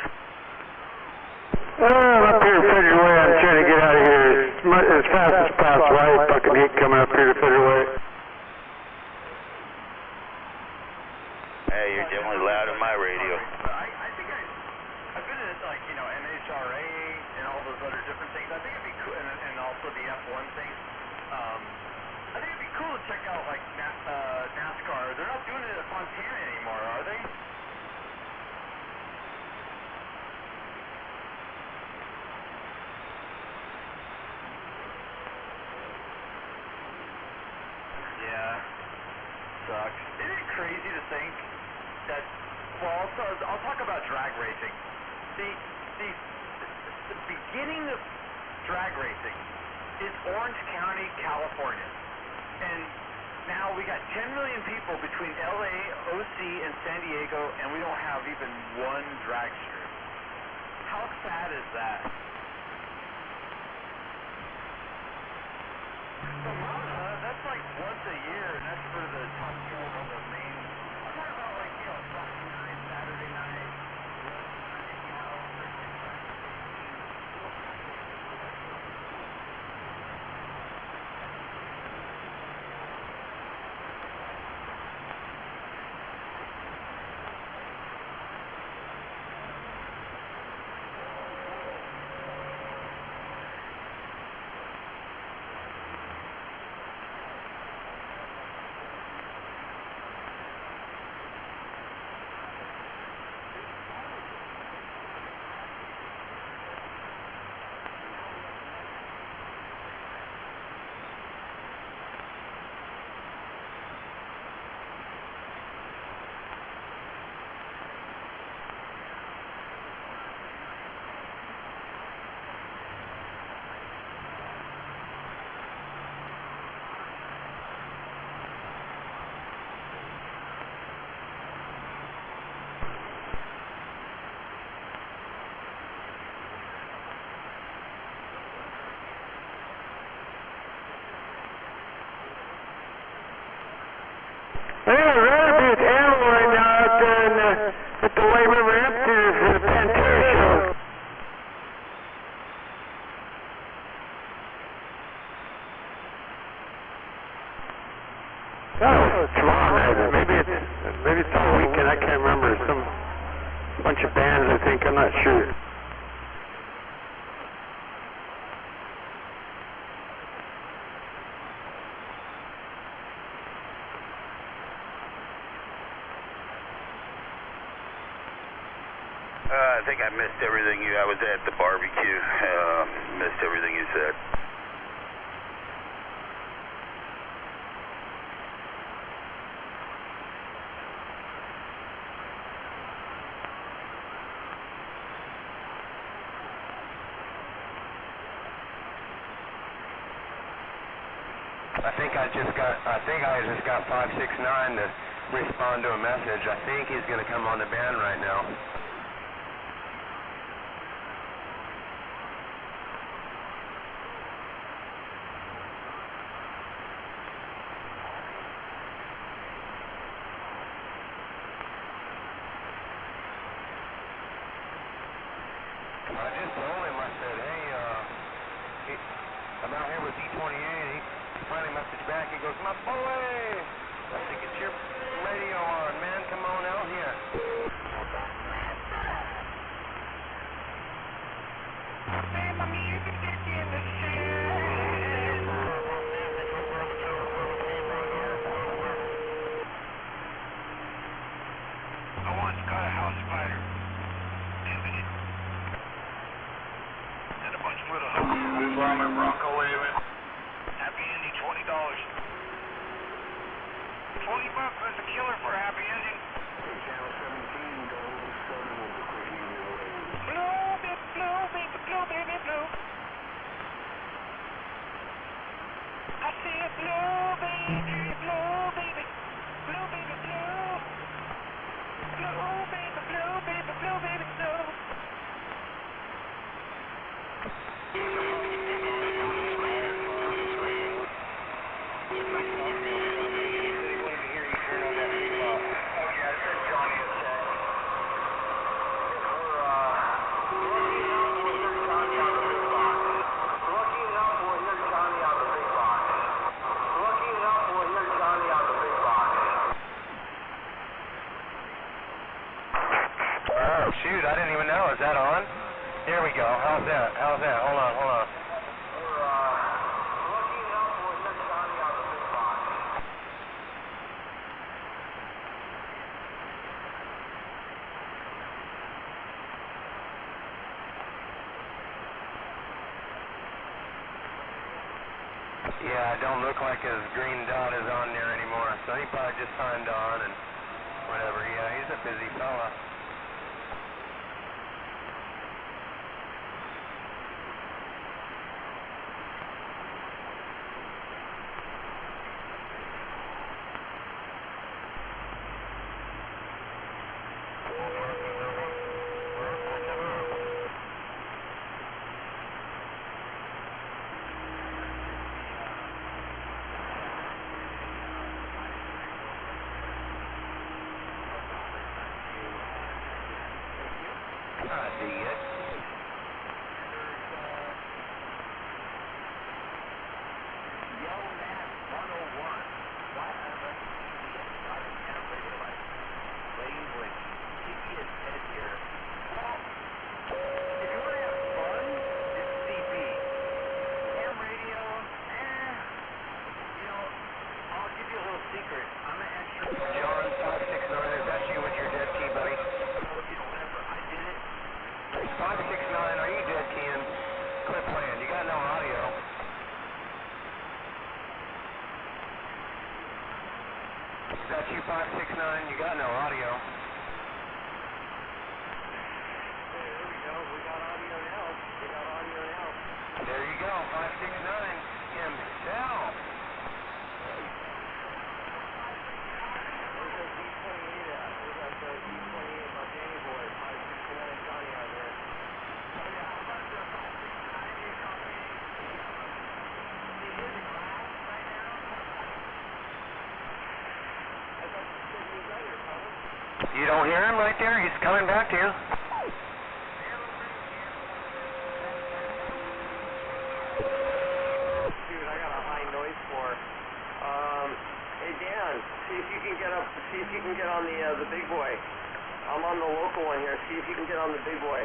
I'm up here to Federal Way. I'm trying to get out of here as fast as possible. I fucking hate coming up here to Federal Way. Hey, you're definitely loud in my radio. I think I've been in, like, you know, NHRA and all those other different things. I think it'd be cool, and also the F1 thing. I think it'd be cool to check out, like, NASCAR. They're not doing it at Fontana anymore, are they? Yeah, sucks. Isn't it crazy to think that, well, I'll talk about drag racing. The beginning of drag racing is Orange County, California. And now we got 10 million people between LA, OC, and San Diego, and we don't have even one drag strip. How sad is that? That's like once a year, and that's for the top people on the main. I'm talking about, like, you know, Friday night, Saturday night, you know, Thursday night. I'd rather be at Ammo right now out there at the White River Amphitheater for the Pantera show. Oh, tomorrow night. Maybe it's all weekend. I can't remember. Some bunch of bands, I think. I'm not sure. I think I missed everything I was at the barbecue. Missed everything you said. I think I just got 569 to respond to a message. I think he's going to come on the band right now. I just told him, I said, hey, I'm out here with D28. He finally messaged back. He goes, my boy, I said, get your radio on, man. Come on out here. I once got a house spider. And a bunch of little hookers. Bomber Bronco waving. Happy ending, $20. $20 is a killer for a happy ending. Channel 17, go starting with the quick email. Blue, baby, blue, baby, blue. I see a blue, baby, blue, baby. Blue, baby, blue. Blue, baby, blue, baby, blue, baby, blue. shoot, I didn't even know. Is that on? Here we go. How's that? How's that? Hold on, hold on. Yeah, it don't look like his green dot is on there anymore, so he probably just signed on and whatever. Yeah, he's a busy fella. I see it. John 569, is that you with your dead key, buddy? 569, are you dead keying? Quit playing, you got no audio. Is that you 569? You got no audio. There we go, we got audio now. We got audio now. There you go, 569 himself. Where's that D28 at? Where's that D28 my Danny boy? 569 Johnny out there. You don't hear him right there? He's coming back to you. Dude, I got a high noise floor. Hey Dan, see if you can get up. See if you can get on the big boy. I'm on the local one here. See if you can get on the big boy.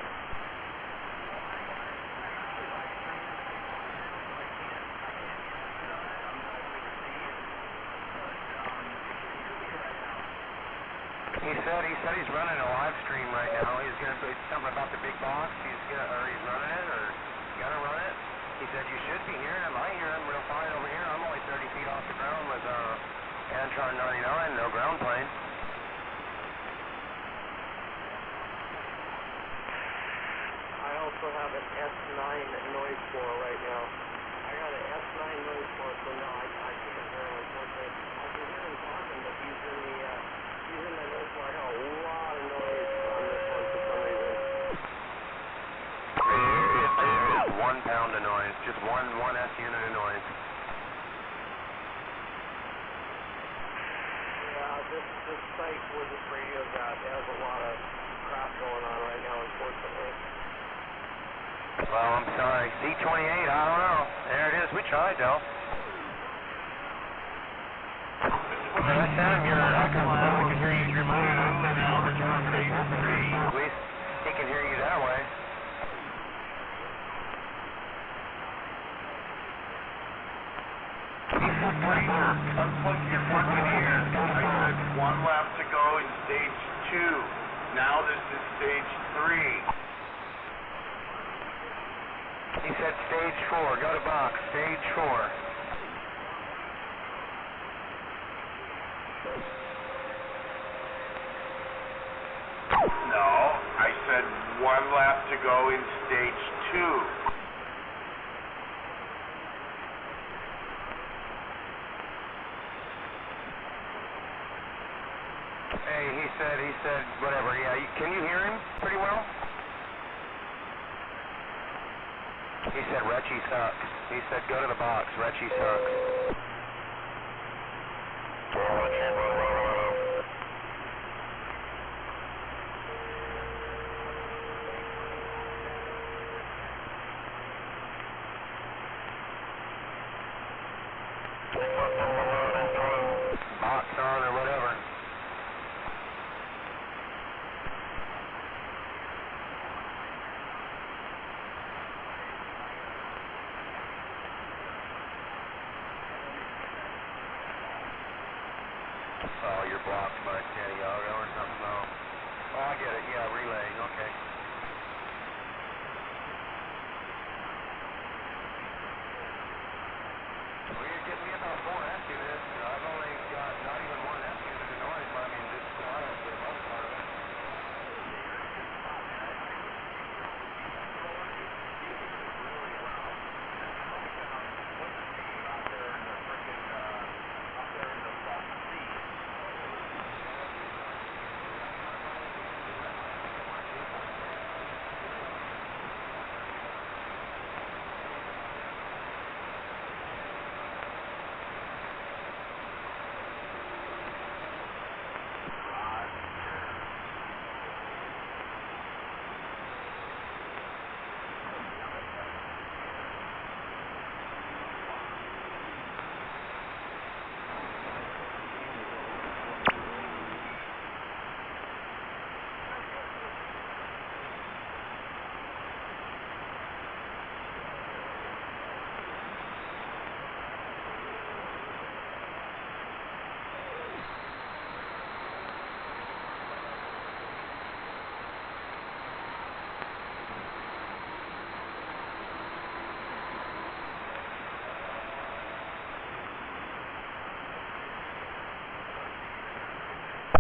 He said he's running a live stream right now. He's gonna do something about the big box. He's running it or gonna run it. He said you should be hearing him. I hear him real fine over here. I'm only 30 feet off the ground with Antron 99, no ground plane. I also have an S9 noise floor right now. I got an S9 noise floor, so no, I can't hear him unfortunately. I can hear him talking, but he's in the noise floor. I got a lot of noise on this one for some reason. It's 1 pound of noise, just one S unit of noise. Yeah, this site where this radio's at has a lot of crap going on right now, unfortunately. Well, I'm sorry. C28, I don't know. There it is. We tried, though. I sent him your we can hear you through mine. At least he can hear you that way. Unplug your fucking ears. I said 1 lap to go in stage 2. Now this is stage 3. He said stage 4. Go to box. Stage 4. No, I said 1 lap to go in stage 2. Hey, he said, whatever, yeah, can you hear him pretty well? He said, Retchie sucks. He said, go to the box, Retchie sucks. Box on or whatever.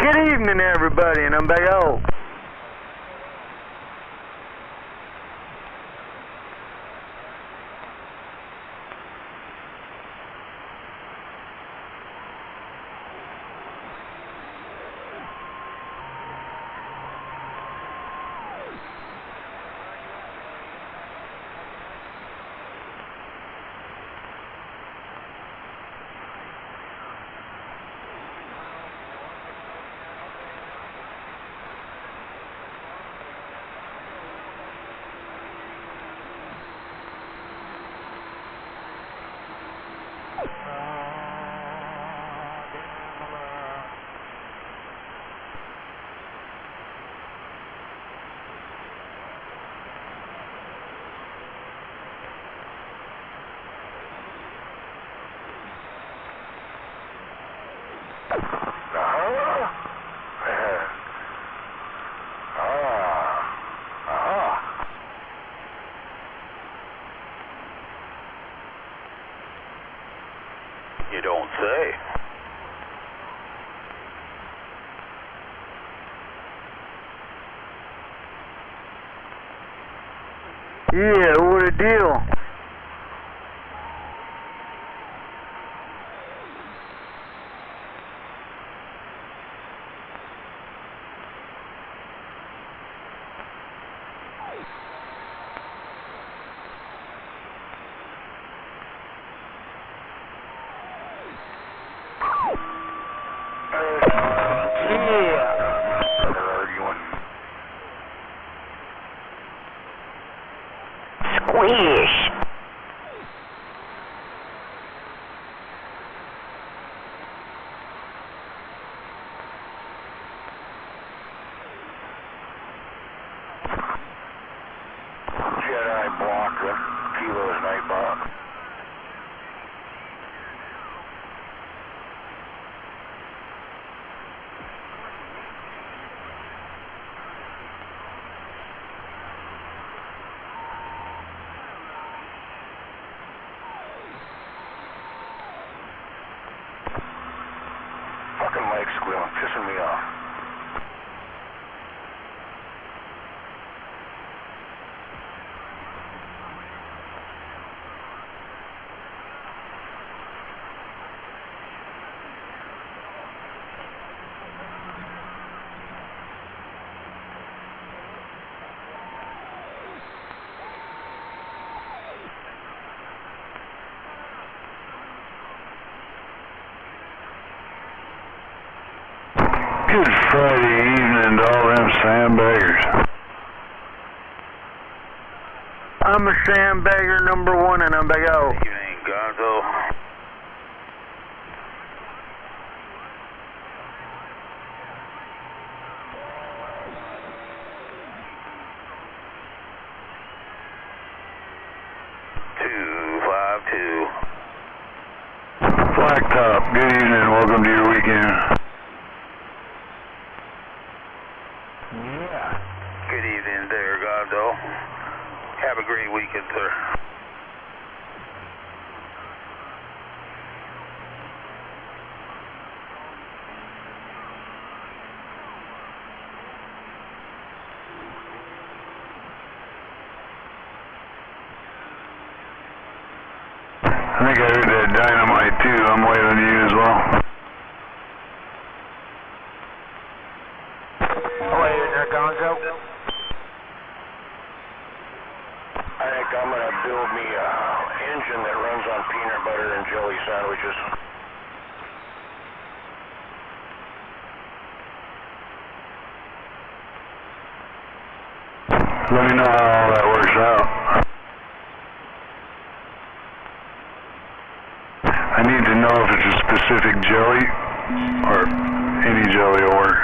Good evening, everybody, and I'm back out. You don't say. Yeah, what a deal. Squish. Jedi blocker, Kilo's Nightbot. Fucking mic squealing, pissing me off. Good Friday evening to all them sandbaggers. I'm a sandbagger number one, and I'm back out. Evening, Gonzo. Blacktop, good evening, welcome to your weekend. Good evening there, Gonzo. Have a great weekend, sir. I think I heard that dynamite too, I'm waiting on you as well. Wait there, Gonzo. I think I'm gonna build me a engine that runs on peanut butter and jelly sandwiches. Let me know how all that works out. I need to know if it's a specific jelly or any jelly will work.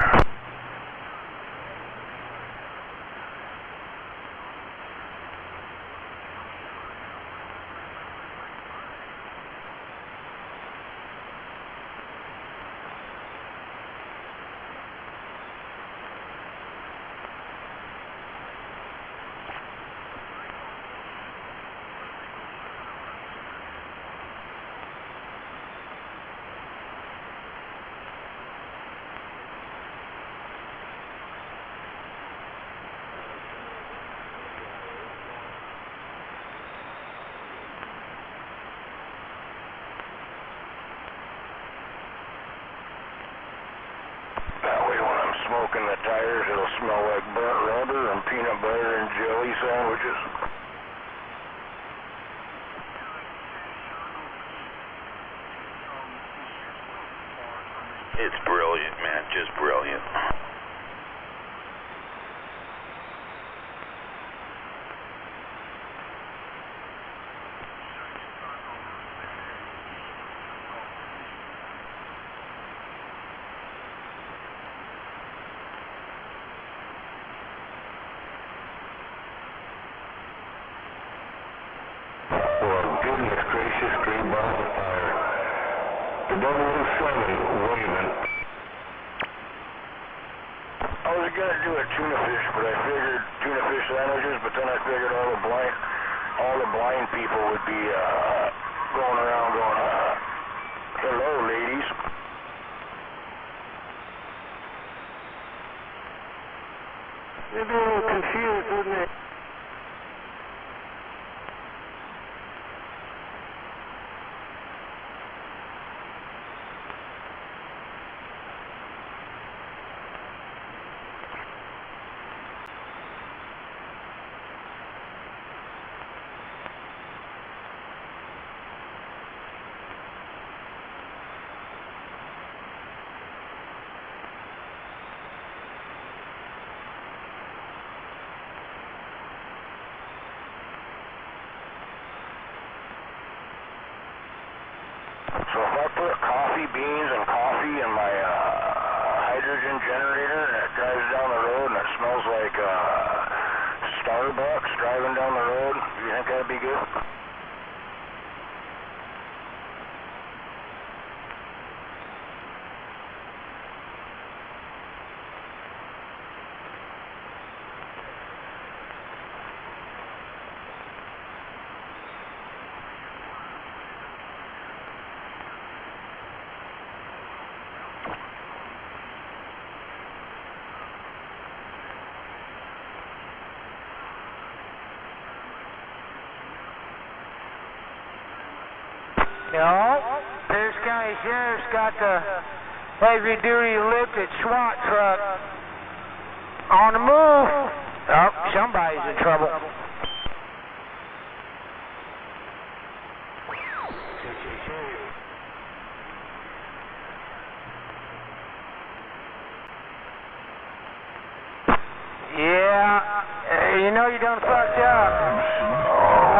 nut rubber and peanut butter and jelly sandwiches. It's brilliant, man, just brilliant. Goodness gracious, green balls of fire. The 007 waving. I was gonna do a tuna fish, but I figured tuna fish sandwiches, but then I figured all the blind people would be going around going, hello ladies. They'd be a little confused, wouldn't they? So if I put coffee beans and coffee in my hydrogen generator and it drives down the road and it smells like Starbucks driving down the road, do you think that'd be good? No, Pierce County Sheriff's got the heavy-duty lifted SWAT truck on the move. Oh, somebody's in trouble. Yeah, you know you done fucked up.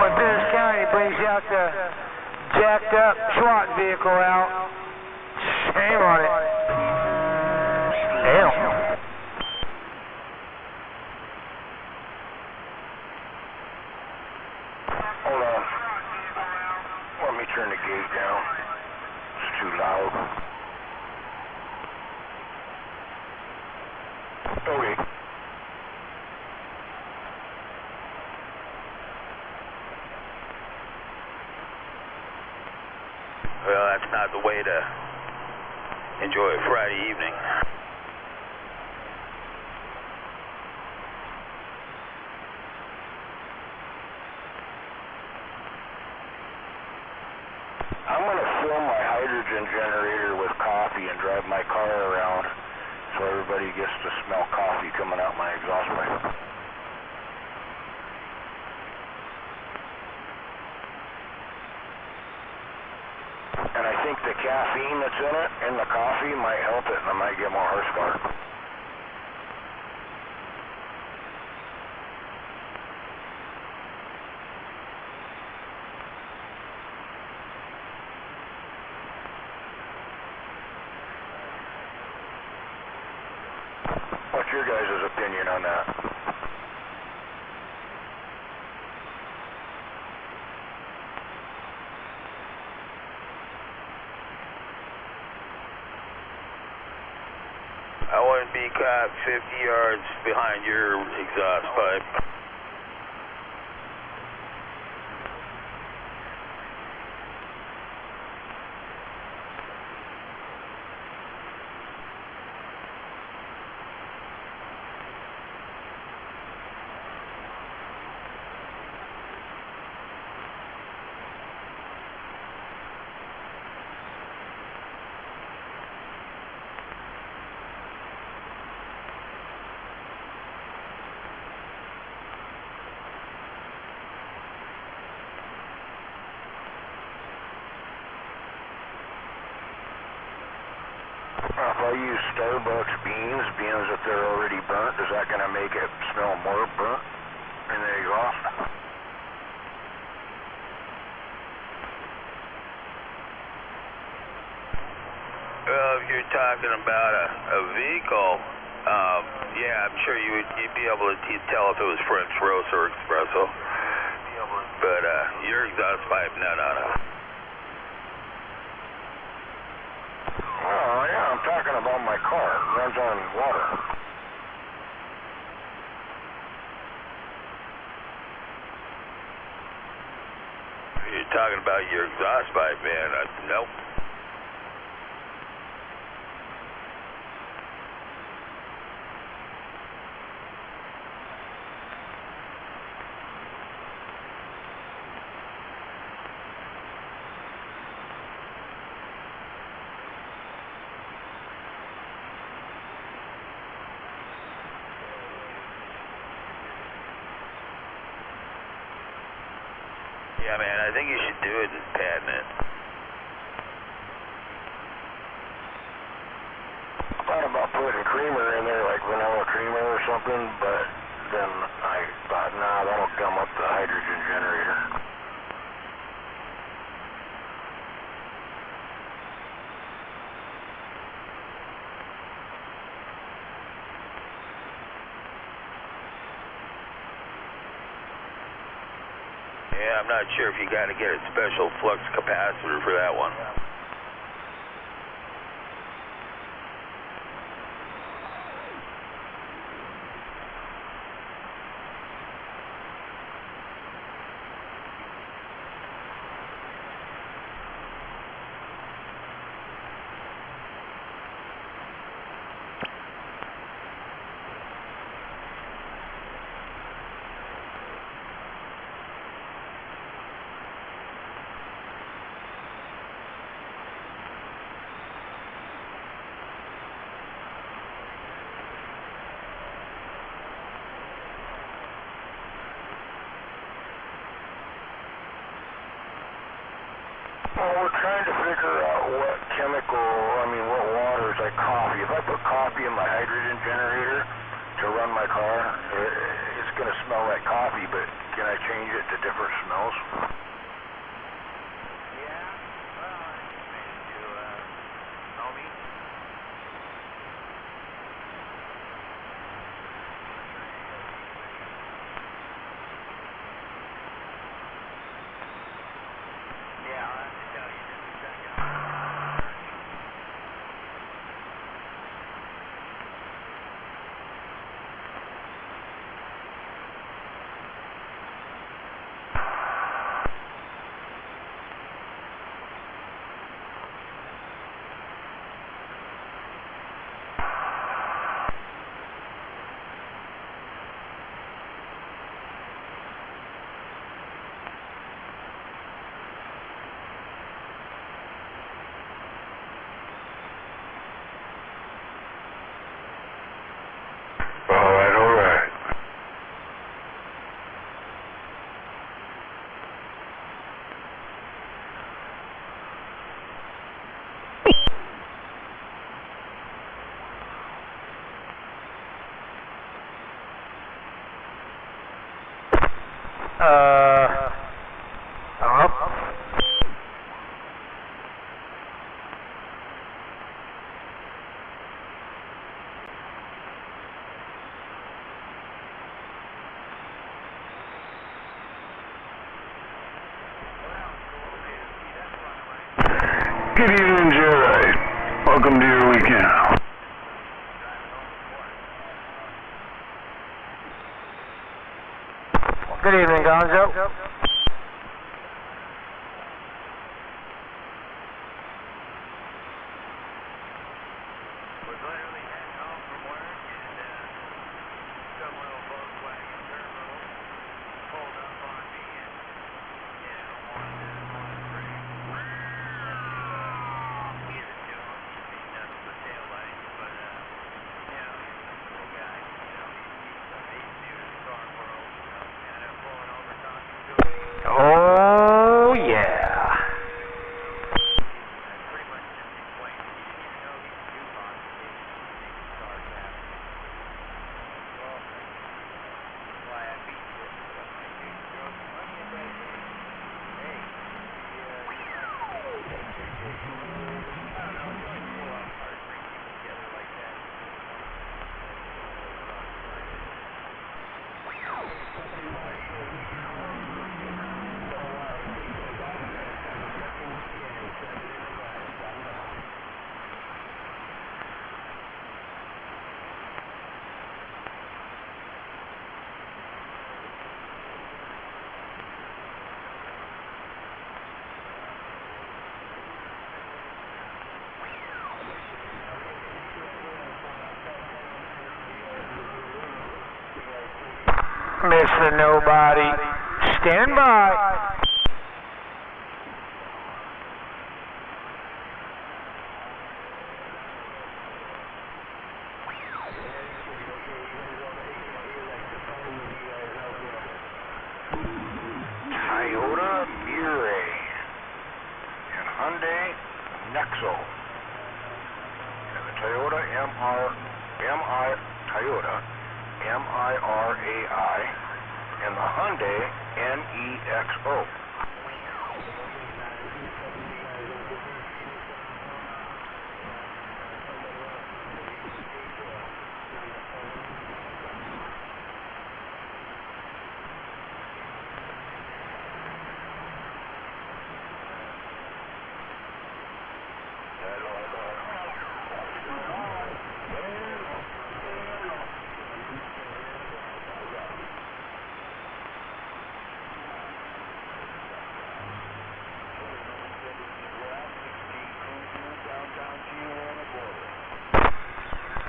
When Pierce County brings out the jacked up SWAT vehicle out. Shame on it. Damn. Hold on. Let me turn the gate down. It's too loud. Okay. Well, that's not the way to enjoy a Friday evening. I'm going to fill my hydrogen generator with coffee and drive my car around so everybody gets to smell coffee coming out my exhaust pipe. And I think the caffeine that's in the coffee might help it, and I might get more horsepower. What's your guys' opinion on that? I wouldn't be caught 50 yards behind your exhaust pipe. Starbucks beans, being that they're already burnt, is that going to make it smell more burnt in the exhaust? Well, if you're talking about a vehicle, yeah, I'm sure you'd be able to tell if it was French roast or espresso. But your exhaust pipe, no. Oh, yeah, I'm talking about my car. It runs on water. You're talking about your exhaust pipe, man. Nope. Yeah, man, I think you should do it and patent it. I thought about putting creamer in there, like vanilla creamer or something, but then I thought, nah, that'll gum up the hydrogen generator. Yeah, I'm not sure if you got to get a special flux capacitor for that one. Well, we're trying to figure out what what waters, like coffee. If I put coffee in my hydrogen generator to run my car, it's going to smell like coffee, but can I change it to different smells? Alright. Hello? Good evening, Joyride. Welcome to your weekend. Good evening, Gonzo. Mr. Nobody. Stand by. Toyota Mirai and Hyundai Nexo and the Toyota M-I-R-A-I and the Hyundai NEXO.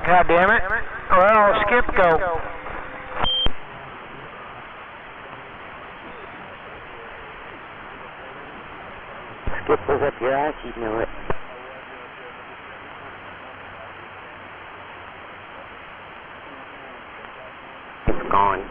God damn it. Well, Skip go. Skip was up your ass, you know it. It's gone.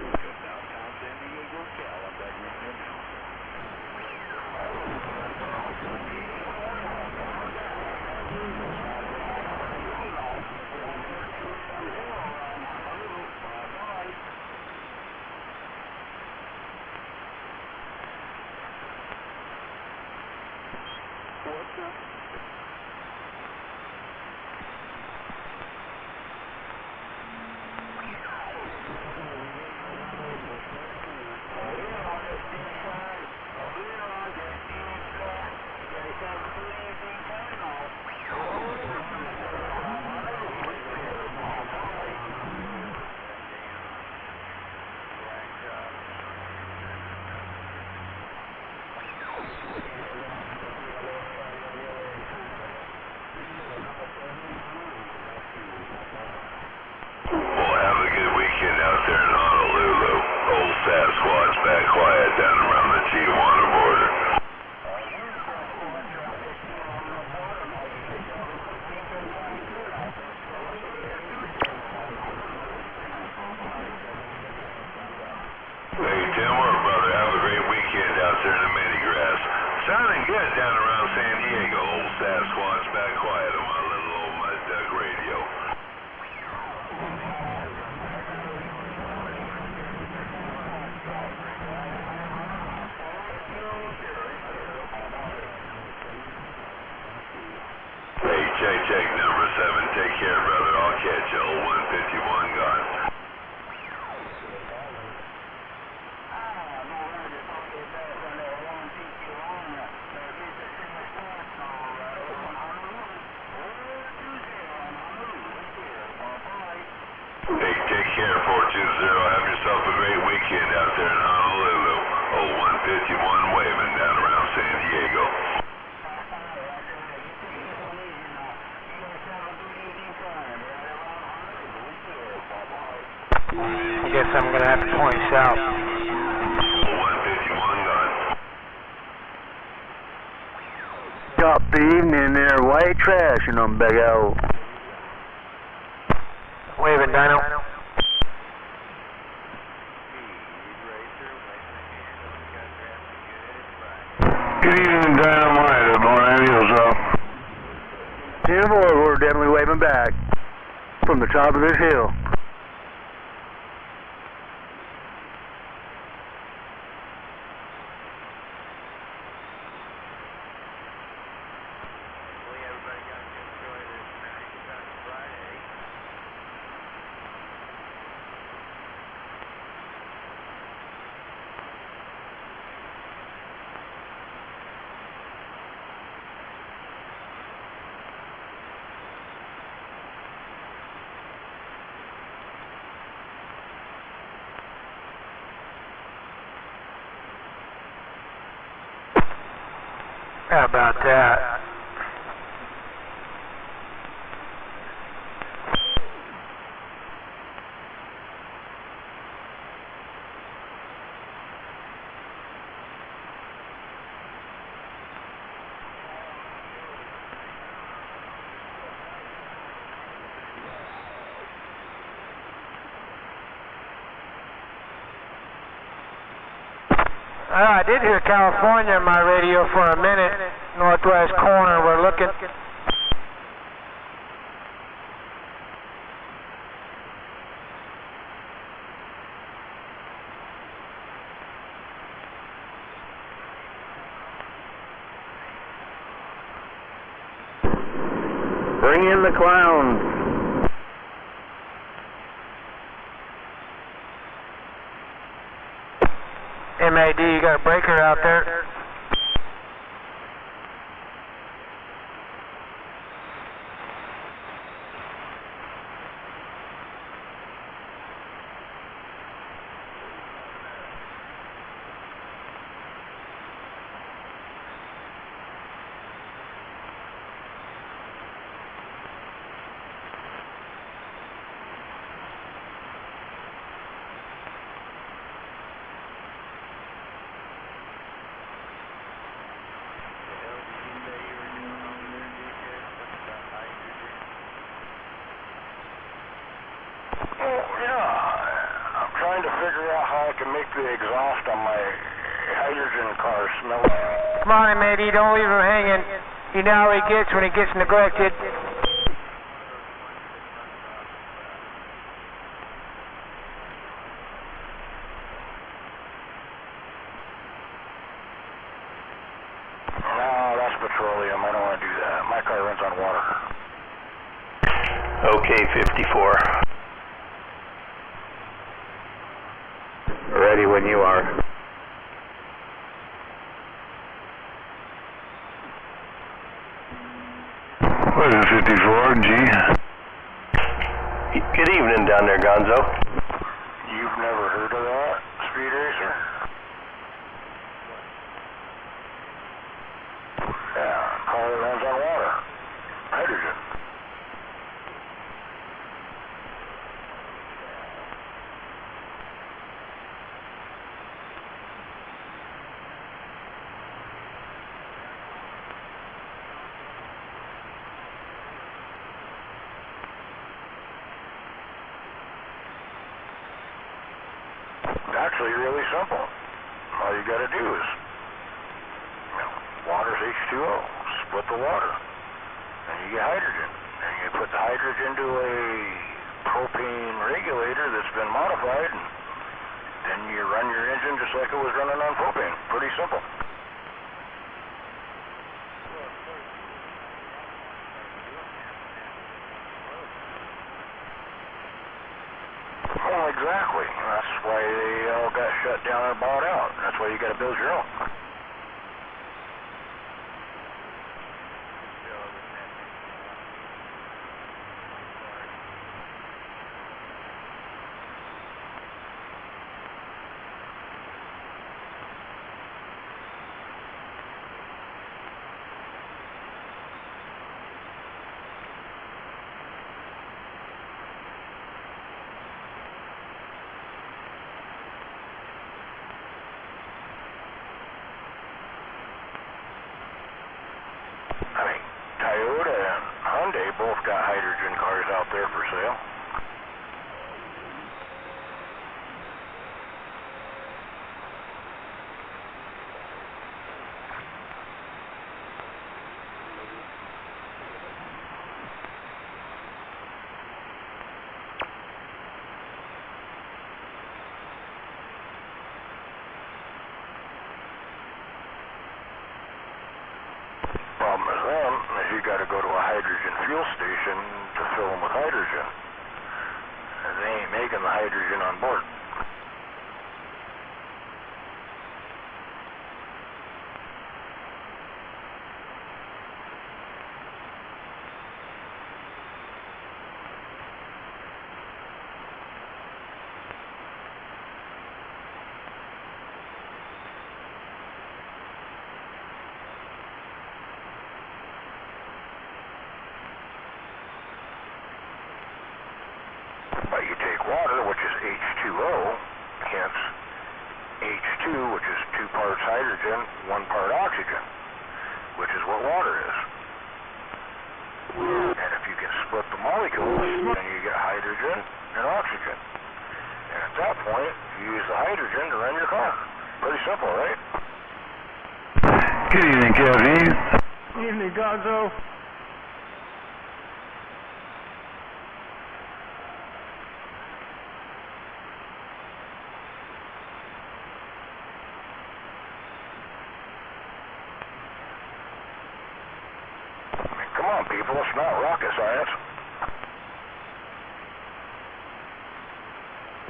Sounding good down around San Diego. Old Sasquatch back quiet on my little old mud duck radio. Hey, check number 7. Take care, brother. I'll catch you. Old 151 gone. Hey, take care, 420. Have yourself a great weekend out there in Honolulu. Old 151 waving down around San Diego. I guess I'm going to have to point south. 151 gone. Top the evening there, white trash and them big old. Waving, Dino. Good evening, Dynamite. My radio's up. 10-4, we're definitely waving back from the top of this hill. How about that? I did hear California in my radio for a minute. Northwest corner, we're looking. Bring in the clowns. MAD, you got a breaker out there. Trying to figure out how I can make the exhaust on my hydrogen car smell. Come on, matey, don't leave him hanging. You know how he gets when he gets neglected. No, that's petroleum. I don't want to do that. My car runs on water. Okay, 54. Ready when you are. What is it, 54, G? Good evening down there, Gonzo. You've never heard of that, Speed Racer? Yeah, car that runs on water. Hydrogen. Actually really simple. All you got to do is, water's H2O, split the water, and you get hydrogen. And you put the hydrogen to a propane regulator that's been modified, and then you run your engine just like it was running on propane. Pretty simple. Well, exactly. That's why they all got shut down and bought out. That's why you got to build your own. Toyota and Hyundai both got hydrogen cars out there for sale. Problem with them is you got to go to a hydrogen fuel station to fill them with hydrogen. And they ain't making the hydrogen on board. But you take water, which is H2O, hence H2, which is 2 parts hydrogen, 1 part oxygen, which is what water is. And if you can split the molecules, then you get hydrogen and oxygen. And at that point, you use the hydrogen to run your car. Pretty simple, right? Good evening, Kevin. Evening, Gonzo. Come on, people, it's not rocket science.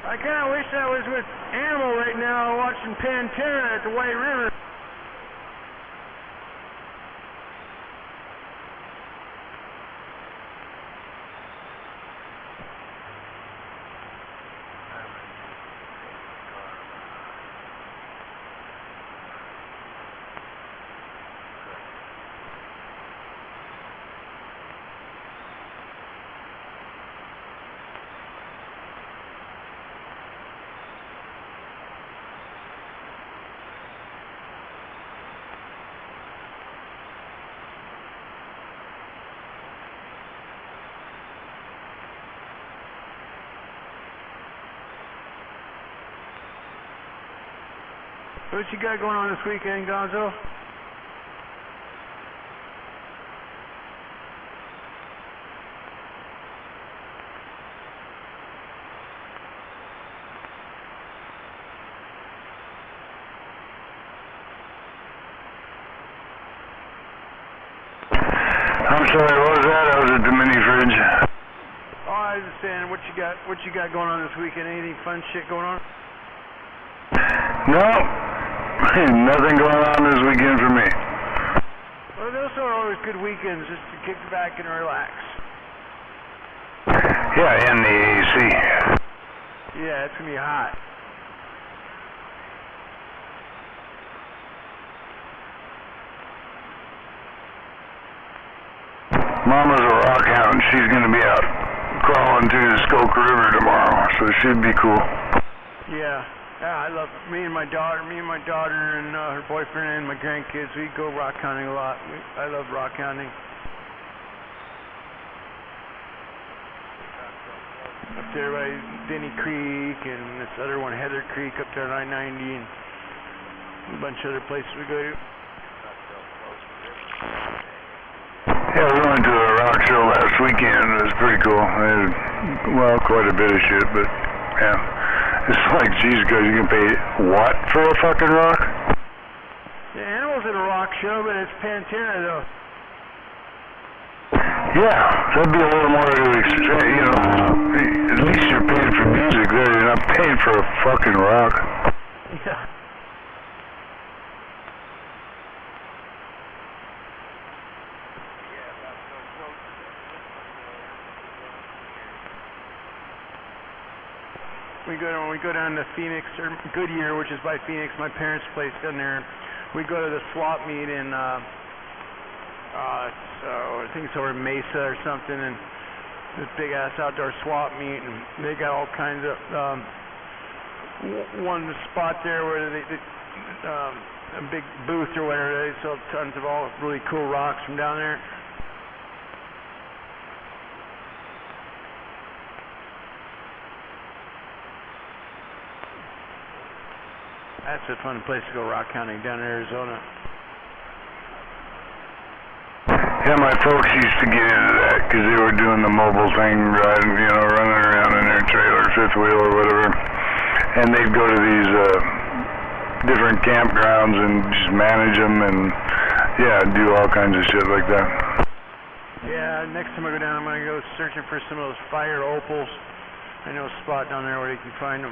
I kind of wish I was with Animal right now watching Pantera at the White River. What you got going on this weekend, Gonzo? I'm sorry, what was that? I was at the mini fridge. Oh, I was just saying, what you got going on this weekend? Anything fun shit going on? No, nothing going on this weekend for me. Well, those are always good weekends just to kick back and relax. Yeah, and the AC. Yeah, it's gonna be hot. Mama's a rock hound. She's gonna be out crawling through the Skoke River tomorrow, so it should be cool. Yeah. Yeah, I love me and my daughter and her boyfriend and my grandkids. We go rock hunting a lot. I love rock hunting. Up there by Denny Creek and this other one, Heather Creek, up there on I-90 and a bunch of other places we go to. Yeah, we went to a rock show last weekend. It was pretty cool. Well, quite a bit of shit, but yeah. It's like, Jesus Christ, you can pay what for a fucking rock? The Animal's at a rock show, but it's Pantera, though. Yeah, that'd be a little more to expect, you know. At least you're paying for music there. You're not paying for a fucking rock. Yeah. We go down to Phoenix or Goodyear, which is by Phoenix, my parents' place down there. We go to the swap meet in so I think it's over in Mesa or something, and this big ass outdoor swap meet, and they got all kinds of one spot there where they a big booth or whatever. They sell tons of all really cool rocks from down there. That's a fun place to go rock hunting down in Arizona. Yeah, my folks used to get into that because they were doing the mobile thing, riding, you know, running around in their trailer, fifth wheel or whatever. And they'd go to these different campgrounds and just manage them and, yeah, do all kinds of shit like that. Yeah, next time I go down, I'm going to go searching for some of those fire opals. I know a spot down there where you can find them.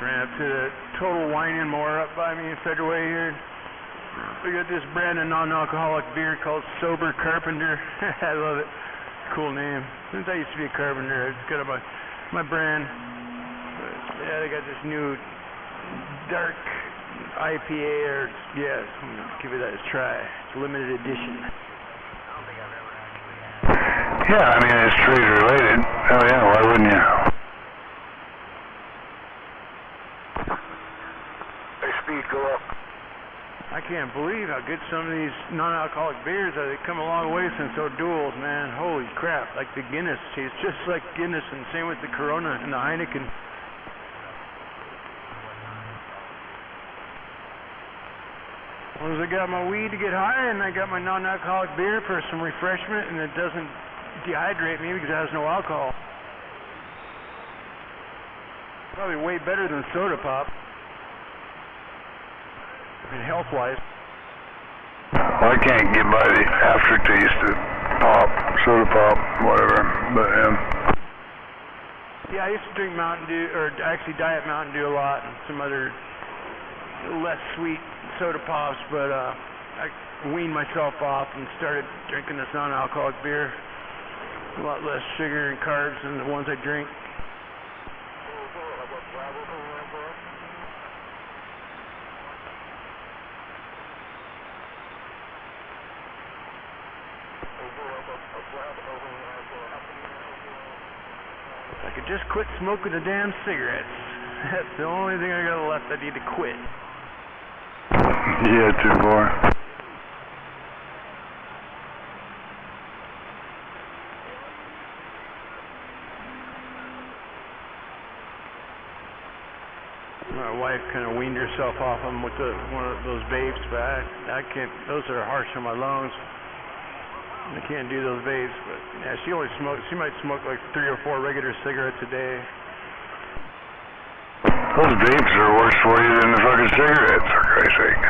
ran up to the Total Wine and More up by me in Federal Way here. We got this brand of non-alcoholic beer called Sober Carpenter. I love it. Cool name. Since I used to be a carpenter, it's kind of my brand. Yeah, they got this new dark IPA, or yes, give it a try. It's limited edition. Yeah, I mean, it's trade related. Oh yeah, why wouldn't you? Hey, speed, go up. I can't believe how good some of these non-alcoholic beers are. They come a long way since O'Doul's, man. Holy crap. Like the Guinness tastes just like Guinness, and same with the Corona and the Heineken. As long as I got my weed to get high, and I got my non-alcoholic beer for some refreshment, and it doesn't dehydrate me because it has no alcohol. Probably way better than soda pop. And health-wise. Well, I can't get by the aftertaste of pop, soda pop, whatever, but yeah, I used to drink Mountain Dew, or actually Diet Mountain Dew a lot, and some other less sweet soda pops, but I weaned myself off and started drinking this non-alcoholic beer. A lot less sugar and carbs than the ones I drink. I could just quit smoking the damn cigarettes. That's the only thing I got left I need to quit. yeah, too far. My wife kind of weaned herself off them with one of those vapes, but I can't. Those are harsh on my lungs. I can't do those vapes, but yeah, she might smoke like 3 or 4 regular cigarettes a day. Those vapes are worse for you than the fucking cigarettes, for Christ's sake.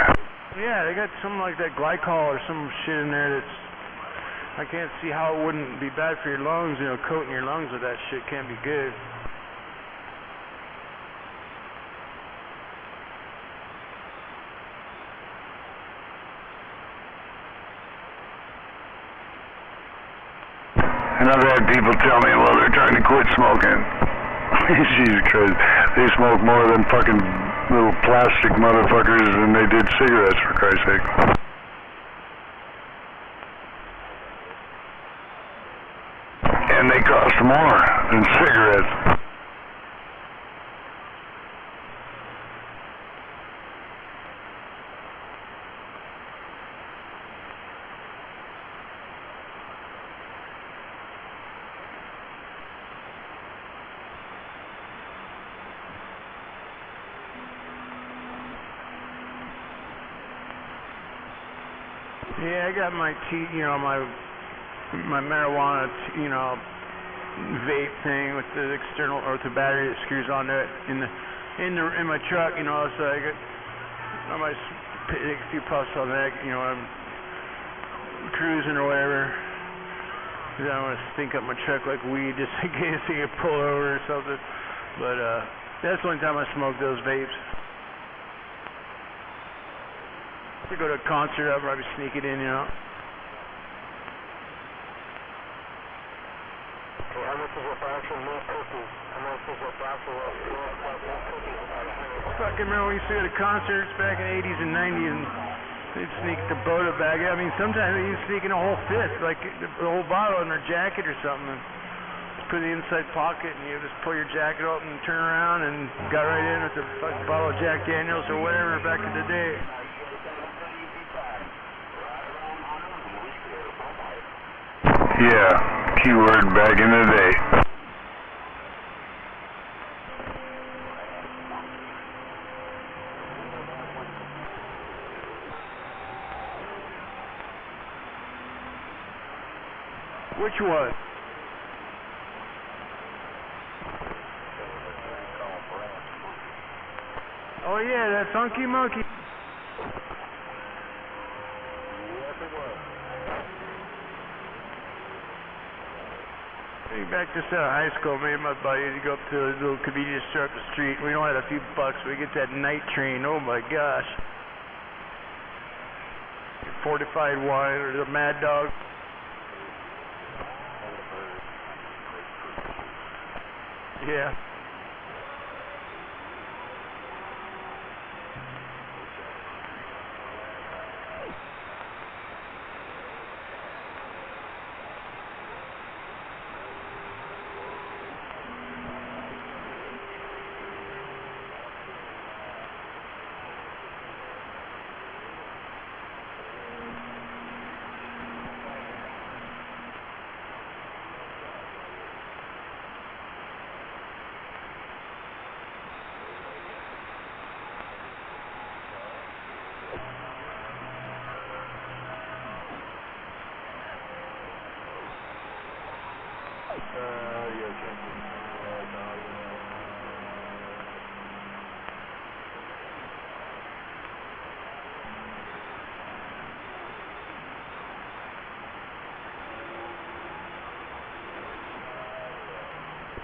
Yeah, they got something like that glycol or some shit in there that's... I can't see how it wouldn't be bad for your lungs, you know, coating your lungs with that shit can't be good. And I've had people tell me, well, they're trying to quit smoking. Jesus Christ. They smoke more than fucking little plastic motherfuckers than they did cigarettes, for Christ's sake. And they cost more than cigarettes. Yeah, I got my my marijuana, vape thing with the external or the battery that screws onto it in my truck, so I might take a few puffs on that, I'm cruising or whatever. I don't want to stink up my truck like weed just in case I get pulled over or something. But that's the only time I smoke those vapes. If we go to a concert, I'll probably sneak it in, How much is a fraction more cookies? How much is a fraction more cookies? Fucking remember we used to go to concerts back in the 80s and 90s, and they'd sneak the Bota bag. I mean, sometimes they used to sneak in a whole fifth, like the whole bottle in their jacket or something. And just put it in the inside pocket, and you just pull your jacket up and turn around, and got right in with a fucking bottle of Jack Daniels or whatever back in the day. Yeah, keyword back in the day. Which one? Oh yeah, that Funky Monkey. Back just out of high school, me and my buddy to go up to a little convenience store up the street. We only had a few bucks. We get that night train. Oh my gosh. Fortified wine or the Mad Dog. Yeah.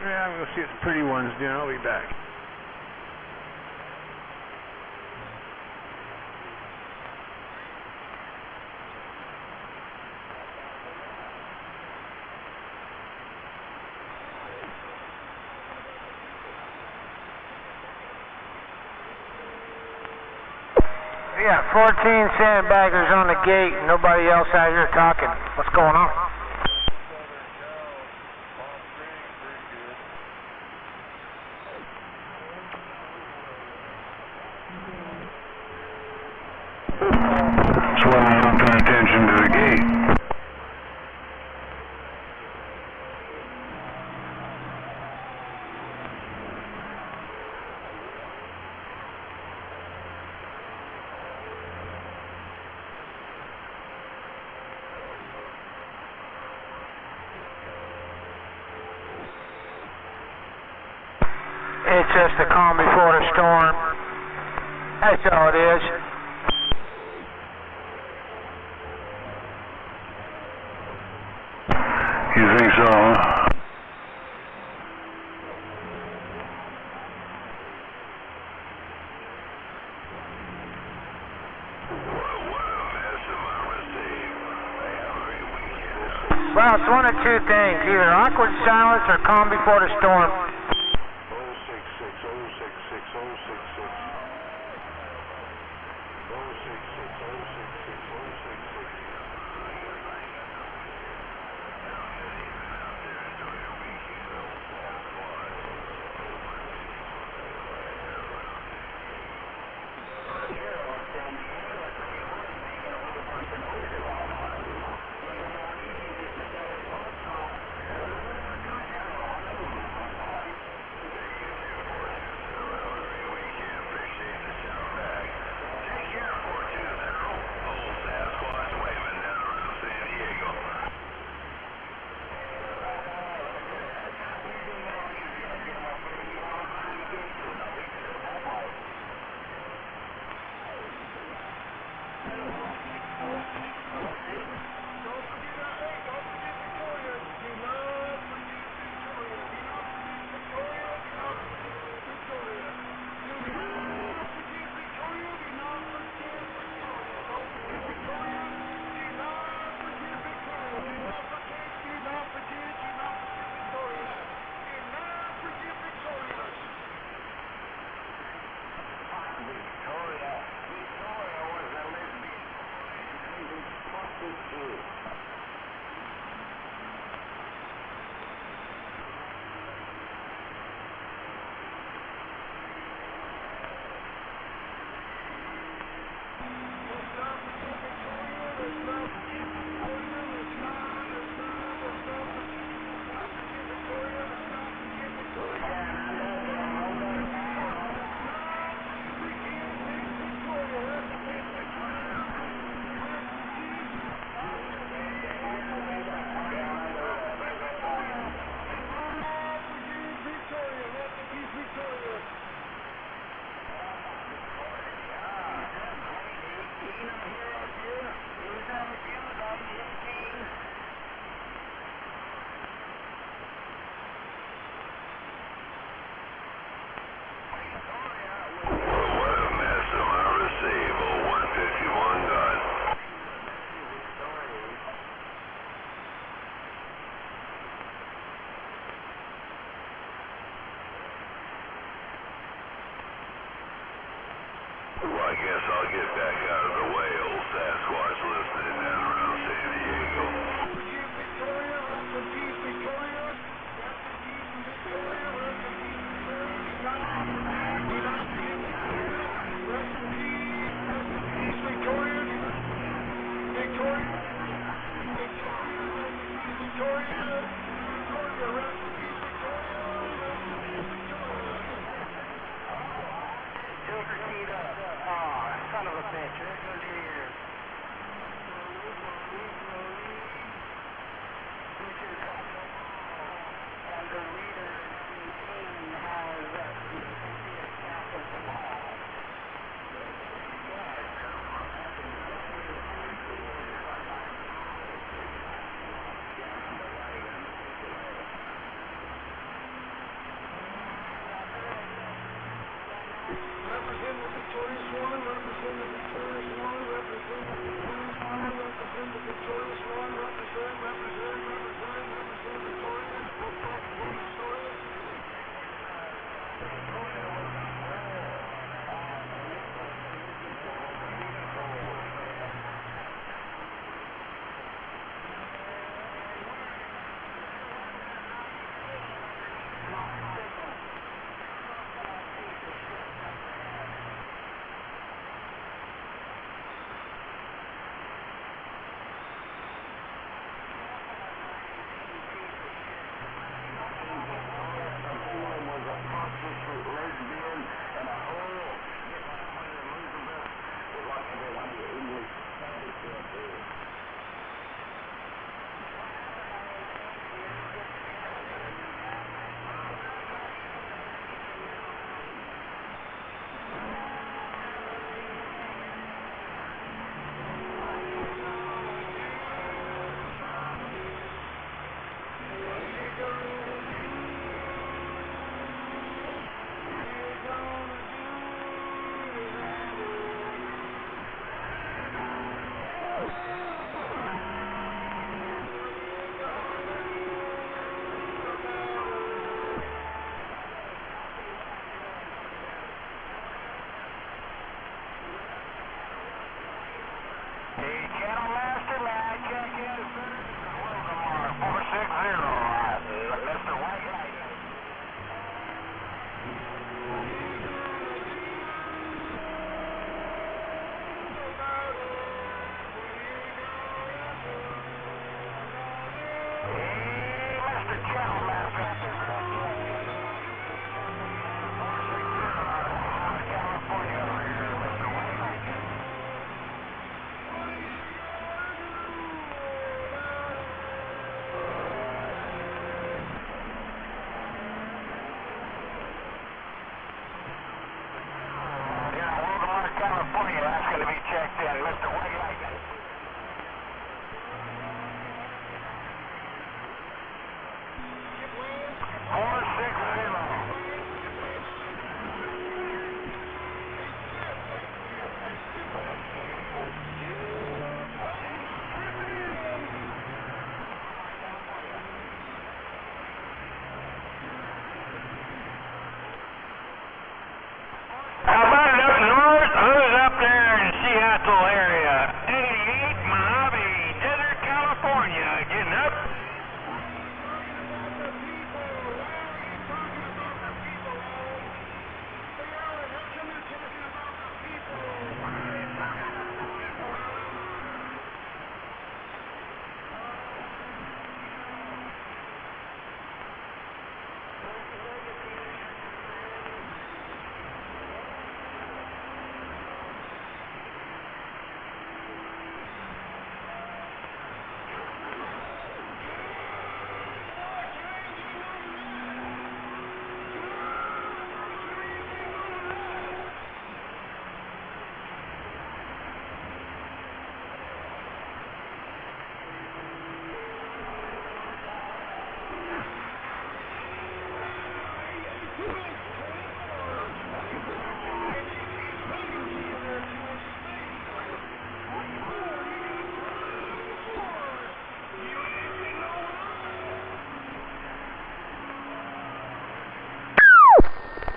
Yeah, I'm going to see what the pretty one's doing. I'll be back. We got 14 sandbaggers on the gate and nobody else out here talking. What's going on? That's why I'm not paying attention to the gate. It's just the calm before the storm. That's all it is. You think so, huh? Well, it's one of two things. Either awkward silence or calm before the storm.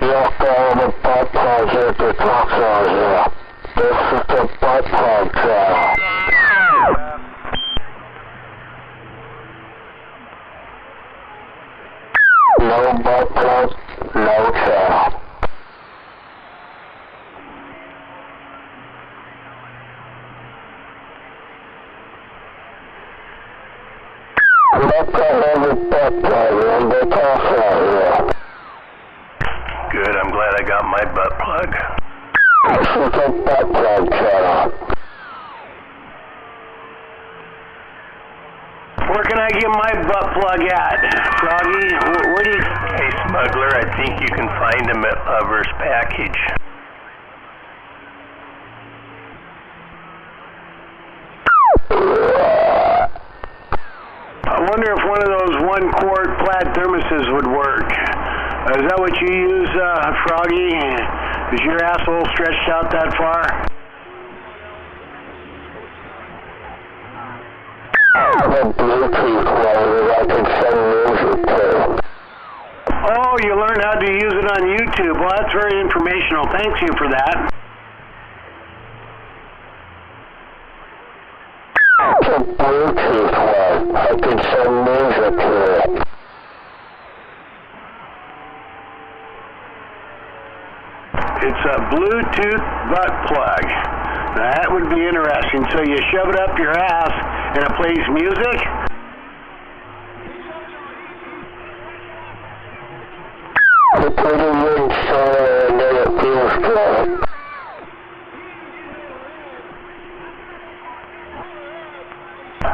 Walk all the butt plugs at the colossal here. This is the butt plug trail. No butt plug, no trail. Look at every butt plug in the colossal here. Good, I'm glad I got my butt plug. Where can I get my butt plug at, Froggy? Where do you... Hey, smuggler, I think you can find him at Lover's Package. I wonder if one of those 1-quart flat thermoses would work. Is that what you use, Froggy? Is your asshole stretched out that far? Oh, you learned how to use it on YouTube. Well, that's very informational. Thank you for that. Bluetooth one. I can send music to it. It's a Bluetooth butt plug. Now, that would be interesting. So you shove it up your ass and it plays music?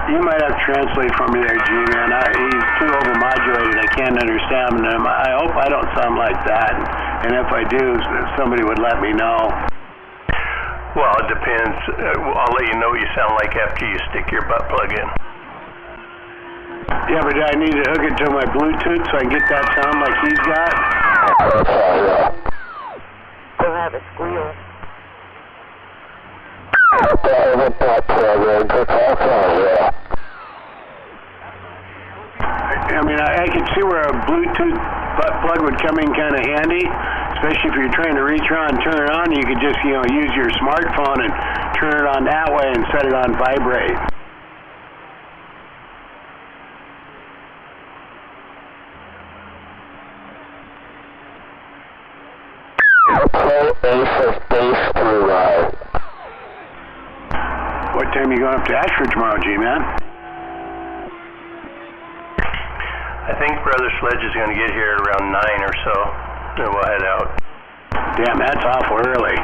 You might have to translate for me there, G-Man. He's too overmodulated. I can't understand him. I hope I don't sound like that. And if I do, somebody would let me know. Well, it depends. I'll let you know what you sound like after you stick your butt plug in. Yeah, but I need to hook it to my Bluetooth so I can get that sound like he's got. We'll have a squeal. I mean, I can see where a Bluetooth butt plug would come in kind of handy, especially if you're trying to reach around and turn it on. You could just, use your smartphone and turn it on that way and set it on vibrate. What time are you going up to Ashford tomorrow, G-Man? I think Brother Sledge is going to get here at around 9 or so, then we'll head out. Damn, that's awful early.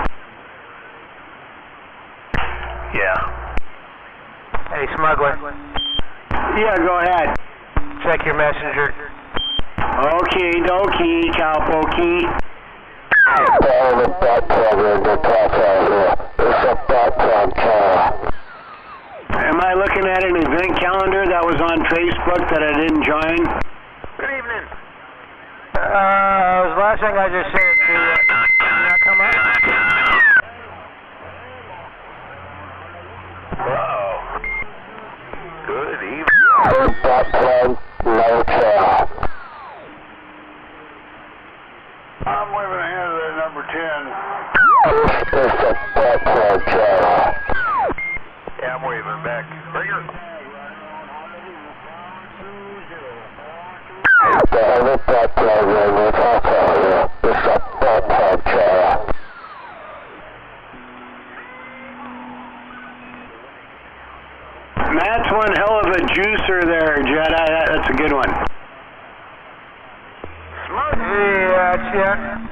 Yeah. Hey, smuggler. Yeah, go ahead. Check your messenger. Okie dokie, cowpokey. Am I looking at an event calendar that was on Facebook that I didn't join? Good evening. The last thing I just sent it to you. Did that come up? Wow. Good evening. I'm waving ahead of that number 10. Yeah, I'm waving back. Bring her. Matt's one hell of a juicer there, Jedi. That's a good one. Yeah.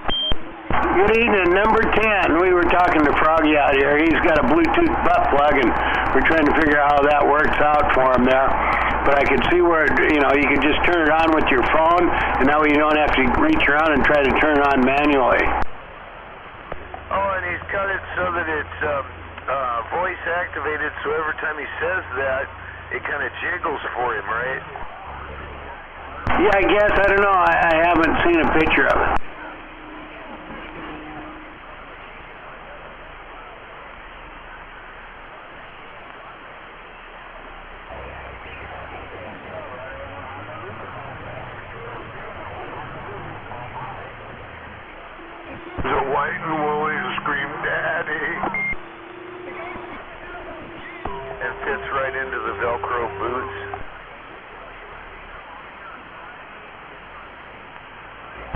Good evening, number 10. We were talking to Froggy out here. He's got a Bluetooth butt plug, and we're trying to figure out how that works out for him there. But I could see where, you can just turn it on with your phone, and that way you don't have to reach around and try to turn it on manually. Oh, and he's got it so that it's voice activated, so every time he says that, it kind of jiggles for him, right? Yeah, I guess. I don't know. I haven't seen a picture of it. The white and woolly scream, Daddy. And fits right into the Velcro boots.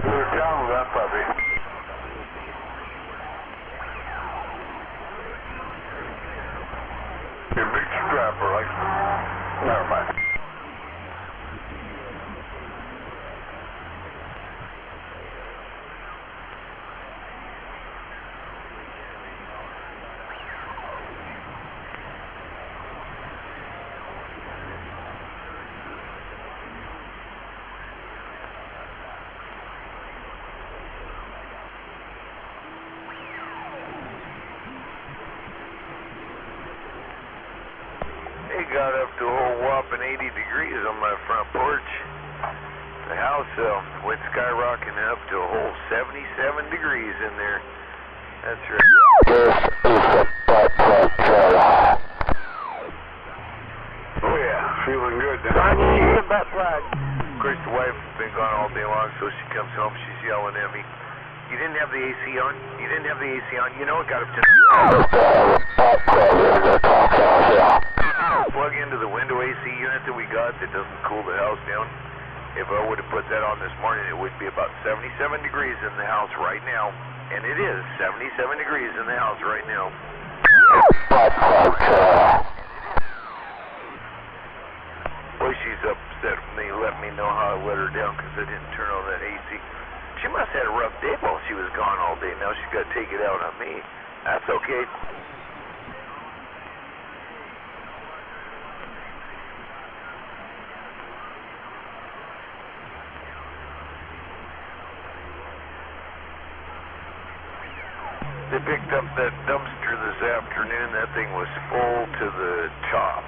They're down with that puppy. You're a big strapper, like. Never mind. got up to a whole whopping 80 degrees on my front porch. The house went skyrocketing up to a whole 77 degrees in there. That's right. This is the butt plug trailer. Oh yeah, feeling good now. The butt plug. Of course, the wife has been gone all day long, so she comes home, she's yelling at me. You didn't have the AC on? You didn't have the AC on? You know it got up to... Plug into the window AC unit that we got that doesn't cool the house down. If I would have put that on this morning, it would be about 77 degrees in the house right now. And it is 77 degrees in the house right now. Boy, she's upset with me, let me know how I let her down because I didn't turn on that AC. She must have had a rough day while she was gone all day. Now she's got to take it out on me. That's okay. They picked up that dumpster this afternoon. That thing was full to the top.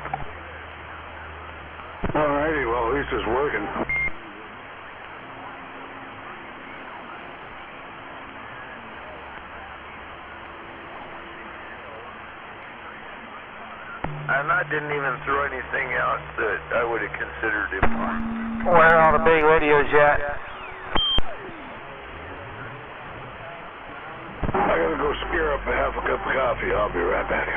Alrighty, well, at least it's working. And I didn't even throw anything out that I would have considered important. Where are all the big radios at? I gotta go scare up a half a cup of coffee. I'll be right back.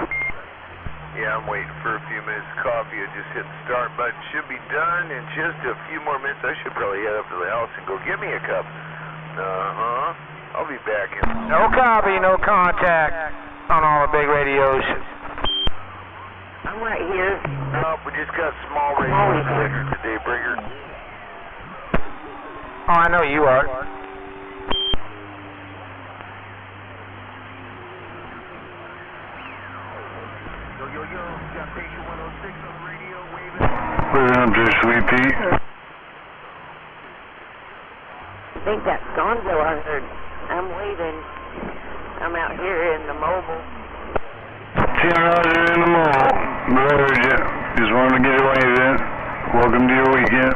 Yeah, I'm waiting for a few minutes. Coffee, I just hit the start button. Should be done in just a few more minutes. I should probably head up to the house and go get me a cup. I'll be back in. No copy, no contact on all the big radios. I'm right here. No, we just got small radios later today, Brigger. Oh, I know you are. What's up there, Sweet Pea? I think that's Gonzo I heard. I'm waving. I'm out here in the mobile. See, I'm out here in the mall. But I heard you. Just wanted to get away then. Welcome to your weekend.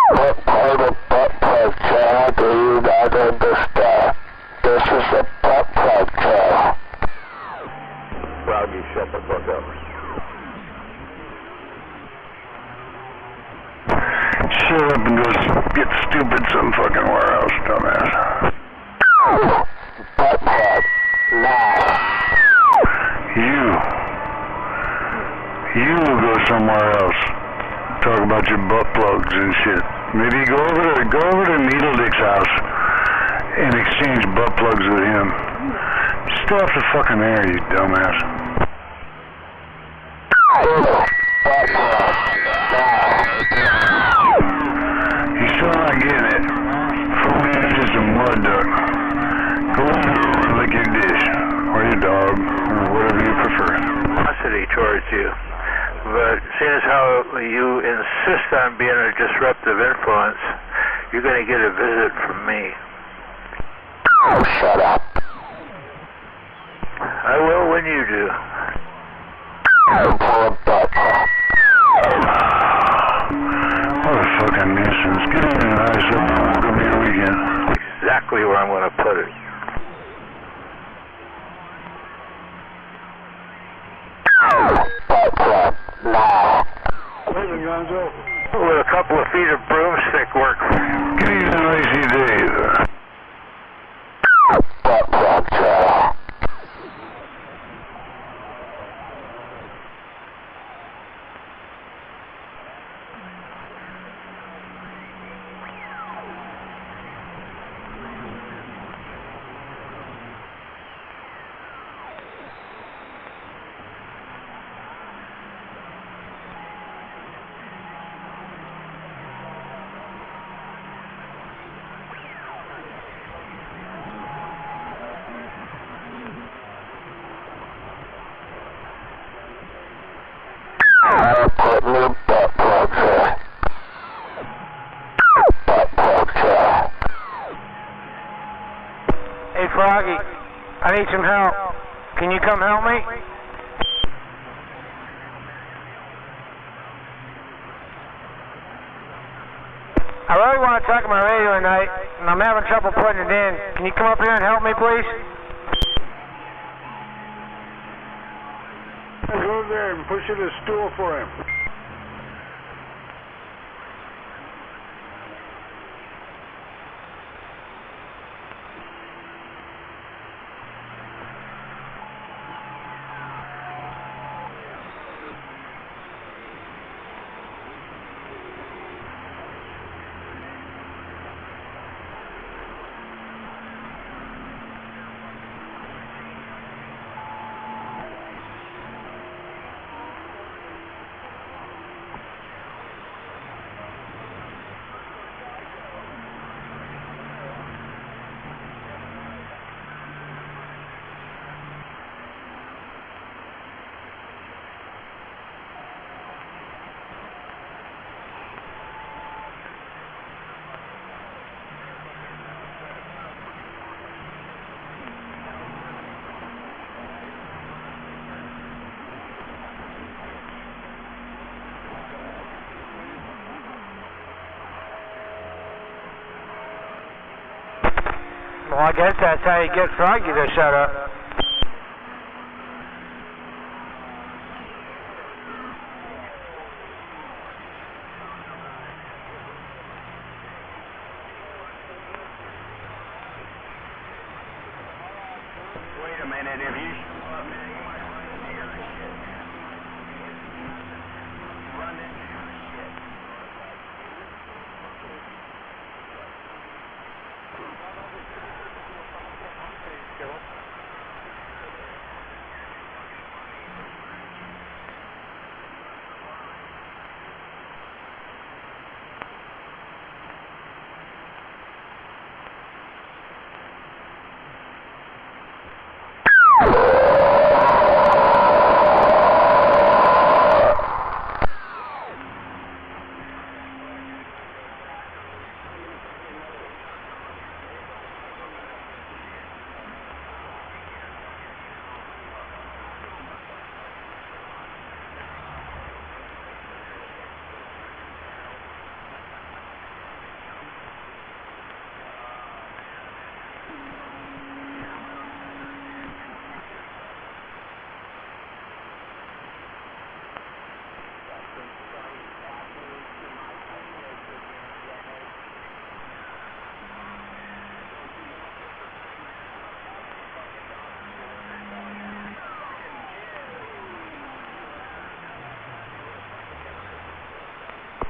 What part of butt plug trailer do you not understand? This is a butt plug trailer. Well, you shut the fuck up. Shut up and go get stupid some fucking where else, dumbass. Butt plug. Now. You go somewhere else. Talk about your butt plugs and shit. Maybe go over to Needle Dick's house and exchange butt plugs with him. Stay off the fucking air, you dumbass. You still not getting it. Phone in just a mud duck. Go over and lick your dish, or your dog, or whatever you prefer. Animosity towards you. But seeing as how you insist on being a disruptive influence, you're going to get a visit from me. Oh, shut up. I will when you do. What a fucking nuisance. Get in there. exactly where I'm going to put it. With a couple of feet of broomstick work. Good evening, Lazy Dave. Hey, Froggy, I need some help. Can you come help me? I really want to talk to my radio tonight, and I'm having trouble putting it in. Can you come up here and help me, please? Go over there and push it a stool for him. Well, I guess that's how you get Froggy to shut up. Wait a minute, if you show up, man, you might run into your shit, man. Run into your shit.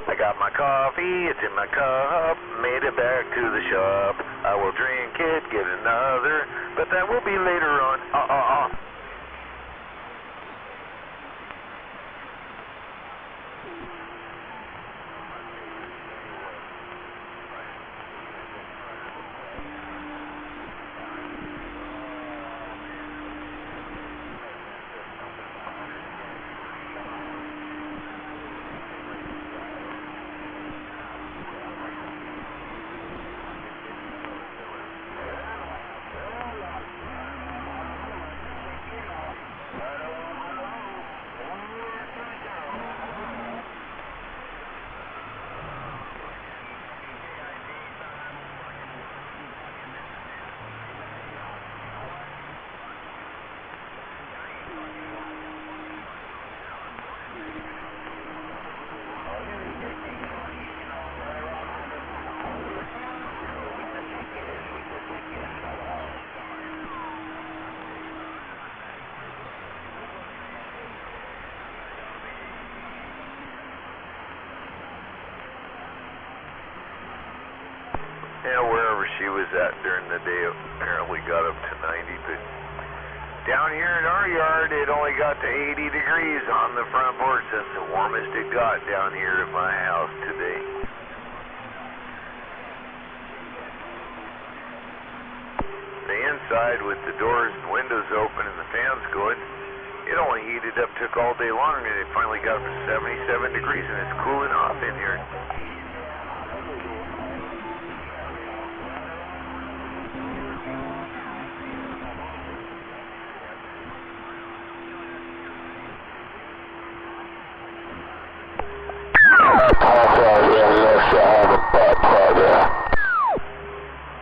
I got my coffee, it's in my cup, made it back to the shop. I will drink it, get another, but that will be later on. Yeah, wherever she was at during the day, apparently got up to 90, but down here in our yard, it only got to 80 degrees on the front porch. That's the warmest it got down here at my house today. The inside, with the doors and windows open and the fans going, it only heated up, took all day long, and it finally got up to 77 degrees, and it's cooling off in here.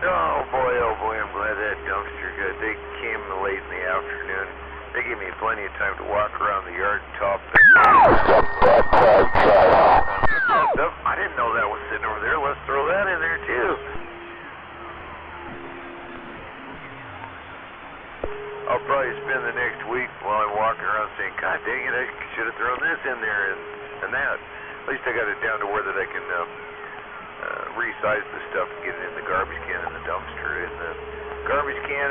Oh boy, I'm glad that dumpster got, they came late in the afternoon. They gave me plenty of time to walk around the yard and top it. I didn't know that was sitting over there. Let's throw that in there too. I'll probably spend the next week while I'm walking around saying, God dang it, I should have thrown this in there and that. At least I got it down to where that I can resize the stuff and get it in the garbage can in the dumpster. In the garbage can.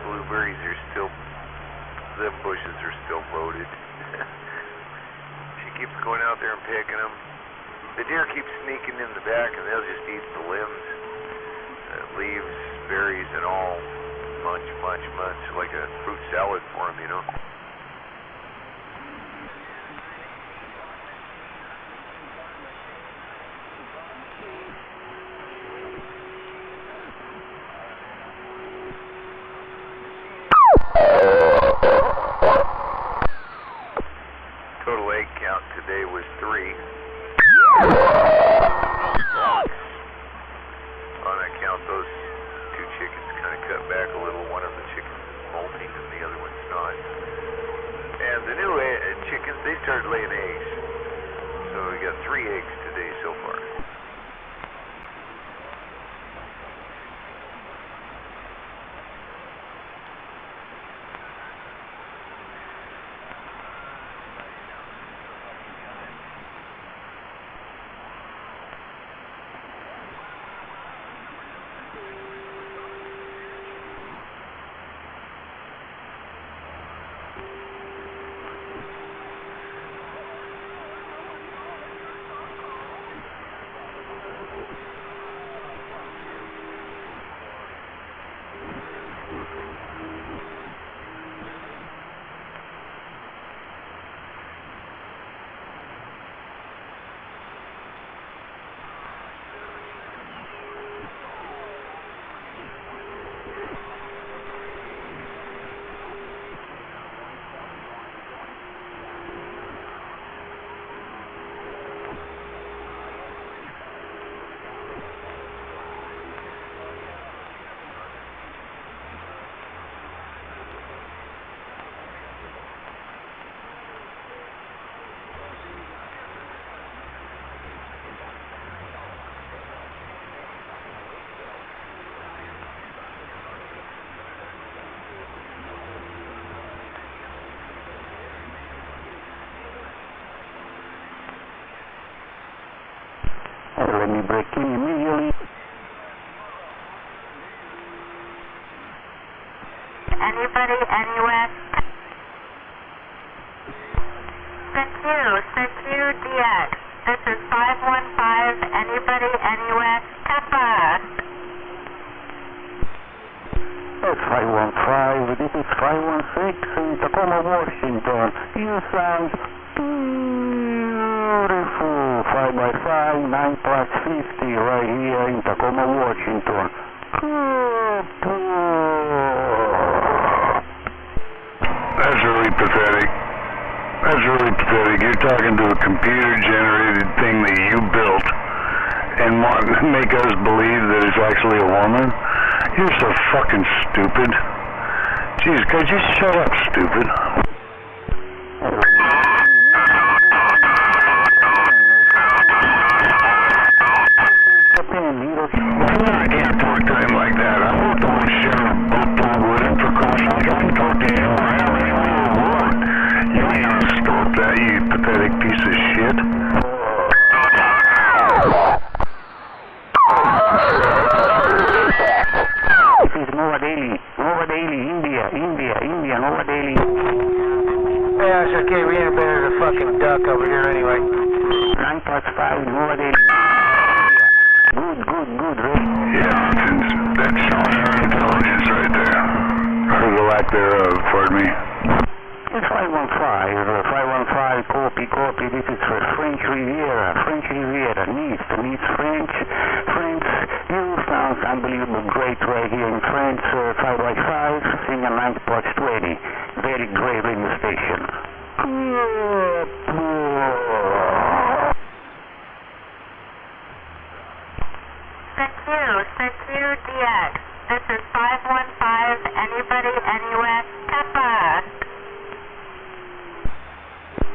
Blueberries are still, the bushes are still loaded. She keeps going out there and picking them. The deer keep sneaking in the back and they'll just eat the limbs, leaves, berries and all. Munch, like a fruit salad for them, you know. Total egg count today was 3. On account, those 2 chickens kind of cut back a little. One of the chickens is molting and the other one's not. And the new chickens, they started laying eggs. So we got 3 eggs today so far. Let me break in immediately. Anybody, anywhere? Secure DX. This is 515. Anybody, anywhere? Kappa. That's 515. This is 516 in Tacoma, Washington. You sound beautiful. 5x5, 9+50 right here in Tacoma, Washington. That's really pathetic. That's really pathetic. You're talking to a computer-generated thing that you built and want to make us believe that it's actually a woman? You're so fucking stupid. Jeez, could you shut up, stupid? I can't talk to him like that. I won't do a sheriff with repercussions. I can talk to him however you want. You ain't gonna stop that, you pathetic piece of shit. This is Nova Daily, India, Nova Daily. Yeah, it's okay, we ain't better than a fucking duck over here anyway. 9+5, Nova Daily. Good, right? Yeah, that's showing our intelligence right there. Or the lack thereof, pardon me. It's 515, copy. This is for French Riviera, Nice, French. You sound unbelievable great right here in France, 5x5, signal 9+20. Very great radio station. Thank you, DX. This is 515, anybody, anywhere, Kappa.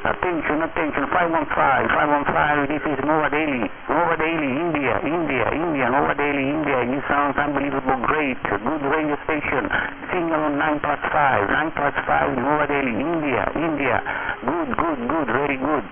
Attention, 515, this is Nova Daily, India, Nova Daily, India. You sound unbelievable great, good radio station, signal 9+5, Nova Daily, India, good, very good.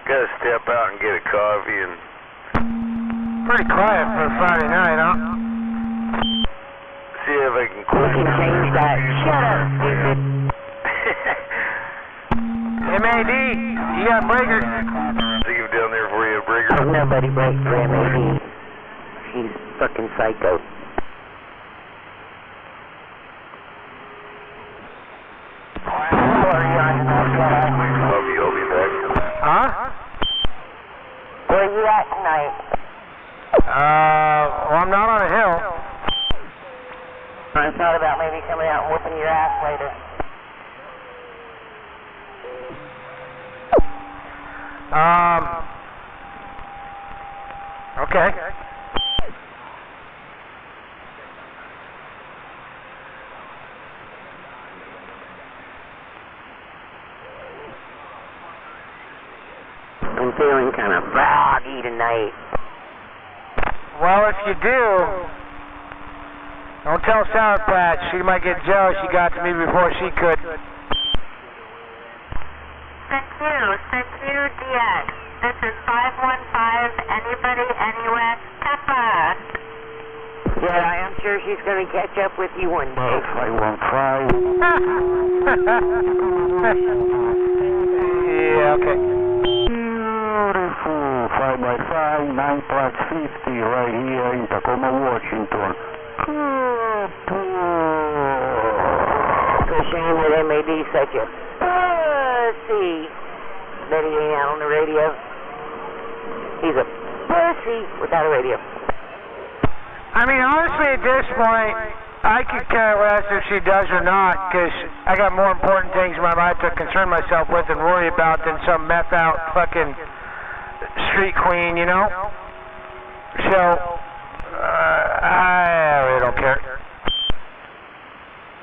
Gotta step out and get a coffee and... Pretty quiet for a Friday night, huh? See if I can quit. You can change that. Shut up, stupid. MAD, you got breakers? See him down there for you, breaker. Oh, nobody breaks for MAD. He's fucking psycho. I'll be back. Huh? Where are you at tonight? Well, I'm not on a hill. I thought about maybe coming out and whooping your ass later. Okay. I'm feeling kind of froggy tonight. Well, if you do, don't tell Sour Patch. She might get jealous she got to me before she could. Thank you, DX. This is 515, anybody, anywhere, Kappa. Yeah, I am sure she's going to catch up with you one day. 515. Yeah, okay. Beautiful, 5x5, 9+50, right here in Tacoma, Washington. It's a shame that MAD's such a pussy that he ain't out on the radio. He's a pussy without a radio. I mean, honestly, at this point, I could care less if she does or not, because I got more important things in my life to concern myself with and worry about than some meth out fucking street queen, you know? So, I really don't care.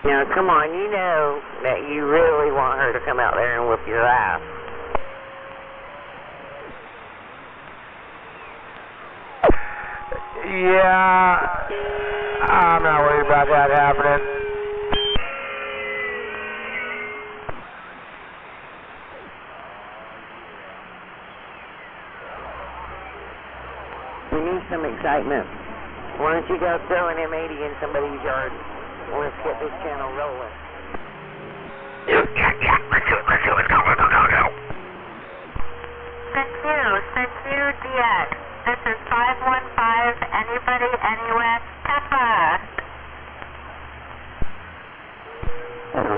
Now, come on, you know that you really want her to come out there and whoop your ass. Yeah, I'm not worried about that happening. We need some excitement. Why don't you go throw an M80 in somebody's yard? Let's get this channel rolling. Let's do it, go. Thank you, DX. This is 515, anybody, anywhere, Kappa.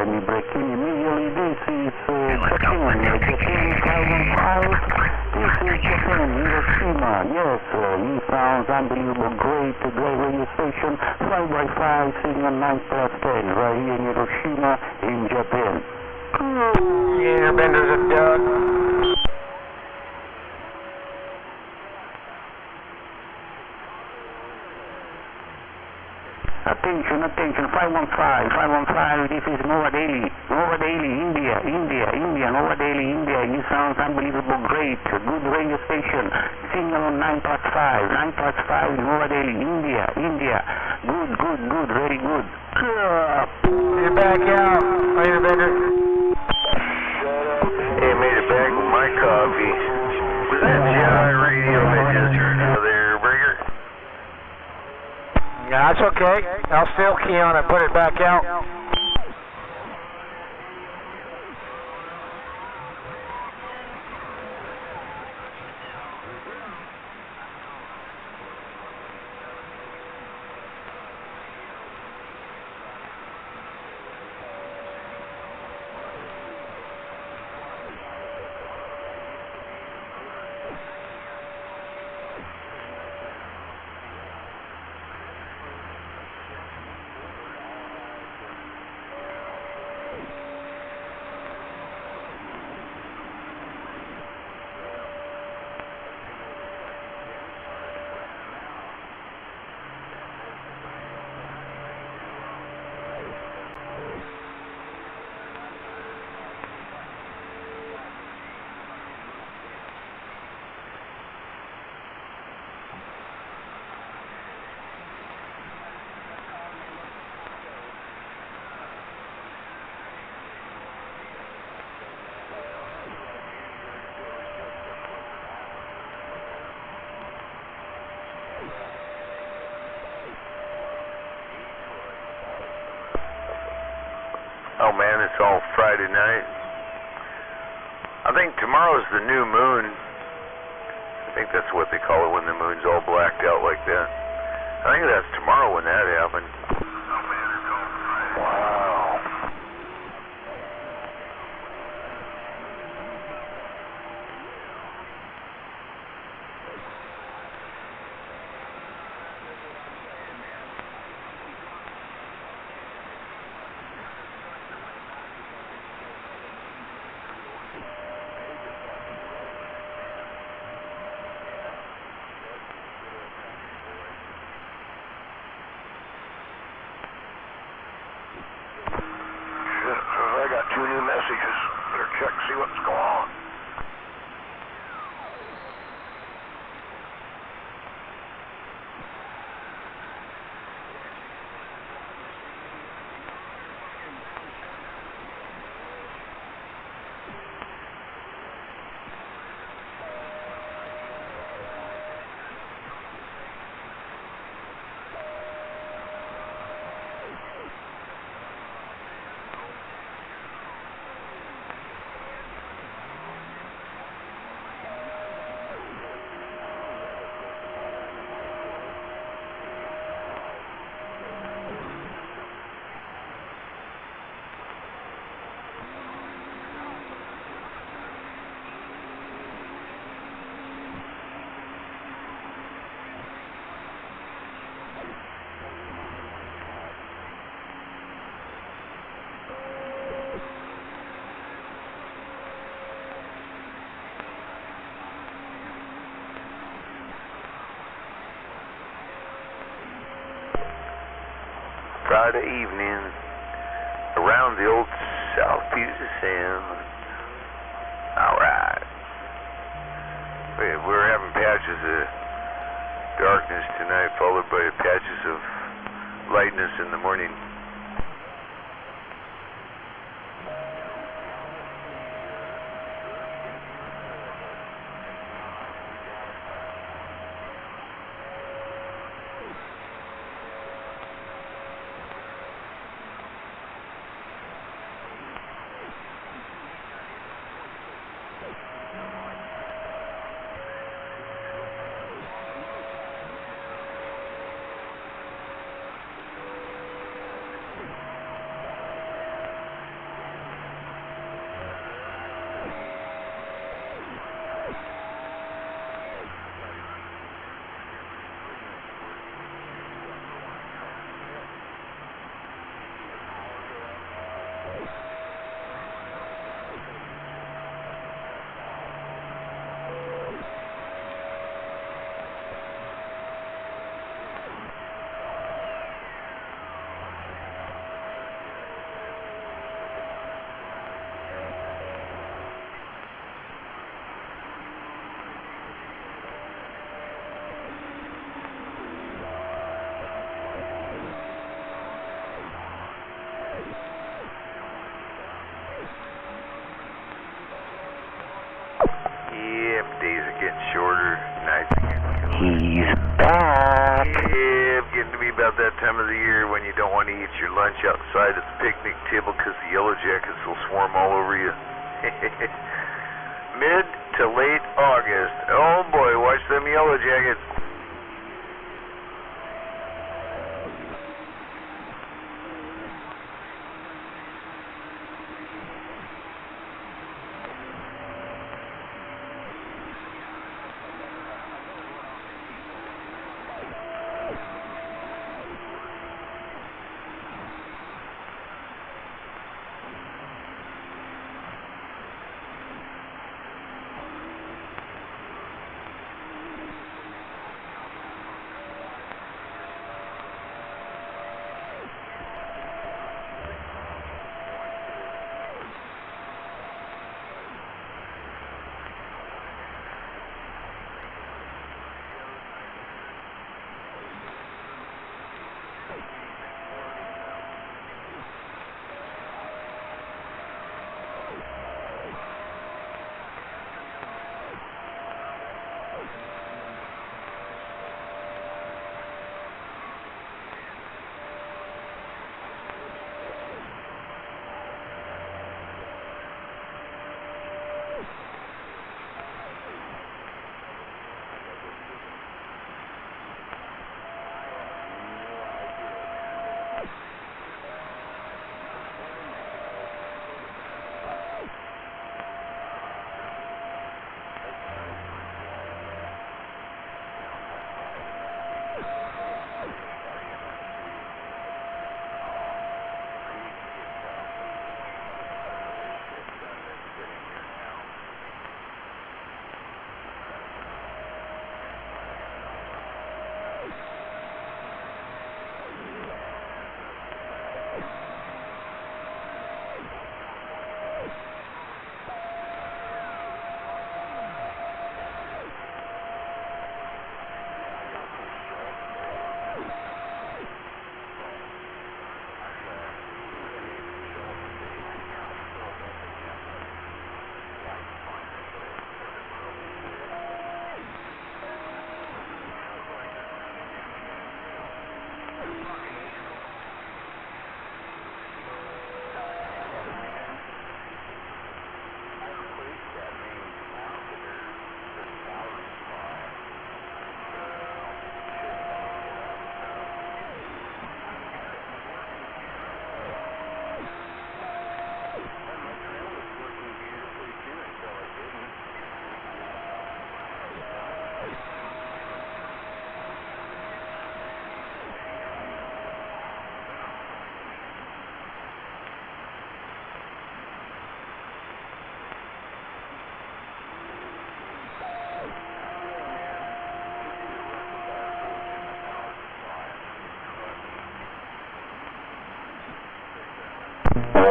let me break in immediately. This is Japan, Japan 515. This is Japan, Hiroshima. Yes, you found unbelievable great radio station, 5x5, signal 9+10, right here in Hiroshima, in Japan. Yeah, benders of Doug. Attention, attention, 515, this is Nova Delhi, India, Nova Delhi, India. You sound unbelievable great, good radio station, signal 9+5, Nova Delhi, India. Good, very good. You're back out, Rainer Bender. Hey, made it back with my coffee. Was that GI radio I just heard out there, Brigger? Yeah, that's okay. I'll still key on it, put it back out. Oh man, it's all Friday night. I think tomorrow's the new moon. I think that's what they call it when the moon's all blacked out like that. I think that's tomorrow when that happened. Wow. I got 2 new messages. Better check, see what's going on. Friday evening around the old South Puget Sound. Alright. We're having patches of darkness tonight, followed by patches of lightness in the morning. He's back. Yeah, getting to be about that time of the year when you don't want to eat your lunch outside at the picnic table because the yellow jackets will swarm all over you. Mid to late August. Oh boy, watch them yellow jackets.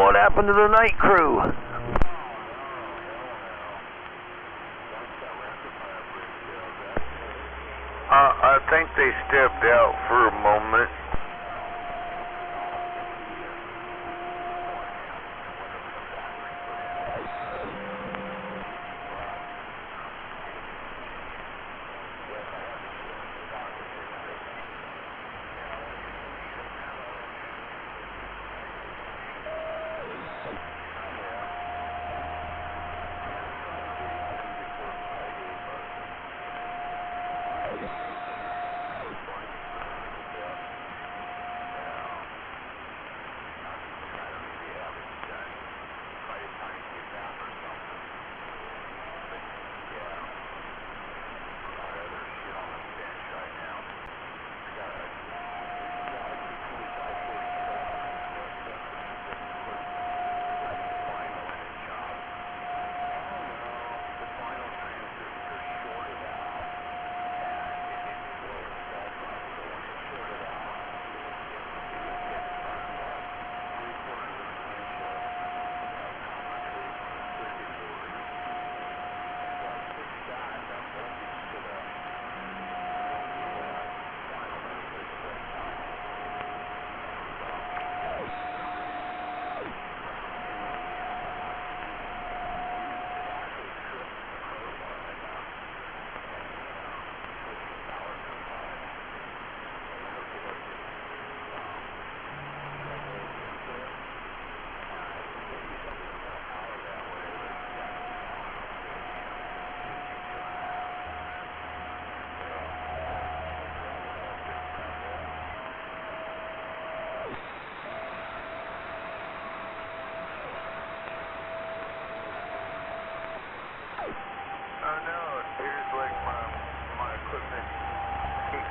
What happened to the night crew? I think they stepped out for a moment.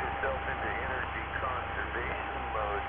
yourself into energy conservation mode.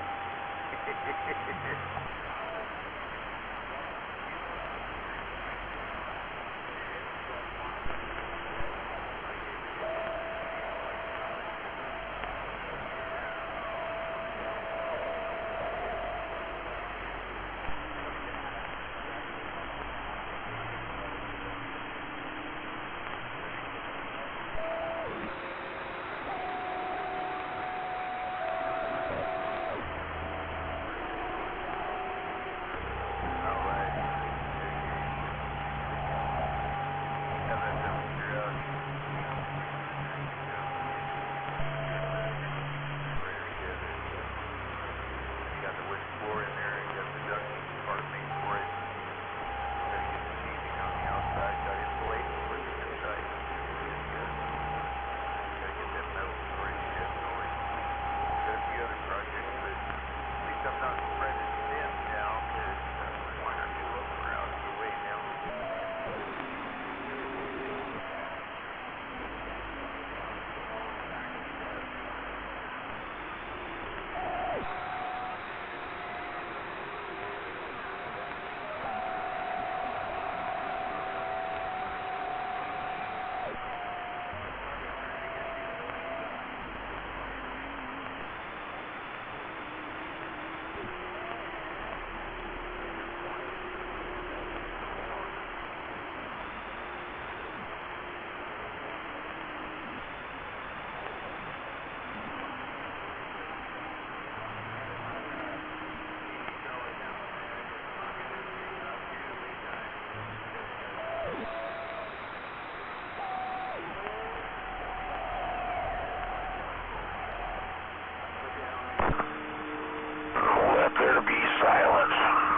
Let there be silence.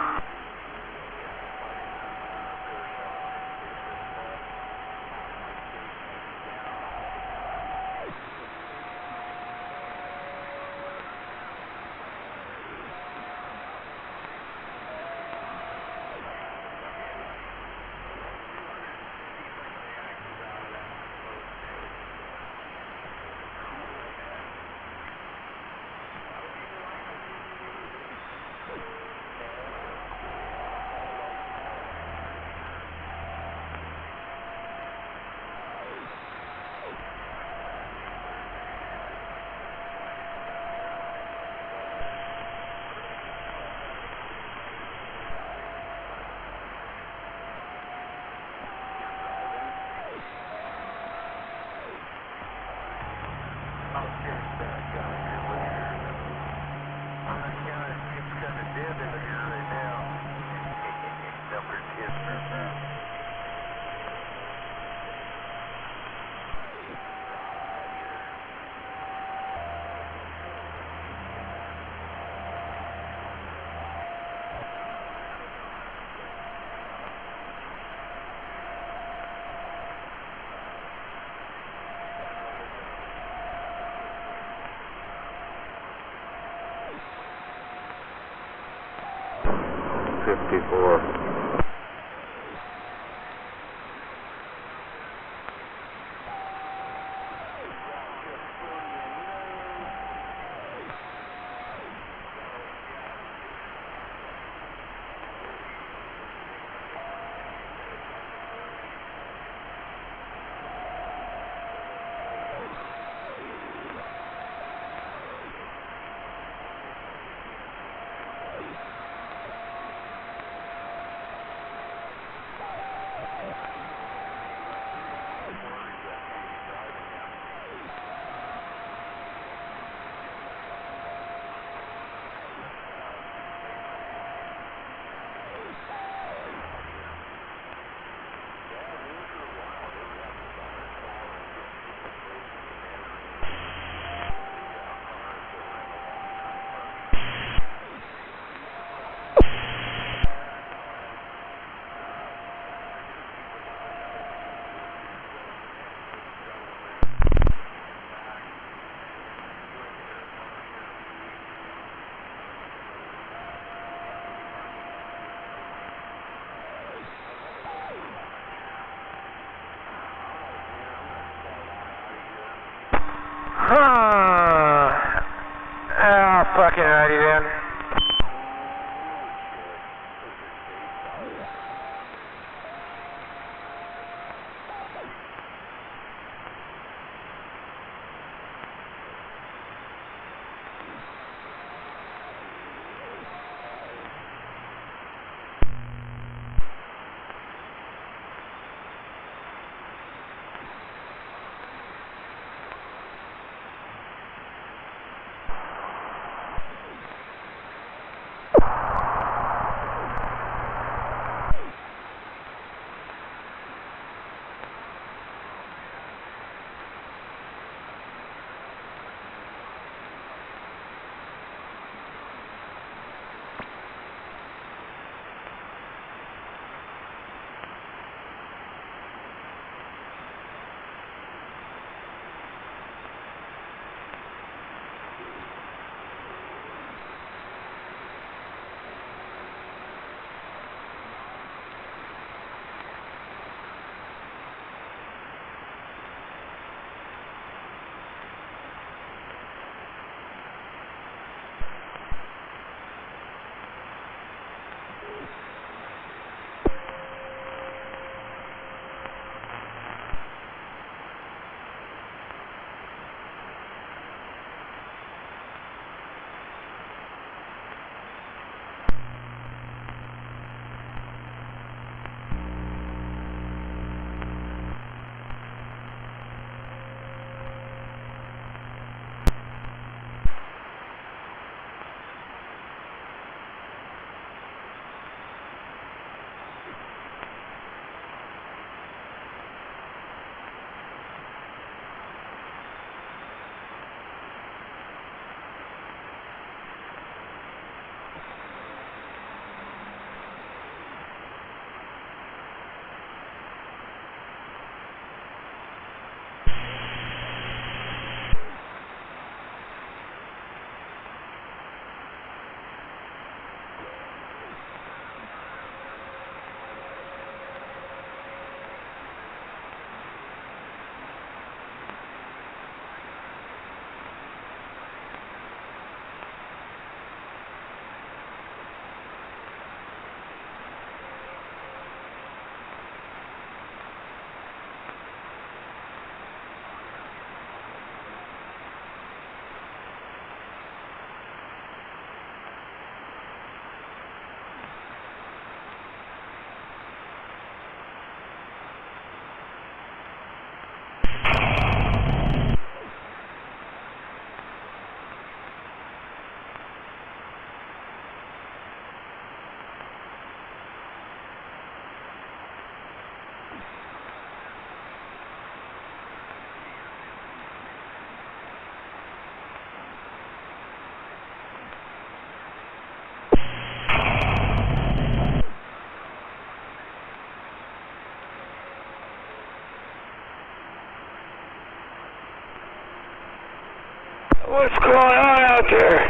What's going on out there?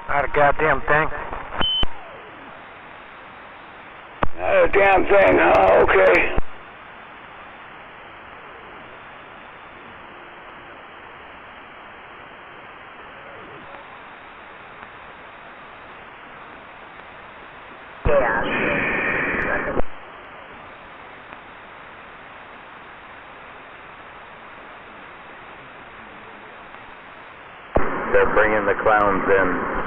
Not a goddamn thing. Not a damn thing, huh? Okay. They're bringing the clowns in.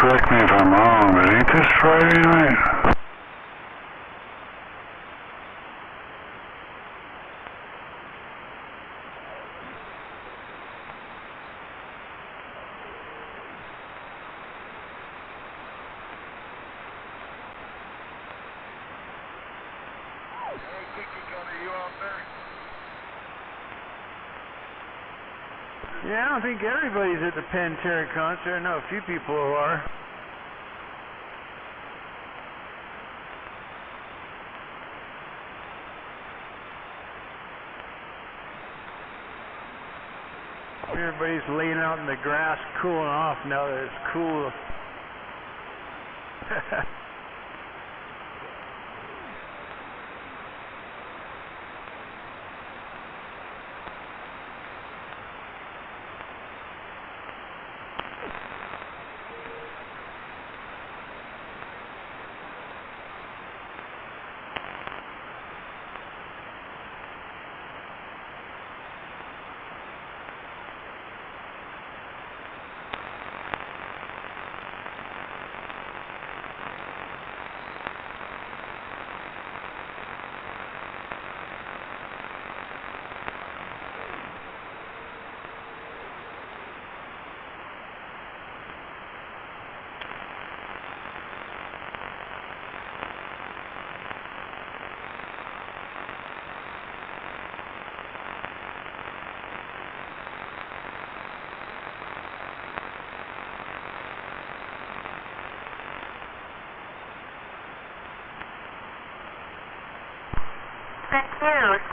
correct me if I'm wrong, but ain't this Friday night? Yeah, I don't think everybody's at the Pantera concert. I know a few people who are. Everybody's laying out in the grass cooling off now that it's cool.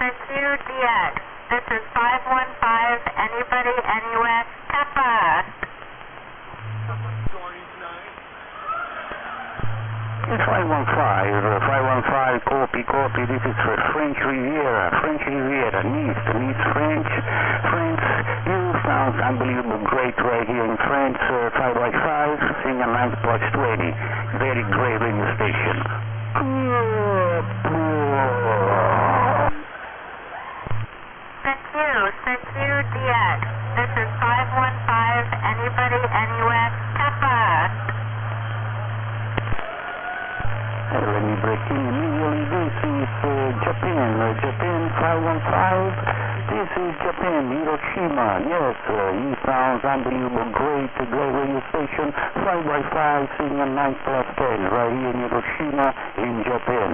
Since you DX. This is 515, anybody, anywhere, Kappa. It's 515, copy, this is French Riviera, Nice, French, you sound unbelievable great right here in France, 5x5, signal 9+20, very great radio station. Since you DX. This is 515, anybody, anywhere, Kappa. Let me break in immediately. This is Japan, 515. This is Japan, Hiroshima. Yes, you sound unbelievable great radio station, 5x5, signal 9+10, right here in Hiroshima, in Japan.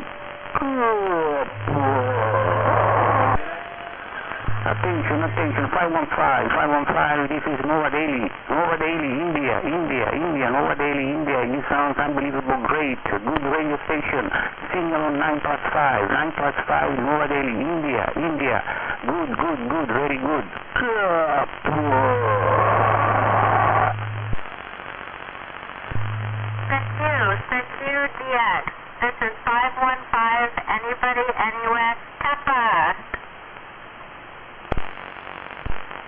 Attention, 515, this is Nova Delhi, India, Nova Delhi, India, you sound unbelievable great, good radio station, signal 9+5, Nova Delhi, India, good, very good. Since you DX. This is 515, anybody, anywhere, Kappa.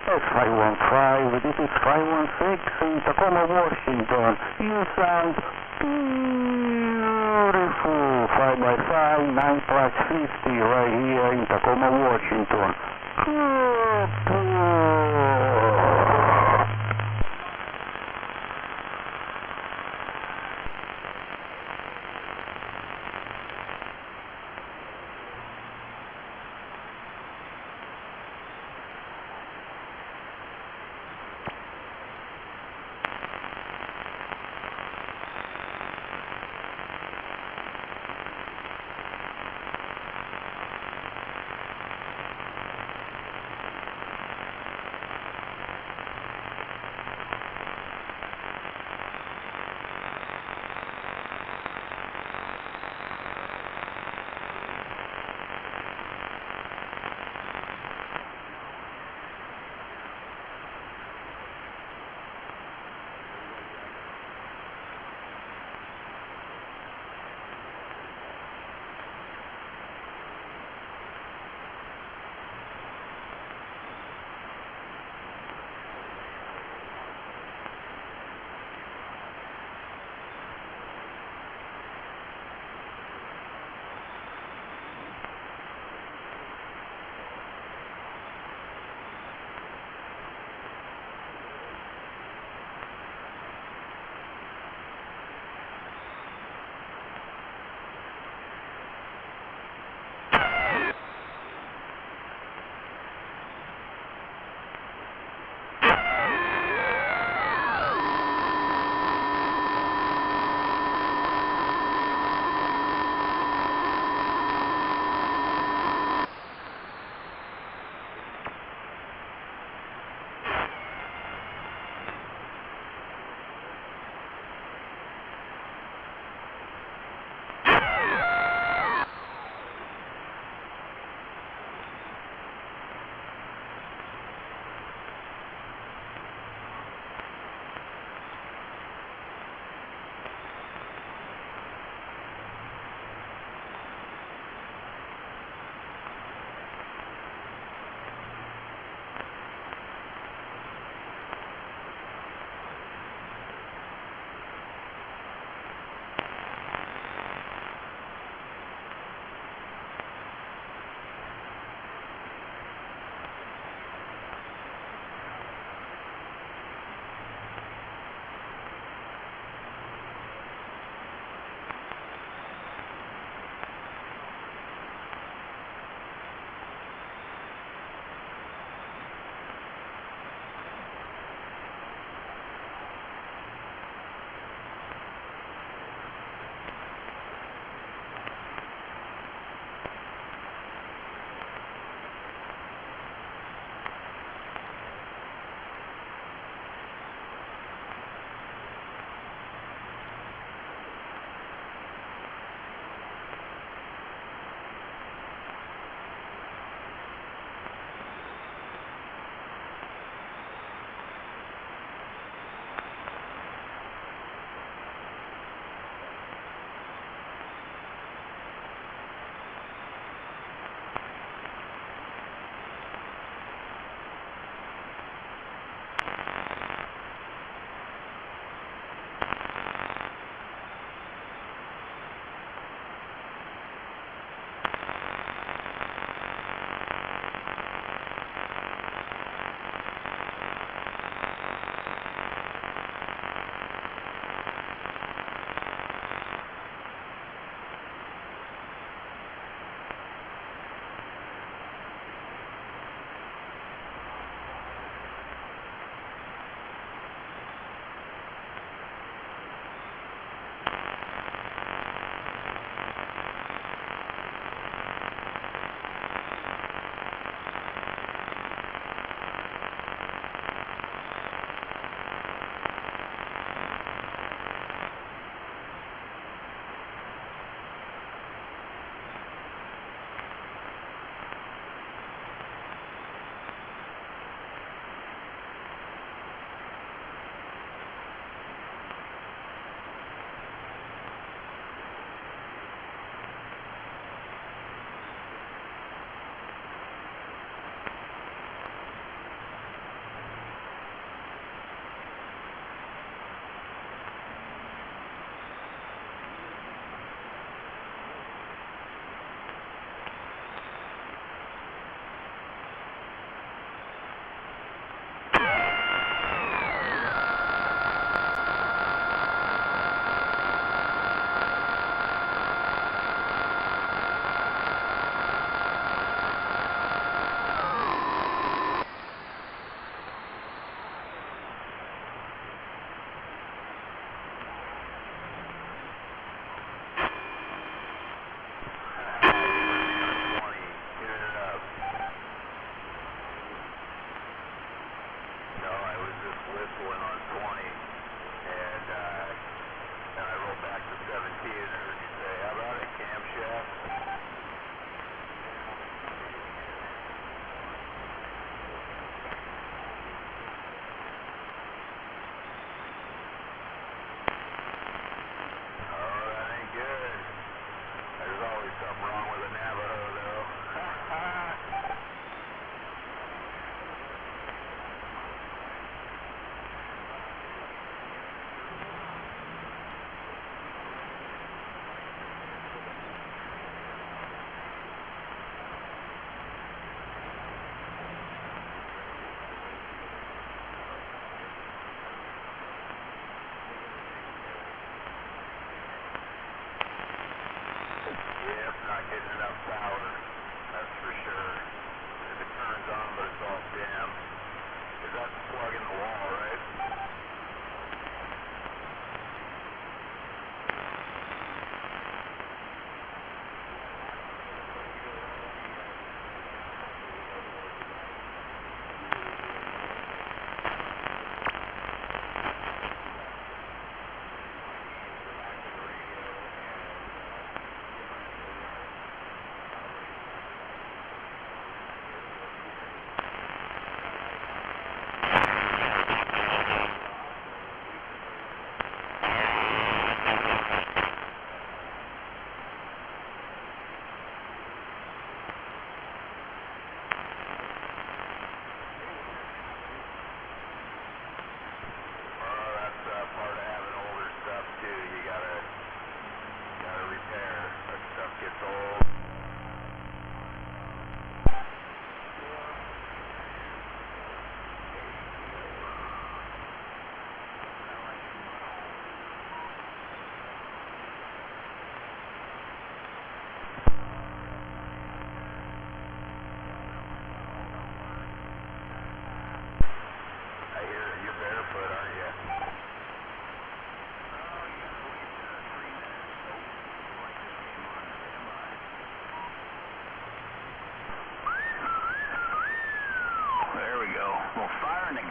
That's 515, this is 516 in Tacoma, Washington. You sound beautiful. 5x5, 9+50 right here in Tacoma, Washington. hitting enough power, that's for sure. If it turns on, but it's all dim. Because that's a plug in the wall, right?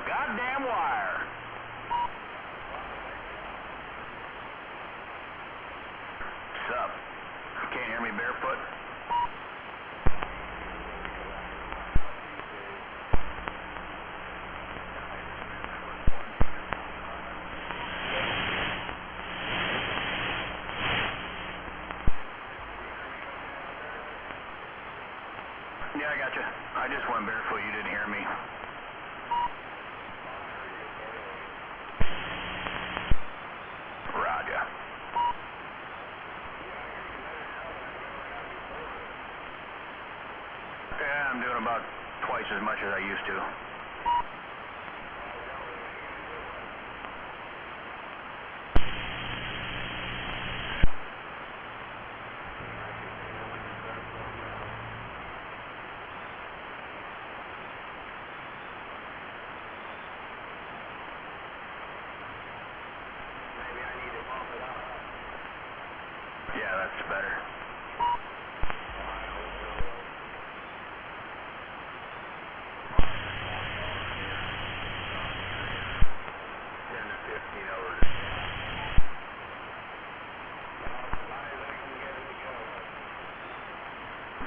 Goddamn wire. What's up? You can't hear me barefoot? Yeah, I gotcha. I just went barefoot. You didn't hear me. Roger. Yeah, I'm doing about twice as much as I used to. Yeah, that's better.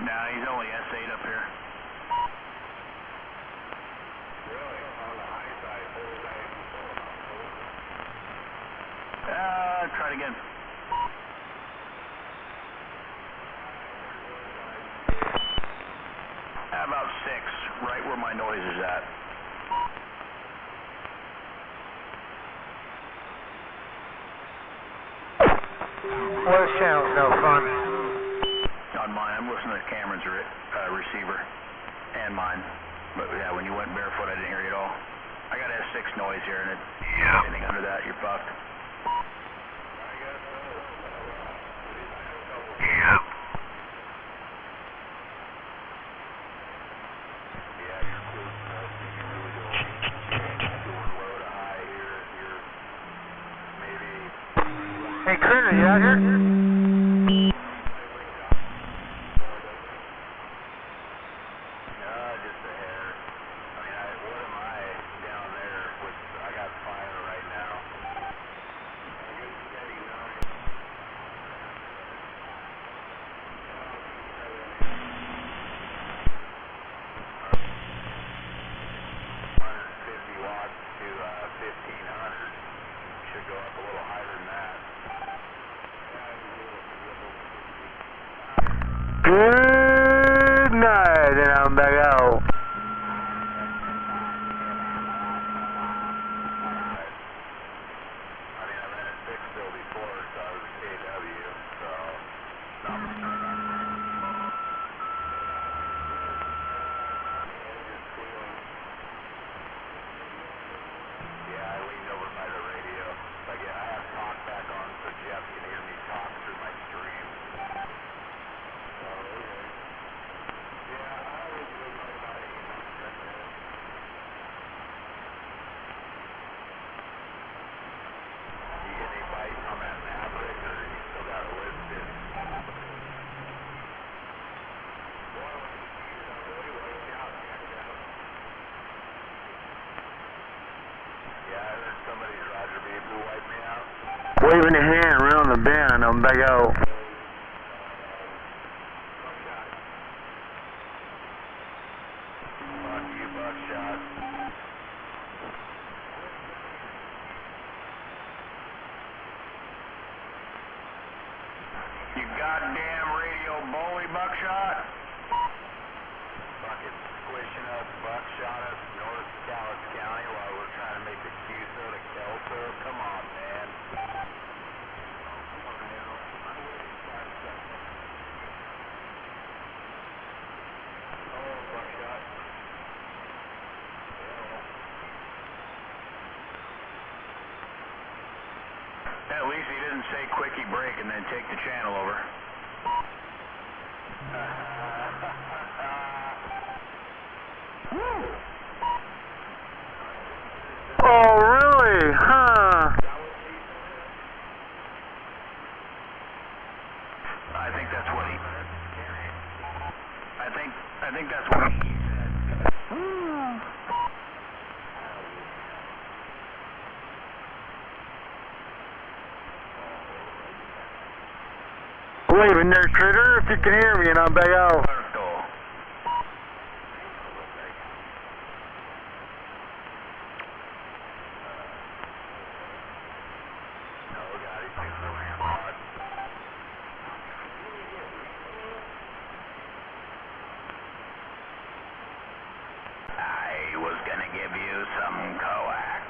Nah, he's only S8 up here. Really? On the high side, try it again. About 6, right where my noise is at. Well, this channel's no fun. On mine, I'm listening to Cameron's receiver and mine. But yeah, when you went barefoot, I didn't hear you at all. I got S6 noise here, and anything under that, you're fucked. Yep. Hey, Critter, you out here? Just a hair. I mean, what am I down there with? I got fire right now. Watts to 1500. Should go up a little higher than that. Good night, and I'm back out. I mean, I ran at 6 still before, so I was KW, so not much. Yeah, I leaned over by the radio. Like, I have talk back on so Jeff can hear me talk through my stream. Big O. Fuck you, Buckshot. You goddamn radio bully, Buckshot. Fucking squishing us, Buckshot us, North Dallas County while we're trying to make the QSO to Kelso. Come on, man. Oh, Buckshot. At least he didn't say quickie break and then take the channel over. Oh, really? Huh? I think that's what he. I think that's what he said. Leaving there, critter, if you can hear me, and I'm Big O. I was gonna give you some coax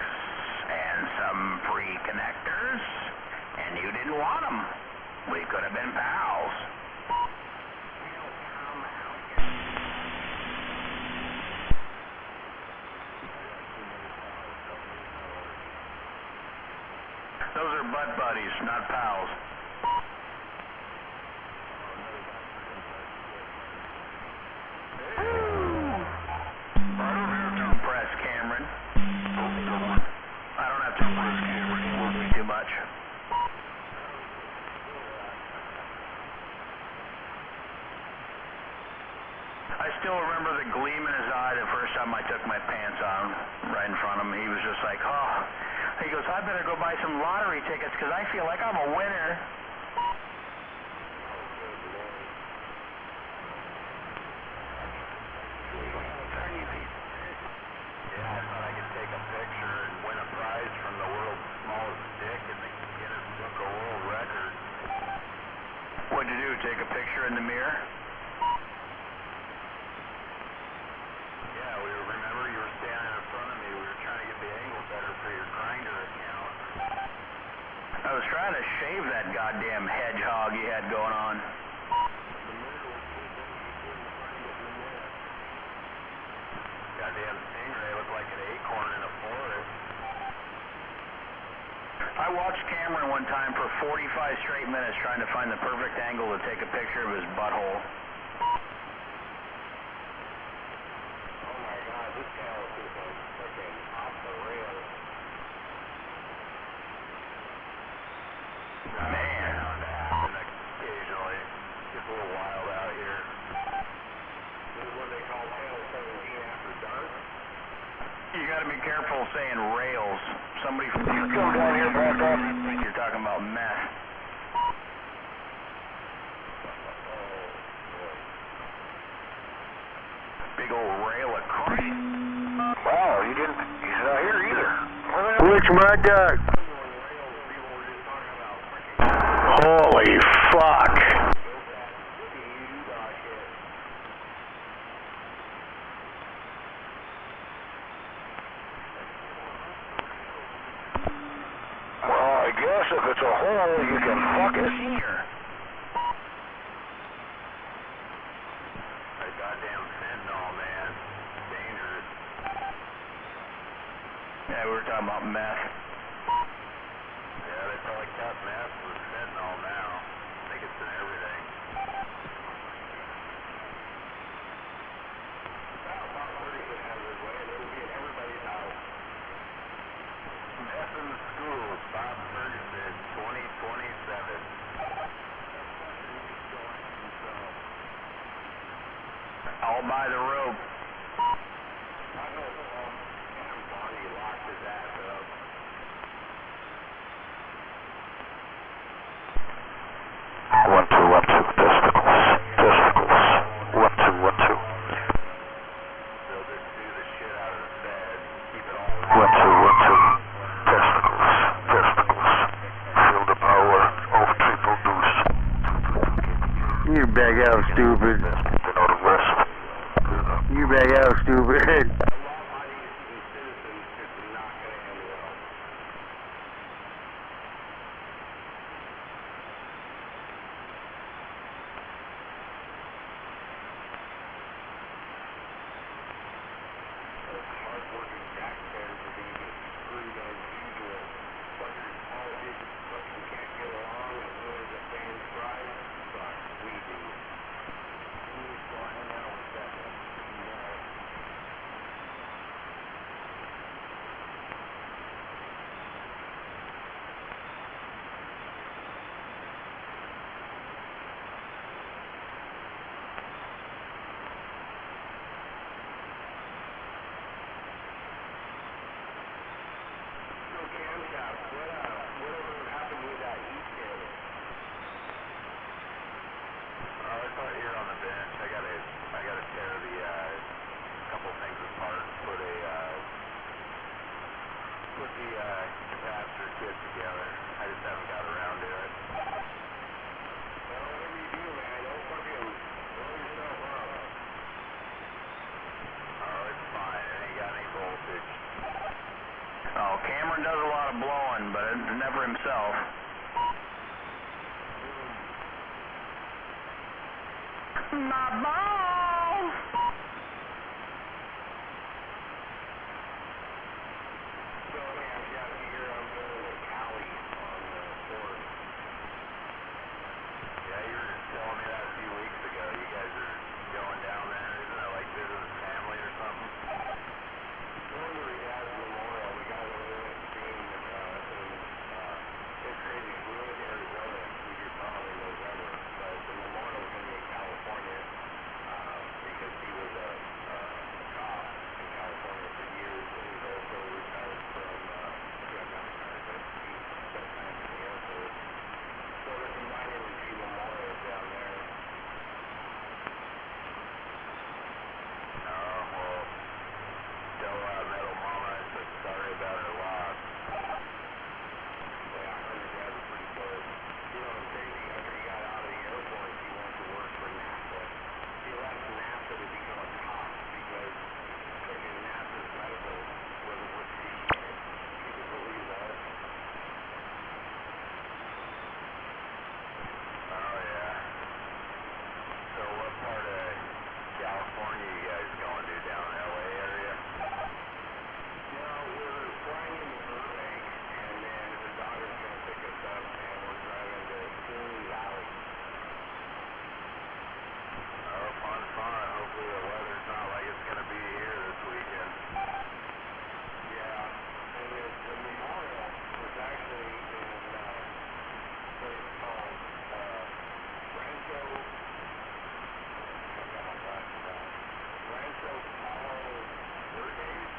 and some free connectors, and you didn't want them. We could have been pals. Those are butt buddies, not pals. Press Cameron. I don't have to press Cameron. He won't be too much. I still remember the gleam in his eye the first time I took my pants on right in front of him. He was just like, oh. He goes, I better go buy some lottery tickets because I feel like I'm a winner. Yeah, I thought I could take a picture and win a prize from the world's smallest dick in the Guinness Book of World Records. What'd you do, take a picture in the mirror? Yeah, remember you were standing in front of me. We were trying to get the angle better for your grinder account. I was trying to shave that goddamn hedgehog you had going on. Goddamn stingray looked like an acorn in a forest. I watched Cameron one time for 45 straight minutes trying to find the perfect angle to take a picture of his butthole. Oh my god, this Dallas is like freaking off the rails. Man. Occasionally. Gets a little wild out here. This is what they call Channel 17 after dark. You gotta be careful saying rails. Somebody from You go down here, back up. You're talking about meth. Big old rail of Christ. Wow, he's not here either. Which my duck? Holy fuck. Well, I guess if it's a hole, you can fuck it. Here. That goddamn fentanyl, man. It's dangerous. Yeah, we were talking about meth. Yeah, they probably cut meth with fentanyl now. I think it's in everything. Bob Ferguson has his way, and it'll be in everybody's house. Meth in the schools, Bob Ferguson, 2027. I'll buy the rope. I know Bonnie locked his ass up. You back out, stupid. You back out, stupid. Oh, Cameron does a lot of blowing, but never himself. My balls! Yeah, you were just telling me that a few weeks ago. You guys are going down there. Isn't that like visiting family or something? Going to Riyadh Memorial. We got over there and seen it's crazy. We went to Arizona. We did probably November, but the memorial was going to be in California because he was a cop in California for years, and he's also retired from not retired, but he spent time in the Air Force. So they're combining the two memorials down there. Oh, well, tell Metal Mama I said sorry about her loss. Yeah, her and Dad were pretty close. You know what's crazy? After he got out of the Air Force, he went to work for NASA. He left NASA to become a cop because freaking NASA's medical wasn't what she needed. Can you believe that? Oh, yeah. So what part of California you guys going to, down in LA area? No, we're flying into Burbank, and then her daughter's going to pick us up, and we're driving to Simi Valley. Oh, fun, fun. Hopefully the weather's not like it's going to be here this weekend. Yeah, and the memorial was actually in what it's called Rancho Palo Verdes.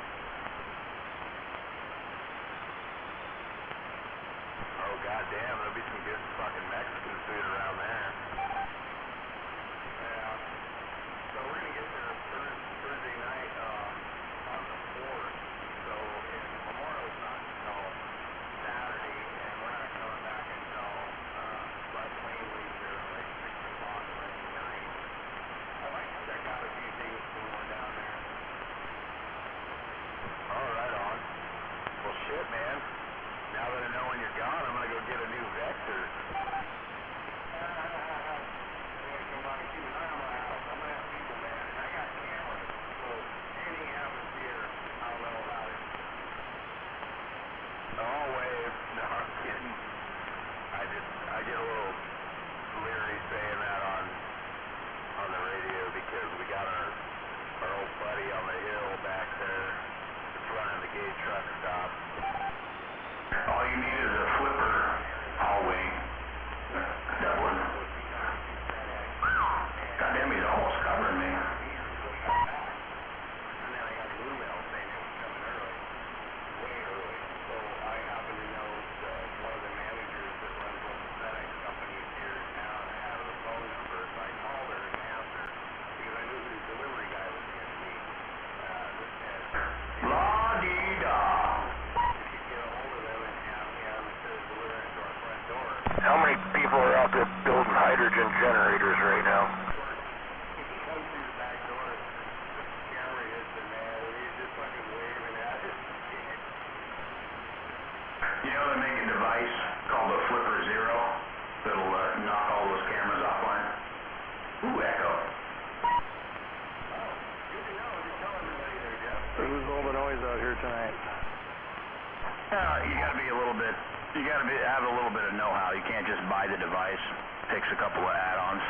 Oh, goddamn, there'll be some good fucking Mexican food around there. Yeah. So we're going to get there Thursday night on the 4th. So Memorial's not until Saturday, and we're not coming back until by plane leaves here at like 6 o'clock Monday night. I'd like to check out a few things when we're down there. All right, on. Well, shit, man. Now that I know when you're gone, I'm going to go get a new Vector. I'm going to come by and keep an eye on my house. I'm going to have people, man. And I got cameras, so anything happens here, I'll know about it. I'll wave. No, I'm kidding. I get a little leery saying that on the radio because we got our old buddy on the hill back there that's running the gate truck stop. All you need is a flipper hallway. That would. Goddamn, he's almost covering me. And then I got an email saying it was coming early, way early. So I happen to know one of the managers that runs one of the FedEx companies here in town had her phone number. So I called her and asked her because I knew who the delivery guy was going to be. La-dee-da. How many people are out there building high hydrogen generators right now. You know, they make a device called a Flipper Zero that'll knock all those cameras offline. Ooh, echo. Who's all the noise out here tonight? You gotta be a little bit, have a little bit of know-how. You can't just buy the device. Takes a couple of add-ons.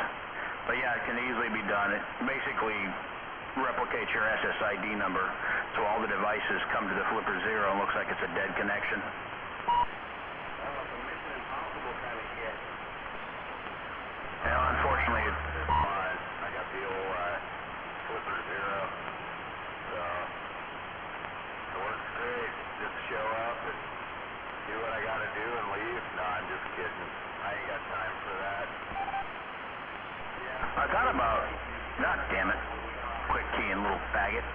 But yeah, it can easily be done. It basically replicates your SSID number, so all the devices come to the Flipper Zero and looks like it's a dead connection. Yeah, unfortunately, it's fine. I got the old Flipper Zero, so it works great. Just show up and do what I gotta do and leave. No, I'm just kidding. I ain't got time for that. Yeah. I thought about, God damn it, quick keying, little faggot.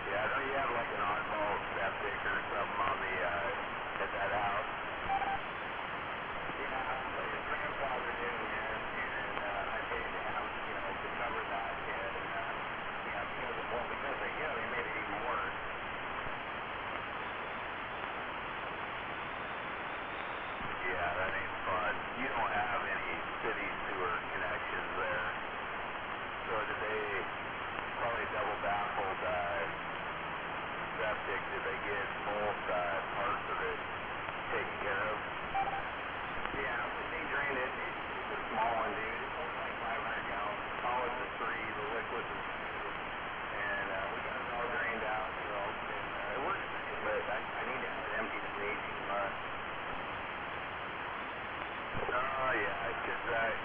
Yeah, don't you have like an oddball septic or something on the, at that house? Yeah, so your grandfather did here, and I paid to have, you know, to cover that kid, and, yeah, because of, well, because of him, he made it even worse. Yeah, that ain't fun. You don't have any city sewer connections there. So did they probably double baffled, septic, did they get both parts of it taken care of? Yeah, but they drained it. It's a small one, dude. It's only like 500 gallons. The solids are 3, the liquids are 2. And we got it all drained out, so and, it works great, but I need to have it emptied in 18 months. Oh, yeah, because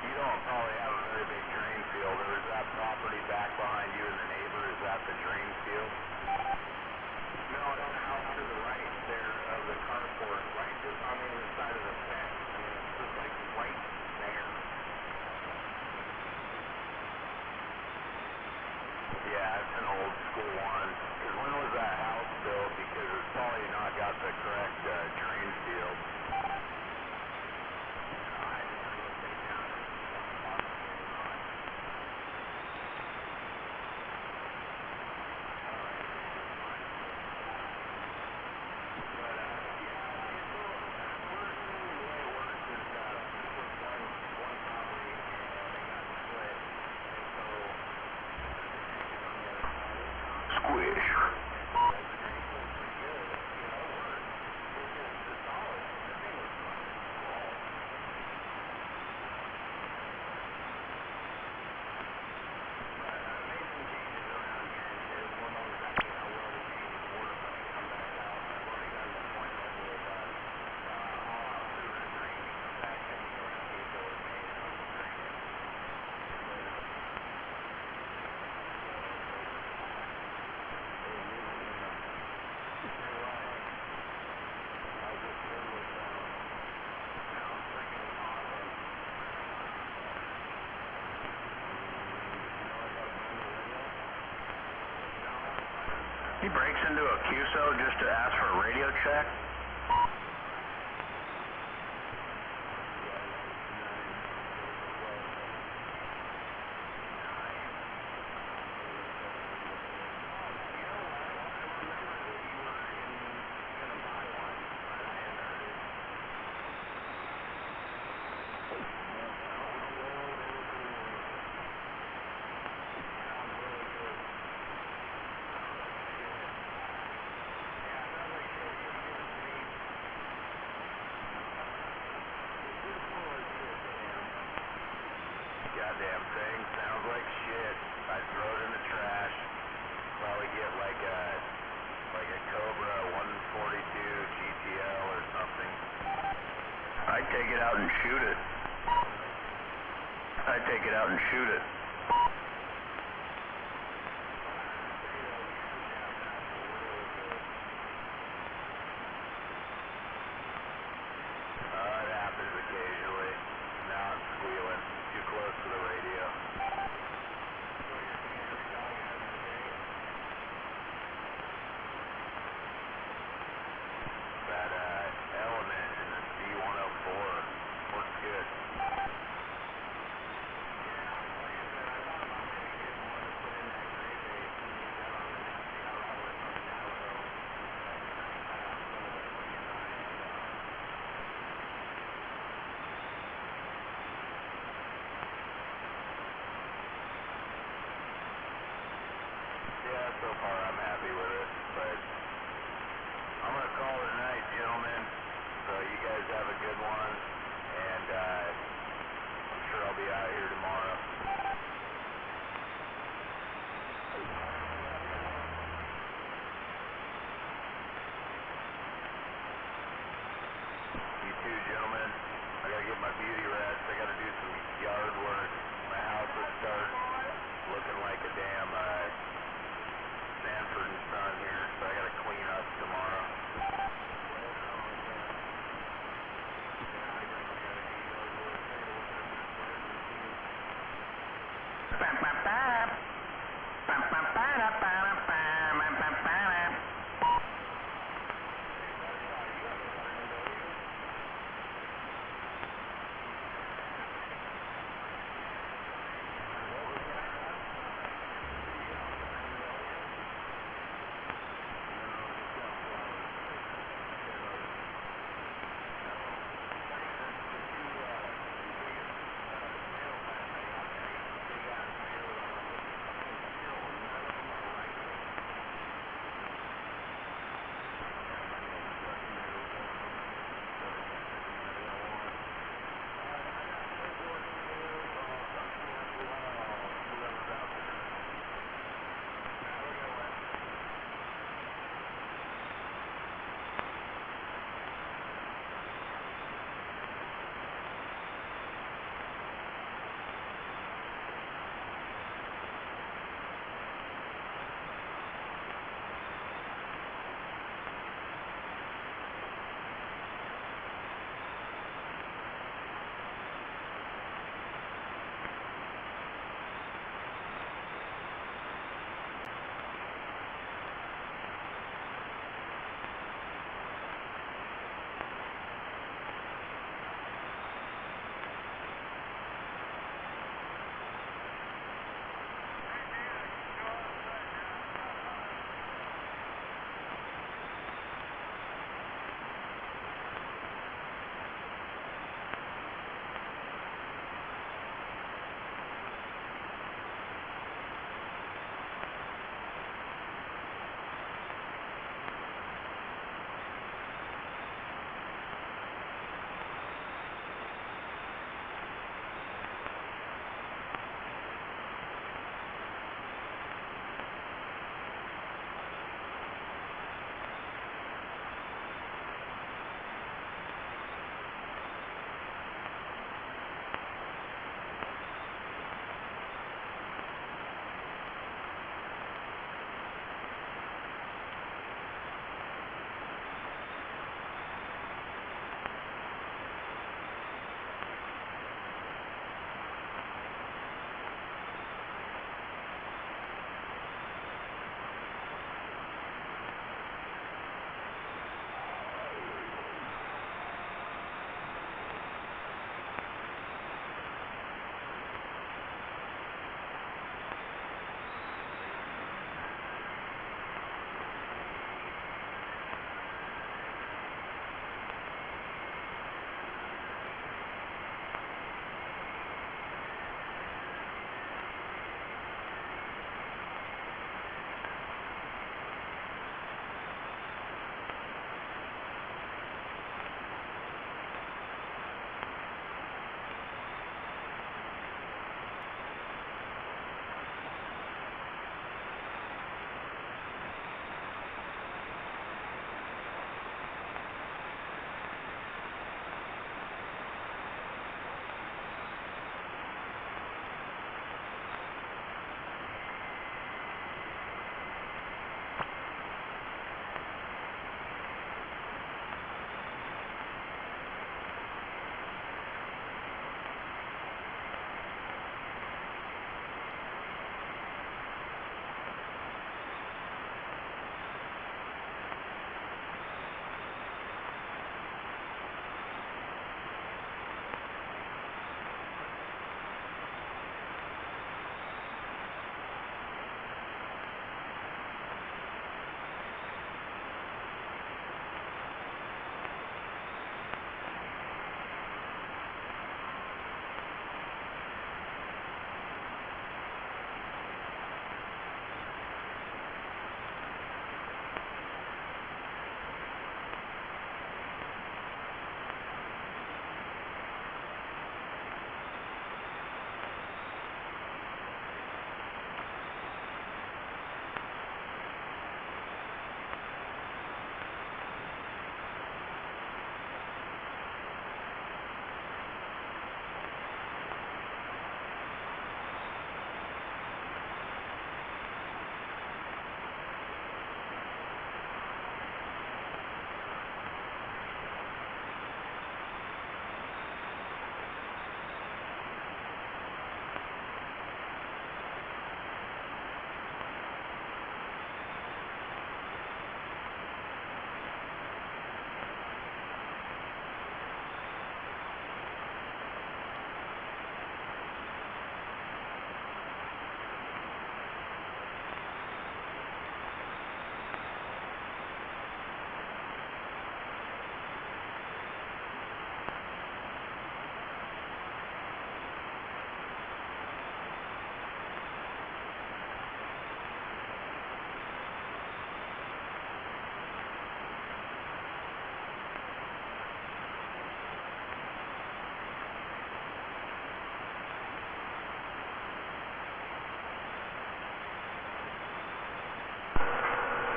you don't probably have a very big drain field, or is that property back behind you and the neighbor, is that the drain field? No, it's out to the right there of the carport, right just on the other side of the fence. I mean, it's just like right there. Yeah, it's an old school one. Because when was that house built? Because it's probably not got the correct drain field. He breaks into a QSO just to ask for a radio check. I'd take it out and shoot it. I'd take it out and shoot it. It happens occasionally. Now I'm squealing. Too close to the radio. That element in the C104 works good. Yeah, so far I'm happy with it, but I'm going to call it a night, gentlemen. So you guys have a good one, and I'm sure I'll be out here tomorrow. You too, gentlemen. I got to get my beauty rest. I got to do some yard work. My house will start looking like a damn Sanford and Son here, so I got to clean up tomorrow.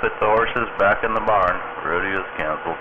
put the horses back in the barn. Rodeo's canceled.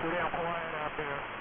too damn quiet out there.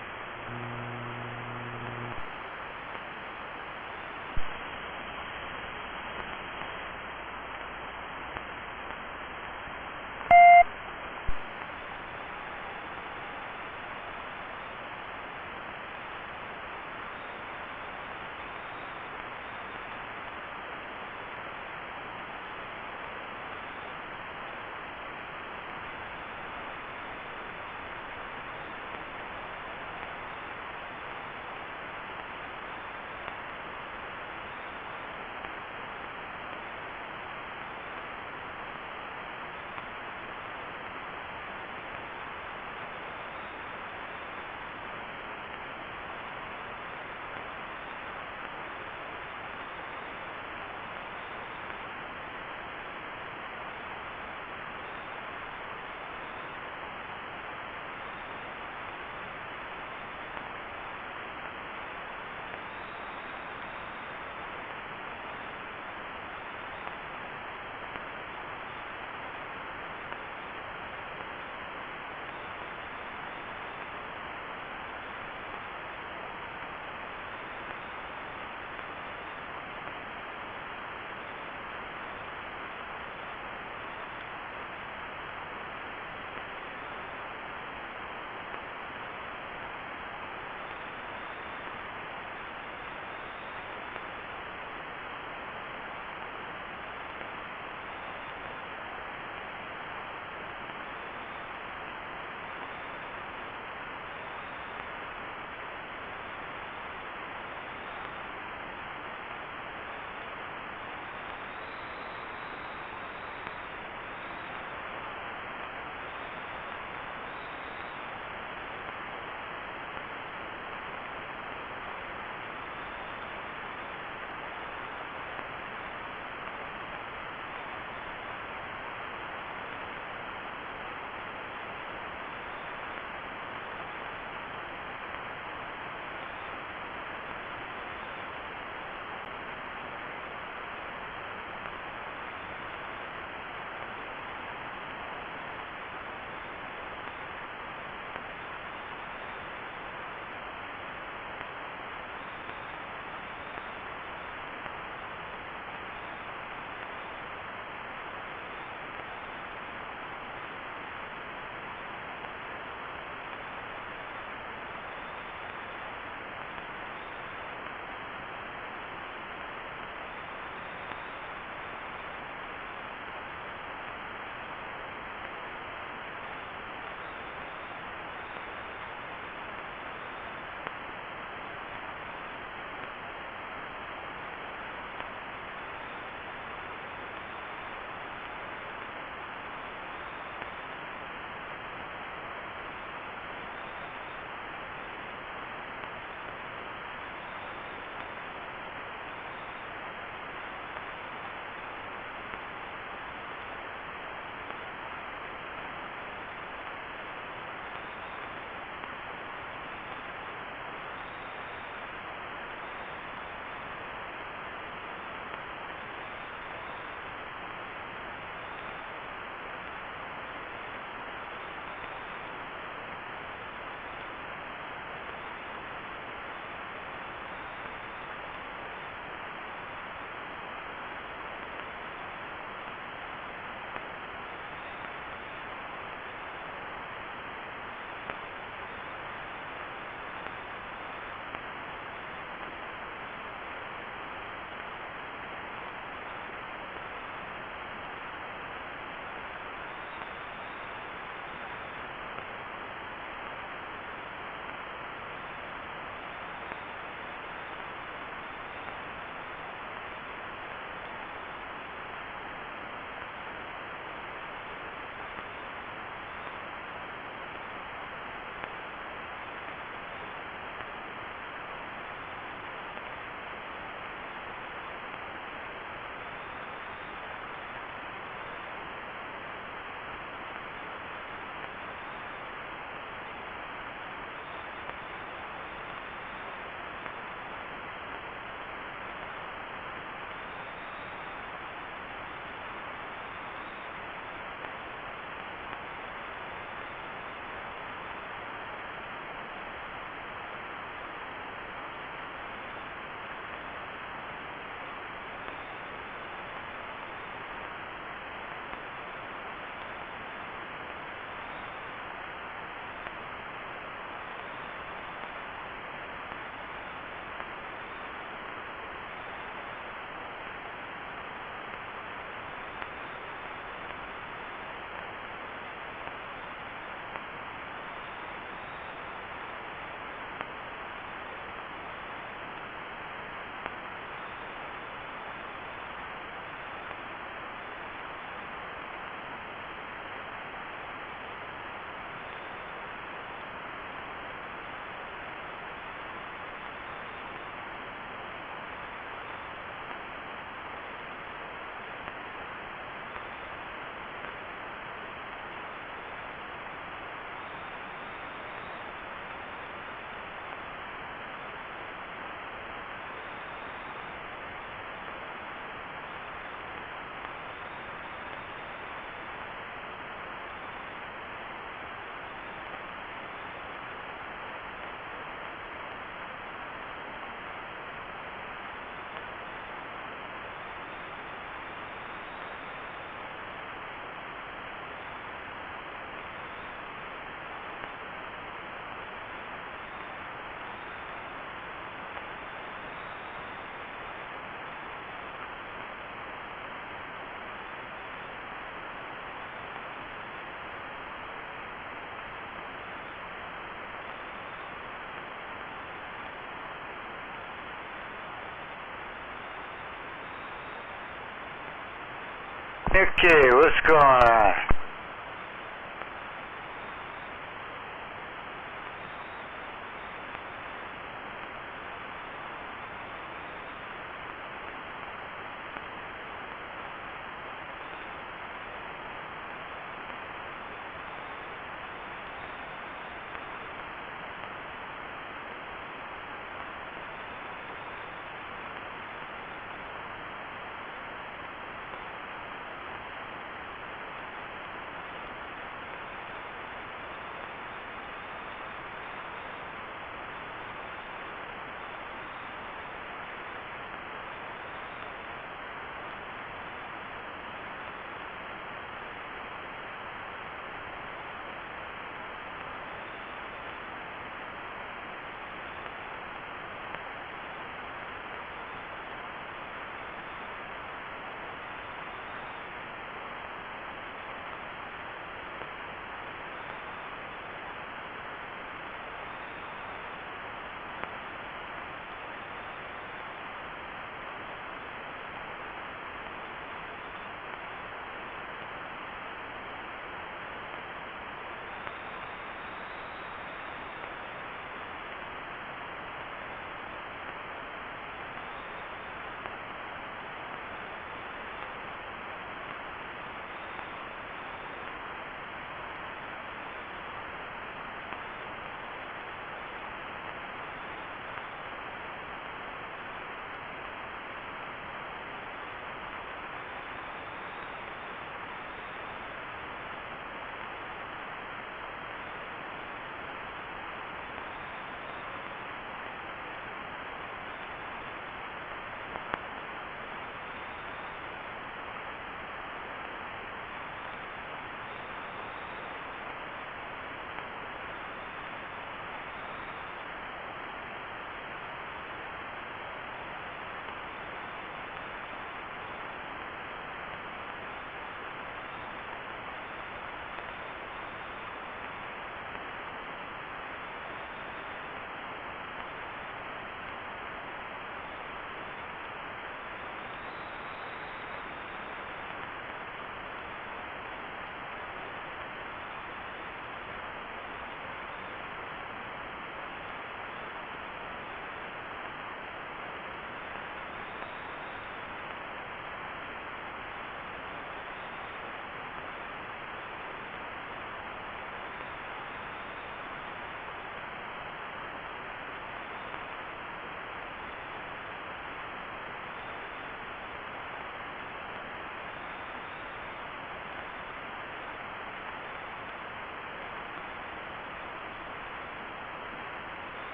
Okay, what's going on?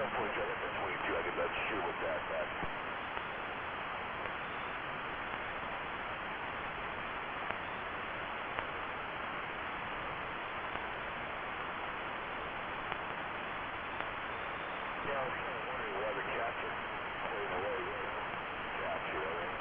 definitely try to get between two. I think that's true with that. Yeah, I was kind of wondering why the cats are playing away. Cats, you know what I mean?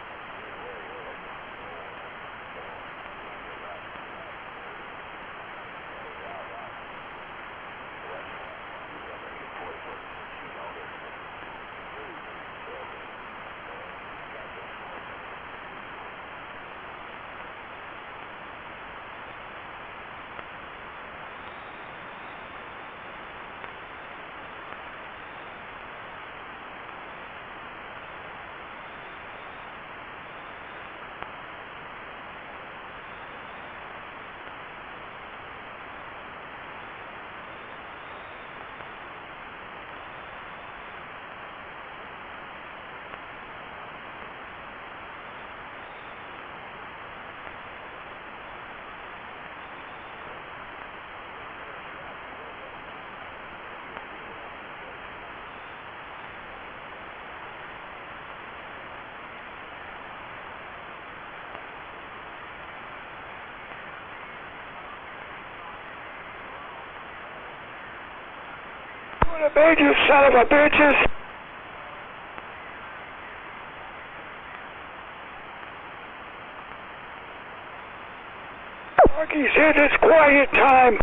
The major son of a bitches. He said it's quiet time.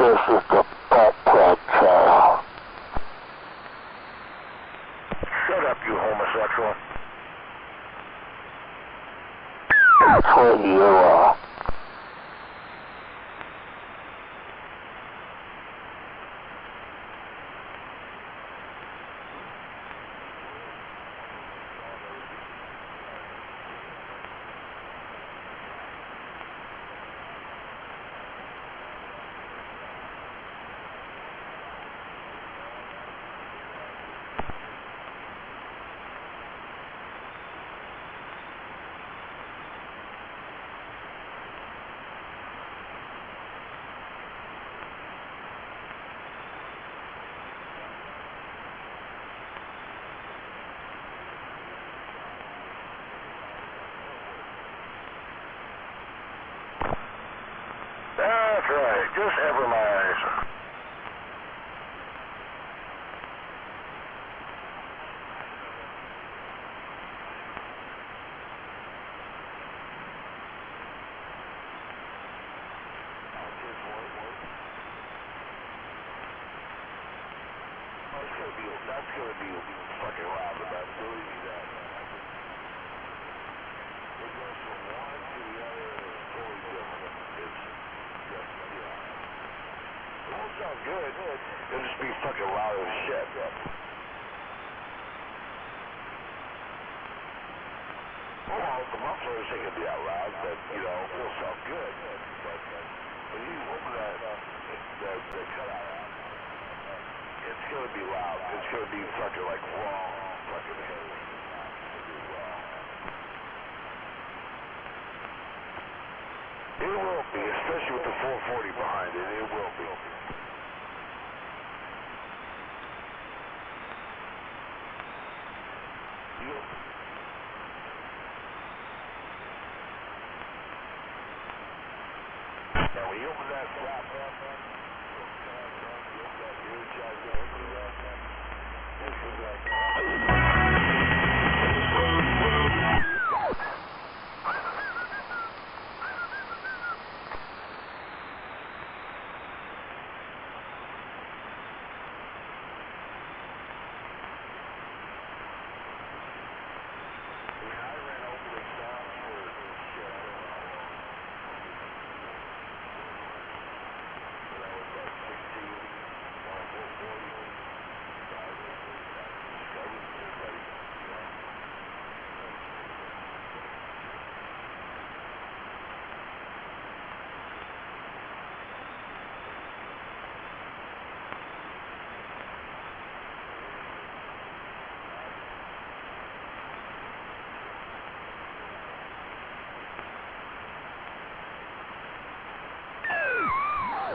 This is the butt plug trail. Shut up, you homosexual. That's what you are. That's right, just Everlast. That's gonna be fucking loud, but that's believe me that. It goes from one to the other, it's totally different. It's just, yeah. It won't sound good. It'll just be fucking loud as shit. Well, the mufflers ain't gonna be that loud, but, you know, it'll sound good. But when you open the cutout out, it's gonna be loud. It's gonna be fucking like raw, fucking heavy. It's gonna be raw. It will be, especially with the 440 behind it. It will be. Now, when you open that flap up,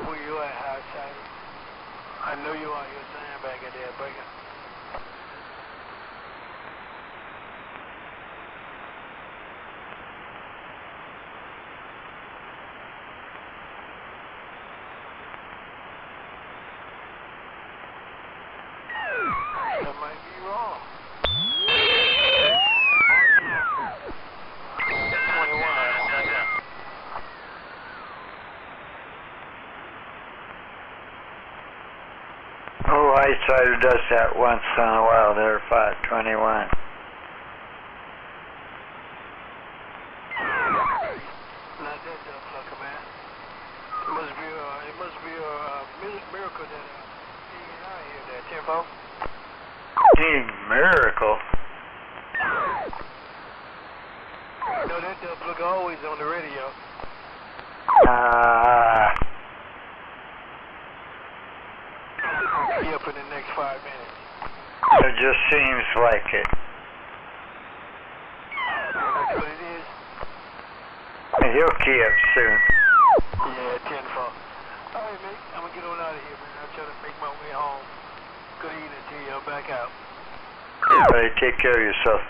Where you at, High? I know you are. You're sandbagging there, breaker. That might be wrong. 21. Oh, Whitesider does that once in a while there, 521. Not that dumb sucker, man. It must be a miracle that he ain't out here there, Timbo. Gee, miracle. You know that dumb sucker always on the radio. Be up in the next 5 minutes. It just seems like it. That's what it is. He'll key up soon. Yeah, 10-4. Alright, mate. I'm gonna get on out of here, man. I'll try to make my way home. Good evening to you. I'm back out. Everybody take care of yourself.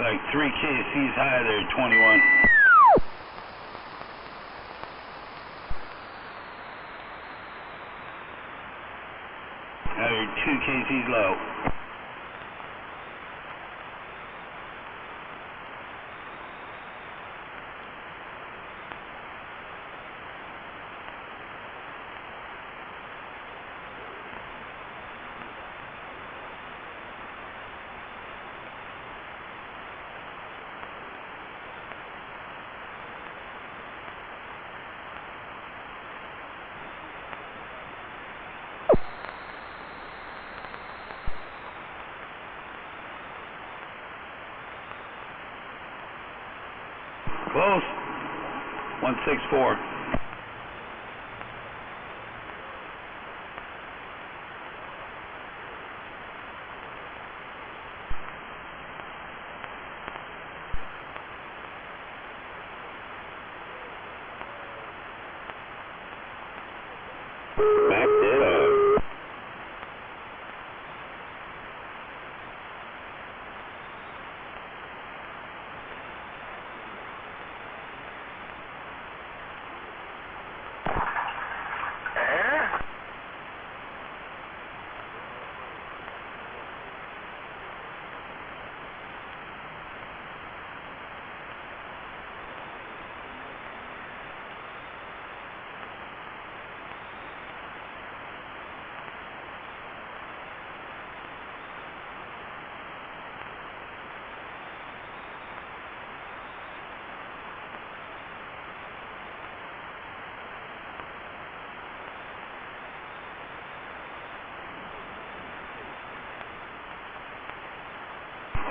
Like 3 KCs high there, 21. Now you're 2 KCs low. Close. 164. Back it up.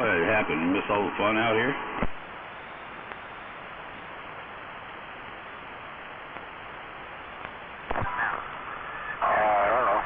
What had happened? You miss all the fun out here? I don't know.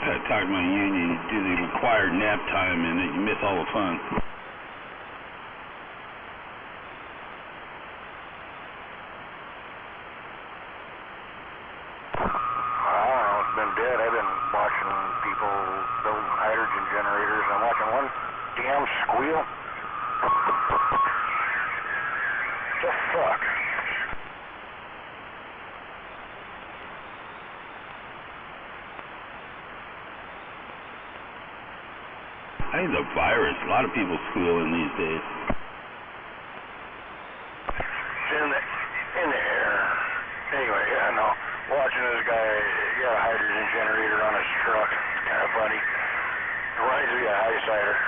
I talked to my union, you do the required nap time and you miss all the fun. I don't know, it's been dead. I've been watching people building hydrogen generators. I'm watching one damn squeal. The fuck? I think it's a virus. A lot of people squealing these days. It's in the air. Anyway, yeah, no. Watching this guy, he got a hydrogen generator on his truck. It's kind of funny. Reminds me of High Cider.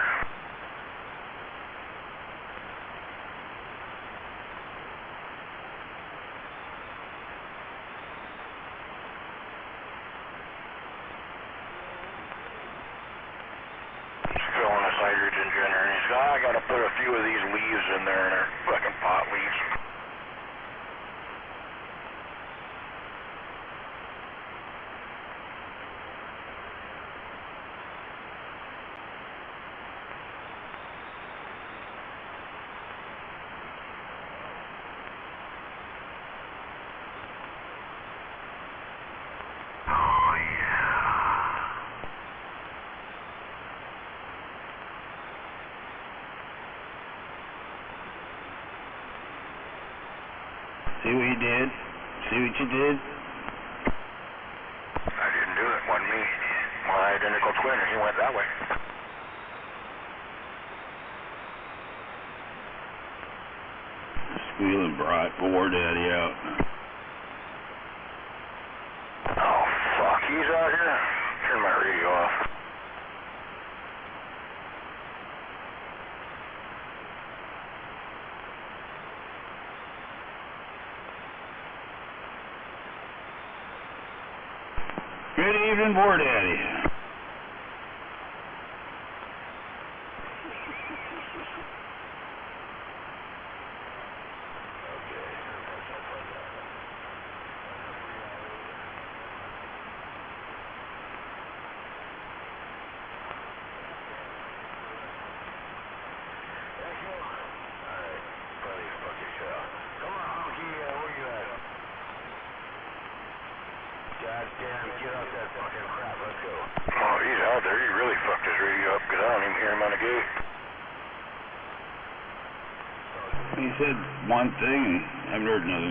Filling this hydrogen generator. He's got, I gotta put a few of these leaves in there, and they're fucking pot leaves. Oh, yeah. See what you did? See what you did? I didn't do it. Wasn't me. My identical twin, he went that way. Squealing brought War Daddy out. Oh, fuck. He's out here? Turn my radio off. Good evening, War Daddy. Goddamn, get off that fucking crap. Let's go. Oh, he's out there. He really fucked his radio up because I don't even hear him on the gate. He said one thing and I haven't heard nothing.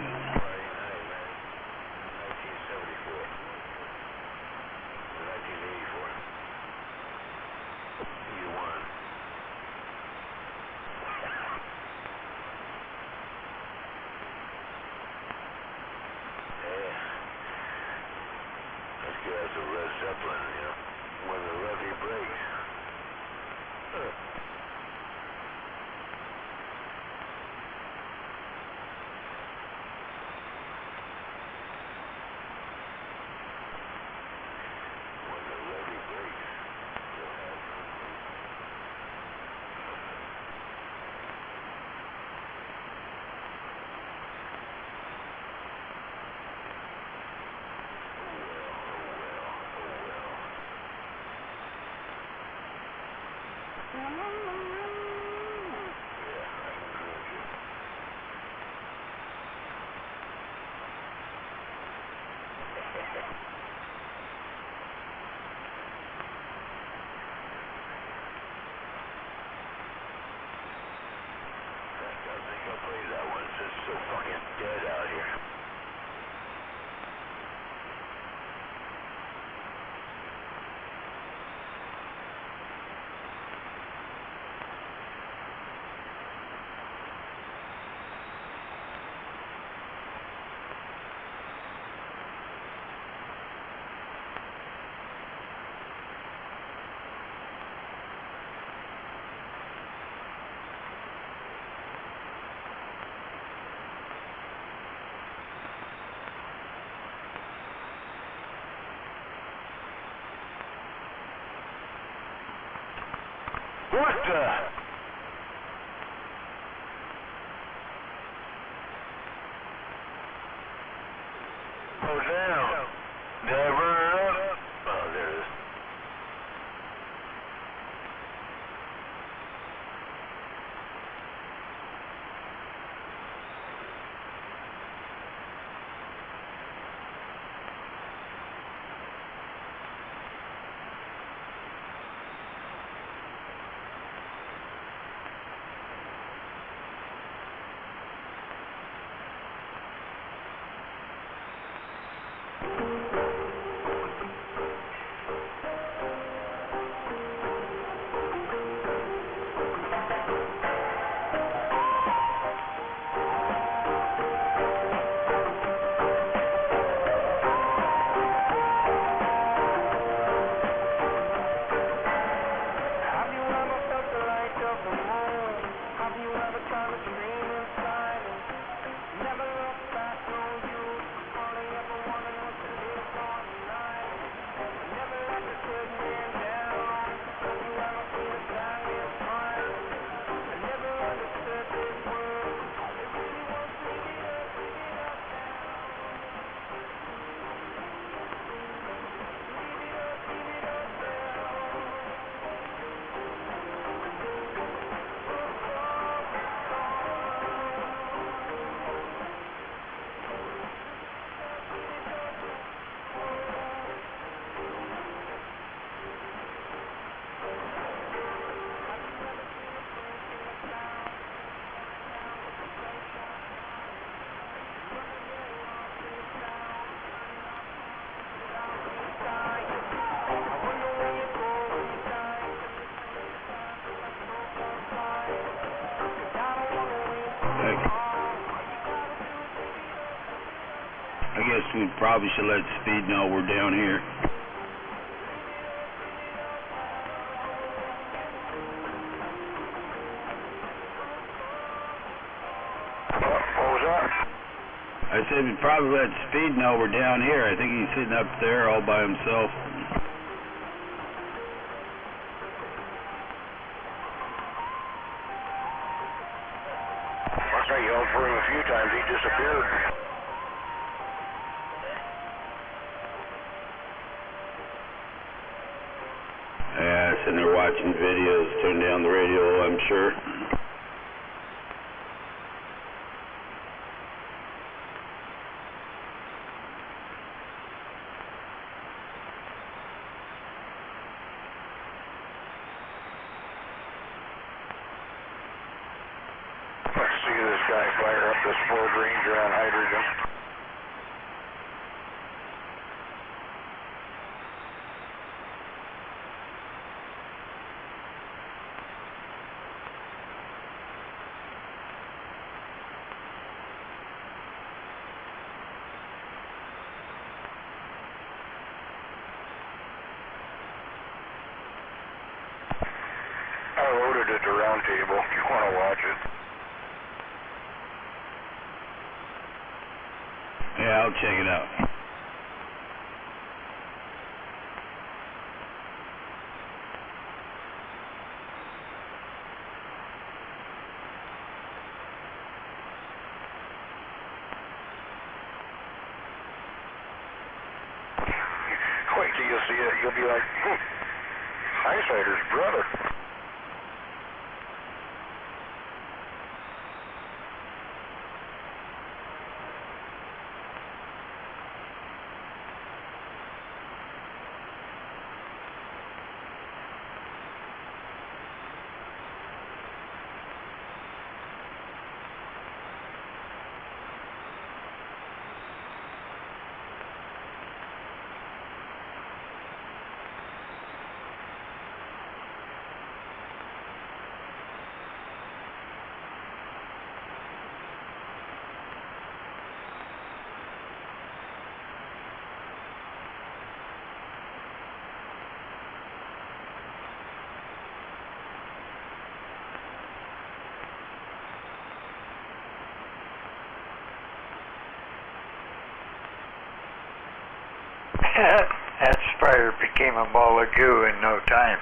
This guy's a Led Zeppelin, you know. brakes. When the levy breaks, you'll have no brakes. That one's just so fucking dead out here. What the? Oh, damn. Did I burn it up? Oh, there it is. I guess we probably should let Speed know we're down here. What was that? I said we probably let Speed know we're down here. I think he's sitting up there all by himself. I yelled for him a few times. He disappeared. Yeah, sitting there watching videos, turn down the radio, I'm sure. Let's see this guy fire up this Ford Ranger on hydrogen. round table if you want to watch it. Yeah, I'll check it out. Wait till you see it, you'll be like, Highsider's brother. That spider became a ball of goo in no time.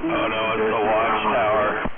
Oh no, it's the watchtower.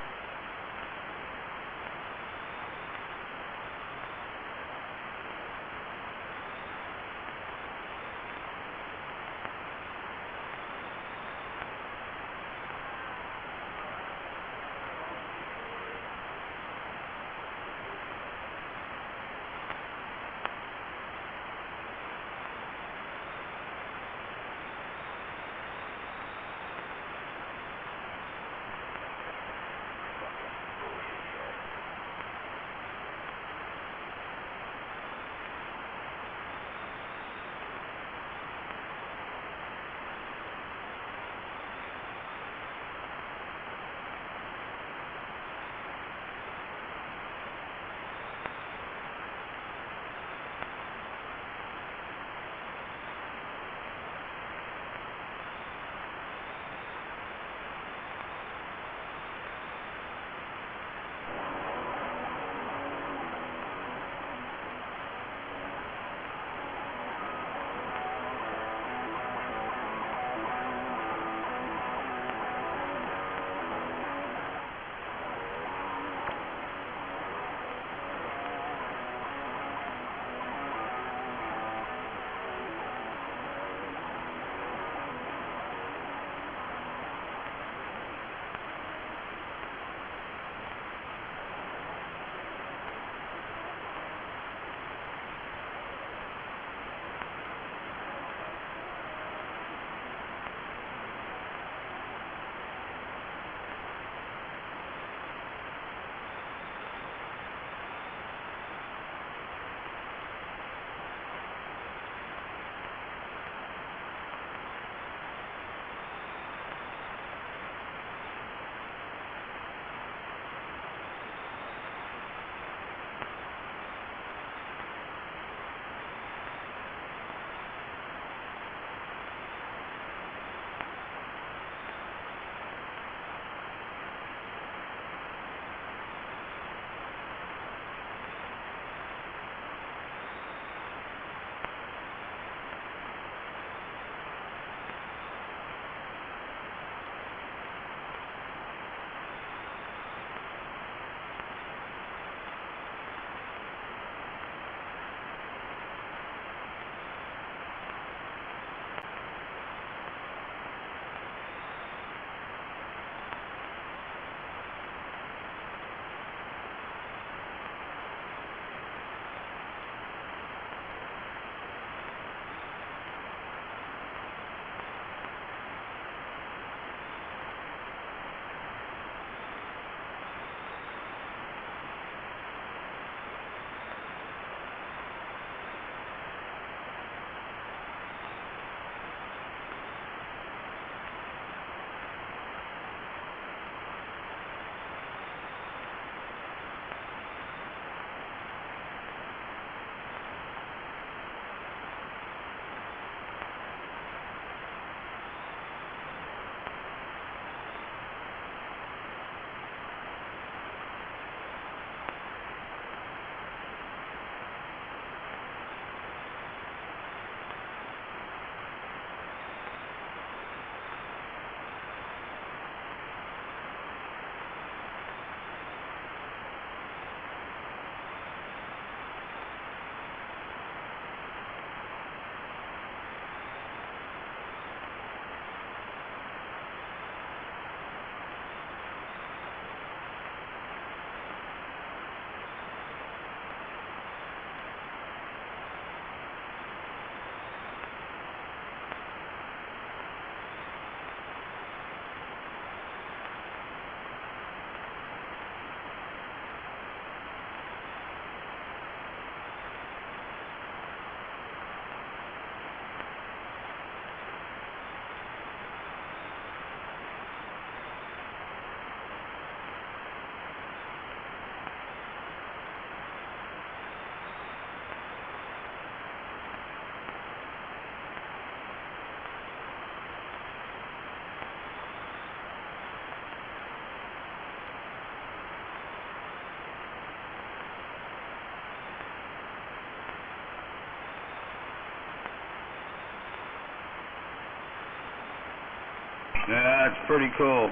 Yeah, it's pretty cool.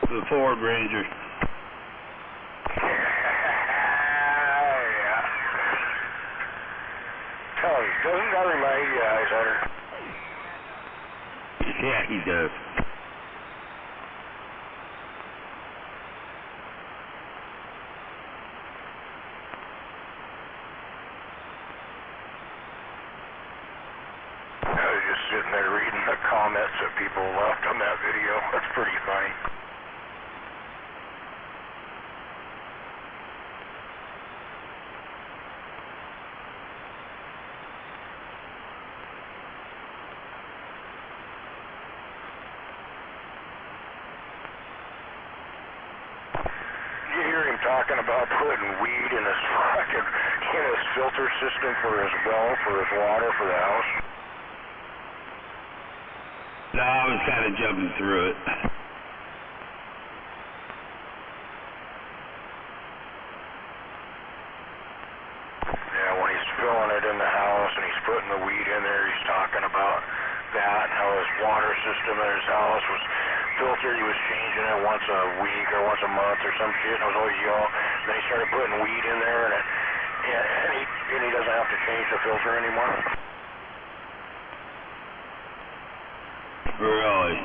The Ford Ranger. Yeah. Tell me, doesn't that remind you of Ice Hunter? Yeah, he does. I was just sitting there reading the comments that people left on that video. That's pretty funny. You hear him talking about putting weed in his fucking filter system for his well, for his water, for the house? No, I was kind of jumping through it. Yeah, when he's filling it in the house and he's putting the weed in there, he's talking about that and how his water system in his house was filtered. He was changing it once a week or once a month or some shit, and it was always yellow. Then he started putting weed in there, and he doesn't have to change the filter anymore. Really?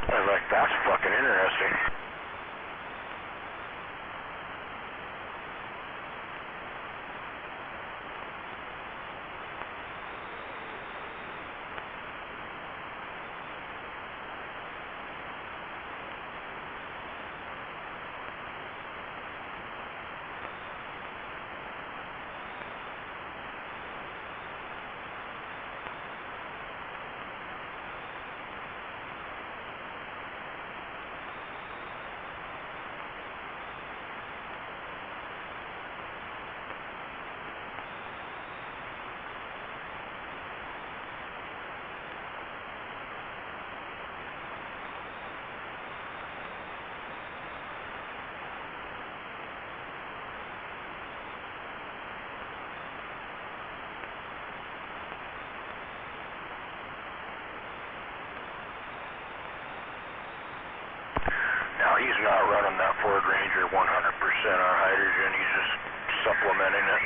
I was like, that's fucking interesting. Now, he's not running that Ford Ranger 100% on hydrogen. He's just supplementing it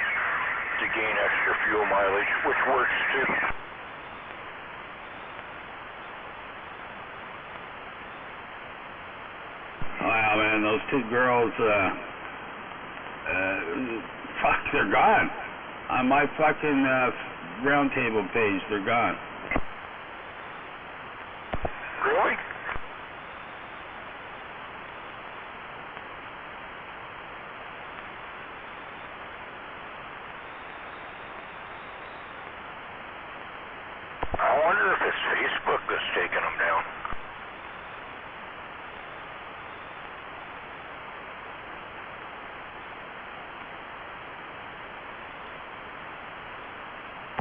to gain extra fuel mileage, which works too. Wow, man, those two girls, fuck, they're gone. On my fucking roundtable page, they're gone. Really? I wonder if it's Facebook that's taking them down.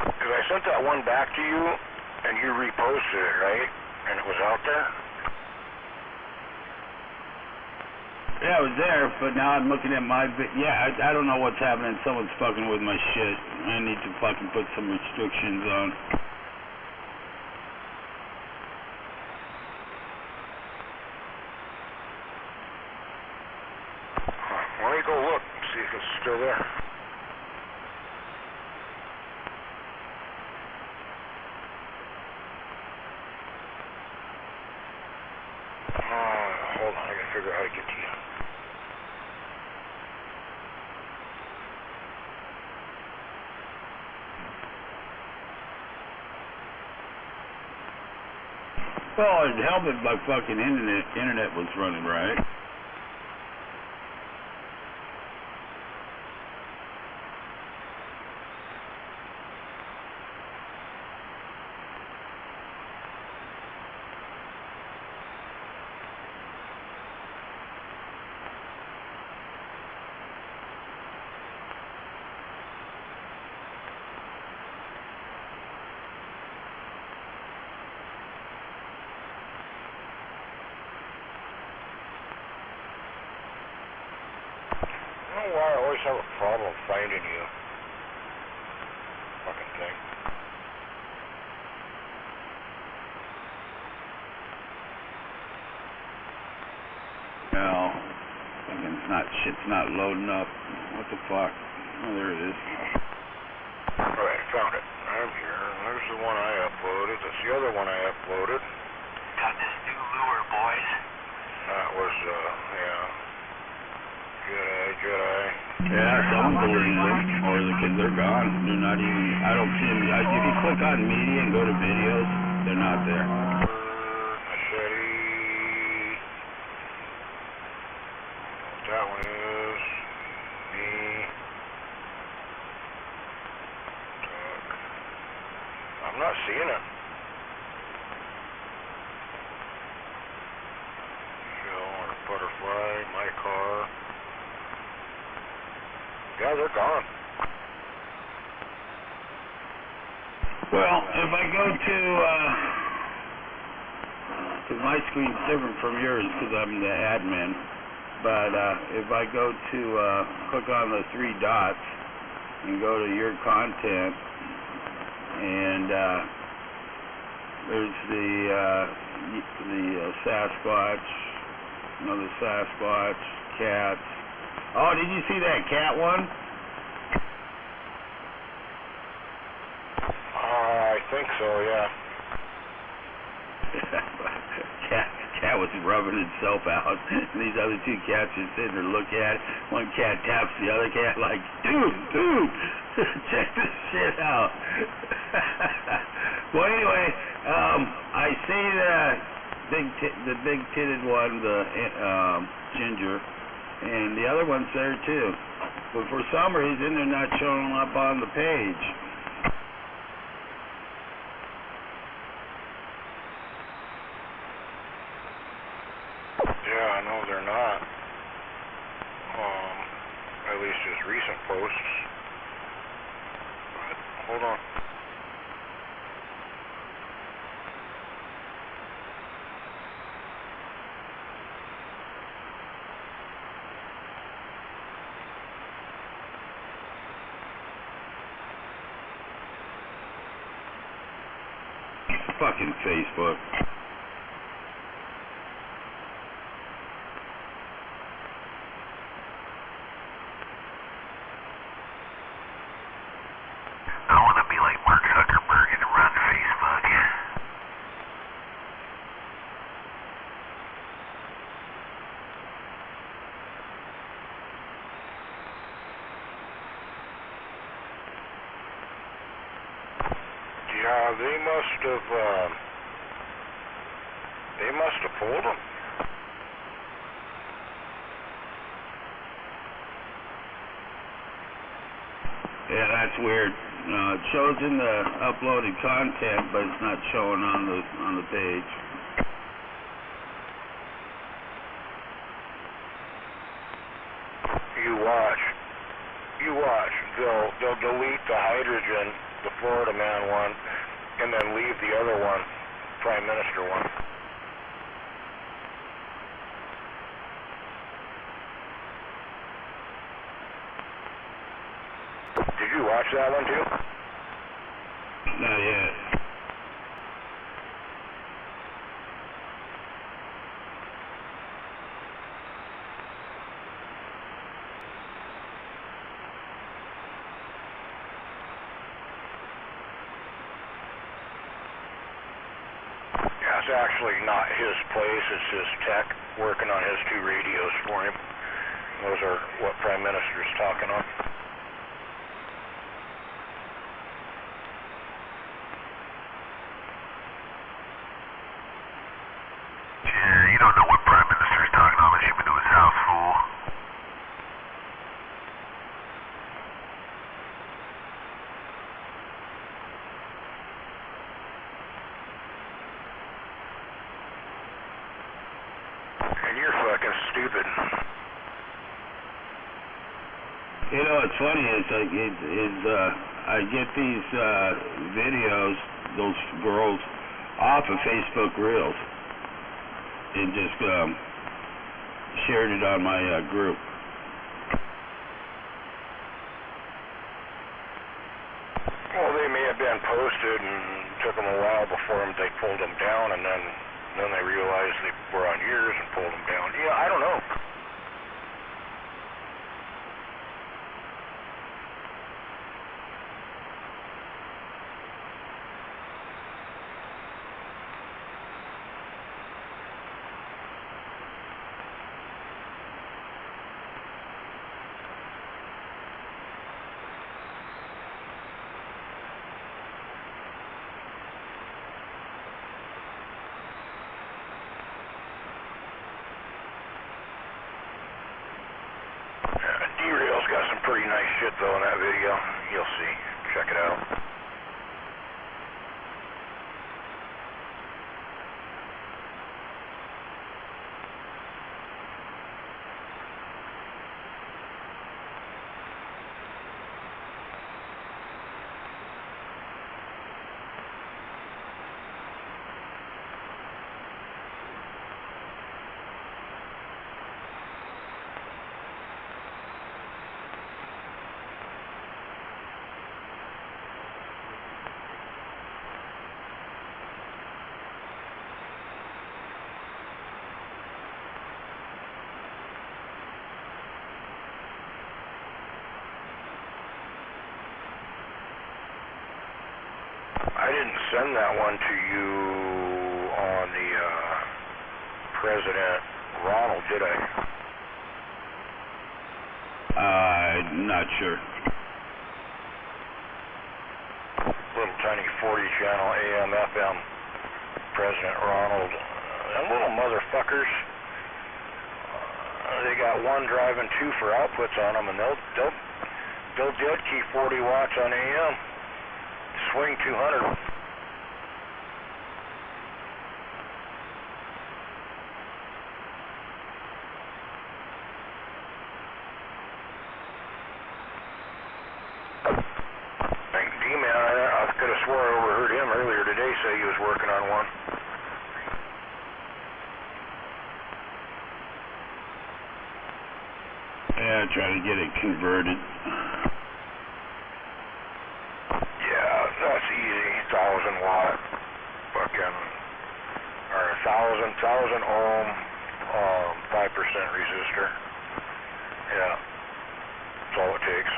Because I sent that one back to you, and you reposted it, right? And it was out there? Yeah, it was there, but now I'm looking at my... Yeah, I don't know what's happening. Someone's fucking with my shit. I need to fucking put some restrictions on. Let me go look, see if it's still there. Hold on, I gotta figure out how to get to you. Well, it'd help if my fucking internet was running right. I don't know why I always have a problem finding you. Fucking thing. shit's not loading up. What the fuck? Oh, there it is. Alright, found it. I'm here. There's the one I uploaded. That's the other one I uploaded. Got this new lure, boys. That was, yeah. Jedi. Yeah, someone believes them, or because they're gone. They're not even, I don't see them. If you click on media and go to videos, they're not there. Machete. That one is me. Duck. I'm not seeing it. Shell or butterfly, my car. Yeah, they're gone. Well, if I go to, because my screen's different from yours because I'm the admin, but if I go to, click on the three dots and go to your content, and there's the Sasquatch, another Sasquatch, cats. Oh, did you see that cat one? I think so, yeah. Cat was rubbing itself out, and these other two cats are sitting there looking at it. One cat taps the other cat like, dude, check this shit out. Well, anyway, I see the big-titted one, the ginger, and the other one's there too. But for some reason, they're not showing up on the page. Yeah, no, they're not. At least his recent posts. But, hold on. Fucking Facebook. I want to be like Mark Zuckerberg and run Facebook. Yeah, they must have pulled them. Yeah, that's weird. It shows in the uploaded content, but it's not showing on the page. You watch. They'll delete the hydrogen, the Florida man one, and then leave the other one, Prime Minister one. Did you watch that one too? Not yet. Yeah, it's actually not his place, it's his tech working on his two radios for him. Those are what Prime Minister's talking on. Yeah, you don't know what Prime Minister's talking on unless you've been to his house, fool. And you're fucking stupid. You know what's funny is I get these videos, those girls, off of Facebook Reels, and just shared it on my group. Well, they may have been posted and took them a while before they pulled them down, and then they realized they were on yours and pulled them down. Yeah, I don't know. didn't send that one to you on the President Ronald, did I? Not sure. Little tiny 40 channel AM FM President Ronald. Them little motherfuckers. They got one driving 2 for outputs on them, and they'll dead key 40 watts on AM. Swing 200. D-Man, I could have swore I overheard him earlier today say he was working on one. Yeah, try to get it converted. Yeah, that's easy. 1,000 watt, fucking, or 1,000 ohm, 5% resistor. Yeah, that's all it takes.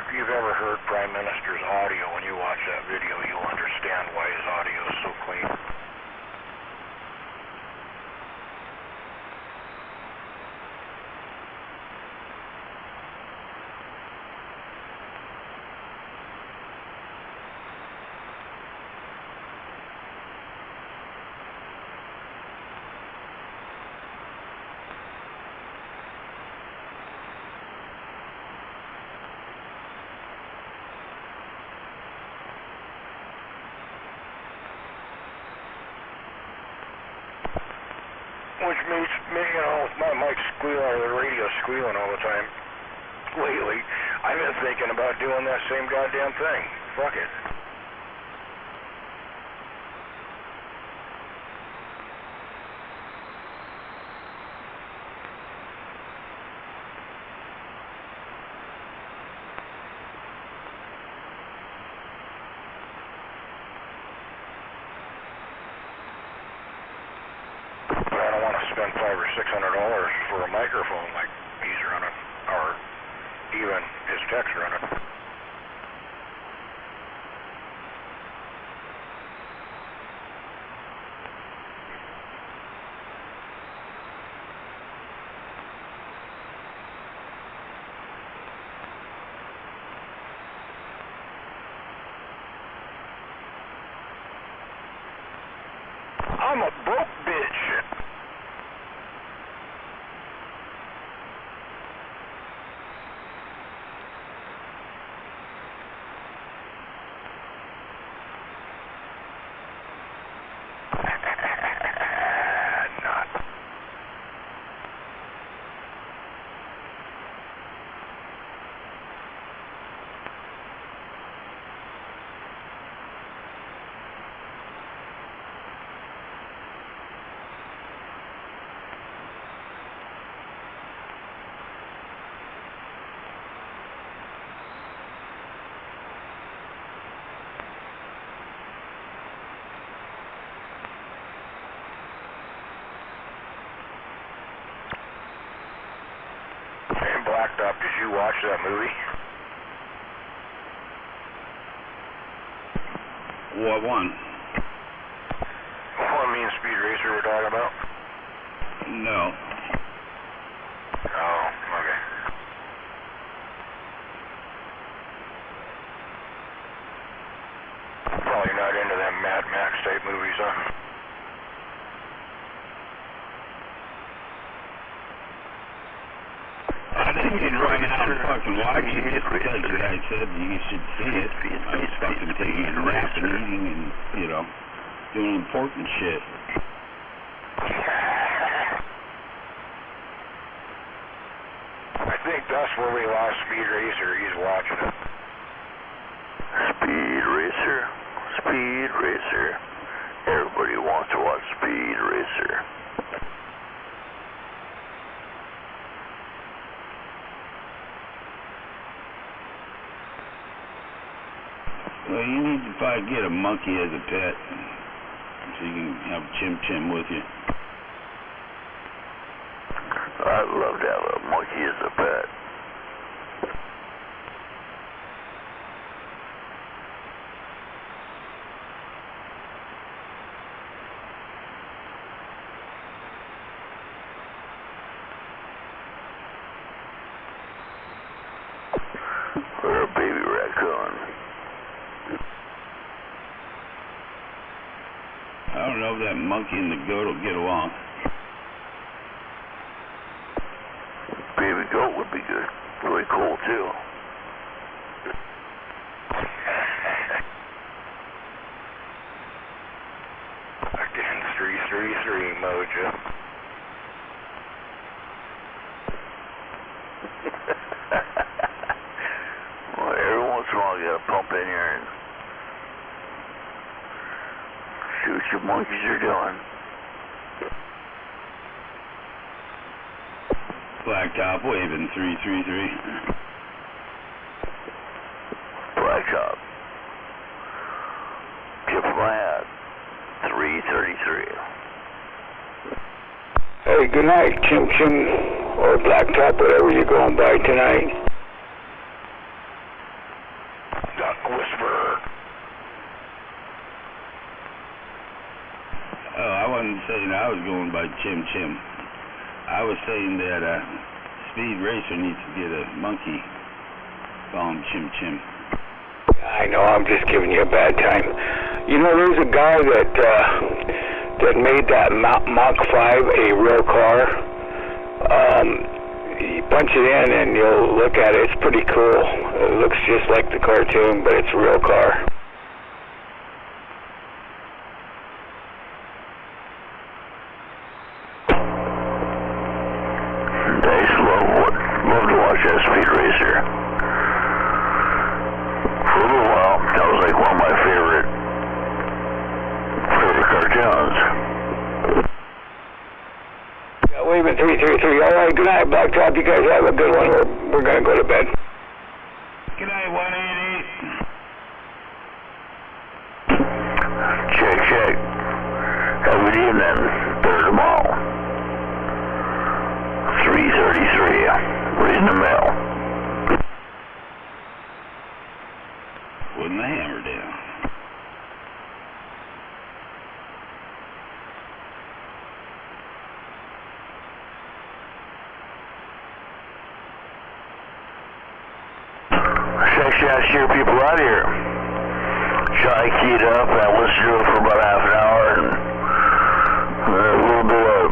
If you've ever heard Prime Minister's audio, when you watch that video, you'll understand why his audio is so clean. Which makes me, my mic's squealing, the radio's squealing all the time. Lately, I've been thinking about doing that same goddamn thing. Fuck it. Spend $500 or $600 for a microphone like he's running, or even his tech's running. I'm a broke bitch. Blacktop, did you watch that movie? What one? What mean Speed Racer we're talking about? No. Oh, okay. Probably not into them Mad Max type movies, huh? I didn't get right out and fucking watch it just because the guy said you should see it. I was fucking taking a nap and eating and, doing important shit. I think that's where we lost Speed Racer. He's watching it. Speed Racer Well, you need to probably get a monkey as a pet, so you can have Chim Chim with you. I'd love to have a monkey as a pet. Or a baby raccoon. I don't know if that monkey and the goat will get along. Baby goat would be good. Really cool too. Again, 333 Mojo. Well, every once in a while you gotta pump in here and see what your monkeys are doing. Blacktop waving 333. Blacktop. Tip of my hat. 333. Hey, good night, Chim Chim, or Blacktop, whatever you're going by tonight. Duck Whisperer. Oh, I wasn't saying I was going by Chim Chim. I was saying that Speed Racer needs to get a monkey. Call him Chim Chim. I know, I'm just giving you a bad time. You know, there's a guy that made that Mach 5 a real car. You punch it in and you'll look at it. It's pretty cool. It looks just like the cartoon, but it's a real car. Love to watch that Speed Racer. For a little while, that was like one of my favorite cartoons. Yeah, waving 333. All right, good night, Blacktop. You guys have a good one. We're gonna go to bed. Good night, 188. Check. Have a good evening. Better tomorrow. 333. Reading the mail. Putting the hammer down. Section cheer people out here. Try keyed up and I listened to it for about half an hour and a little bit of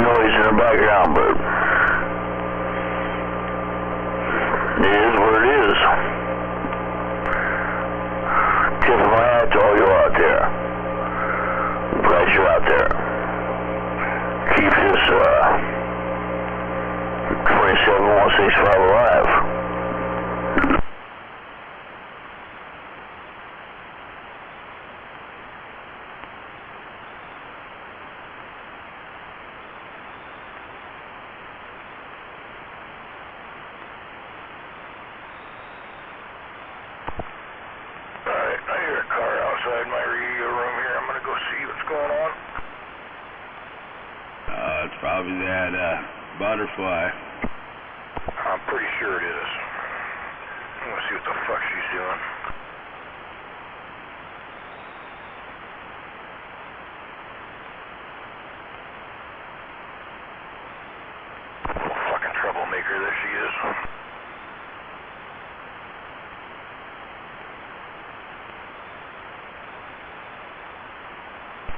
noise in the background, but it is what it is. Tip of my hat to all you out there. Glad you're out there. Keep this 27165 alive. Probably that butterfly. I'm pretty sure it is. I'm gonna see what the fuck she's doing. Little fucking troublemaker, there she is.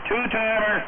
Two-timer.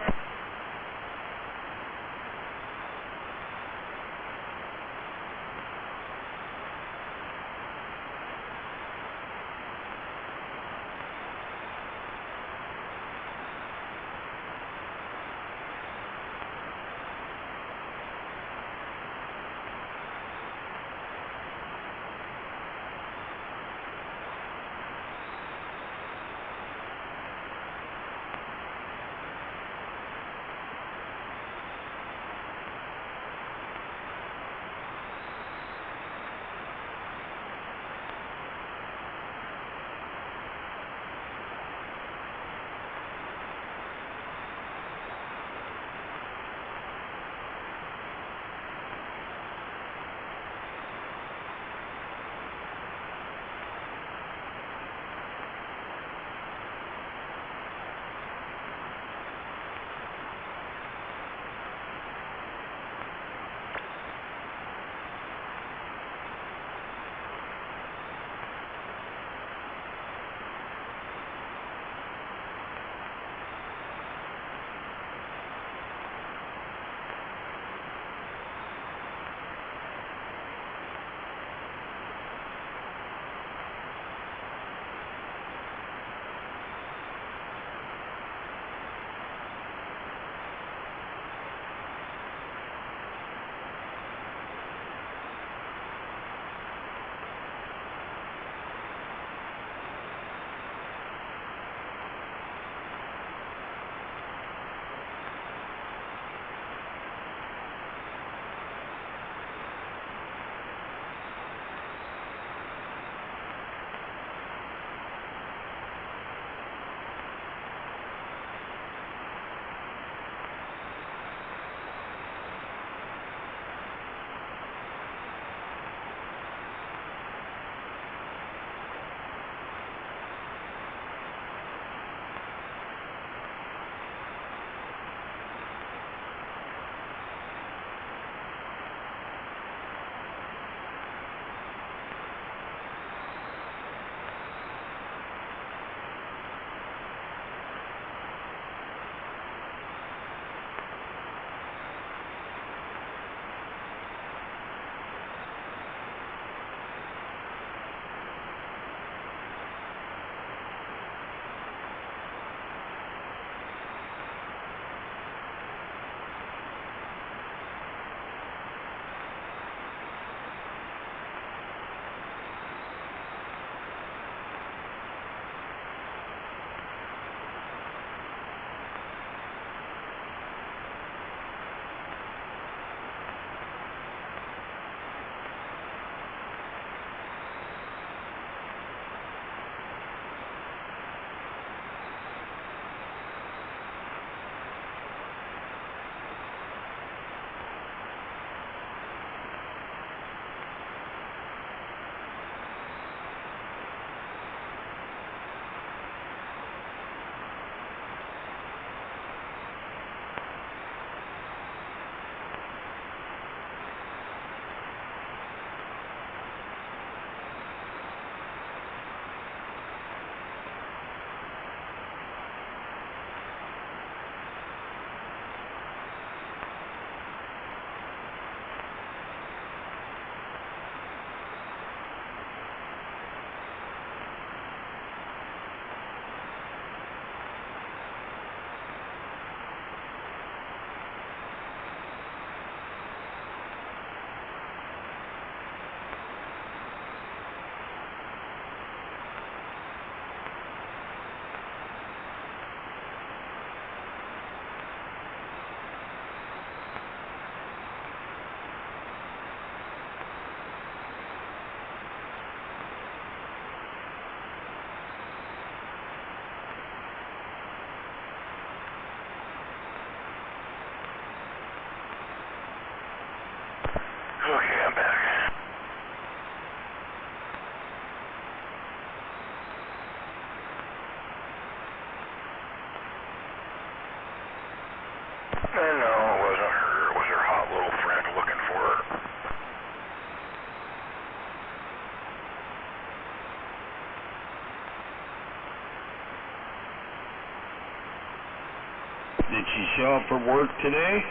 Did she show up for work today?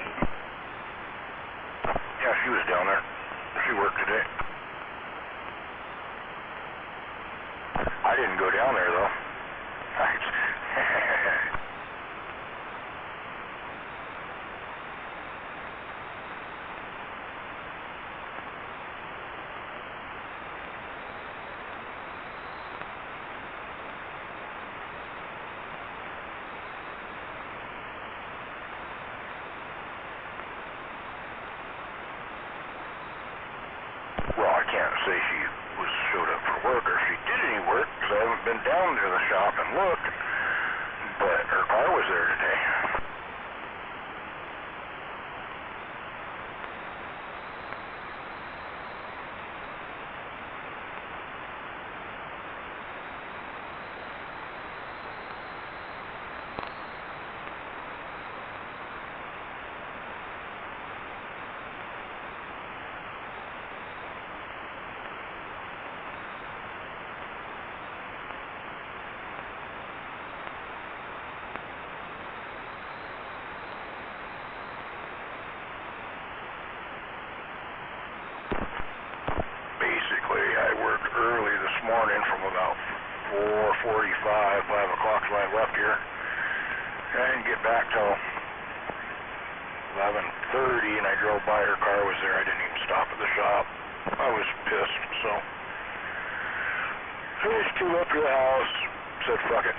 Yeah, she was down there. She worked today. I didn't go down there, though. Well, I can't say she showed up for work or she did any work because I haven't been down to the shop and looked, but her car was there today. Basically, I worked early this morning from about 4:45, 5 o'clock when I left here. I didn't get back till 11:30, and I drove by. Her car was there. I didn't even stop at the shop. I was pissed, so I just drove up to the house, said fuck it.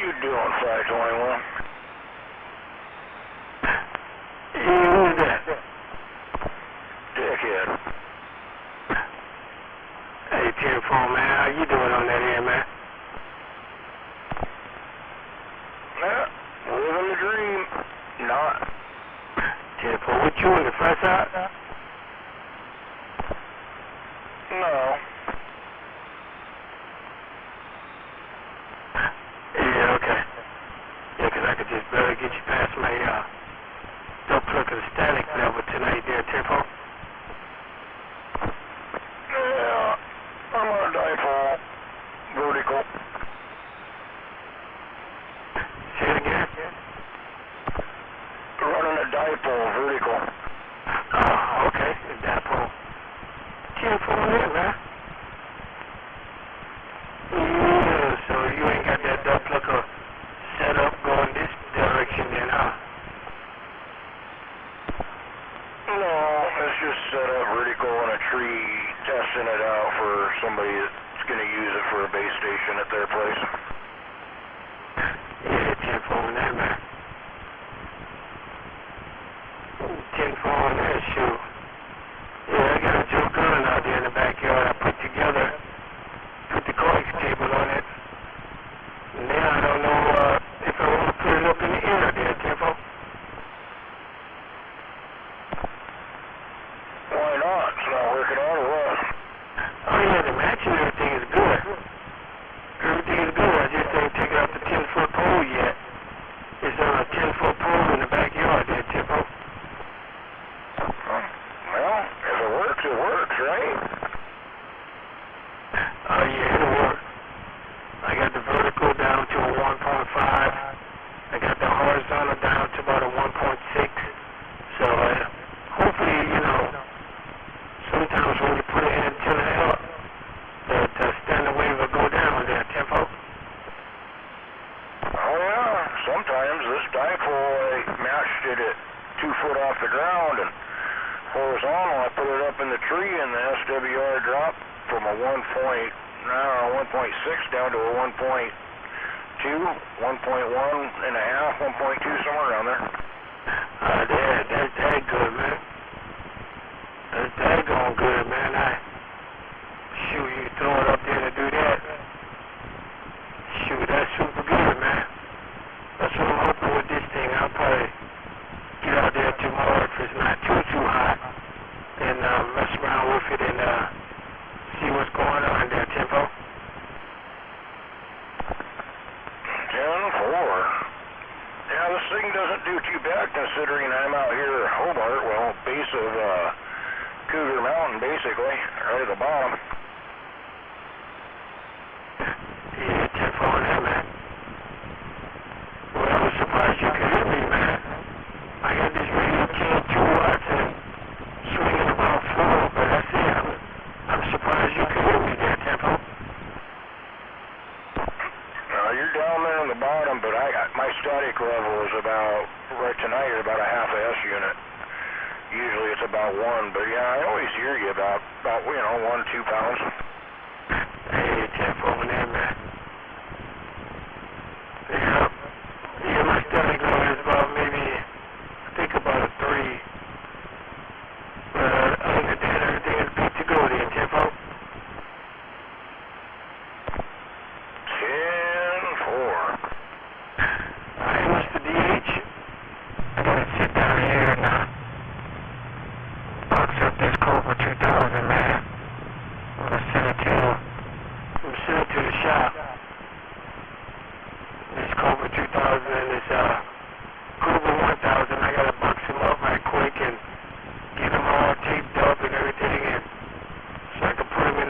you doing, 521? Hey, who's that? Dickhead. Hey, 10-4, man. How you doing on that end, man? Yeah, living the dream. Not. 10-4, what you in the front side? No. Yeah, okay. Yeah, 'cause I could just barely get you past my, don't look at the static level tonight there, 10-4. Yeah, I'm on a dipole. Vertical. Say it again? Running a dipole, vertical. Oh, okay. Dipole. 10-4 there, man. Yeah, so you ain't got that duck-looker set up going this direction then, huh? No, it's just set up vertical in a tree, testing it out for somebody that's going to use it for a base station at their place. Yeah, 10-4 on that, man. 10-4 on that, shoe. Yeah, I got a Joe gun out there in the backyard I put together. Put the coax cable on it. Now I don't know if I want to put it up in the air there, 10-4. Why not? It's not working out or what? Oh yeah, the match and everything is good. Everything is good. I just ain't taken out the 10-foot pole yet. It's on a 10-foot pole in the backyard there, 10-4. Well, if it works, right? Oh yeah, it'll work. I got the vertical down to a 1.5. I got the horizontal down to about a 1.6. So hopefully, you know, sometimes when you put an antenna up, the standing wave will go down there, 10-4. Oh yeah, sometimes this dipole, I matched it at 2 foot off the ground and horizontal, I put it up in the tree and the SWR dropped from a 1.6 down to a 1.2, 1.1 and a half, 1.2, somewhere around there. That's that good, man. That's daggone good, man. Shoot, you throw it up there to do that. Shoot, that's super good, man. That's what I'm hoping with this thing. I'll probably get out there tomorrow if it's not too hot and mess around with it and see what's going on there, 10-4. 10-4. Yeah, this thing doesn't do too bad considering I'm out here at Hobart, well, base of Cougar Mountain, basically, right at the bottom. Yeah, 10-4 on that, man. Well, I was surprised you could hear me, man. I got this radio keying 2 watts and swinging about 4, but that's it. I'm surprised you could hear me there, 10-4. You're down there on the bottom, but my static level is about, right tonight, about a half a S unit. Usually it's about 1, but yeah, I always hear you about 1-2 pounds. Hey, 10-4 on that, man. Yeah, my static level is about maybe, I think about a 3. But other than that, everything is good to go there, 10-4. 10-4. Hey, Mr. DH, I gotta sit down here and box up this Cobra 2000, man. I'm gonna send it to the shop. This Cobra 2000 and this Cobra 1000, I gotta box them up right quick and get them all taped up and everything, and so I can put them in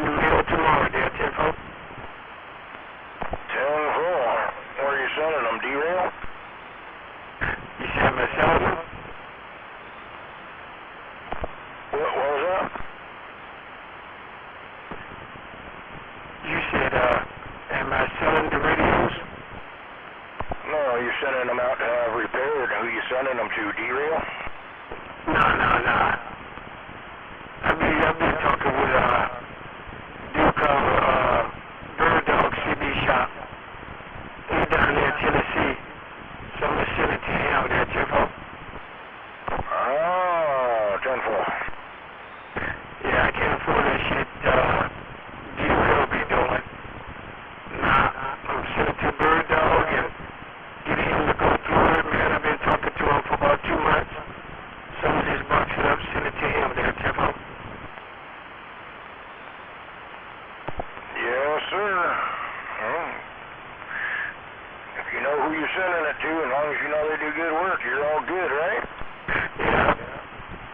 the mail tomorrow there, 10-4. 10-4. Where are you sending them? D-rail? You said I'm selling them? What was that? You said, am I selling the radios? No, you're sending them out to have repaired. Who you sending them to? D-rail? No. I've been talking with Duke of Bird Dog CB Shop. sending it to, as long as you know they do good work, you're all good, right? Yeah.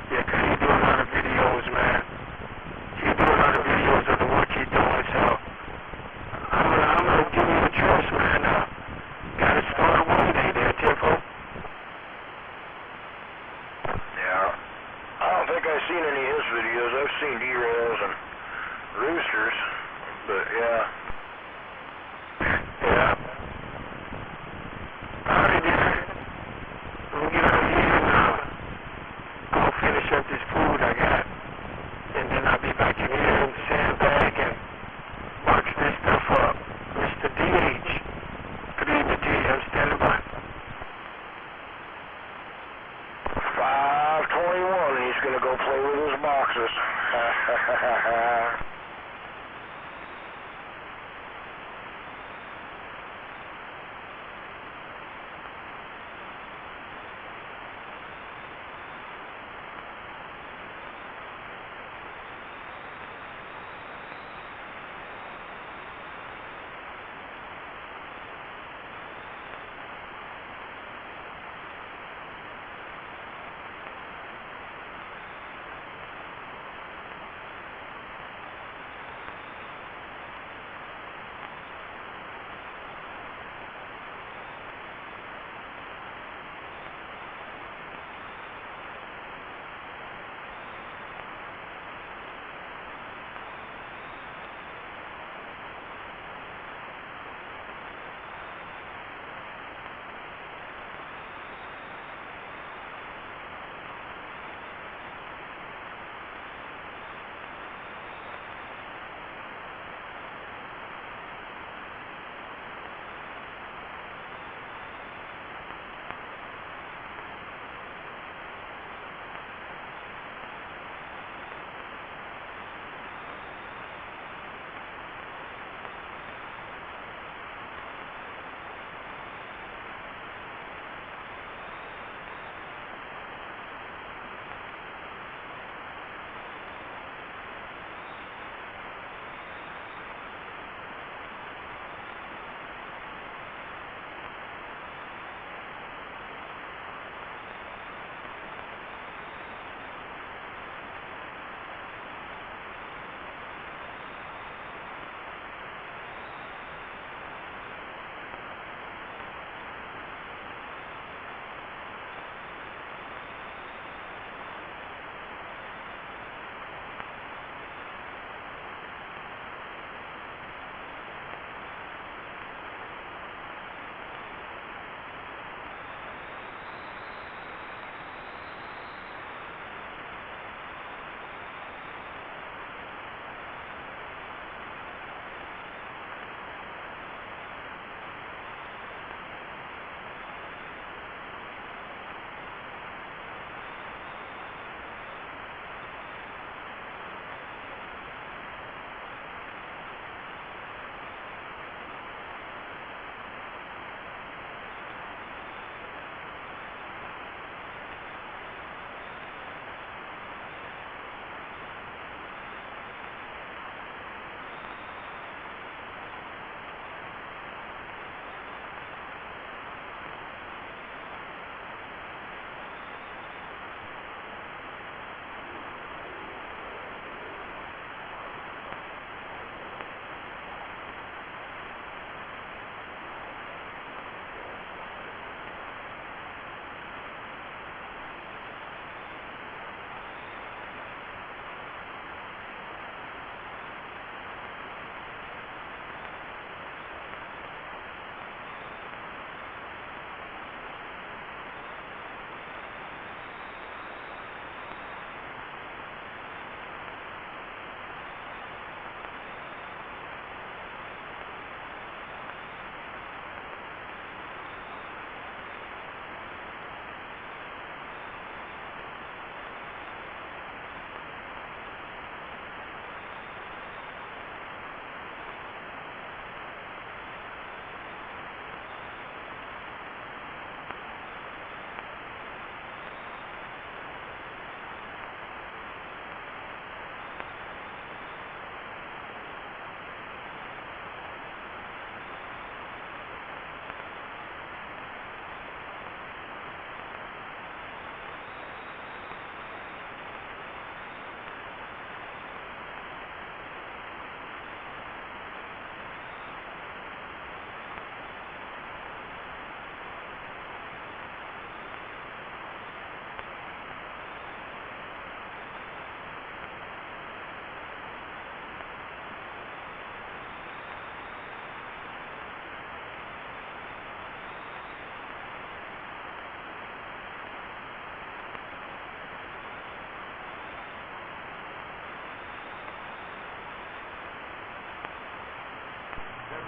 Yeah, 'cause you do a lot of videos, man. You do a lot of videos of the work you're doing, so I'm gonna give you a trust, man. Gotta start one day there, Tiffo. Yeah. I don't think I've seen any of his videos. I've seen derails and roosters, but yeah. Yeah. Alright, then. We'll get out of here.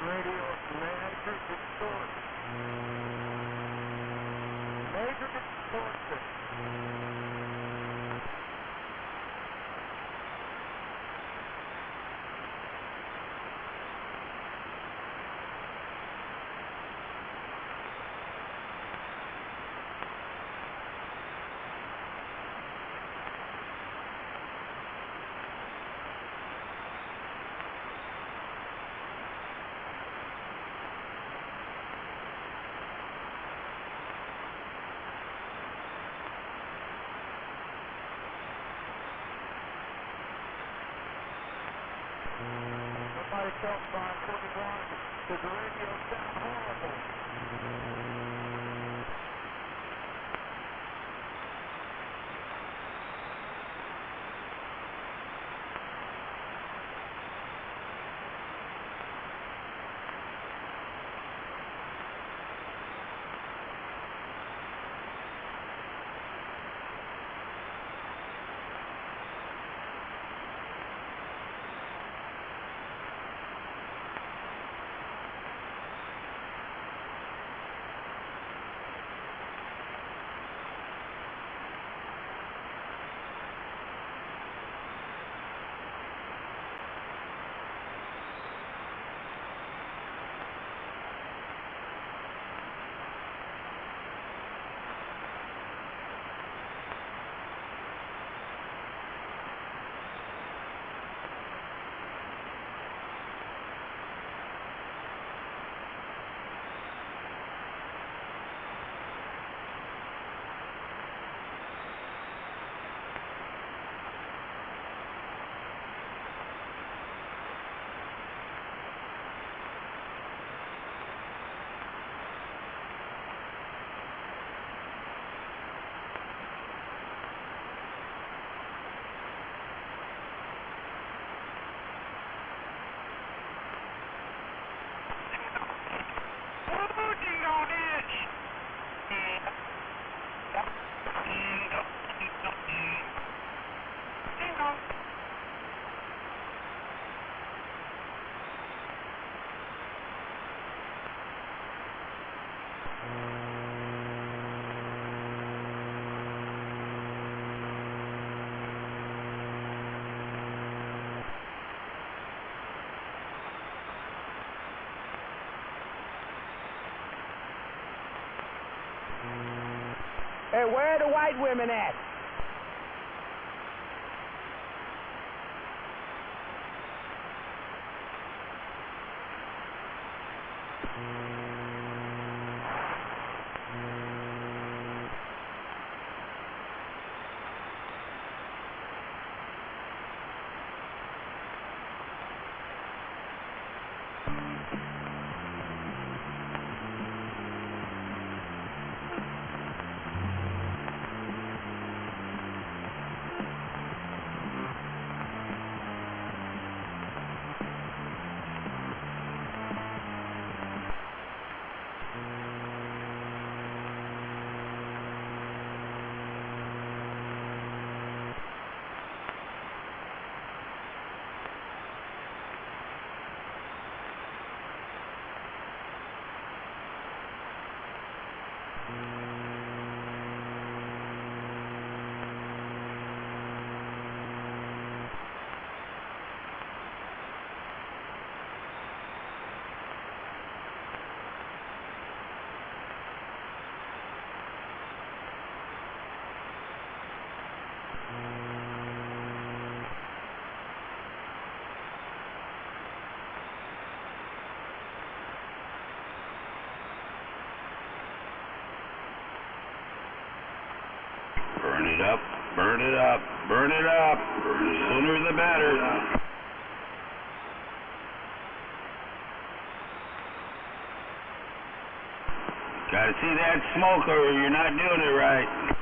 radio major distortion. Major distortion. Somebody tell Brian 41, does the radio sound horrible? Hey, where are the white women at? Burn it up, burn it up, burn it up. The sooner the better. Gotta see that smoke or you're not doing it right.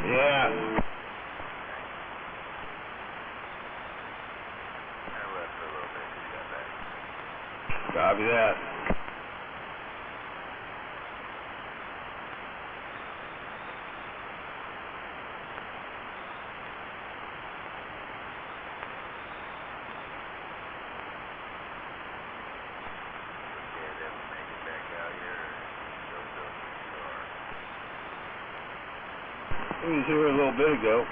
Yeah. I left for a little bit, just got back. Copy that. He was here a little bit ago.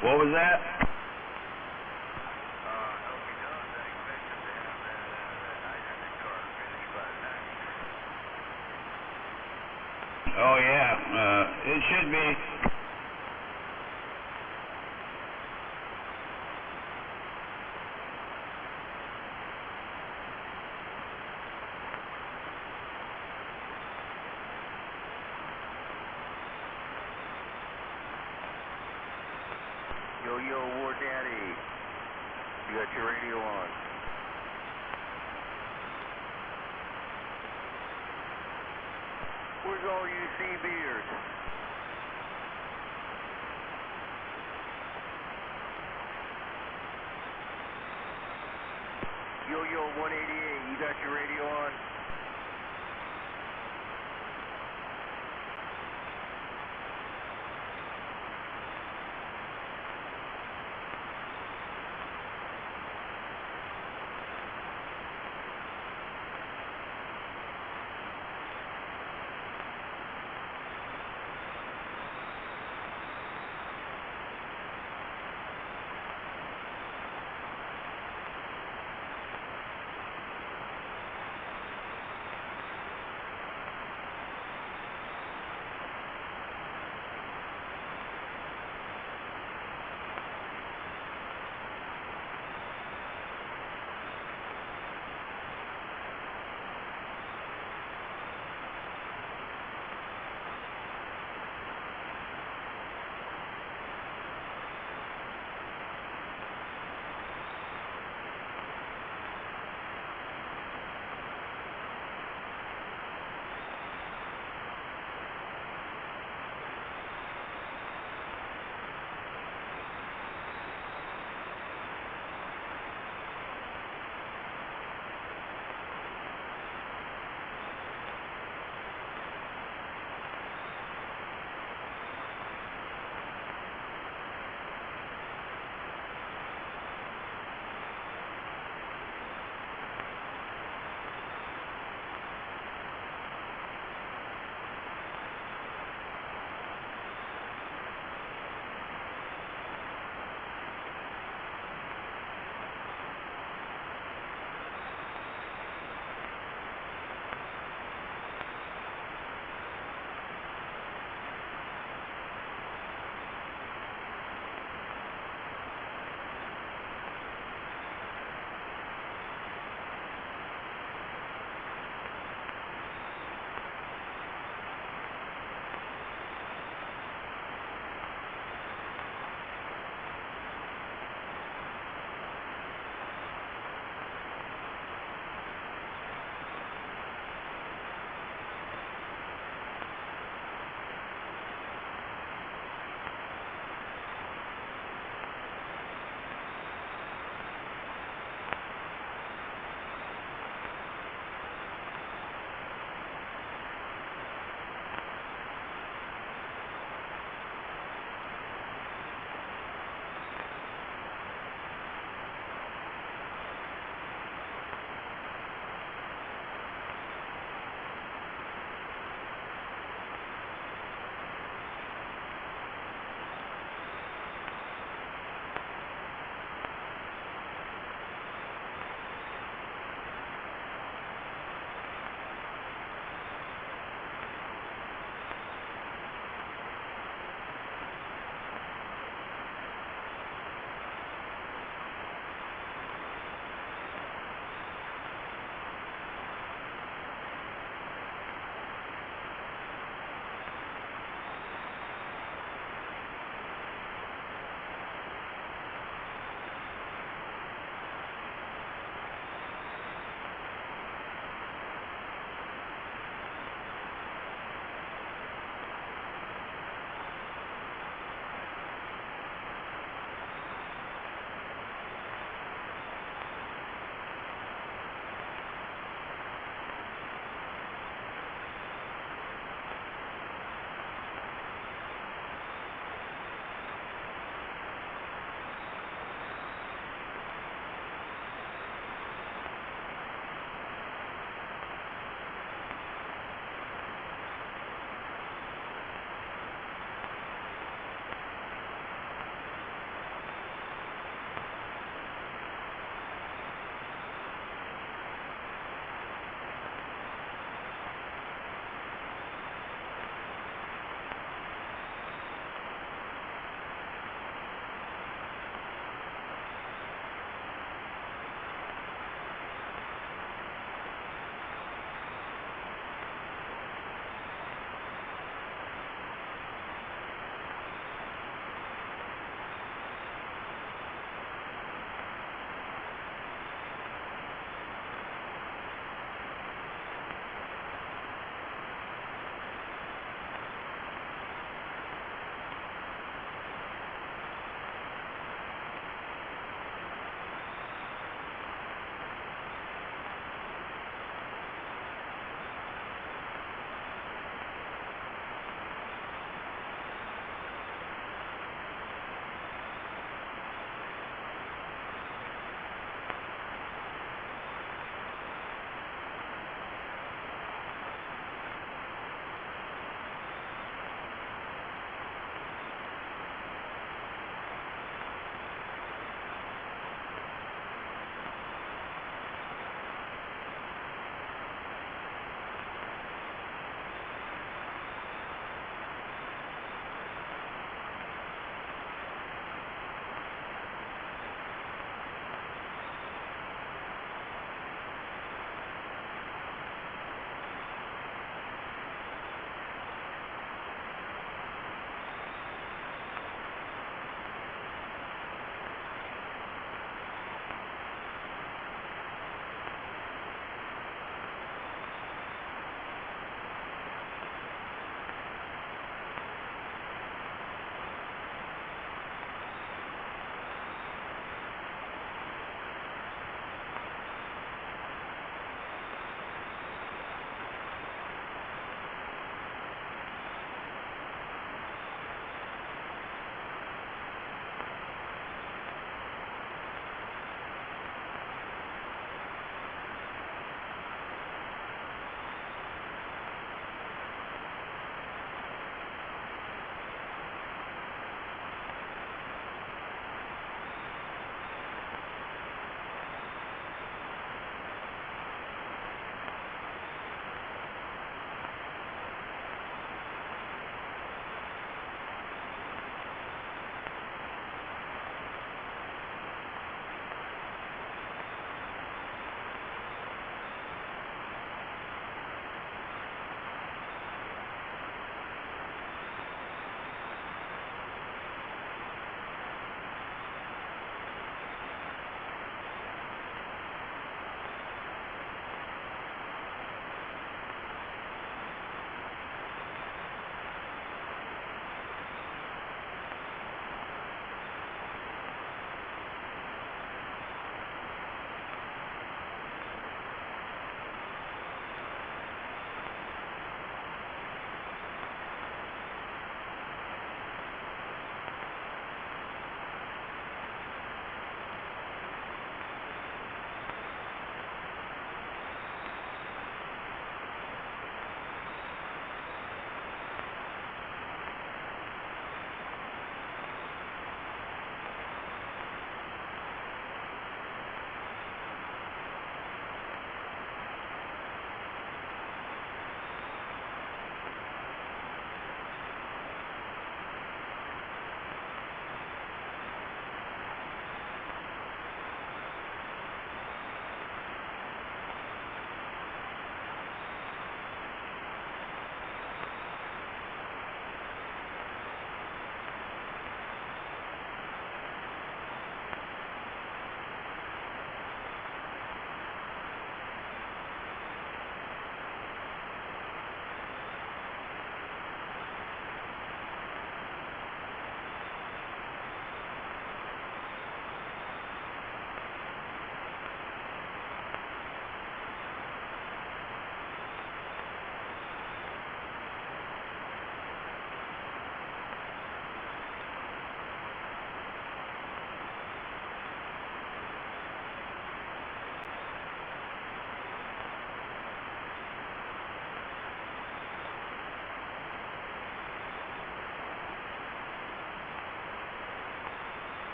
What was that? Oh yeah, it should be. Yo, War Daddy, you got your radio on. Where's all you CBers? Yo, 188, you got your radio on?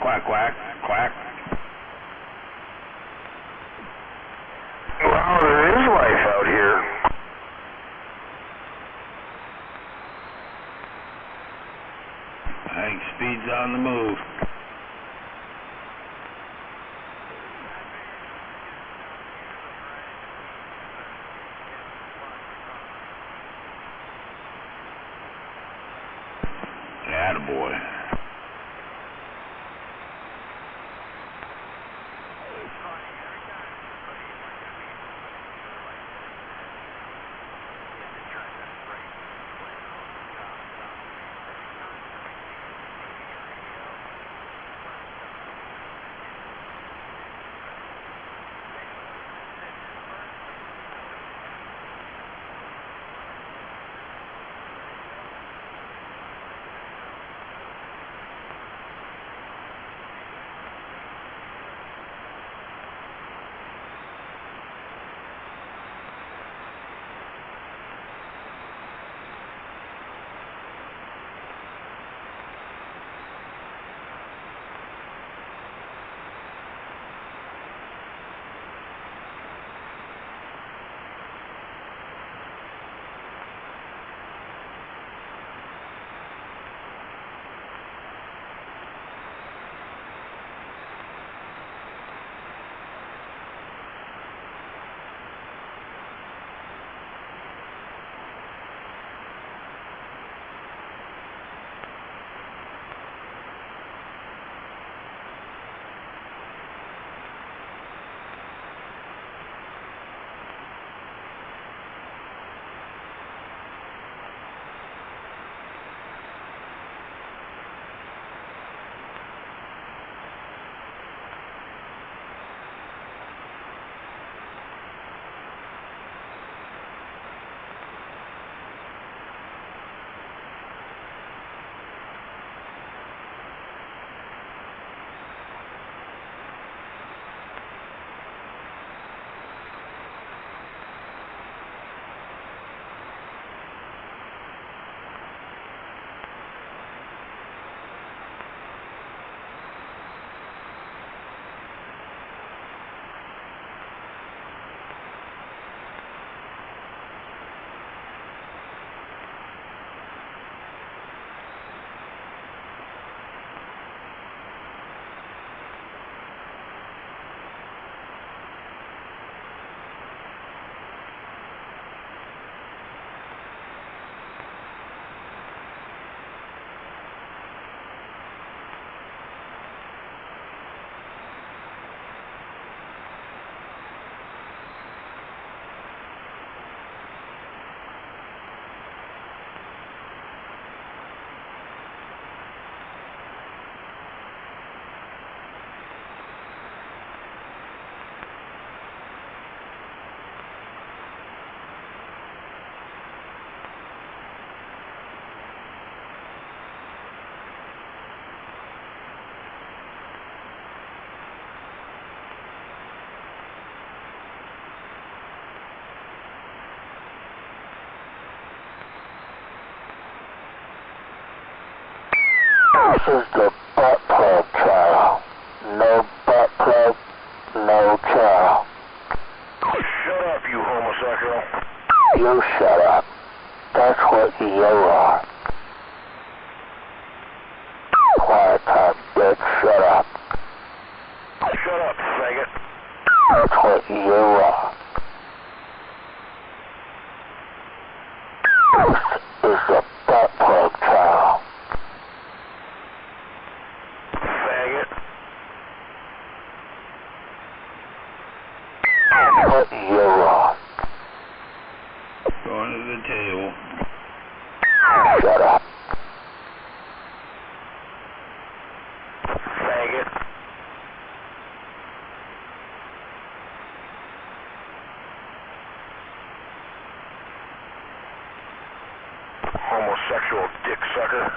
Quack, quack, quack. Wow, there is life out here. I think speed's on the move. Attaboy. This is the butt plug channel. No butt plug, no channel. Shut up, you homosexual. You shut up. That's what you are. Quiet time, bitch. Shut up. Shut up, faggot. That's what you are. This is the butt plug channel. Faggot. That's what you are. Going to the table. Shut up. Faggot. Homosexual dick sucker.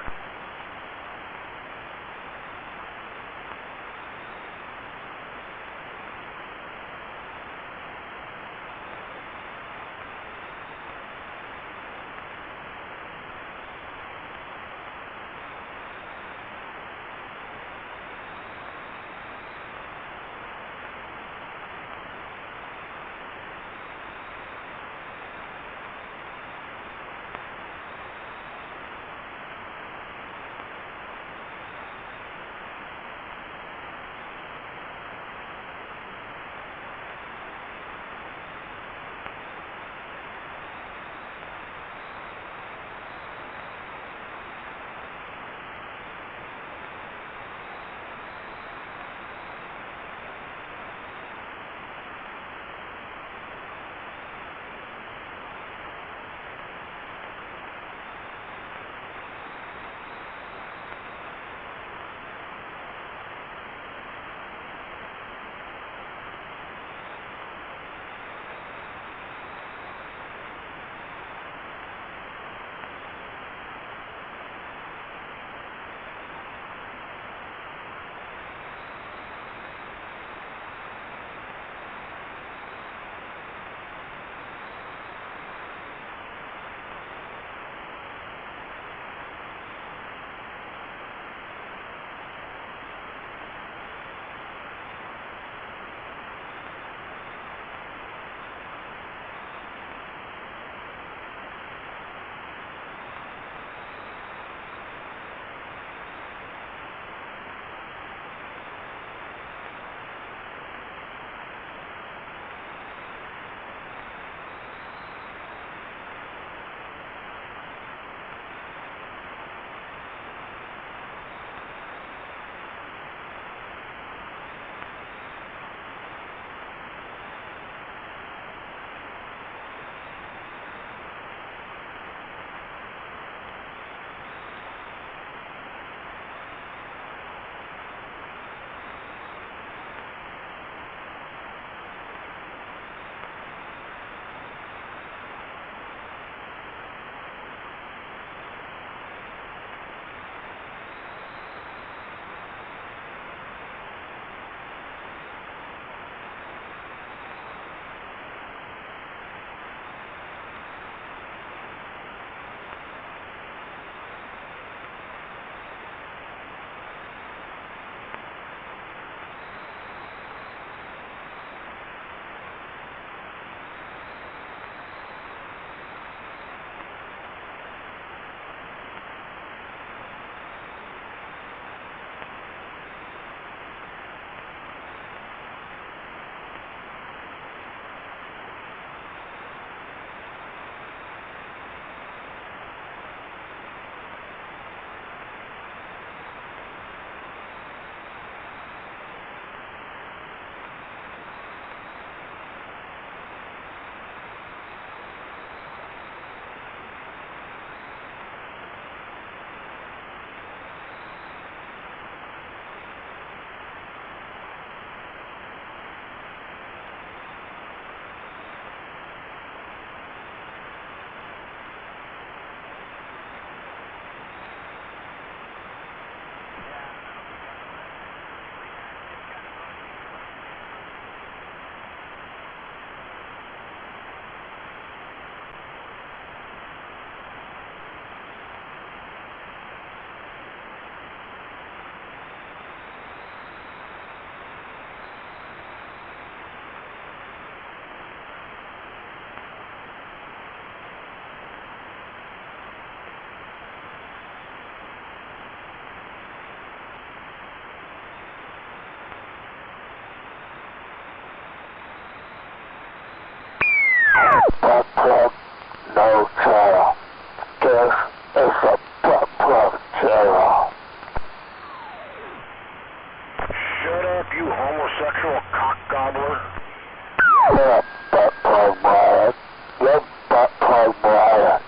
Shut up, butt plug Brian. Yep, butt plug Brian.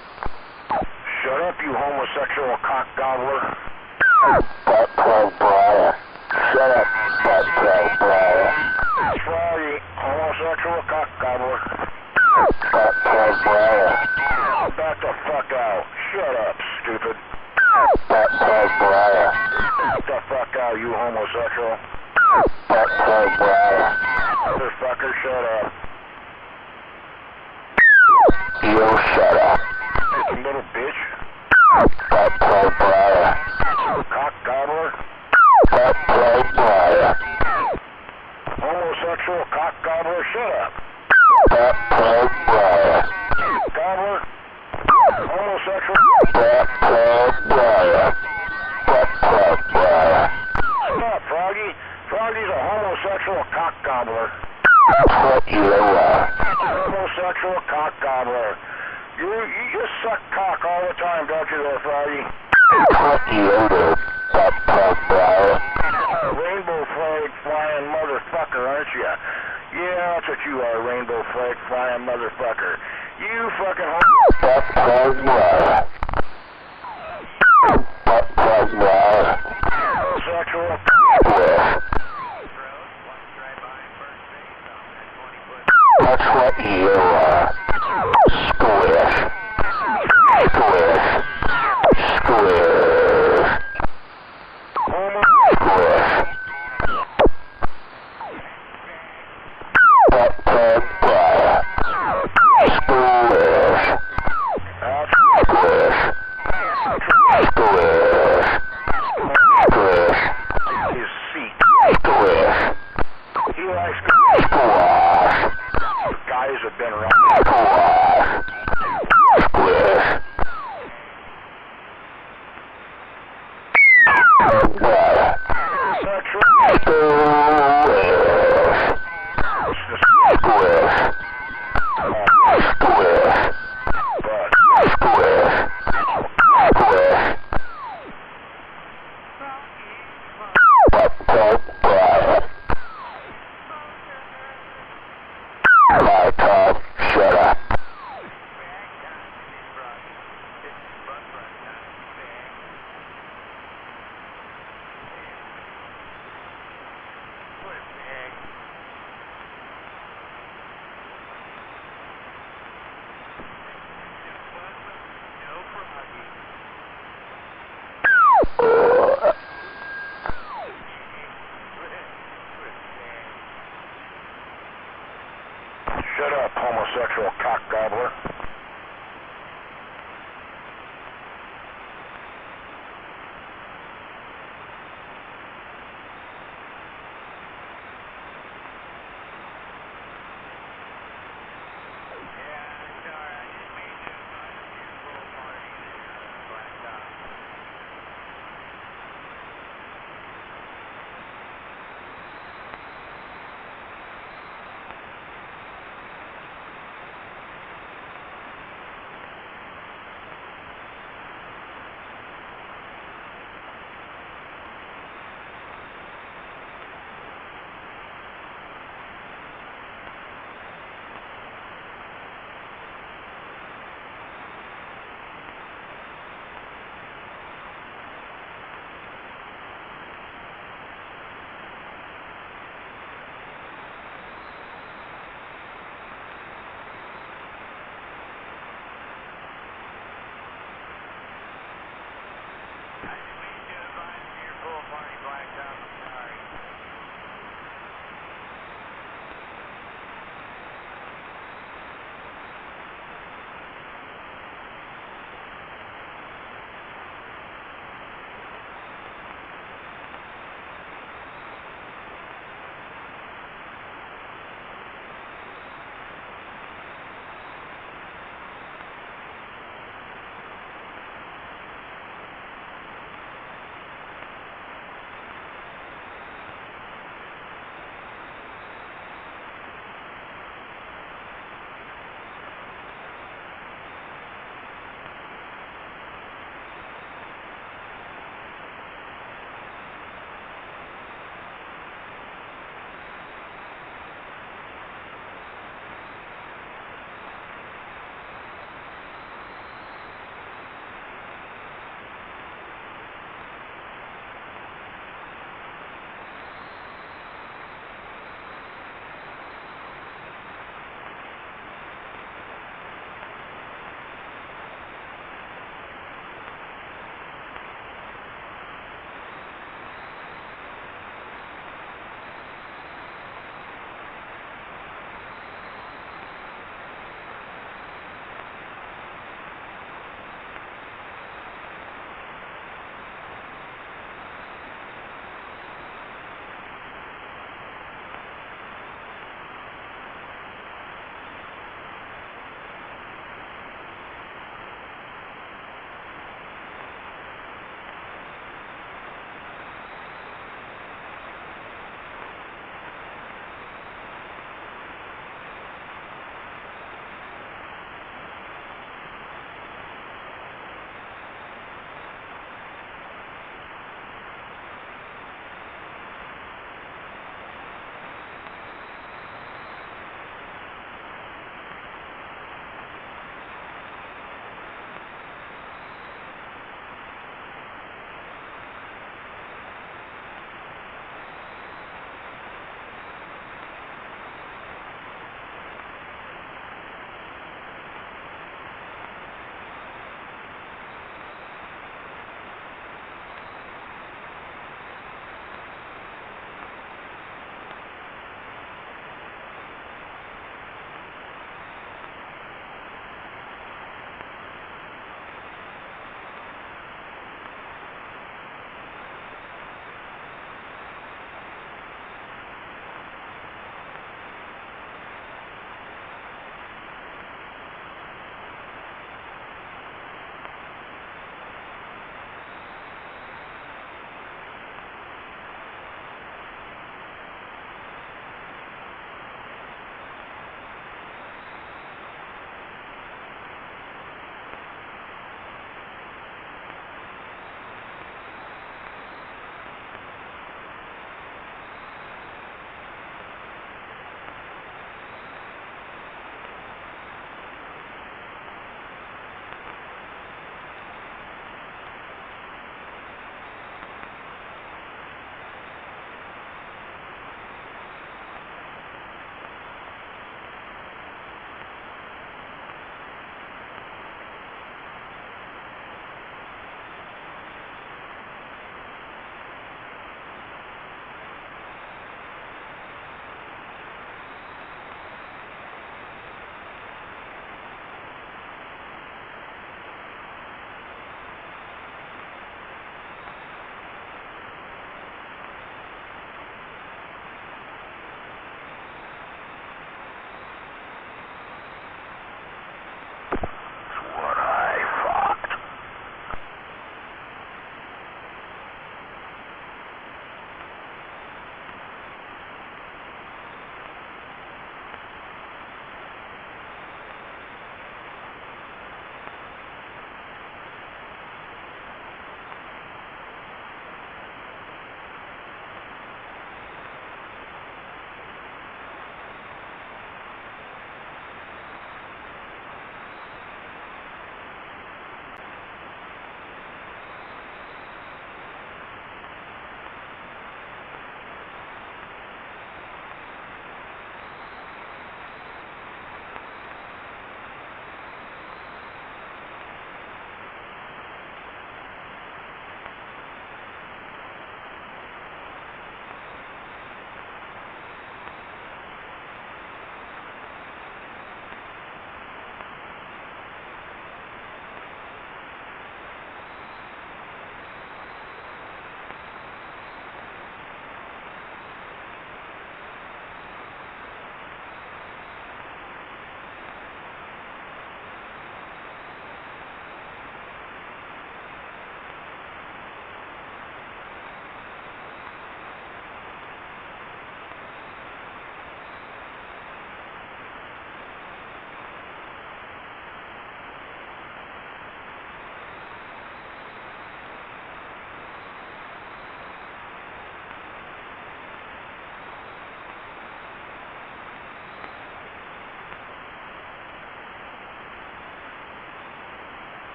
Shut up, you homosexual cock gobbler. Butt plug Brian. Shut up, butt plug Brian. Froggy, homosexual cock gobbler. Butt plug Brian. Back the fuck out. Shut up, stupid. Butt plug Brian. Back the fuck out, you homosexual. Butt plug Brian. Motherfucker, shut up. You shut up. You little bitch. Butt plug Brian. Cock gobbler. Butt plug Brian. Homosexual cock gobbler, shut up. Butt plug Brian. Gobbler. Homosexual. Butt plug Brian. Butt plug Brian. Stop, Froggy. Froggy's a homosexual cock gobbler. That's what you are. Homosexual cock gobbler. You just suck cock all the time, don't you there, Froggy? That's what you do, butt plug Brian. Rainbow flag flying motherfucker, aren't you? Yeah, that's what you are, rainbow flag flying motherfucker. You fucking butt plug Brian. Butt plug Brian. homosexual. Squish. That's what you are. Squish. Squish. Squish. Squish. Butt plug Brian. Squish. Squish. Squish. Squish. His seat. Squish. He likes Squash. guys have been around. Squash. Squish. Brian. Sexual. Squish. Squish. Squish. But Squish. Squish. Butt plug Brian. My Tom, shut up. shut up, homosexual cock gobbler.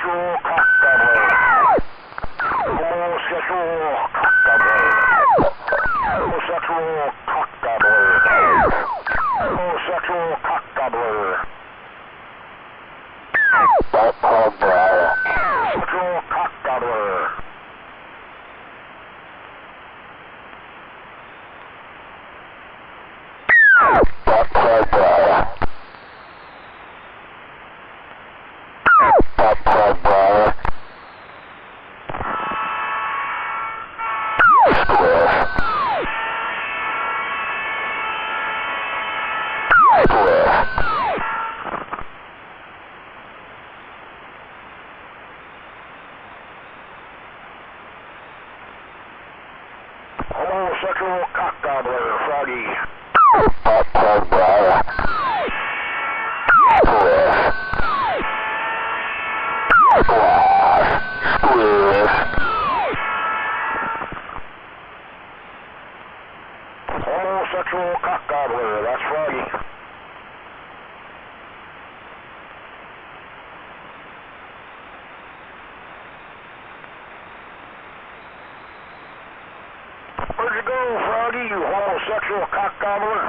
Homosexual cockdoubler. Homosexual cockdoubler. Homosexual cockdoubler. Homosexual cockdoubler. Homosexual cockdoubler. Homosexual cockdoubler, Froggy. Homosexual cockdoubler, that's Froggy. Where'd you go, Froggy, you homosexual cockgobbler?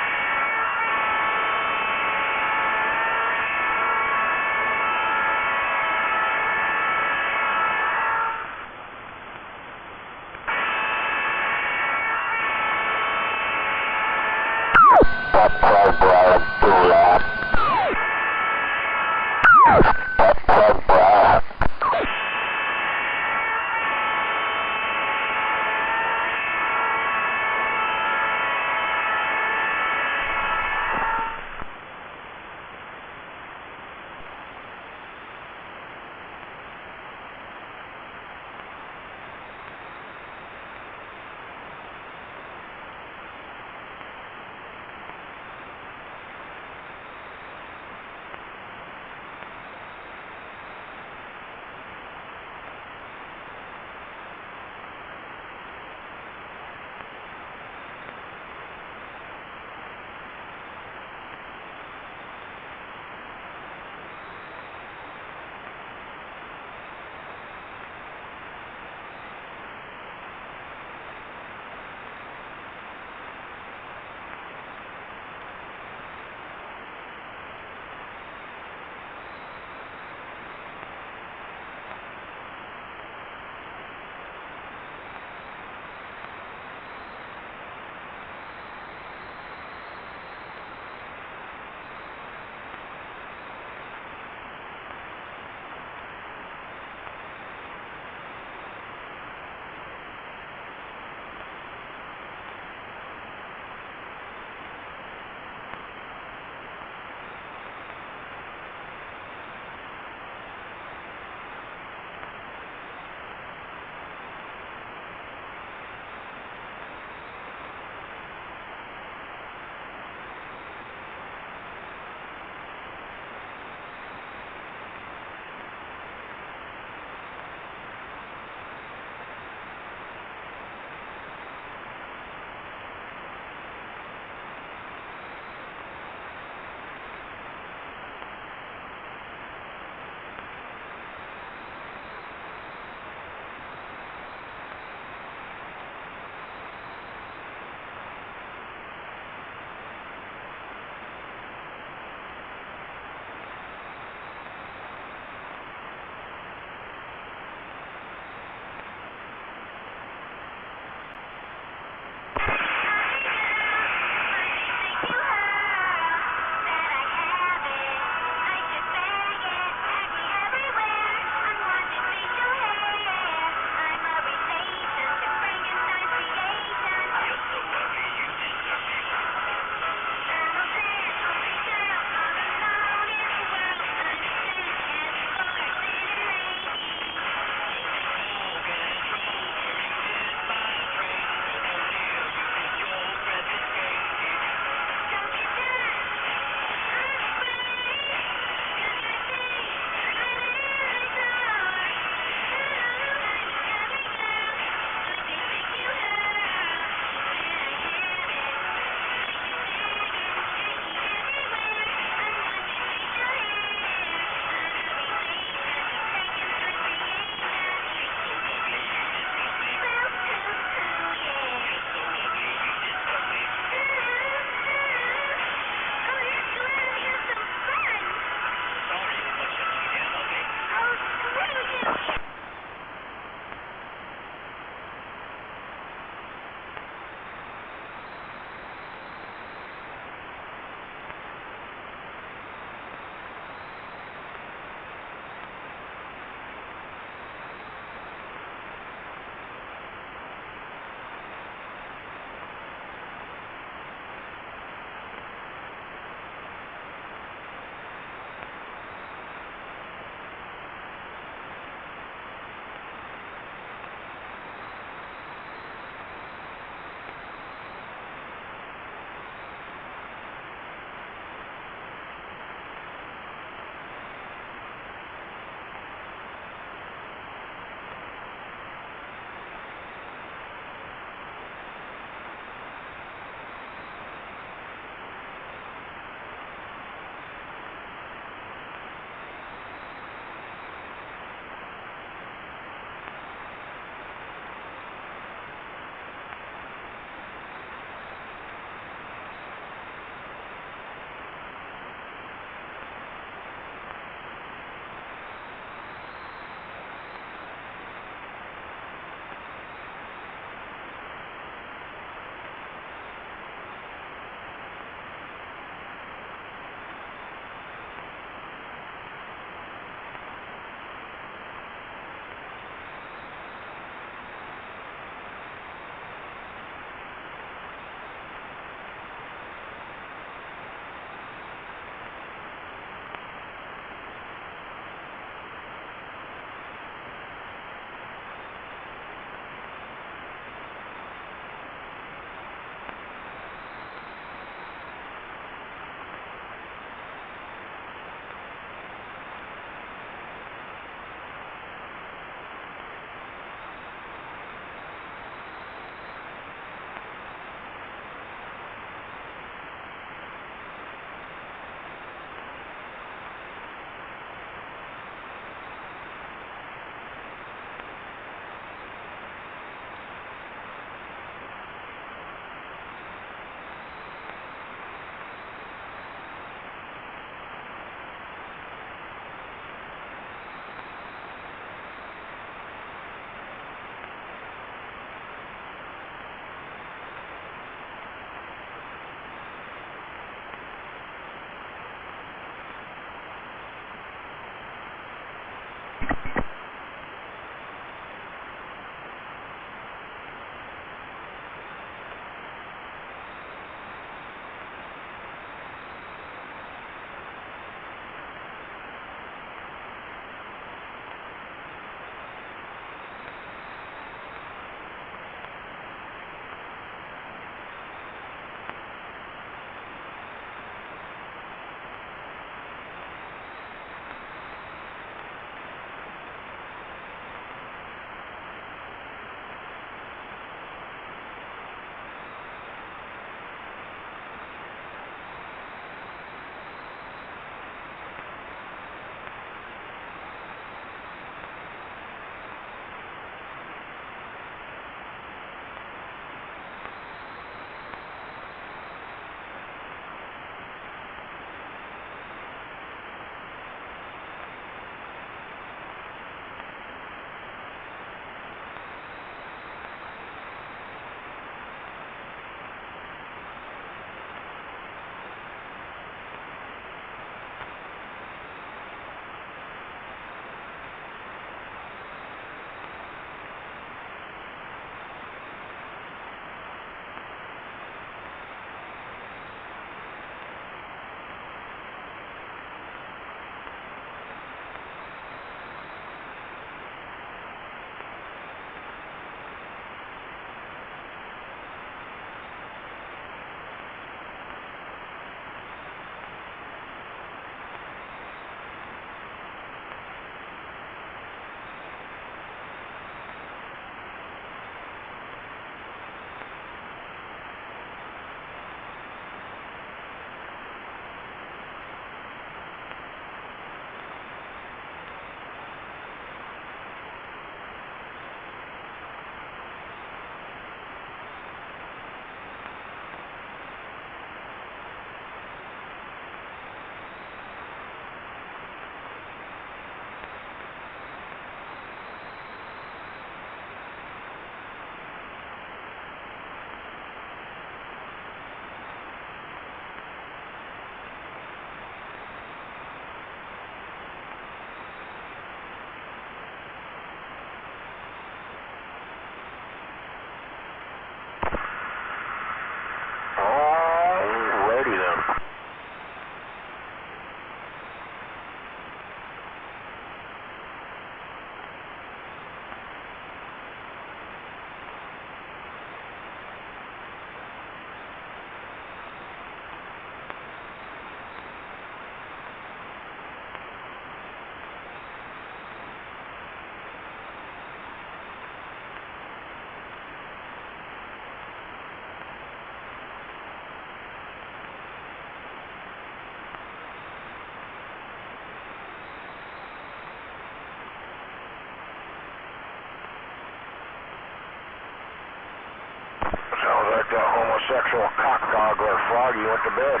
doggy went to bed.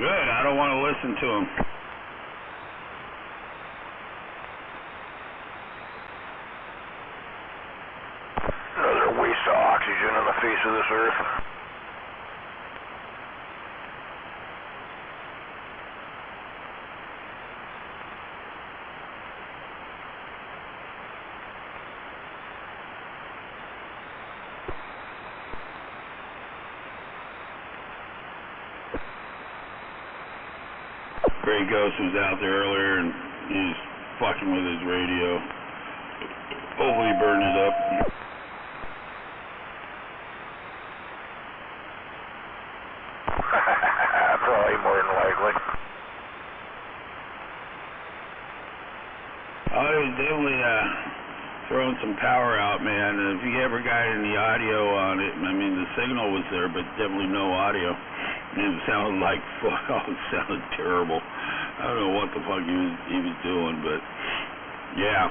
Good, I don't want to listen to him. Another waste of oxygen on the face of this earth. Grey Ghost was out there earlier and he's fucking with his radio. Hopefully he burned it up. Probably more than likely. I was definitely throwing some power out, man. And if you ever got any audio on it, I mean the signal was there, but definitely no audio. It sounded like fuck. It sounded terrible. I don't know what the fuck he was doing, but yeah.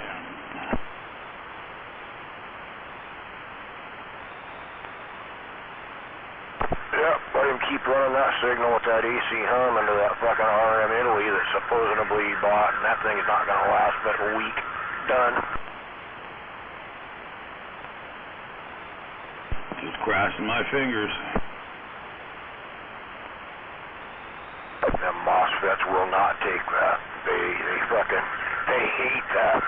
Yep, let him keep running that signal with that AC hum into that fucking RM Italy that supposedly he bought, and that thing's not going to last but a week. Done. Just crossing my fingers. Them MOSFETs will not take that. They hate that.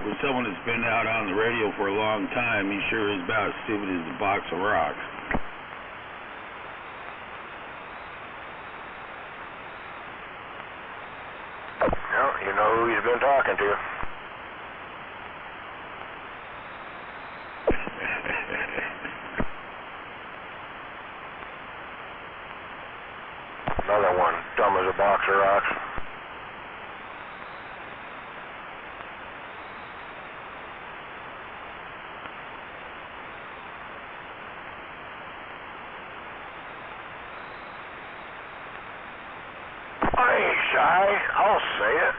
With someone that's been out on the radio for a long time, he sure is about as stupid as a box of rocks. Well, you know who he's been talking to. Another one, dumb as a box of rocks. I ain't shy. I'll say it.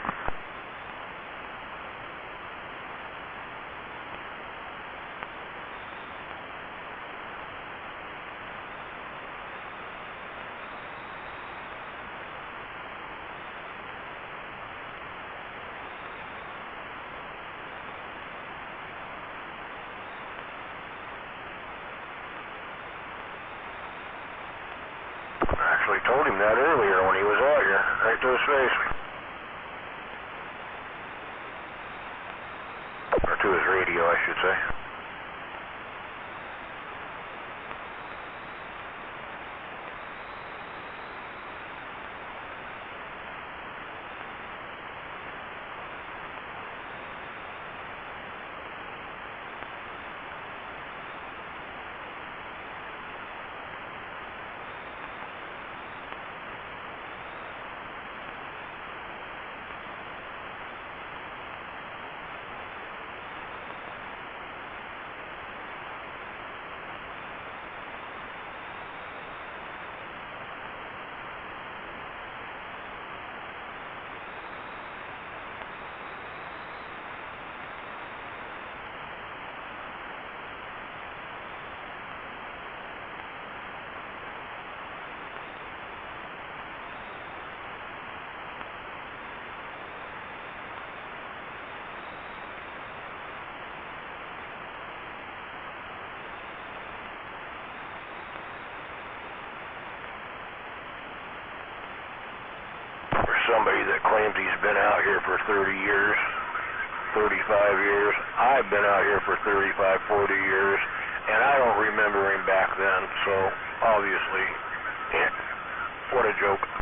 I actually told him that earlier when he was out here, right to his face. Or to his radio, I should say. Somebody that claims he's been out here for 30 years, 35 years, I've been out here for 35, 40 years, and I don't remember him back then, so obviously, what a joke.